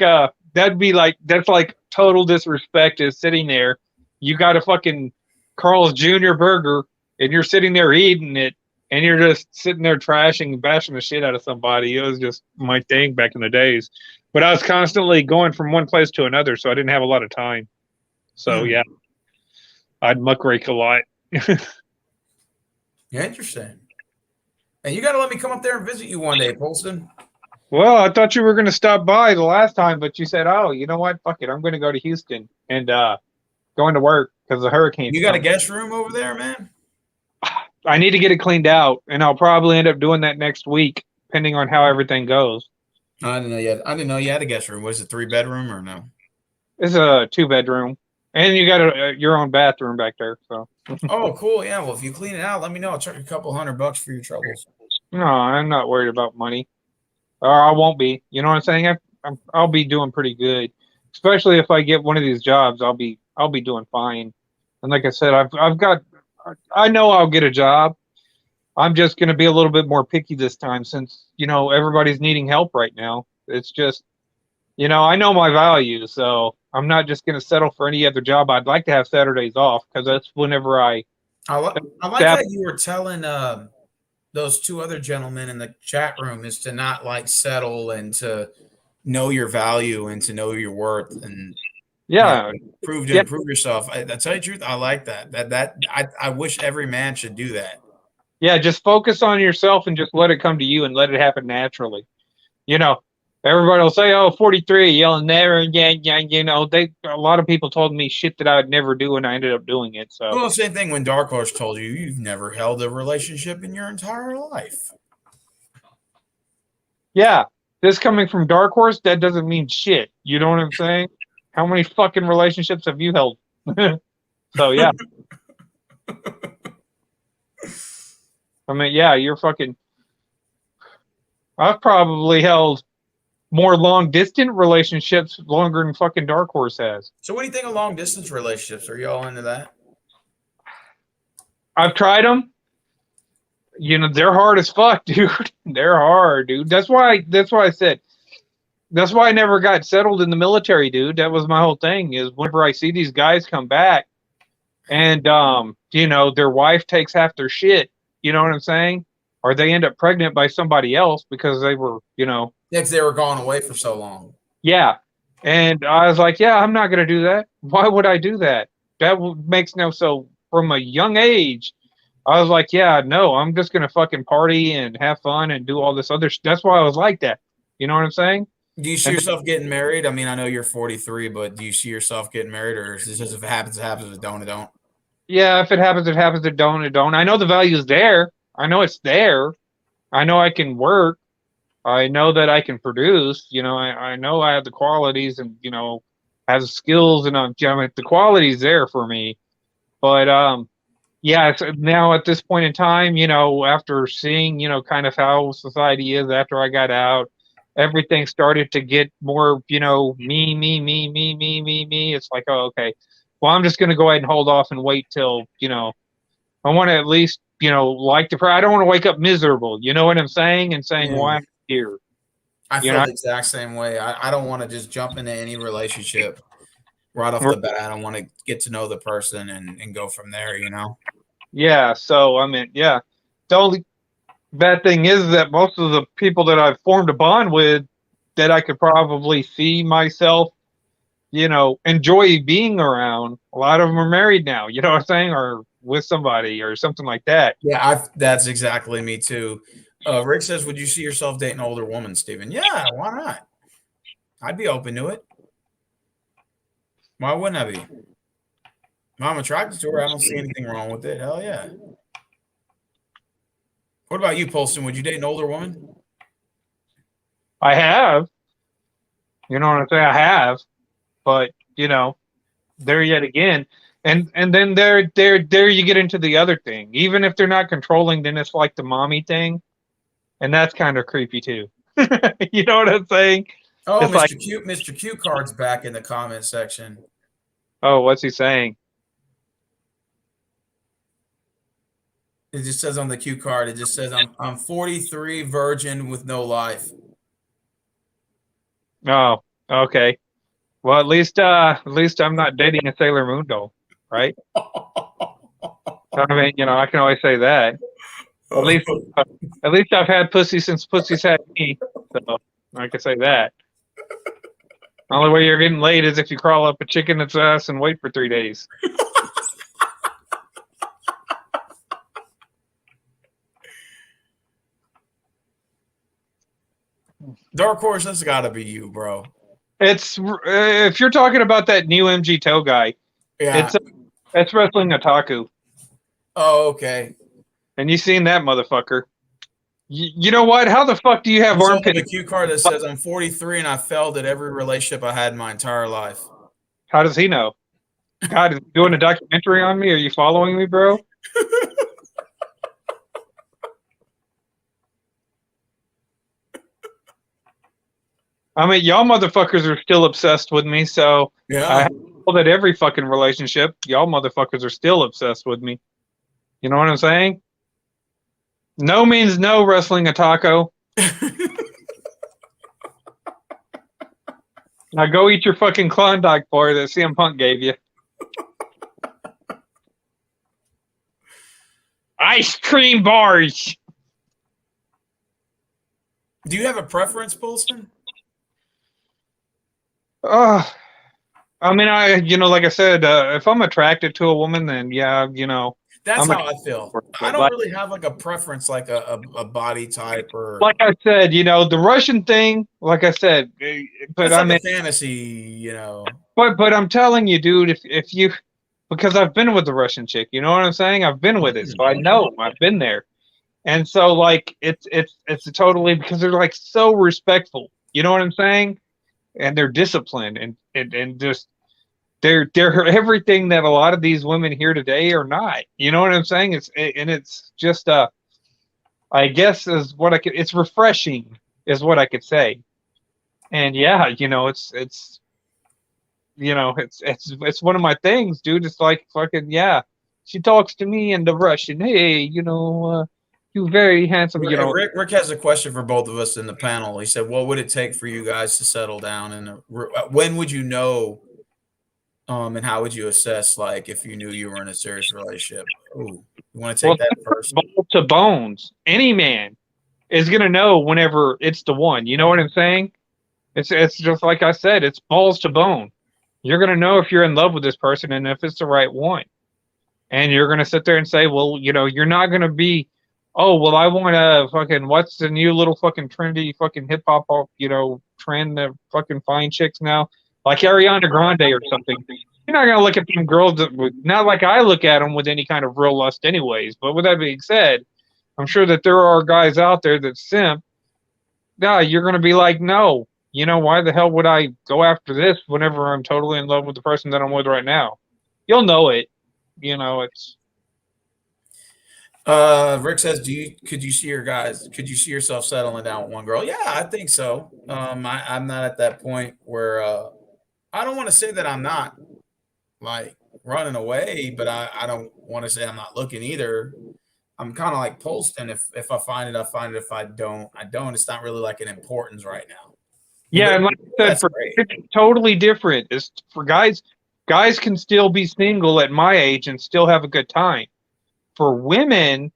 that's like total disrespect is sitting there. You got a fucking Carl's Jr. burger, and you're sitting there eating it, and you're just sitting there trashing and bashing the shit out of somebody. It was just my thing back in the days. But I was constantly going from one place to another, so I didn't have a lot of time. So yeah, I'd muck rake a lot. Yeah, interesting. And you got to let me come up there and visit you one day, Polston. Well, I thought you were going to stop by the last time, but you said, oh, you know what? Fuck it. I'm going to go to Houston and going to work because the hurricane. You got a guest room over there, man? I need to get it cleaned out, and I'll probably end up doing that next week, depending on how everything goes. I didn't know yet. I didn't know you had a guest room. Was it 3-bedroom or no? It's a 2-bedroom, and you got your own bathroom back there. So. Oh, cool. Yeah. Well, if you clean it out, let me know. I'll charge you a couple $100 for your troubles. No, I'm not worried about money. Or I won't be. You know what I'm saying? I'll be doing pretty good, especially if I get one of these jobs. I'll be doing fine. And like I said, I know I'll get a job. I'm just going to be a little bit more picky this time since everybody's needing help right now. It's just, I know my value, so I'm not just going to settle for any other job. I'd like to have Saturdays off because that's whenever I like how you were telling those two other gentlemen in the chat room is to not like settle and to know your value and to know your worth. And Yeah, Prove Yeah. yourself. I tell you the truth, I like that. I wish every man should do that. yeah. Just focus on yourself and just let it come to you and let it happen naturally. You know, everybody will say, "Oh, 43, you'll never." Yeah, yeah. A lot of people told me shit that I would never do, and I ended up doing it. So Well, same thing when Dark Horse told you you've never held a relationship in your entire life. yeah, this coming from Dark Horse, that doesn't mean shit. You know what I'm saying? How many fucking relationships have you held? So yeah. I mean, yeah, you're fucking. I've probably held more long distance relationships longer than fucking Dark Horse has. So, what do you think of long distance relationships? Are you all into that? I've tried them. They're hard as fuck, dude. They're hard, dude. That's why I said. That's why I never got settled in the military, dude. That was my whole thing. Is whenever I see these guys come back, and their wife takes half their shit. You know what I'm saying? Or they end up pregnant by somebody else because they were, Yeah, because they were gone away for so long. Yeah. And I was like, yeah, I'm not going to do that. Why would I do that? That makes no so from a young age. I was like, yeah, no, I'm just going to fucking party and have fun and do all this other That's why I was like that. You know what I'm saying? Do you see yourself getting married? I mean, I know you're 43, but do you see yourself getting married, or is it just if it happens, it happens. If it don't, it don't? Yeah, if it happens, it happens. It don't, it don't. I know the value is there. I know it's there. I know I can work. I know that I can produce. I know I have the qualities and have the skills, and the quality's there for me. But yeah. So now at this point in time, after seeing kind of how society is after I got out, everything started to get more me, me, me, me, me, me, me. It's like, oh, okay. Well, I'm just going to go ahead and hold off and wait till I want to at least like the. I don't want to wake up miserable. You know what I'm saying? And saying why I'm here. I feel the exact same way. I don't want to just jump into any relationship right off the bat. I don't want to get to know the person and go from there, Yeah. So, I mean, yeah. The only bad thing is that most of the people that I've formed a bond with that I could probably see myself, enjoy being around, a lot of them are married now, you know what I'm saying? Or with somebody or something like that. Yeah, that's exactly me too. Rick says, would you see yourself dating an older woman, Steven? Yeah, why not? I'd be open to it. Why wouldn't I be? I'm attracted to her. I don't see anything wrong with it. Hell yeah. What about you, Polston? Would you date an older woman? I have. You know what I'm saying? I have. But, there yet again. And then there you get into the other thing. Even if they're not controlling, then it's like the mommy thing. And that's kind of creepy too. You know what I'm saying? Oh, it's Mr. Q Card's back in the comment section. Oh, what's he saying? It just says on the Q card, it just says I'm 43, virgin with no life. Oh, okay. Well, at least I'm not dating a Sailor Moon doll, right? I mean, I can always say that. At least I've had pussy since pussy's had me, so I can say that. The only way you're getting laid is if you crawl up a chicken's ass and wait for 3 days. Dark Horse, that's got to be you, bro. It's if you're talking about that new MG Toe guy, yeah, it's Wrestling Otaku. Oh, okay. And you seen that motherfucker? You know what? How the fuck do you have armpit? The Q card that says I'm 43 and I failed at every relationship I had in my entire life. How does he know? God, is he doing a documentary on me? Are you following me, bro? I mean, y'all motherfuckers are still obsessed with me, so yeah. I hold at every fucking relationship. Y'all motherfuckers are still obsessed with me. You know what I'm saying? No means no, Wrestling Otaku. Now go eat your fucking Klondike bar that CM Punk gave you. Ice cream bars. Do you have a preference, Polston? I I mean, like I said, if I'm attracted to a woman, then yeah, That's I'm how I feel. I don't like, really have like a preference, like a body type or like I said, the Russian thing, like I said, but it's I like mean, a fantasy. but I'm telling you, dude, if you, because I've been with the Russian chick, you know what I'm saying? I've been with it, so I know I've been there, and so like it's totally, because they're like so respectful, you know what I'm saying? And they're disciplined and just they're everything that a lot of these women here today are not. You know what I'm saying? It's just I guess is what it's refreshing is what I could say. And yeah, it's one of my things, dude. It's like fucking yeah. She talks to me in the Russian. Hey, you very handsome. Rick has a question for both of us in the panel. He said, "What would it take for you guys to settle down? And when would you know? And how would you assess, like, if you knew you were in a serious relationship?" Ooh, you want to take that first? Balls to bones. Any man is gonna know whenever it's the one. You know what I'm saying? It's just like I said. It's balls to bone. You're gonna know if you're in love with this person and if it's the right one. And you're gonna sit there and say, well, you're not gonna be, oh, well, I want to fucking, what's the new little fucking trendy fucking hip hop, trend of fucking fine chicks now, like Ariana Grande or something. You're not gonna look at them girls not like I look at them with any kind of real lust, anyways. But with that being said, I'm sure that there are guys out there that simp. Yeah, you're gonna be like, no, why the hell would I go after this whenever I'm totally in love with the person that I'm with right now? You'll know it. It's. Rick says, could you see yourself settling down with one girl? Yeah, I think so. I'm not at that point where I don't want to say that I'm not like running away, but I don't want to say I'm not looking either. I'm kind of like Polston. If I find it, I find it. If I don't, I don't. It's not really like an importance right now. Yeah, and like I said, it's totally different. It's for guys. Guys can still be single at my age and still have a good time. For women,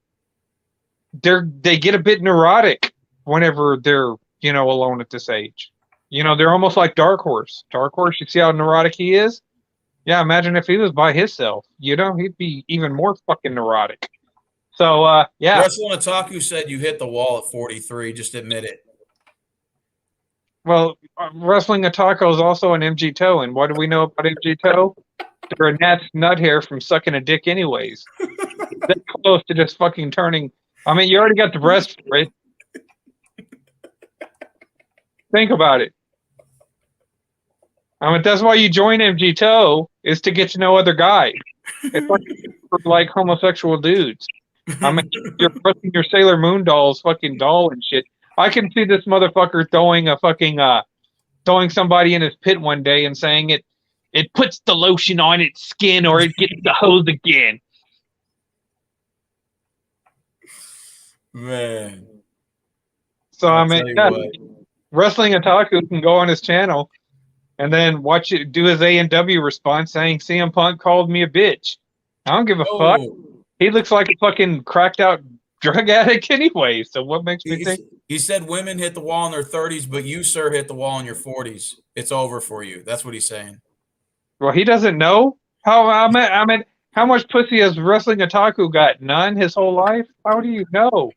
they get a bit neurotic whenever they're alone at this age. They're almost like Dark Horse. Dark Horse, you see how neurotic he is? Yeah, imagine if he was by himself. He'd be even more fucking neurotic. So yeah. Wrestling Otaku said you hit the wall at 43. Just admit it. Well, Wrestling Otaku is also an MGTOW, and what do we know about MGTOW? They're a gnat's nut hair from sucking a dick anyways. They're close to just fucking turning. I mean, you already got the breast for it. Think about it. I mean, that's why you join MGTOW, is to get to know other guys. It's like homosexual dudes. I mean, you're putting your Sailor Moon doll's fucking doll and shit. I can see this motherfucker throwing somebody in his pit one day and saying it puts the lotion on its skin or it gets the hose again. Man. So I mean, Wrestling Otaku can go on his channel and then watch it do his A&W response saying CM Punk called me a bitch. I don't give a fuck. He looks like a fucking cracked out drug addict anyway. So what makes me think? He said women hit the wall in their 30s, but you, sir, hit the wall in your 40s. It's over for you. That's what he's saying. Well, he doesn't know. I mean, how much pussy has Wrestling Otaku got? None his whole life? How do you know?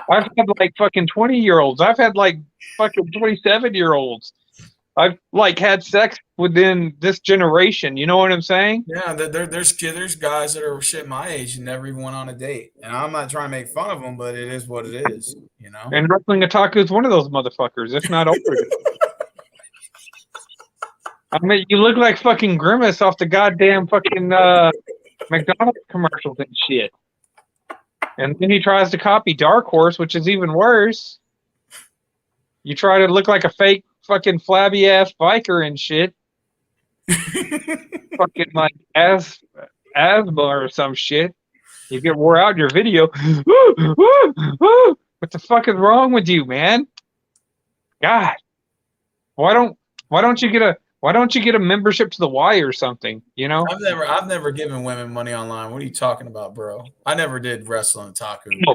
I've had like fucking 20-year-olds. I've had like fucking 27-year-olds. I've like had sex within this generation. You know what I'm saying? Yeah, there's guys that are shit my age and never even went on a date. And I'm not trying to make fun of them, but it is what it is, And Wrestling Otaku is one of those motherfuckers, if not older. I mean, you look like fucking Grimace off the goddamn fucking McDonald's commercials and shit. And then he tries to copy Dark Horse, which is even worse. You try to look like a fake fucking flabby ass biker and shit. Fucking like asthma or some shit. You get wore out in your video. What the fuck is wrong with you, man? God. Why don't you get a membership to the Y or something, I've never given women money online. What are you talking about, bro? I never did Wrestling Otaku.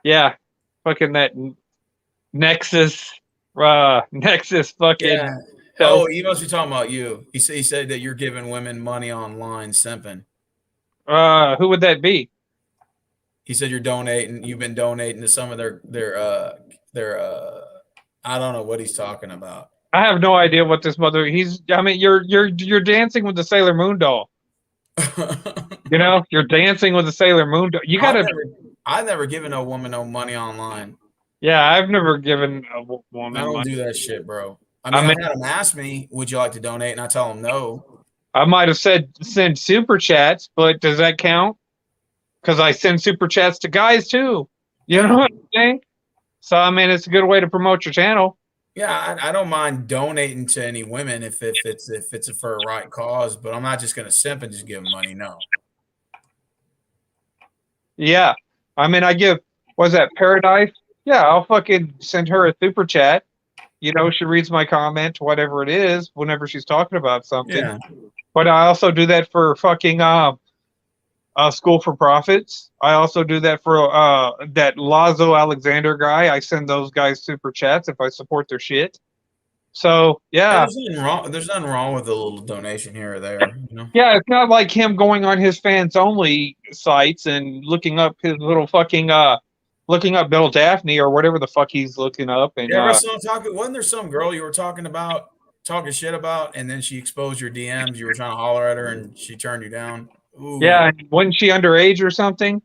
Yeah. Fucking that Nexus fucking. Yeah. Oh, he must be talking about you. He said that you're giving women money online simping. Who would that be? He said you've been donating to some of their I don't know what he's talking about. I have no idea what this mother. You're dancing with the Sailor Moon doll. You know, you're dancing with the Sailor Moon doll. You gotta. I've never given a woman no money online. Yeah, I've never given a woman. I don't money. do that shit, bro. I've had them ask me, "Would you like to donate?" and I tell them no. I might have said send super chats, but does that count? Because I send super chats to guys too. You know what I'm saying? So I mean, it's a good way to promote your channel. Yeah, I don't mind donating to any women if it's for a right cause, but I'm not just gonna simp and just give them money. No. Yeah, I mean, was that Paradise? Yeah, I'll fucking send her a super chat. You know, she reads my comment, whatever it is, whenever she's talking about something. Yeah. But I also do that for fucking School for Profits. I also do that for that Lazo Alexander guy. I send those guys super chats if I support their shit. So yeah, there's nothing wrong with a little donation here or there. You know? Yeah, it's not like him going on his fans only sites and looking up his little fucking looking up Bill Daphne or whatever the fuck he's looking up. And yeah, wasn't there some girl you were talking shit about, and then she exposed your DMs? You were trying to holler at her, and she turned you down. Ooh. Yeah, wasn't she underage or something?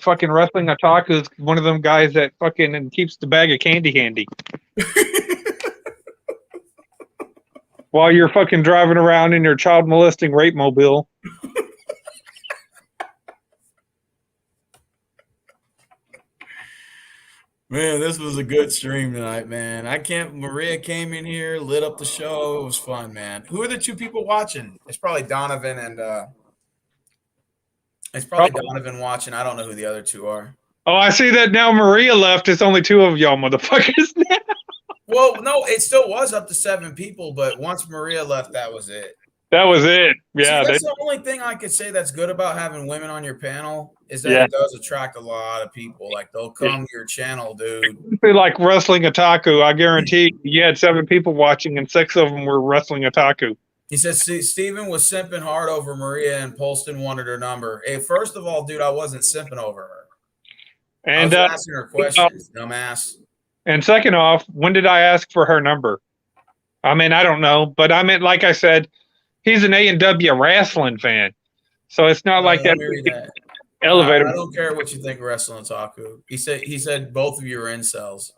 Fucking wrestling otaku is one of them guys that fucking keeps the bag of candy handy. While you're fucking driving around in your child molesting rape mobile. Man, this was a good stream tonight, man. Maria came in here, lit up the show. It was fun, man. Who are the two people watching? It's probably Donovan and Donovan watching. I don't know who the other two are. Oh, I see that now Maria left. It's only two of y'all motherfuckers now. Well, no, it still was up to 7 people, but once Maria left, that was it. That was it. Yeah. See, that's the only thing I could say that's good about having women on your panel is that it does attract a lot of people. Like, they'll come to your channel, dude. Be like wrestling otaku. I guarantee you had 7 people watching and 6 of them were wrestling otaku. He says Steven was simping hard over Maria and Polston wanted her number. Hey, first of all, dude, I wasn't simping over her. And I was asking her questions, dumbass. And second off, when did I ask for her number? I mean, I don't know, but I meant, like I said, he's an A&W wrestling fan, so it's not like that. Elevator. I don't care what you think, wrestling otaku. He said both of you are incels.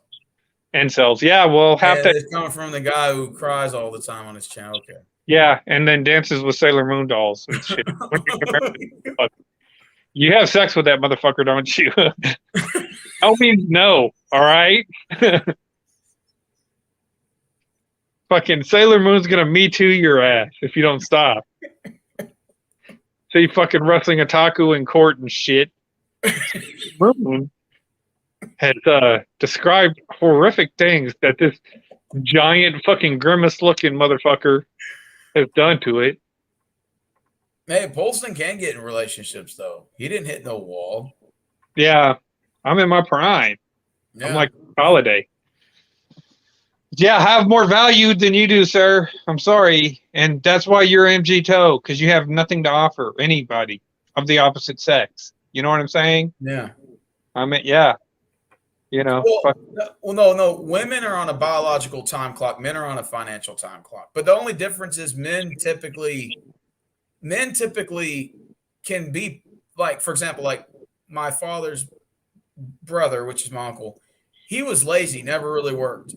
Incels, yeah. Well, it's coming from the guy who cries all the time on his channel. Okay. Yeah, and then dances with Sailor Moon dolls and shit. You have sex with that motherfucker, don't you? I mean, no. All right. Fucking Sailor Moon's gonna Me Too your ass if you don't stop. So you fucking wrestling otaku in court and shit. Moon has described horrific things that this giant fucking grimace-looking motherfucker has done to it. Hey, Polston can get in relationships though. He didn't hit no wall. Yeah, I'm in my prime. Yeah. I'm like Holiday. Yeah, I have more value than you do, sir. I'm sorry. And that's why you're MG Toe, because you have nothing to offer anybody of the opposite sex. You know what I'm saying? Yeah. I mean, yeah. You know. No. Women are on a biological time clock. Men are on a financial time clock. But the only difference is men typically can be, like, for example, like my father's brother, which is my uncle, he was lazy, never really worked.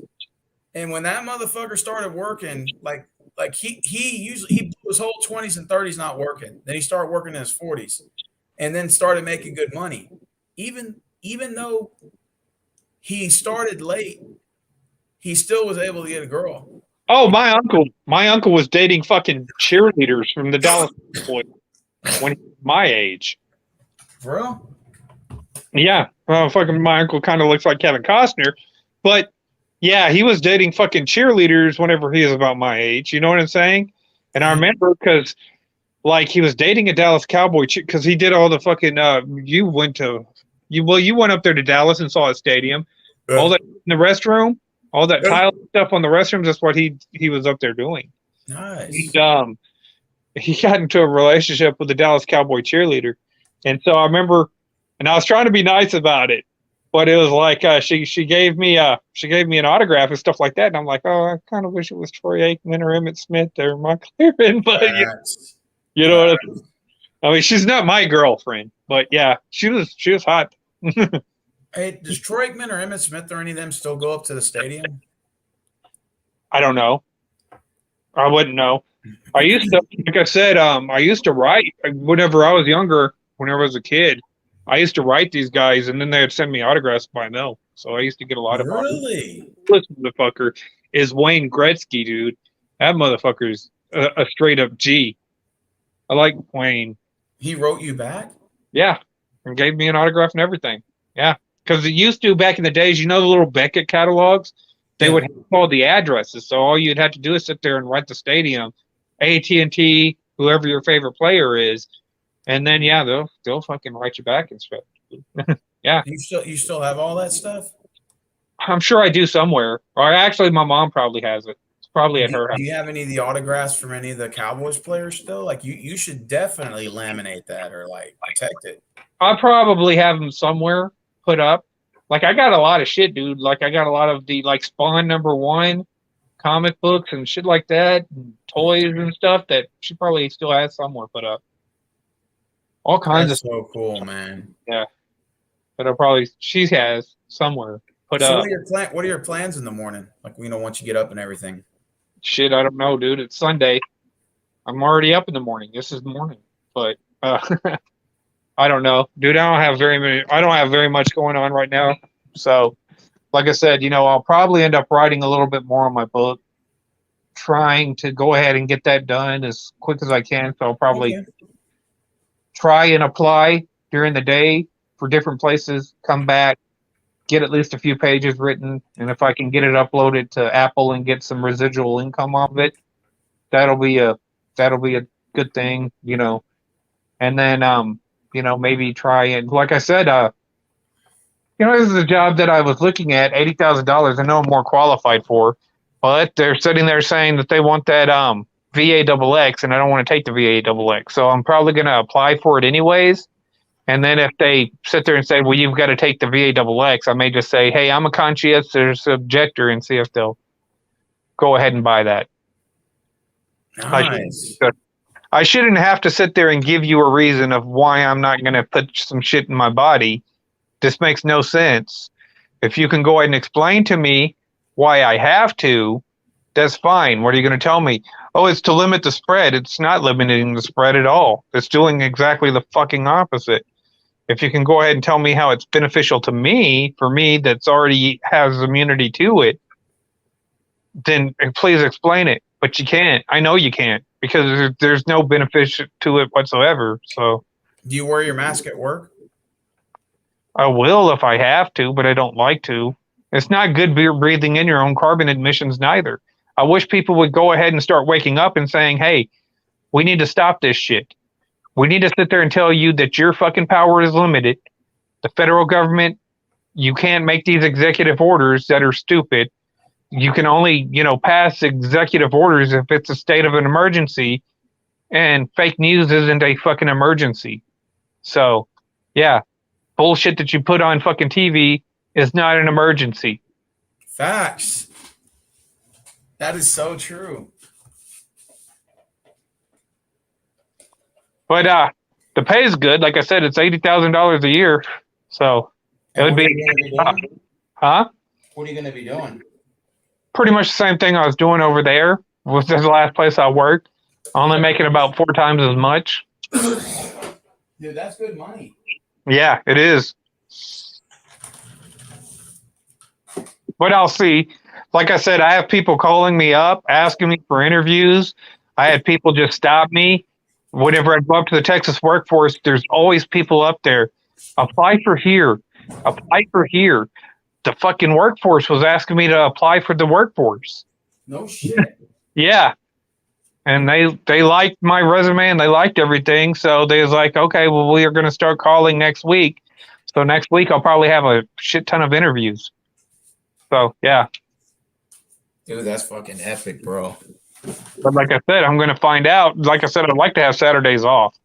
And when that motherfucker started working, like he blew his whole 20s and 30s not working. Then he started working in his 40s and then started making good money. Even though he started late, he still was able to get a girl. Oh, my uncle was dating fucking cheerleaders from the Dallas Boys when he was my age. For real? Yeah. Well, fucking my uncle kind of looks like Kevin Costner, but yeah, he was dating fucking cheerleaders whenever he was about my age. You know what I'm saying? And I remember because, like, he was dating a Dallas Cowboy because he did all the fucking. You went up there to Dallas and saw a stadium. All that in the restroom. All that tile stuff on the restrooms, that's what he was up there doing. Nice. He got into a relationship with the Dallas Cowboy cheerleader. And so I remember, and I was trying to be nice about it, but it was like she gave me an autograph and stuff like that, and I'm like, oh, I kind of wish it was Troy Aikman or Emmett Smith or Mike Clearman, but you know what I mean, she's not my girlfriend, but yeah, she was hot. Hey, does Troy Aikman or Emmett Smith or any of them still go up to the stadium? I don't know. I wouldn't know. I used to, like I said, I used to write whenever I was younger. Whenever I was a kid, I used to write these guys, and then they would send me autographs by mail. So I used to get a lot of Really? This motherfucker is Wayne Gretzky, dude. That motherfucker's a straight up G. I like Wayne. He wrote you back? Yeah, and gave me an autograph and everything. Yeah, because it used to back in the days. You know the little Beckett catalogs? They would have all the addresses, so all you'd have to do is sit there and write the stadium, AT&T, whoever your favorite player is, and then they'll fucking write you back and stuff. Yeah. You still have all that stuff? I'm sure I do somewhere. Or actually, my mom probably has it. It's probably at her house. Do you have any of the autographs from any of the Cowboys players still? Like you should definitely laminate that or like protect it. I probably have them somewhere put up. Like I got a lot of shit, dude. Like I got a lot of the like Spawn #1 comic books and shit like that, and toys and stuff that she probably still has somewhere put up. All kinds That's of so cool, man. Yeah, but she has somewhere put So up. what are your plans in the morning? Like once you get up and everything. Shit, I don't know, dude. It's Sunday. I'm already up in the morning. This is the morning, but I don't know, dude. I don't have very much going on right now. So, like I said, I'll probably end up writing a little bit more on my book, trying to go ahead and get that done as quick as I can. So I'll probably try and apply during the day for different places, come back, get at least a few pages written, and if I can get it uploaded to Apple and get some residual income off of it, that'll be a good thing, And then maybe try and, like I said, this is a job that I was looking at, $80,000. I know I'm more qualified for, but they're sitting there saying that they want that VAXX, and I don't want to take the VAXX. So I'm probably going to apply for it anyways. And then if they sit there and say, well, you've got to take the VAXX, I may just say, hey, I'm a conscientious objector, and see if they'll go ahead and buy that. Nice. I shouldn't have to sit there and give you a reason of why I'm not going to put some shit in my body. This makes no sense. If you can go ahead and explain to me why I have to, that's fine. What are you going to tell me? Oh, it's to limit the spread. It's not limiting the spread at all. It's doing exactly the fucking opposite. If you can go ahead and tell me how it's beneficial to me, for me that's already has immunity to it, then please explain it. But you can't. I know you can't, because there's no benefit to it whatsoever. So, do you wear your mask at work? I will if I have to, but I don't like to. It's not good breathing in your own carbon emissions neither. I wish people would go ahead and start waking up and saying, hey, we need to stop this shit. We need to sit there and tell you that your fucking power is limited. The federal government, you can't make these executive orders that are stupid. You can only, pass executive orders if it's a state of an emergency, and fake news isn't a fucking emergency. So, yeah, bullshit that you put on fucking TV is not an emergency. Facts. That is so true. But the pay is good. Like I said, it's $80,000 a year. So it would be, huh? What are you going to be doing? Pretty much the same thing I was doing over there. Was the last place I worked. Only making about 4 times as much. Dude, that's good money. Yeah, it is. But I'll see. Like I said, I have people calling me up, asking me for interviews. I had people just stop me. Whenever I go up to the Texas workforce, there's always people up there. Apply for here. Apply for here. The fucking workforce was asking me to apply for the workforce. No shit. Yeah. And they liked my resume and they liked everything. So they was like, okay, well, we are going to start calling next week. So next week I'll probably have a shit ton of interviews. So, yeah. Dude, that's fucking epic, bro. But like I said, I'm going to find out. Like I said, I'd like to have Saturdays off.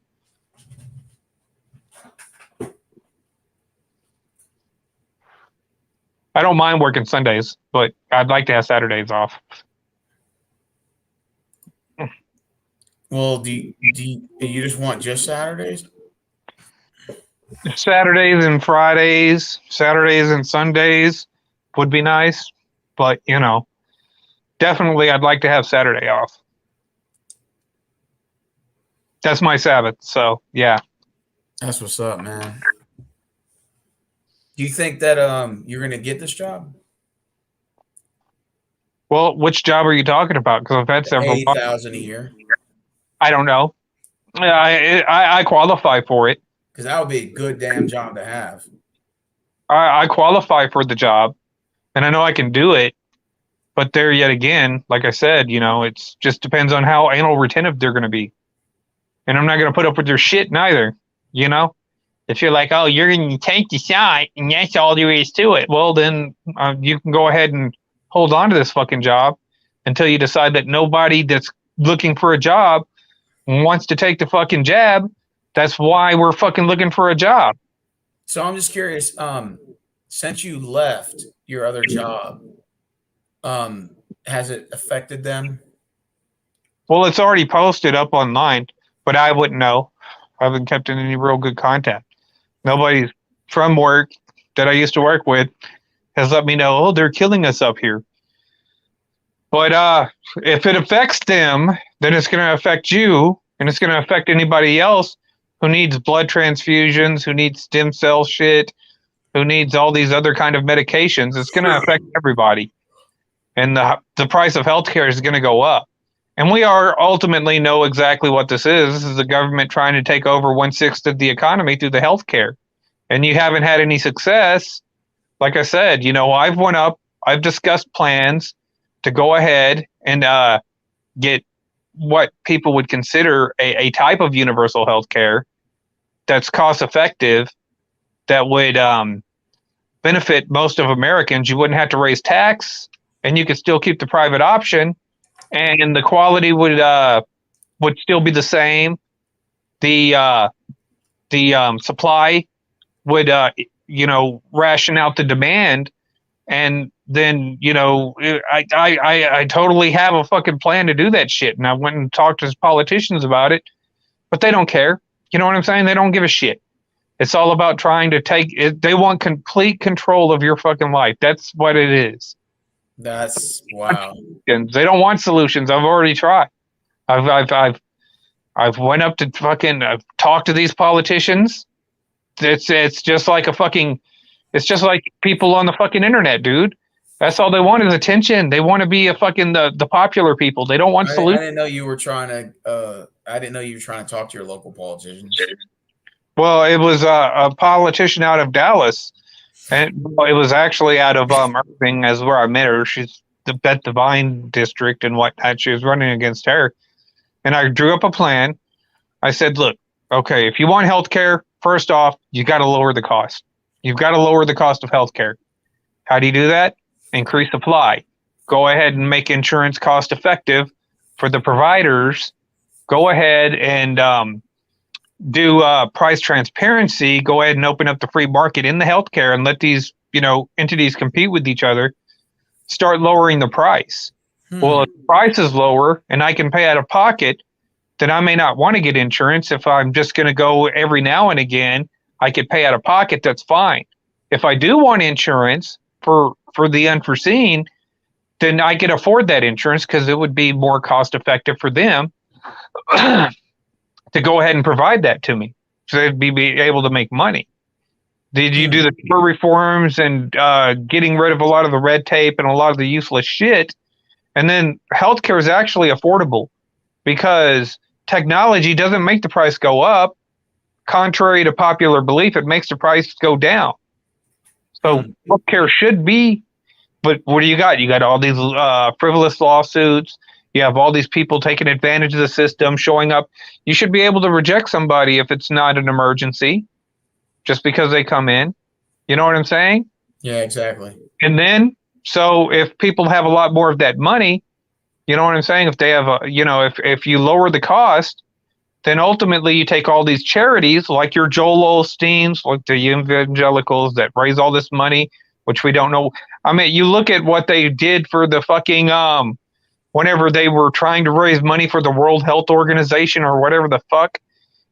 I don't mind working Sundays, but I'd like to have Saturdays off. Well, do you just want just Saturdays? Saturdays and Fridays, Saturdays and Sundays would be nice, but you know, definitely I'd like to have Saturday off. That's my Sabbath, so yeah. That's what's up, man. Do you think that you're gonna get this job? Well, which job are you talking about? Because I've had several. 8,000 a year. I don't know. I qualify for it. Because that would be a good damn job to have. I qualify for the job, and I know I can do it. But there, yet again, like I said, you know, it's just depends on how anal retentive they're going to be. And I'm not going to put up with your shit neither. You know, if you're like, oh, you're going to take the shot, and that's all there is to it. Well, then you can go ahead and hold on to this fucking job until you decide that nobody that's looking for a job wants to take the fucking jab. That's why we're fucking looking for a job. So I'm just curious, since you left your other job, has it affected them? Well, it's already posted up online, but I wouldn't know. I haven't kept in any real good contact. Nobody from work that I used to work with has let me know, oh, they're killing us up here. But if it affects them, then it's going to affect you, and it's going to affect anybody else who needs blood transfusions, who needs stem cell shit, who needs all these other kind of medications. It's going to affect everybody. And the price of healthcare is going to go up. And we are ultimately know exactly what this is. This is the government trying to take over 1/6 of the economy through the healthcare. And you haven't had any success. Like I said, you know, I've discussed plans to go ahead and get what people would consider a type of universal health care that's cost effective, that would benefit most of Americans. You wouldn't have to raise tax, and you could still keep the private option, and the quality would still be the same. The supply would ration out the demand, and then, you know, I totally have a fucking plan to do that shit. And I went and talked to politicians about it, but they don't care. You know what I'm saying? They don't give a shit. It's all about trying to take it. They want complete control of your fucking life. That's what it is. That's wow. And they don't want solutions. I've already tried. I've went up to fucking I've talked to these politicians. It's just like it's just like people on the fucking internet, dude. That's all they want is attention. They want to be the popular people. They don't want solutions. I didn't know you were trying to talk to your local politicians. Well, it was a politician out of Dallas, and it was actually out of Irving, as where I met her. She's the Bet Divine district and whatnot. She was running against her, and I drew up a plan. I said, look, okay, if you want health care, first off, you got to lower the cost. You've got to lower the cost of health care. How do you do that? Increase supply. Go ahead and make insurance cost effective for the providers. Go ahead and do price transparency. Go ahead and open up the free market in the healthcare and let these, you know, entities compete with each other. Start lowering the price. Well, if the price is lower and I can pay out of pocket, then I may not want to get insurance. If I'm just going to go every now and again, I could pay out of pocket. That's fine. If I do want insurance for the unforeseen, then I could afford that insurance because it would be more cost effective for them to go ahead and provide that to me. So they'd be able to make money. Did you do the reforms and getting rid of a lot of the red tape and a lot of the useless shit? And then healthcare is actually affordable because technology doesn't make the price go up. Contrary to popular belief, it makes the price go down. So healthcare should be, but what do you got? You got all these frivolous lawsuits. You have all these people taking advantage of the system, showing up. You should be able to reject somebody if it's not an emergency, just because they come in. You know what I'm saying? Yeah, exactly. And then So if people have a lot more of that money, you know what I'm saying? If they have if you lower the cost, then ultimately you take all these charities like your Joel Osteens, like the evangelicals that raise all this money, which we don't know. I mean, you look at what they did for the fucking whenever they were trying to raise money for the World Health Organization or whatever the fuck,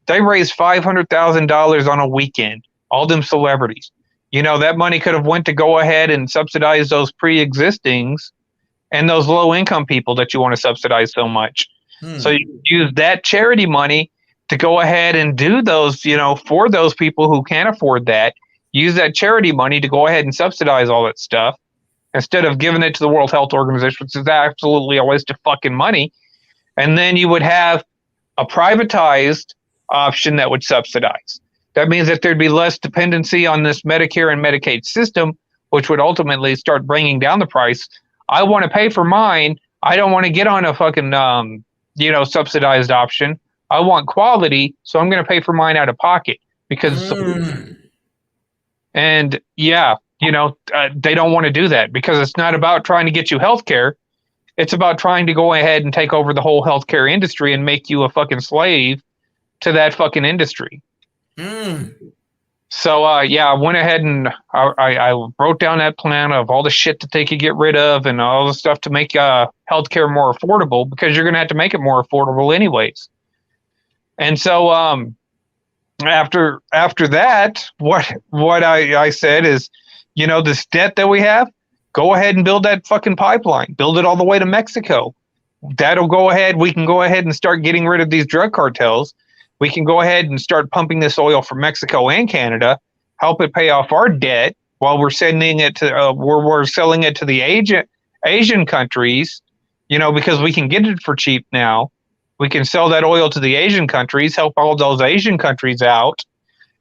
they raised $500,000 on a weekend. All them celebrities. You know, that money could have went to go ahead and subsidize those pre-existings and those low-income people that you want to subsidize so much. So you use that charity money to go ahead and do those, for those people who can't afford that. Use that charity money to go ahead and subsidize all that stuff instead of giving it to the World Health Organization, which is absolutely a waste of fucking money. And then you would have a privatized option that would subsidize. That means that there'd be less dependency on this Medicare and Medicaid system, which would ultimately start bringing down the price. I want to pay for mine. I don't want to get on a fucking, subsidized option. I want quality, so I'm going to pay for mine out of pocket because. And yeah, they don't want to do that because it's not about trying to get you health care. It's about trying to go ahead and take over the whole healthcare industry and make you a fucking slave to that fucking industry. So, I went ahead and I wrote down that plan of all the shit that they could get rid of and all the stuff to make healthcare more affordable because you're going to have to make it more affordable anyways. And so after that, what I said is, this debt that we have, go ahead and build that fucking pipeline. Build it all the way to Mexico. That'll go ahead. We can go ahead and start getting rid of these drug cartels. We can go ahead and start pumping this oil from Mexico and Canada, help it pay off our debt while we're sending it to we're selling it to the Asian countries, because we can get it for cheap now. We can sell that oil to the Asian countries, help all those Asian countries out.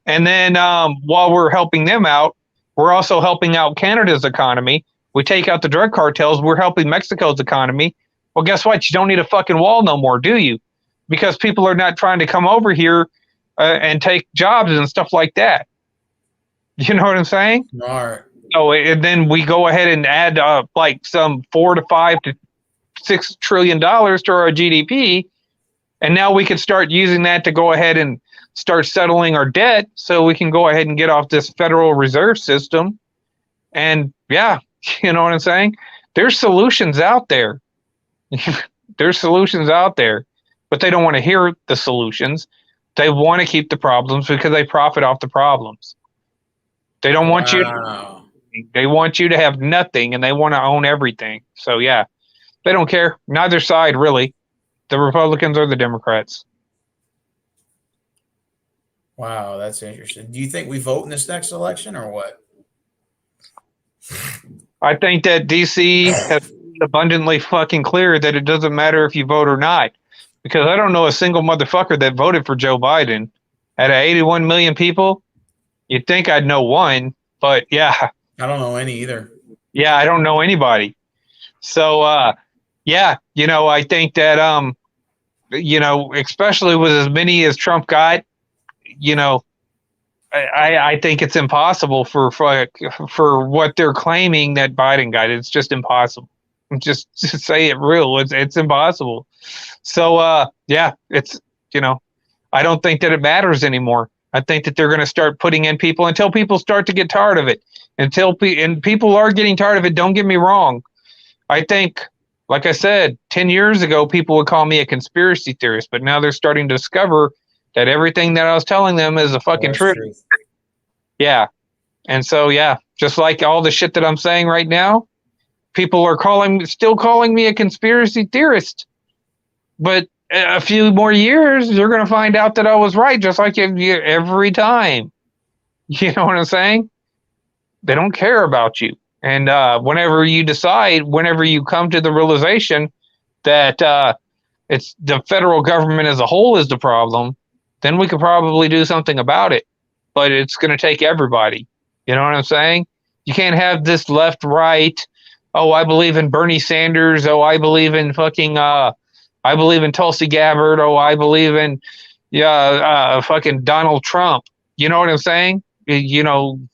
And then while we're helping them out, we're also helping out Canada's economy. We take out the drug cartels. We're helping Mexico's economy. Well, guess what? You don't need a fucking wall no more, do you? Because people are not trying to come over here and take jobs and stuff like that. You know what I'm saying? All right. So, and then we go ahead and add like some $4 to $5 to $6 trillion to our GDP. And now we can start using that to go ahead and start settling our debt so we can go ahead and get off this Federal Reserve System. And yeah, you know what I'm saying? There's solutions out there. There's solutions out there. But they don't want to hear the solutions. They want to keep the problems because they profit off the problems. They don't want you they want you to have nothing and they want to own everything. So yeah, they don't care. Neither side really. The Republicans or the Democrats. Wow, that's interesting. Do you think we vote in this next election or what? I think that DC has abundantly fucking clear that it doesn't matter if you vote or not. Because I don't know a single motherfucker that voted for Joe Biden. Out of 81 million people, you'd think I'd know one, but yeah. I don't know any either. Yeah, I don't know anybody. So, I think that, especially with as many as Trump got, I think it's impossible for what they're claiming that Biden got. It's just impossible. Just say it real. It's impossible. So, it's, I don't think that it matters anymore. I think that they're going to start putting in people until people start to get tired of it. And people are getting tired of it. Don't get me wrong. I think, like I said, 10 years ago, people would call me a conspiracy theorist, but now they're starting to discover that everything that I was telling them is a fucking truth. Yeah. And so, yeah, just like all the shit that I'm saying right now, people are still calling me a conspiracy theorist. But a few more years, you're going to find out that I was right, just like every time. You know what I'm saying? They don't care about you. And whenever you come to the realization that it's the federal government as a whole is the problem, then we could probably do something about it. But it's going to take everybody. You know what I'm saying? You can't have this left, right. Oh, I believe in Bernie Sanders. Oh, I believe in fucking, I believe in Tulsi Gabbard. Oh, I believe in, fucking Donald Trump. You know what I'm saying?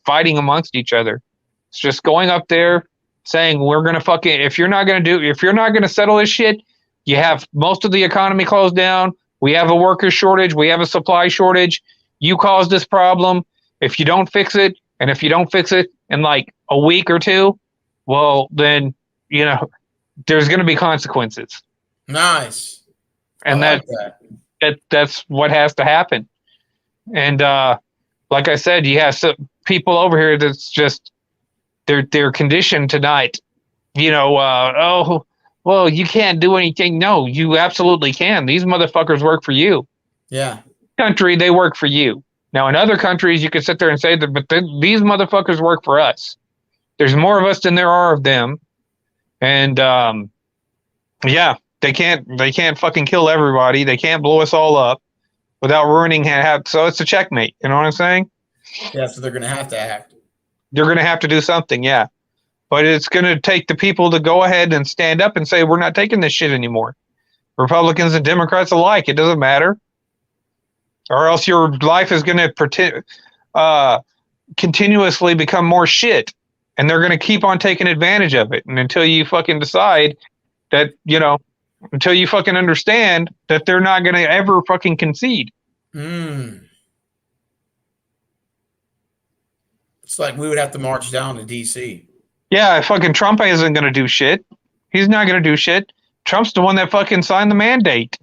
Fighting amongst each other. It's just going up there, saying we're gonna fucking if you're not gonna settle this shit, you have most of the economy closed down. We have a worker shortage. We have a supply shortage. You caused this problem. If you don't fix it, and if you don't fix it in like a week or two, well, then, there's going to be consequences. Nice. And I like that. that's what has to happen. And like I said, you have some people over here that's just, they're conditioned tonight. Oh, well, you can't do anything. No, you absolutely can. These motherfuckers work for you. Yeah. Country, they work for you. Now, in other countries, you could sit there and say that, but these motherfuckers work for us. There's more of us than there are of them, and yeah, they can't fucking kill everybody. They can't blow us all up without ruining. So it's a checkmate. You know what I'm saying? Yeah. So they're gonna have to act. They're gonna have to do something. Yeah, but it's gonna take the people to go ahead and stand up and say we're not taking this shit anymore. Republicans and Democrats alike. It doesn't matter. Or else your life is going to continuously become more shit. And they're going to keep on taking advantage of it. And until you fucking decide that, until you fucking understand that they're not going to ever fucking concede. It's like we would have to march down to D.C. Yeah, fucking Trump isn't going to do shit. He's not going to do shit. Trump's the one that fucking signed the mandate.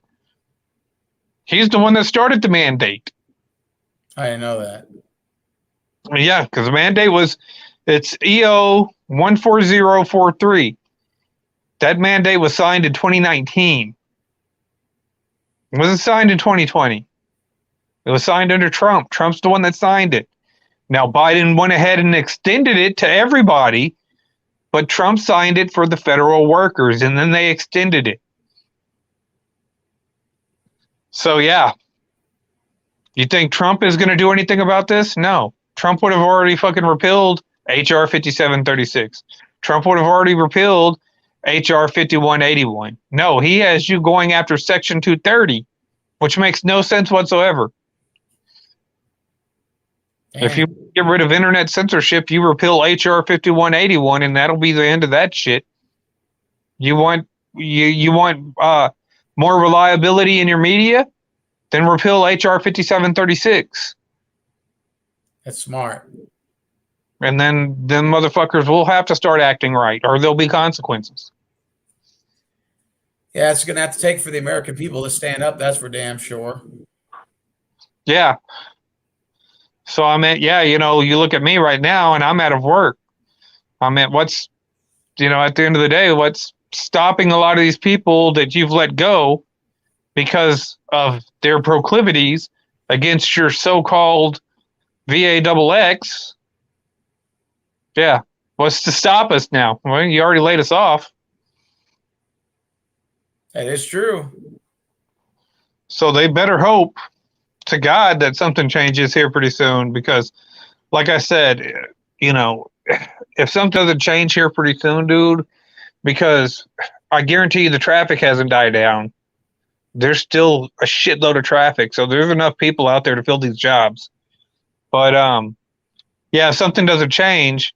He's the one that started the mandate. I didn't know that. Yeah, because the mandate it's EO 14043. That mandate was signed in 2019. It wasn't signed in 2020. It was signed under Trump. Trump's the one that signed it. Now, Biden went ahead and extended it to everybody, but Trump signed it for the federal workers, and then they extended it. So, yeah. You think Trump is going to do anything about this? No. Trump would have already fucking repealed H.R. 5736. Trump would have already repealed H.R. 5181. No, he has you going after Section 230, which makes no sense whatsoever. Damn. If you get rid of internet censorship, you repeal H.R. 5181, and that'll be the end of that shit. You want more reliability in your media? Then repeal H.R. 5736. That's smart. And then motherfuckers will have to start acting right, or there'll be consequences. Yeah, it's going to have to take for the American people to stand up. That's for damn sure. Yeah. So, I mean, yeah, you look at me right now, and I'm out of work. I mean, what's, at the end of the day, what's stopping a lot of these people that you've let go because of their proclivities against your so-called VAXX? Yeah. What's to stop us now? Well, you already laid us off. That is true. So they better hope to God that something changes here pretty soon, because like I said, if something doesn't change here pretty soon, dude, because I guarantee you the traffic hasn't died down. There's still a shitload of traffic. So there's enough people out there to fill these jobs. But yeah, if something doesn't change,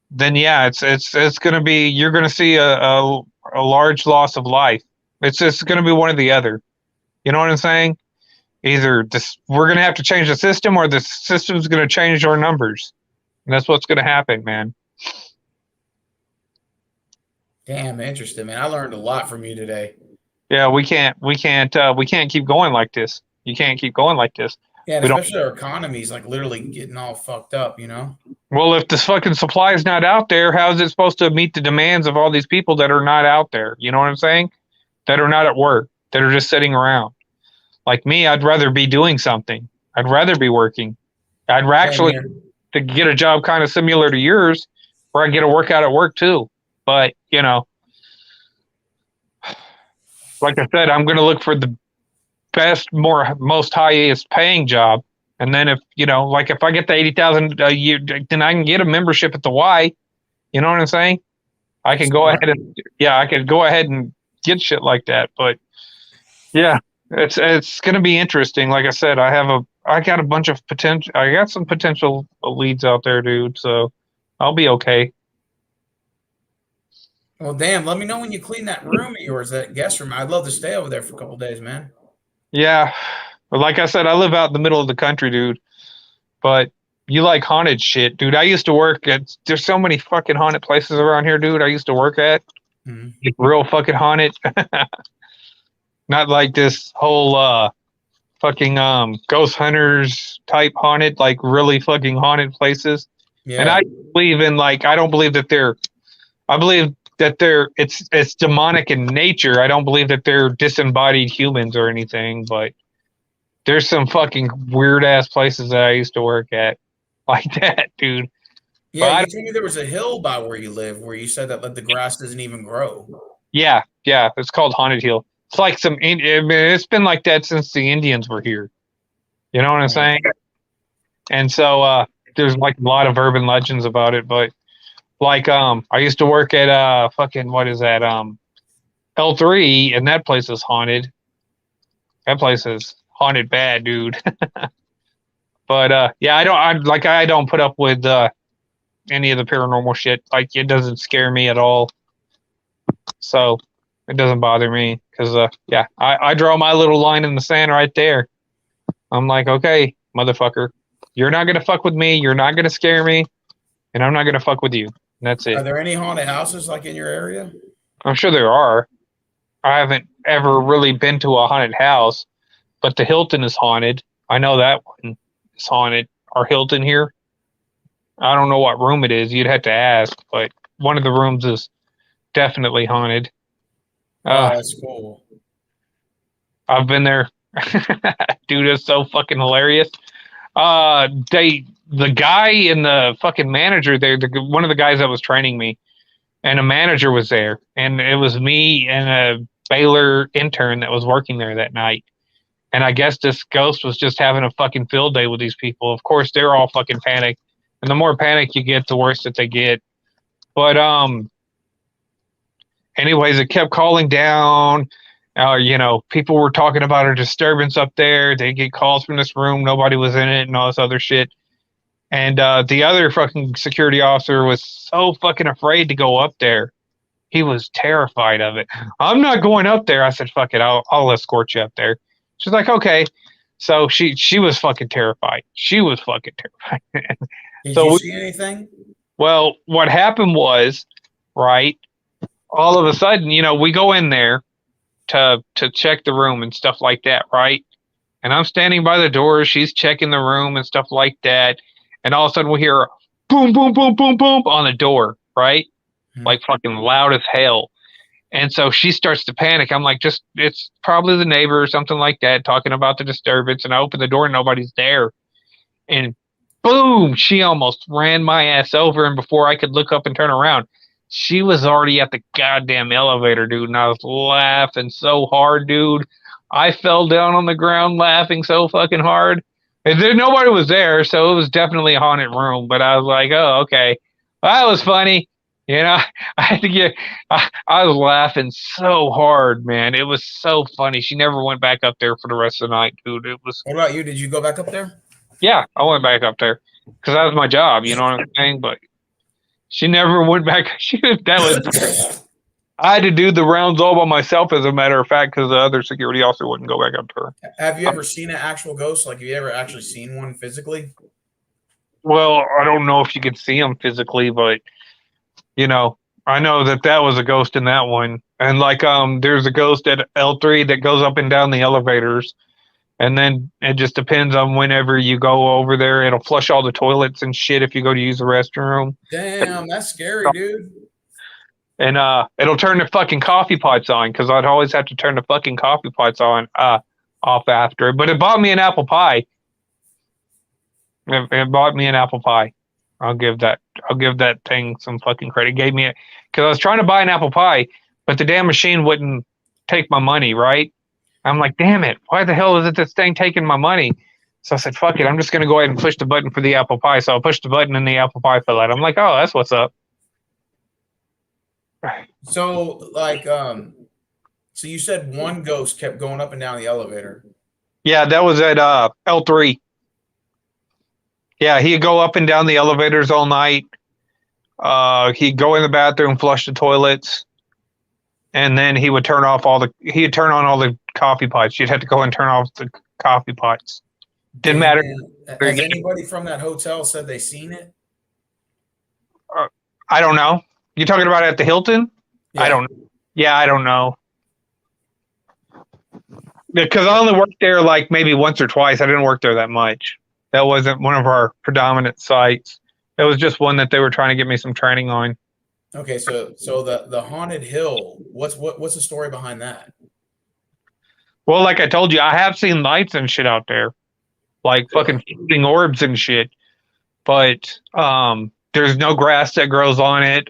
then yeah, it's going to be, you're going to see a large loss of life. It's just going to be one or the other. You know what I'm saying? Either we're going to have to change the system, or the system's going to change our numbers. And that's what's going to happen, man. Damn, interesting, man. I learned a lot from you today. Yeah, we can't keep going like this. You can't keep going like this. Yeah, and especially our economy's like literally getting all fucked up, Well, if this fucking supply is not out there, how is it supposed to meet the demands of all these people that are not out there? You know what I'm saying? That are not at work, that are just sitting around. Like me, I'd rather be doing something. I'd rather be working. I'd actually to get a job kind of similar to yours, where I get a workout at work too. But, like I said, I'm going to look for the best, most highest paying job. And then if I get the 80,000 a year, then I can get a membership at the Y. You know what I'm saying? I can go ahead and get shit like that. But yeah, it's going to be interesting. Like I said, I got a bunch of potential. I got some potential leads out there, dude. So I'll be okay. Well, damn. Let me know when you clean that room of yours, that guest room. I'd love to stay over there for a couple days, man. Yeah. But like I said, I live out in the middle of the country, dude. But you like haunted shit, dude. I used to work at, there's so many fucking haunted places around here, dude. I used to work at. Mhm. Like, real fucking haunted. Not like this whole fucking ghost hunters type haunted, like really fucking haunted places. Yeah. And I believe in like, I don't believe that they're, I believe that they're, it's demonic in nature. I don't believe that they're disembodied humans or anything, but there's some fucking weird ass places that I used to work at like that, dude. Yeah, But you told me there was a hill by where you live where you said that like the grass doesn't even grow. yeah, it's called Haunted Hill. It's like some, I mean, it's been like that since the Indians were here. You know what I'm saying? And so there's like a lot of urban legends about it, but like I used to work at fucking what is that L3, and that place is haunted. That place is haunted bad, dude. But yeah, I don't put up with any of the paranormal shit. Like it doesn't scare me at all. So it doesn't bother me because yeah, I draw my little line in the sand right there. I'm like, okay, motherfucker, you're not gonna fuck with me, you're not gonna scare me, and I'm not gonna fuck with you. And that's Are it. there any haunted houses like in your area? I'm sure there are. I haven't ever really been to a haunted house, but the Hilton is haunted. I know that one is haunted. Our Hilton here. I don't know what room it is. You'd have to ask, but one of the rooms is definitely haunted. Oh, that's cool. I've been there. Dude, it's so fucking hilarious. The guy and the fucking manager there, one of the guys that was training me, and a manager was there, and it was me and a Baylor intern that was working there that night. And I guess this ghost was just having a fucking field day with these people. Of course, they're all fucking panicked, and the more panic you get, the worse that they get. But anyways, it kept calling down. You know, people were talking about a disturbance up there. They get calls from this room. Nobody was in it and all this other shit. And the other fucking security officer was so fucking afraid to go up there. He was terrified of it. I'm not going up there. I said, fuck it. I'll escort you up there. She's like, okay. So she was fucking terrified. She was fucking terrified. Did So you see anything? Well, what happened was, right, all of a sudden, you know, we go in there to check the room and stuff like that, right? And I'm standing by the door, she's checking the room and stuff like that, and all of a sudden we hear boom, boom, boom, boom, boom on the door, right? Like fucking loud as hell. And so she starts to panic. I'm like, it's probably the neighbor or something like that talking about the disturbance. And I open the door and nobody's there. And boom, she almost ran my ass over. And before I could look up and turn around, she was already at the goddamn elevator, dude. And I was laughing so hard, dude. I fell down on the ground laughing so fucking hard. And nobody was there, so it was definitely a haunted room. But I was like, oh, okay. That was funny. You know, I had to get, I was laughing so hard, man. It was so funny. She never went back up there for the rest of the night, dude. It was. What about you? Did you go back up there? Yeah, I went back up there because that was my job. You know what I'm saying? But she never went back. I had to do the rounds all by myself, as a matter of fact, because the other security officer wouldn't go back up to her. Have you ever seen an actual ghost? Like, have you ever actually seen one physically? Well, I don't know if you could see them physically, but you know, I know that was a ghost in that one. And like, there's a ghost at L3 that goes up and down the elevators. And then it just depends on whenever you go over there. It'll flush all the toilets and shit if you go to use the restroom. Damn, that's scary, dude. And it'll turn the fucking coffee pots on because I'd always have to turn the fucking coffee pots on off after. But it bought me an apple pie. It bought me an apple pie. I'll give that thing some fucking credit. It gave me it because I was trying to buy an apple pie, but the damn machine wouldn't take my money, right? I'm like, damn it, why the hell is this thing taking my money? So I said, fuck it, I'm just gonna go ahead and push the button for the apple pie. So I pushed the button and the apple pie fell out. I'm like, oh, that's what's up. So, like, so you said one ghost kept going up and down the elevator. Yeah, that was at L3. Yeah, he'd go up and down the elevators all night. He'd go in the bathroom, flush the toilets. and then he'd turn on all the coffee pots. You'd have to go and turn off the coffee pots. Didn't matter. Has anybody from that hotel said they seen it? I don't know. You talking about at the Hilton? Yeah. I don't. Yeah, I don't know. Because I only worked there like maybe once or twice. I didn't work there that much. That wasn't one of our predominant sites. It was just one that they were trying to get me some training on. Okay, so the haunted hill. What's the story behind that? Well, like I told you, I have seen lights and shit out there, like fucking shooting orbs and shit. But there's no grass that grows on it.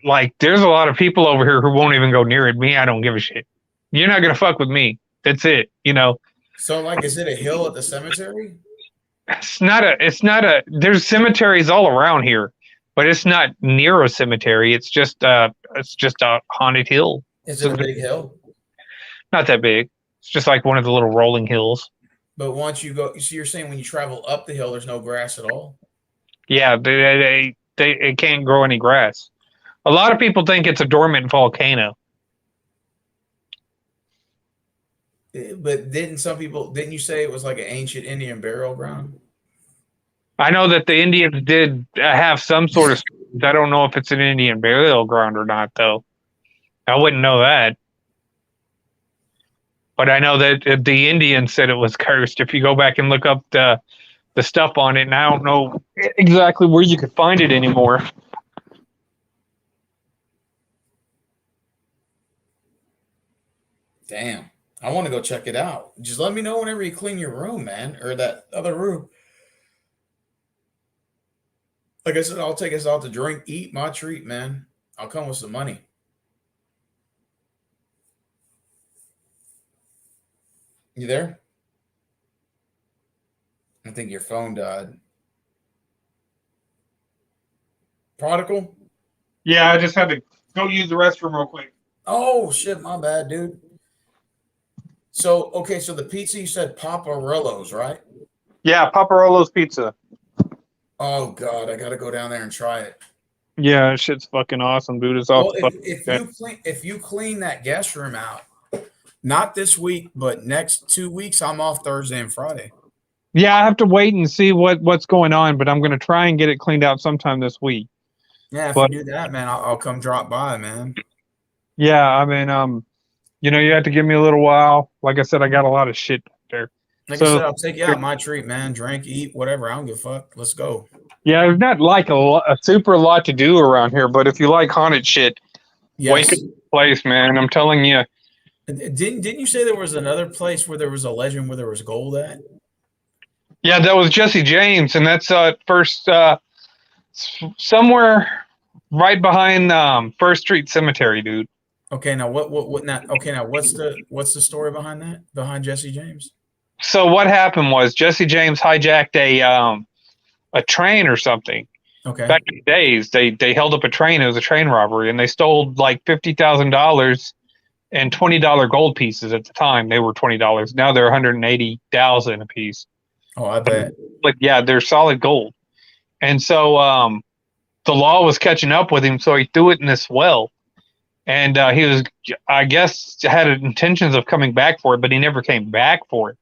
Like there's a lot of people over here who won't even go near it. Me, I don't give a shit. You're not gonna fuck with me. That's it. So, like, is it a hill at the cemetery? It's not a. There's cemeteries all around here, but it's not near a cemetery. It's just a haunted hill. Is it a big hill? Not that big. It's just like one of the little rolling hills. But once you go, so you're saying when you travel up the hill, there's no grass at all? Yeah, it can't grow any grass. A lot of people think it's a dormant volcano. But didn't you say it was like an ancient Indian burial ground? I know that the Indians did have some sort of. I don't know if it's an Indian burial ground or not, though. I wouldn't know that. But I know that the Indians said it was cursed. If you go back and look up the stuff on it, and I don't know exactly where you could find it anymore. Damn. I want to go check it out. Just let me know whenever you clean your room, man, or that other room. Like I said, I'll take us out to drink, eat my treat, man. I'll come with some money. You there? I think your phone died. Prodigal? Yeah, I just had to go use the restroom real quick. Oh, shit, my bad, dude. So, okay, so the pizza you said Paparillo's, right? Yeah, Paparolo's Pizza. Oh, God, I got to go down there and try it. Yeah, that shit's fucking awesome, dude. It's all Well, if you clean that guest room out, not this week, but next 2 weeks, I'm off Thursday and Friday. Yeah, I have to wait and see what's going on, but I'm going to try and get it cleaned out sometime this week. Yeah, if But- you do that, man, I'll come drop by, man. Yeah, I mean, you have to give me a little while. Like I said, I got a lot of shit there. Like So- I said, I'll take you out my treat, man. Drink, eat, whatever. I don't give a fuck. Let's go. Yeah, there's not like a super lot to do around here, but if you like haunted shit, Yes. Wake place, man, I'm telling you. Didn't you say there was another place where there was a legend where there was gold at? Yeah, that was Jesse James, and that's first somewhere right behind First Street Cemetery, dude. Okay, now what now? Okay, now what's the story behind that? Behind Jesse James? So what happened was Jesse James hijacked a train or something. Okay. Back in the days, they held up a train. It was a train robbery, and they stole like $50,000 and $20 gold pieces at the time. They were $20. Now they're $180,000 a piece. Oh, I bet. But yeah, they're solid gold. And so the law was catching up with him, so he threw it in this well. And he was, I guess, had intentions of coming back for it, but he never came back for it.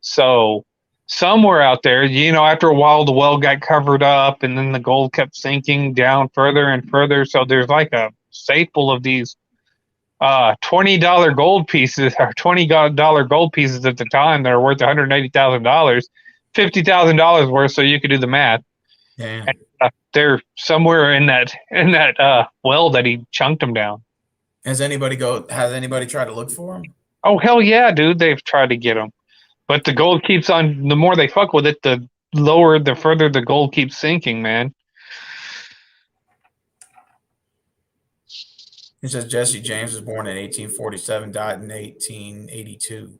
So somewhere out there, after a while, the well got covered up, and then the gold kept sinking down further and further. So there's like a safe full of these $20 gold pieces, or $20 gold pieces at the time that are worth $180,000, $50,000 worth. So you could do the math. Damn. They're somewhere in that well that he chunked them down. Has anybody tried to look for him? Oh hell yeah, dude! They've tried to get them, but the gold keeps on. The more they fuck with it, the further the gold keeps sinking, man. It says Jesse James was born in 1847, died in 1882.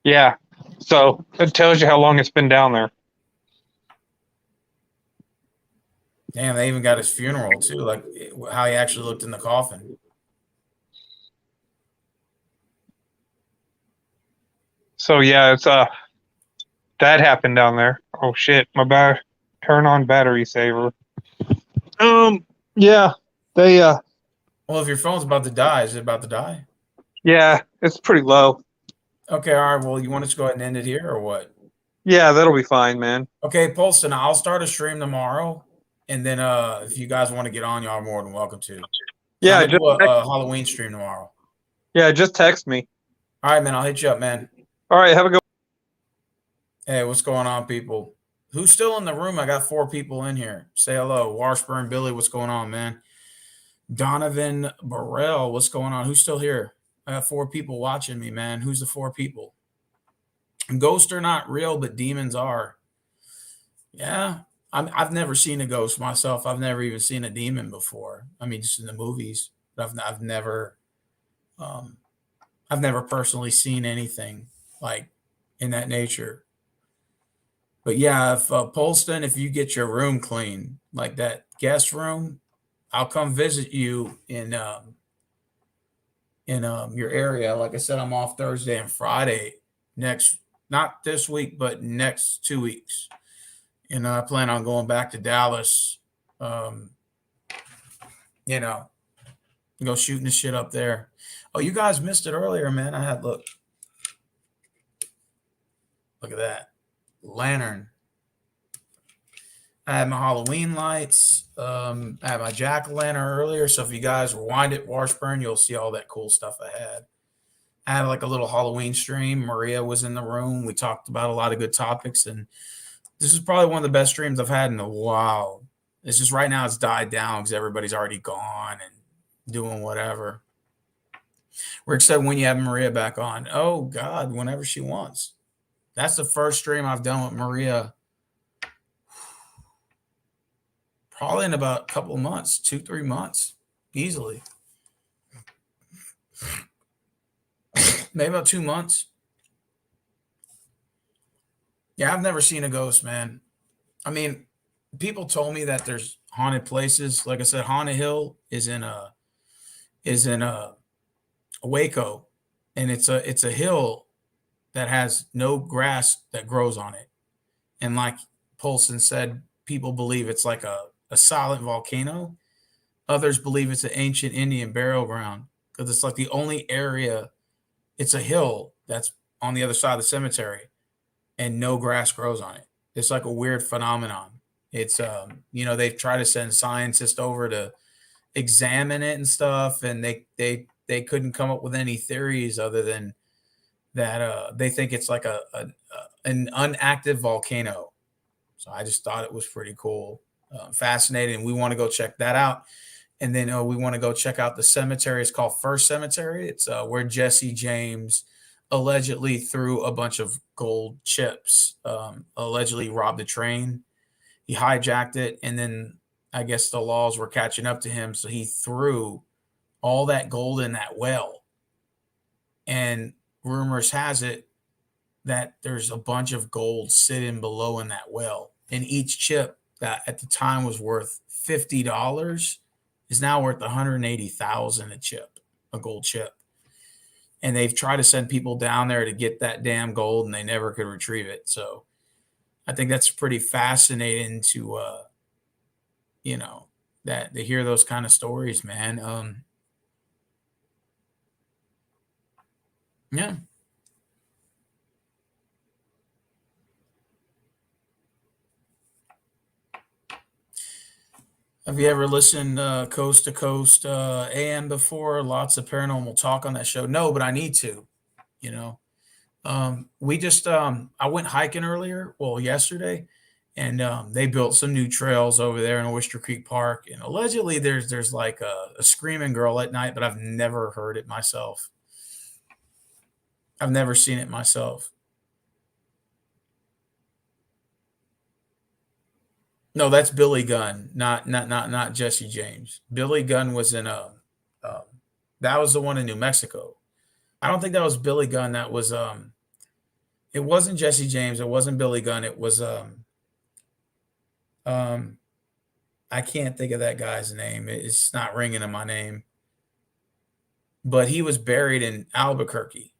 Yeah, so it tells you how long it's been down there. Damn, they even got his funeral too, like how he actually looked in the coffin. So yeah, it's that happened down there. Oh shit, my bad. Turn on battery saver. Yeah. They Well, if your phone's about to die, is it about to die? yeah, it's pretty low. Okay, all right. Well, you want us to go ahead and end it here or what? Yeah, that'll be fine, man. Okay, Polston, I'll start a stream tomorrow. And then if you guys want to get on, y'all are more than welcome to. Yeah, I'm gonna just do a Halloween stream tomorrow. just text me. All right, man. I'll hit you up, man. All right, have a good Hey, what's going on, people? Who's still in the room? I got 4 people in here. Say hello. Washburn Billy, what's going on, man? Donovan Burrell, what's going on? Who's still here? I got 4 people watching me, man. Who's the 4 people? Ghosts are not real, but demons are. Yeah, I've never seen a ghost myself. I've never even seen a demon before. I mean, just in the movies. But I've never personally seen anything like in that nature. But yeah, if Polston, if you get your room clean, like that guest room, I'll come visit you in your area. Like I said, I'm off Thursday and Friday not this week, but next 2 weeks. And I plan on going back to Dallas, go shooting the shit up there. Oh, you guys missed it earlier, man. I had look at that lantern. I had my Halloween lights. I had my jack-o'-lantern earlier. So if you guys rewind it, Washburn, you'll see all that cool stuff I had. I had like a little Halloween stream. Maria was in the room. We talked about a lot of good topics, and this is probably one of the best streams I've had in a while. It's just right now it's died down because everybody's already gone and doing whatever. We're excited when you have Maria back on. Oh, God, whenever she wants. That's the first stream I've done with Maria probably in about a couple of months, 2-3 months, easily. Maybe about 2 months. Yeah, I've never seen a ghost, man. I mean, people told me that there's haunted places. Like I said, Haunted Hill is in Waco, and it's a hill that has no grass that grows on it. And like Polson said, people believe it's like a silent volcano. Others believe it's an ancient Indian burial ground because it's like the only area. It's a hill that's on the other side of the cemetery, and no grass grows on it. It's like a weird phenomenon. It's they've tried to send scientists over to examine it and stuff, and they couldn't come up with any theories other than that they think it's like an inactive volcano. So I just thought it was pretty cool, fascinating. We want to go check that out. And then we want to go check out the cemetery. It's called First Cemetery. It's where Jesse James allegedly threw a bunch of gold chips, allegedly robbed a train. He hijacked it, and then I guess the laws were catching up to him, so he threw all that gold in that well. And rumors has it that there's a bunch of gold sitting below in that well. And each chip that at the time was worth $50 is now worth $180,000 a gold chip. And they've tried to send people down there to get that damn gold, and they never could retrieve it. So I think that's pretty fascinating to, that to hear those kind of stories, man. Yeah. Have you ever listened Coast to Coast AM before? Lots of paranormal talk on that show. No, but I need to. We just I went hiking yesterday, and they built some new trails over there in Oyster Creek Park. And allegedly, there's like a screaming girl at night, but I've never heard it myself. I've never seen it myself. No, that's Billy Gunn, not Jesse James. Billy Gunn was in that was the one in New Mexico. I don't think that was Billy Gunn. That was it wasn't Jesse James. It wasn't Billy Gunn. It was I can't think of that guy's name. It's not ringing in my name. But he was buried in Albuquerque.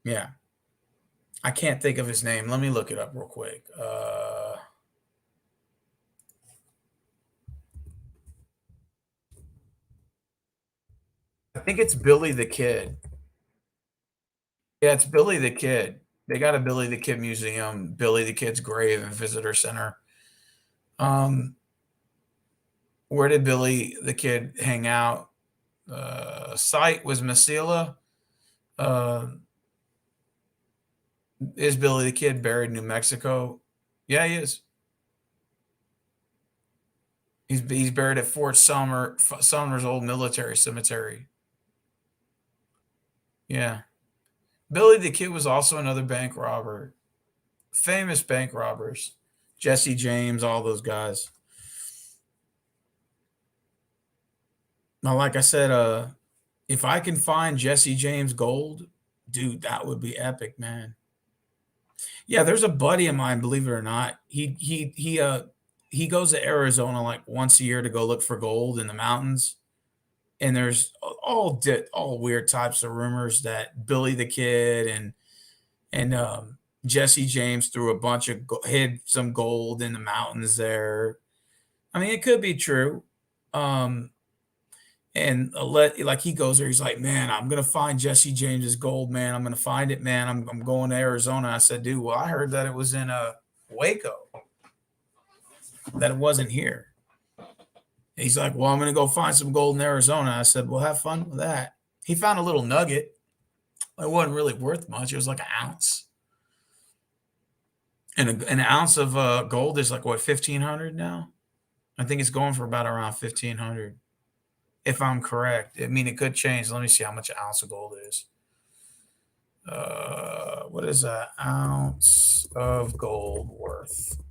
Yeah. I can't think of his name. Let me look it up real quick. I think it's Billy the Kid. Yeah, it's Billy the Kid. They got a Billy the Kid museum, Billy the Kid's grave and visitor center. Where did Billy the Kid hang out? Site was Mesilla. Is Billy the Kid buried in New Mexico? Yeah, he is. He's buried at Fort Sumner's old military cemetery. Yeah. Billy the Kid was also another bank robber. Famous bank robbers. Jesse James, all those guys. Now, like I said, if I can find Jesse James gold, dude, that would be epic, man. Yeah, there's a buddy of mine, believe it or not. He goes to Arizona like once a year to go look for gold in the mountains. And there's all weird types of rumors that Billy the Kid and Jesse James threw a bunch of hid some gold in the mountains there. I mean, it could be true. And like he goes there, he's like, man, I'm gonna find Jesse James's gold, man. I'm gonna find it, man. I'm going to Arizona. I said, dude, well, I heard that it was in Waco, that it wasn't here. He's like, well, I'm gonna go find some gold in Arizona. I said, well, have fun with that. He found a little nugget. It wasn't really worth much. It was like an ounce. And an ounce of gold is like what, 1,500 now? I think it's going for about around 1,500. If I'm correct. I mean, it could change. Let me see how much an ounce of gold is. What is an ounce of gold worth?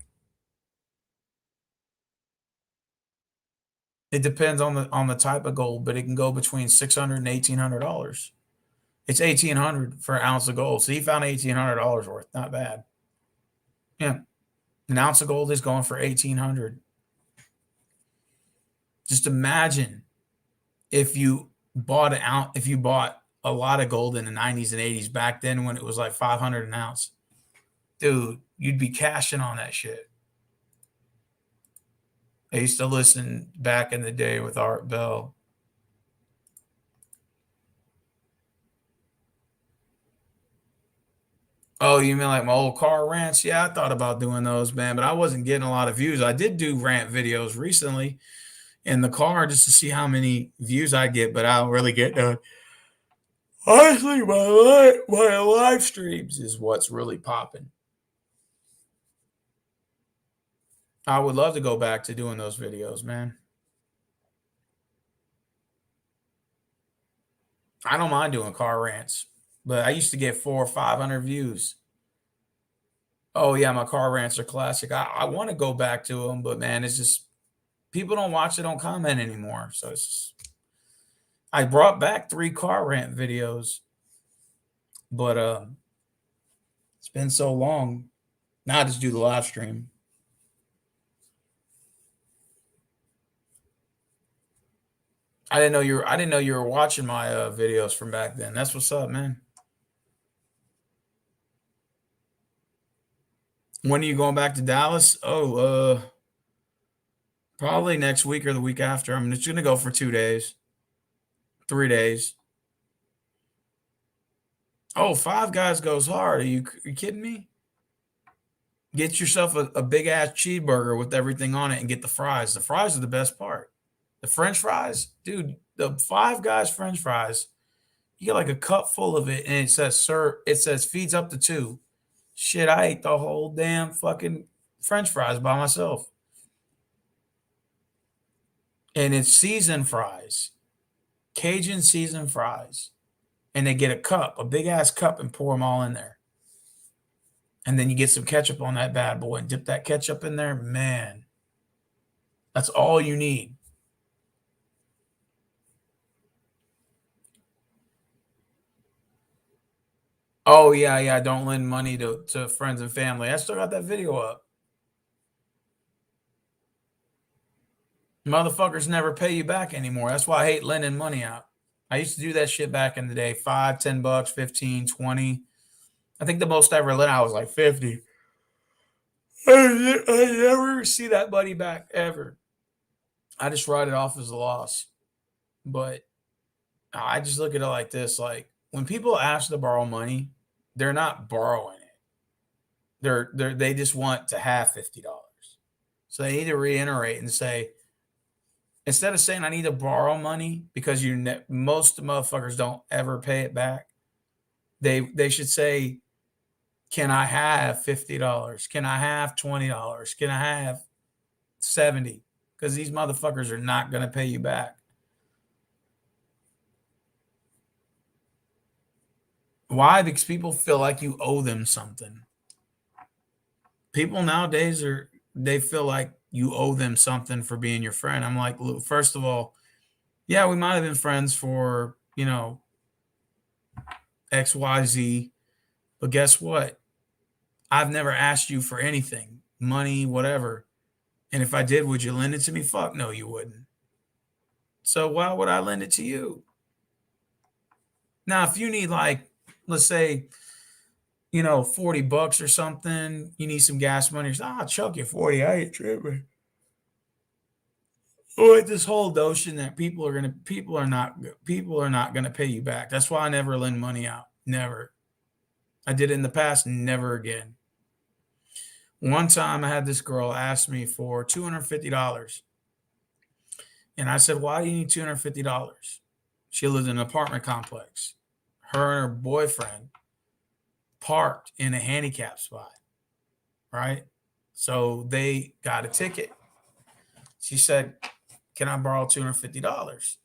It depends on the type of gold, but it can go between $600 and $1,800. It's $1,800 for an ounce of gold. So he found $1,800 worth. Not bad. Yeah, an ounce of gold is going for $1,800. Just imagine if you bought a lot of gold in the 90s and 80s back then when it was like 500 an ounce, dude, you'd be cashing on that shit. I used to listen back in the day with Art Bell. Oh, you mean like my old car rants? Yeah, I thought about doing those, man, but I wasn't getting a lot of views. I did do rant videos recently in the car just to see how many views I get, but I don't really get none. Honestly, my live streams is what's really popping. I would love to go back to doing those videos, man. I don't mind doing car rants, but I used to get 400 or 500 views. Oh yeah, my car rants are classic. I want to go back to them, but man, it's just people don't watch it, don't comment anymore. So it's just, I brought back 3 car rant videos, but it's been so long. Now I just do the live stream. I didn't know you were watching my videos from back then. That's what's up, man. When are you going back to Dallas? Oh, probably next week or the week after. I'm just gonna go for 2 days, 3 days. Oh, Five Guys goes hard. Are you kidding me? Get yourself a big ass cheeseburger with everything on it and get the fries. The fries are the best part. The French fries, dude, the Five Guys French fries, you get like a cup full of it and it says feeds up to 2. Shit, I ate the whole damn fucking French fries by myself. And it's seasoned fries, Cajun seasoned fries. And they get a big ass cup, and pour them all in there. And then you get some ketchup on that bad boy and dip that ketchup in there. Man, that's all you need. Oh, yeah. Don't lend money to friends and family. I still got that video up. Motherfuckers never pay you back anymore. That's why I hate lending money out. I used to do that shit back in the day. $5, $10, 15, 20. I think the most I ever lent out was like 50. I never see that money back ever. I just write it off as a loss. But I just look at it like this: like when people ask to borrow money, they're not borrowing it. They just want to have $50. So they need to reiterate and say, instead of saying I need to borrow money because most motherfuckers don't ever pay it back, they should say, can I have $50? Can I have $20? Can I have 70? Because these motherfuckers are not going to pay you back. Why? Because people feel like you owe them something. People nowadays they feel like you owe them something for being your friend. I'm like, look, first of all, yeah, we might have been friends for, XYZ, but guess what? I've never asked you for anything, money, whatever. And if I did, would you lend it to me? Fuck no, you wouldn't. So why would I lend it to you? Now, if you need, like, let's say, $40 or something, you need some gas money, I'll chuck you 40. I ain't tripping. Or this whole notion that people are not gonna pay you back. That's why I never lend money out. Never. I did it in the past, never again. One time I had this girl ask me for $250. And I said, why do you need $250? She lived in an apartment complex. Her and her boyfriend parked in a handicap spot, right? So they got a ticket. She said, can I borrow $250?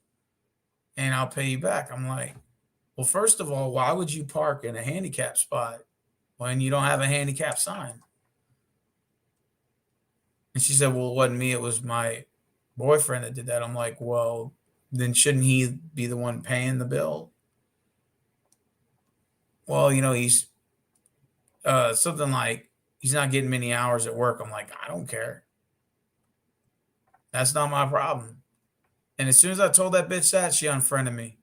And I'll pay you back. I'm like, well, first of all, why would you park in a handicap spot when you don't have a handicap sign? And she said, well, it wasn't me. It was my boyfriend that did that. I'm like, well, then shouldn't he be the one paying the bill? Well, he's something like he's not getting many hours at work. I'm like, I don't care. That's not my problem. And as soon as I told that bitch that, she unfriended me.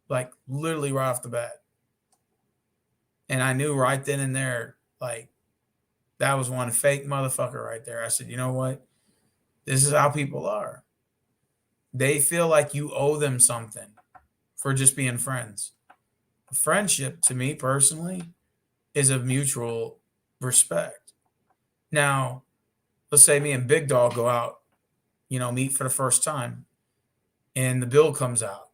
Like literally right off the bat. And I knew right then and there, like, that was one fake motherfucker right there. I said, you know what? This is how people are. They feel like you owe them something for just being friends. Friendship, to me personally, is of mutual respect. Now, let's say me and Big Dog go out, meet for the first time, and the bill comes out.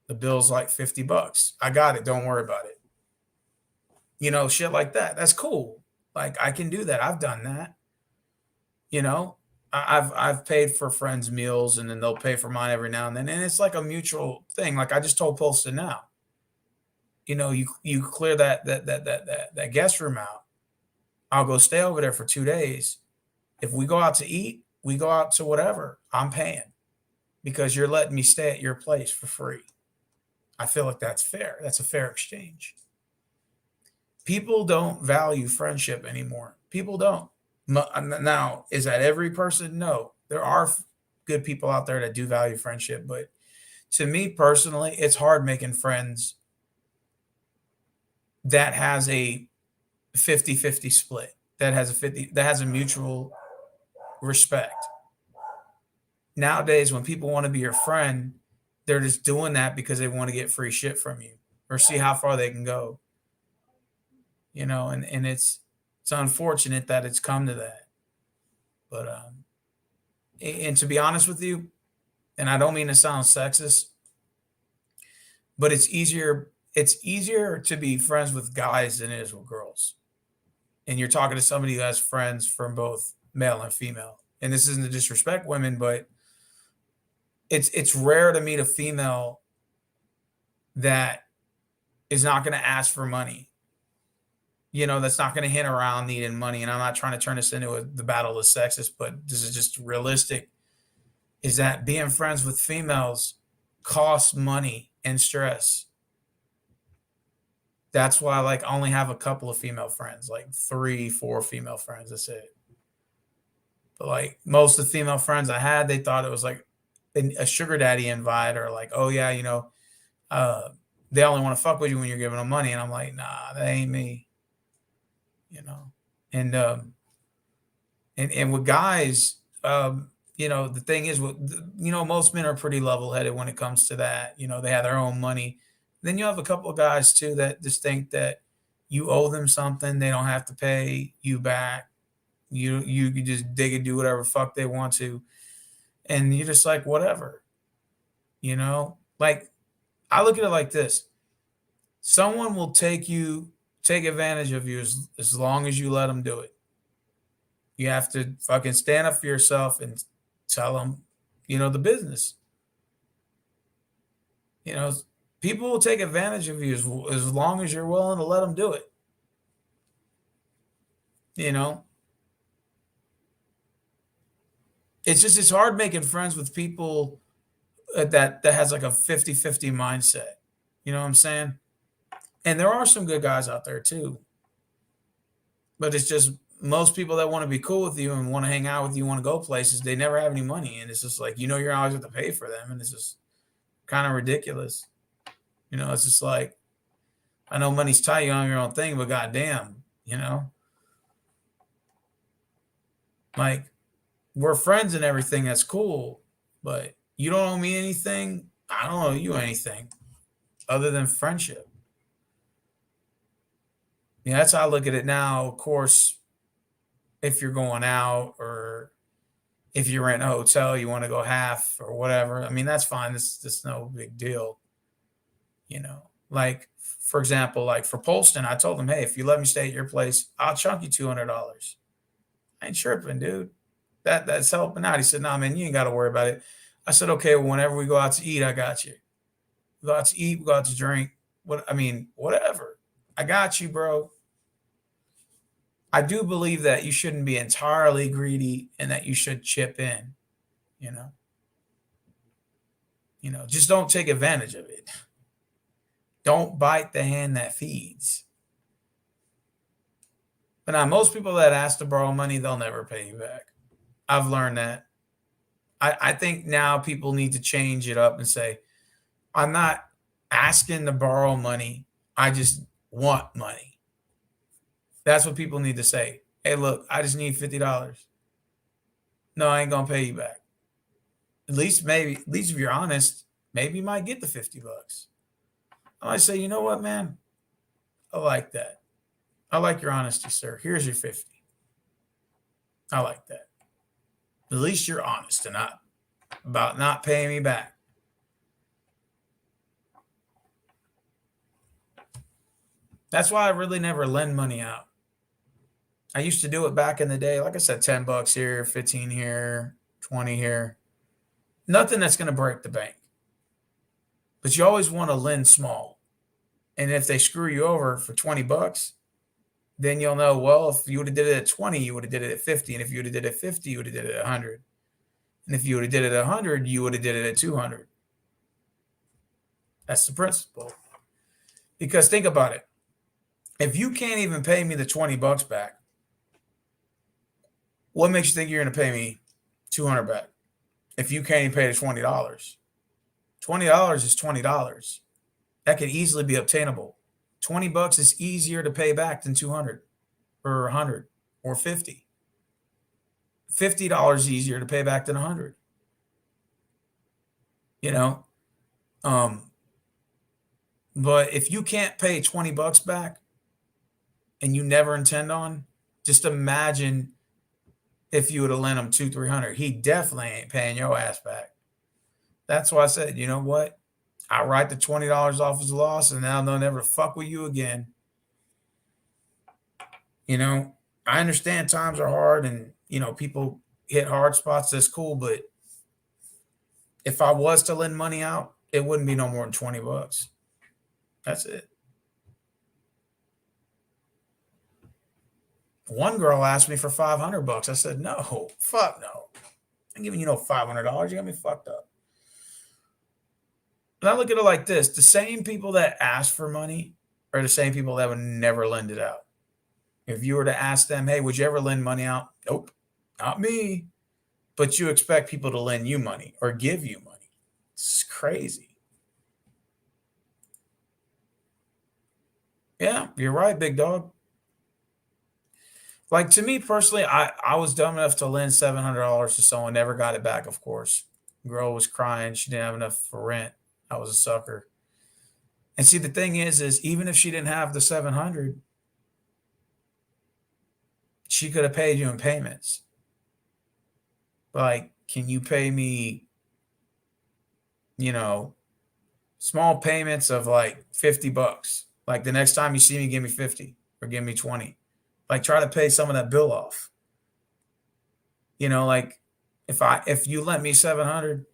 The bill's like $50. I got it. Don't worry about it. Shit like that. That's cool. Like, I can do that. I've done that. I've paid for friends' meals, and then they'll pay for mine every now and then. And it's like a mutual thing. Like I just told Poston now. You clear that guest room out. I'll go stay over there for 2 days. If we go out to eat, we go out to whatever, I'm paying because you're letting me stay at your place for free. I feel like that's fair. That's a fair exchange. People don't value friendship anymore. People don't. Now, is that every person? No. There are good people out there that do value friendship, but to me personally, it's hard making friends that has a 50-50 split, that has a mutual respect. Nowadays, when people want to be your friend, they're just doing that because they want to get free shit from you or see how far they can go. And it's unfortunate that it's come to that. But and to be honest with you, and I don't mean to sound sexist, but it's easier to be friends with guys than it is with girls. And you're talking to somebody who has friends from both male and female. And this isn't to disrespect women, but it's rare to meet a female that is not going to ask for money. That's not going to hint around needing money. And I'm not trying to turn this into the battle of sexist, but this is just realistic, is that being friends with females costs money and stress. That's why I only have a couple of female friends, like 3-4 female friends. That's it. But most of the female friends I had, they thought it was like a sugar daddy invite, or like, oh yeah, they only want to fuck with you when you're giving them money. And I'm like, nah, that ain't me. And with guys, you know, the thing is, you know, most men are pretty level headed when it comes to that. You know, they have their own money. Then you have a couple of guys too that just think that you owe them something, they don't have to pay you back. You can just they can do whatever fuck they want to, and you're just like whatever, you know. Like I look at it like this: someone will take advantage of you as long as you let them do it. You have to fucking stand up for yourself and tell them, you know, the business. You know, people will take advantage of you as long as you're willing to let them do it. You know, it's hard making friends with people that has like a 50-50 mindset. You know what I'm saying? And there are some good guys out there too. But it's just most people that want to be cool with you and want to hang out with you, want to go places, they never have any money. And it's just like, you know, you're always have to pay for them. And it's just kind of ridiculous. You know, it's just like, I know money's tight, you on your own thing, but goddamn, you know, like we're friends and everything. That's cool. But you don't owe me anything. I don't owe you anything other than friendship. Yeah, that's how I look at it now. Of course, if you're going out or if you rent a hotel, you want to go half or whatever. I mean, that's fine. It's no big deal. You know, like for example, like for Polston, I told him, hey, if you let me stay at your place, I'll chunk you $200. I ain't tripping, dude. That's helping out. He said, nah, man, you ain't got to worry about it. I said, okay, well, whenever we go out to eat, I got you. We go out to eat, we go out to drink. Whatever. I got you, bro. I do believe that you shouldn't be entirely greedy and that you should chip in, you know. You know, just don't take advantage of it. Don't bite the hand that feeds. But now most people that ask to borrow money, they'll never pay you back. I've learned that. I think now people need to change it up and say, I'm not asking to borrow money. I just want money. That's what people need to say. Hey, look, I just need $50. No, I ain't gonna pay you back. At least if you're honest, maybe you might get the $50. I might say, you know what, man? I like that. I like your honesty, sir. Here's your 50. I like that. At least you're honest and not about not paying me back. That's why I really never lend money out. I used to do it back in the day. Like I said, $10 here, 15 here, 20 here. Nothing that's going to break the bank. But you always want to lend small. And if they screw you over for $20, then you'll know, well, if you would have did it at 20, you would have did it at 50. And if you would have did it at 50, you would have did it at 100. And if you would have did it at 100, you would have did it at 200. That's the principle. Because think about it. If you can't even pay me the $20 back, what makes you think you're going to pay me 200 back? If you can't even pay the $20, $20 is $20. That could easily be obtainable. $20 is easier to pay back than 200 or 100 or 50. $50 is easier to pay back than 100. You know, but if you can't pay $20 back and you never intend on, just imagine if you would have lent him $200-300. He definitely ain't paying your ass back. That's why I said, you know what? I write the $20 off as a loss, and now they'll never fuck with you again. You know, I understand times are hard, and you know people hit hard spots. That's cool, but if I was to lend money out, it wouldn't be no more than $20. That's it. One girl asked me for $500. I said, no, fuck no. I'm giving you no $500. You got me fucked up. And I look at it like this. The same people that ask for money are the same people that would never lend it out. If you were to ask them, hey, would you ever lend money out? Nope, not me. But you expect people to lend you money or give you money. It's crazy. Yeah, you're right, big dog. Like, to me personally, I was dumb enough to lend $700 to someone, never got it back, of course. Girl was crying. She didn't have enough for rent. I was a sucker. And see, the thing is even if she didn't have the 700, she could have paid you in payments. Like, can you pay me, small payments of like $50? Like, the next time you see me, give me 50 or give me 20. Like, try to pay some of that bill off. Like, if you lent me 700,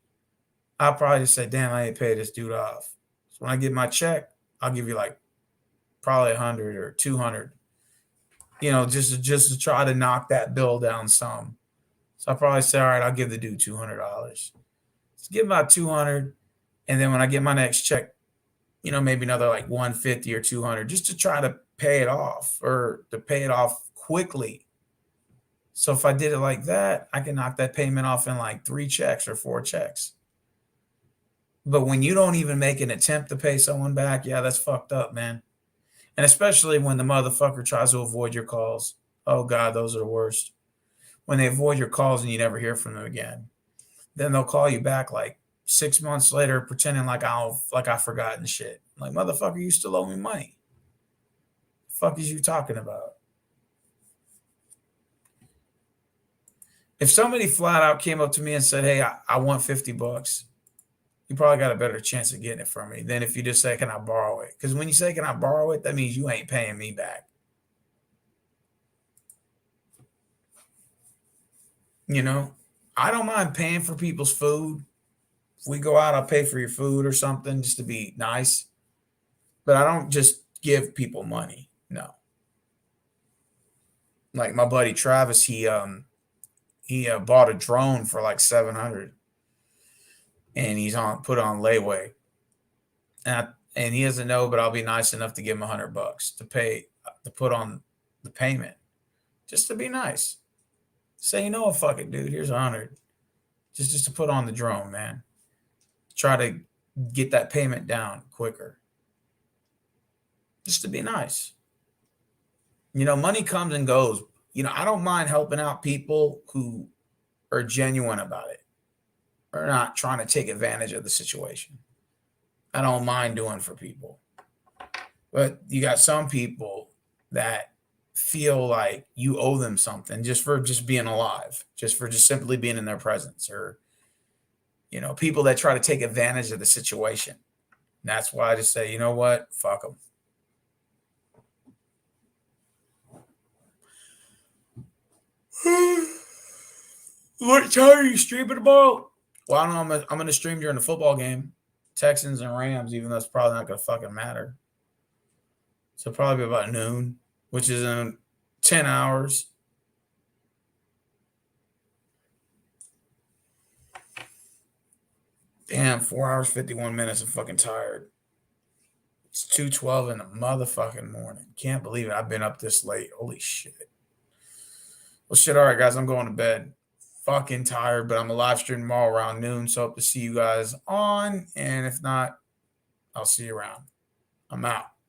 I'll probably just say, damn, I ain't paid this dude off. So when I get my check, I'll give you like probably 100 or 200. Just to try to knock that bill down some. So I'll probably say, all right, I'll give the dude $200. Let's give about 200, and then when I get my next check, maybe another like 150 or 200, just to try to pay it off, or to pay it off quickly. So if I did it like that, I can knock that payment off in like 3 checks or 4 checks. But when you don't even make an attempt to pay someone back, yeah, that's fucked up, man. And especially when the motherfucker tries to avoid your calls. Oh God, those are the worst. When they avoid your calls and you never hear from them again. Then they'll call you back like 6 months later, pretending like I forgot and shit. Like, motherfucker, you still owe me money. The fuck is you talking about? If somebody flat out came up to me and said, hey, I want $50, you probably got a better chance of getting it from me than if you just say, can I borrow it? Because when you say, can I borrow it, that means you ain't paying me back. I don't mind paying for people's food. If we go out, I'll pay for your food or something just to be nice. But I don't just give people money. No. Like my buddy Travis, he bought a drone for like 700, and he's put on layaway. And he doesn't know, but I'll be nice enough to give him $100 to put on the payment, just to be nice. Say, fuck it, dude. Here's 100, just to put on the drone, man. Try to get that payment down quicker, just to be nice. Money comes and goes. I don't mind helping out people who are genuine about it, or not trying to take advantage of the situation. I don't mind doing for people. But you got some people that feel like you owe them something just for just being alive, just for just simply being in their presence, or, people that try to take advantage of the situation. And that's why I just say, you know what? Fuck them. What time are you streaming about? Well, I don't know. I'm going to stream during the football game, Texans and Rams, even though it's probably not going to fucking matter. So probably about noon, which is in 10 hours. Damn, 4 hours, 51 minutes. I'm fucking tired. It's 2:12 in the motherfucking morning. Can't believe it. I've been up this late. Holy shit. Well, shit. All right, guys. I'm going to bed. Fucking tired, but I'm a live stream tomorrow around noon. So hope to see you guys on. And if not, I'll see you around. I'm out.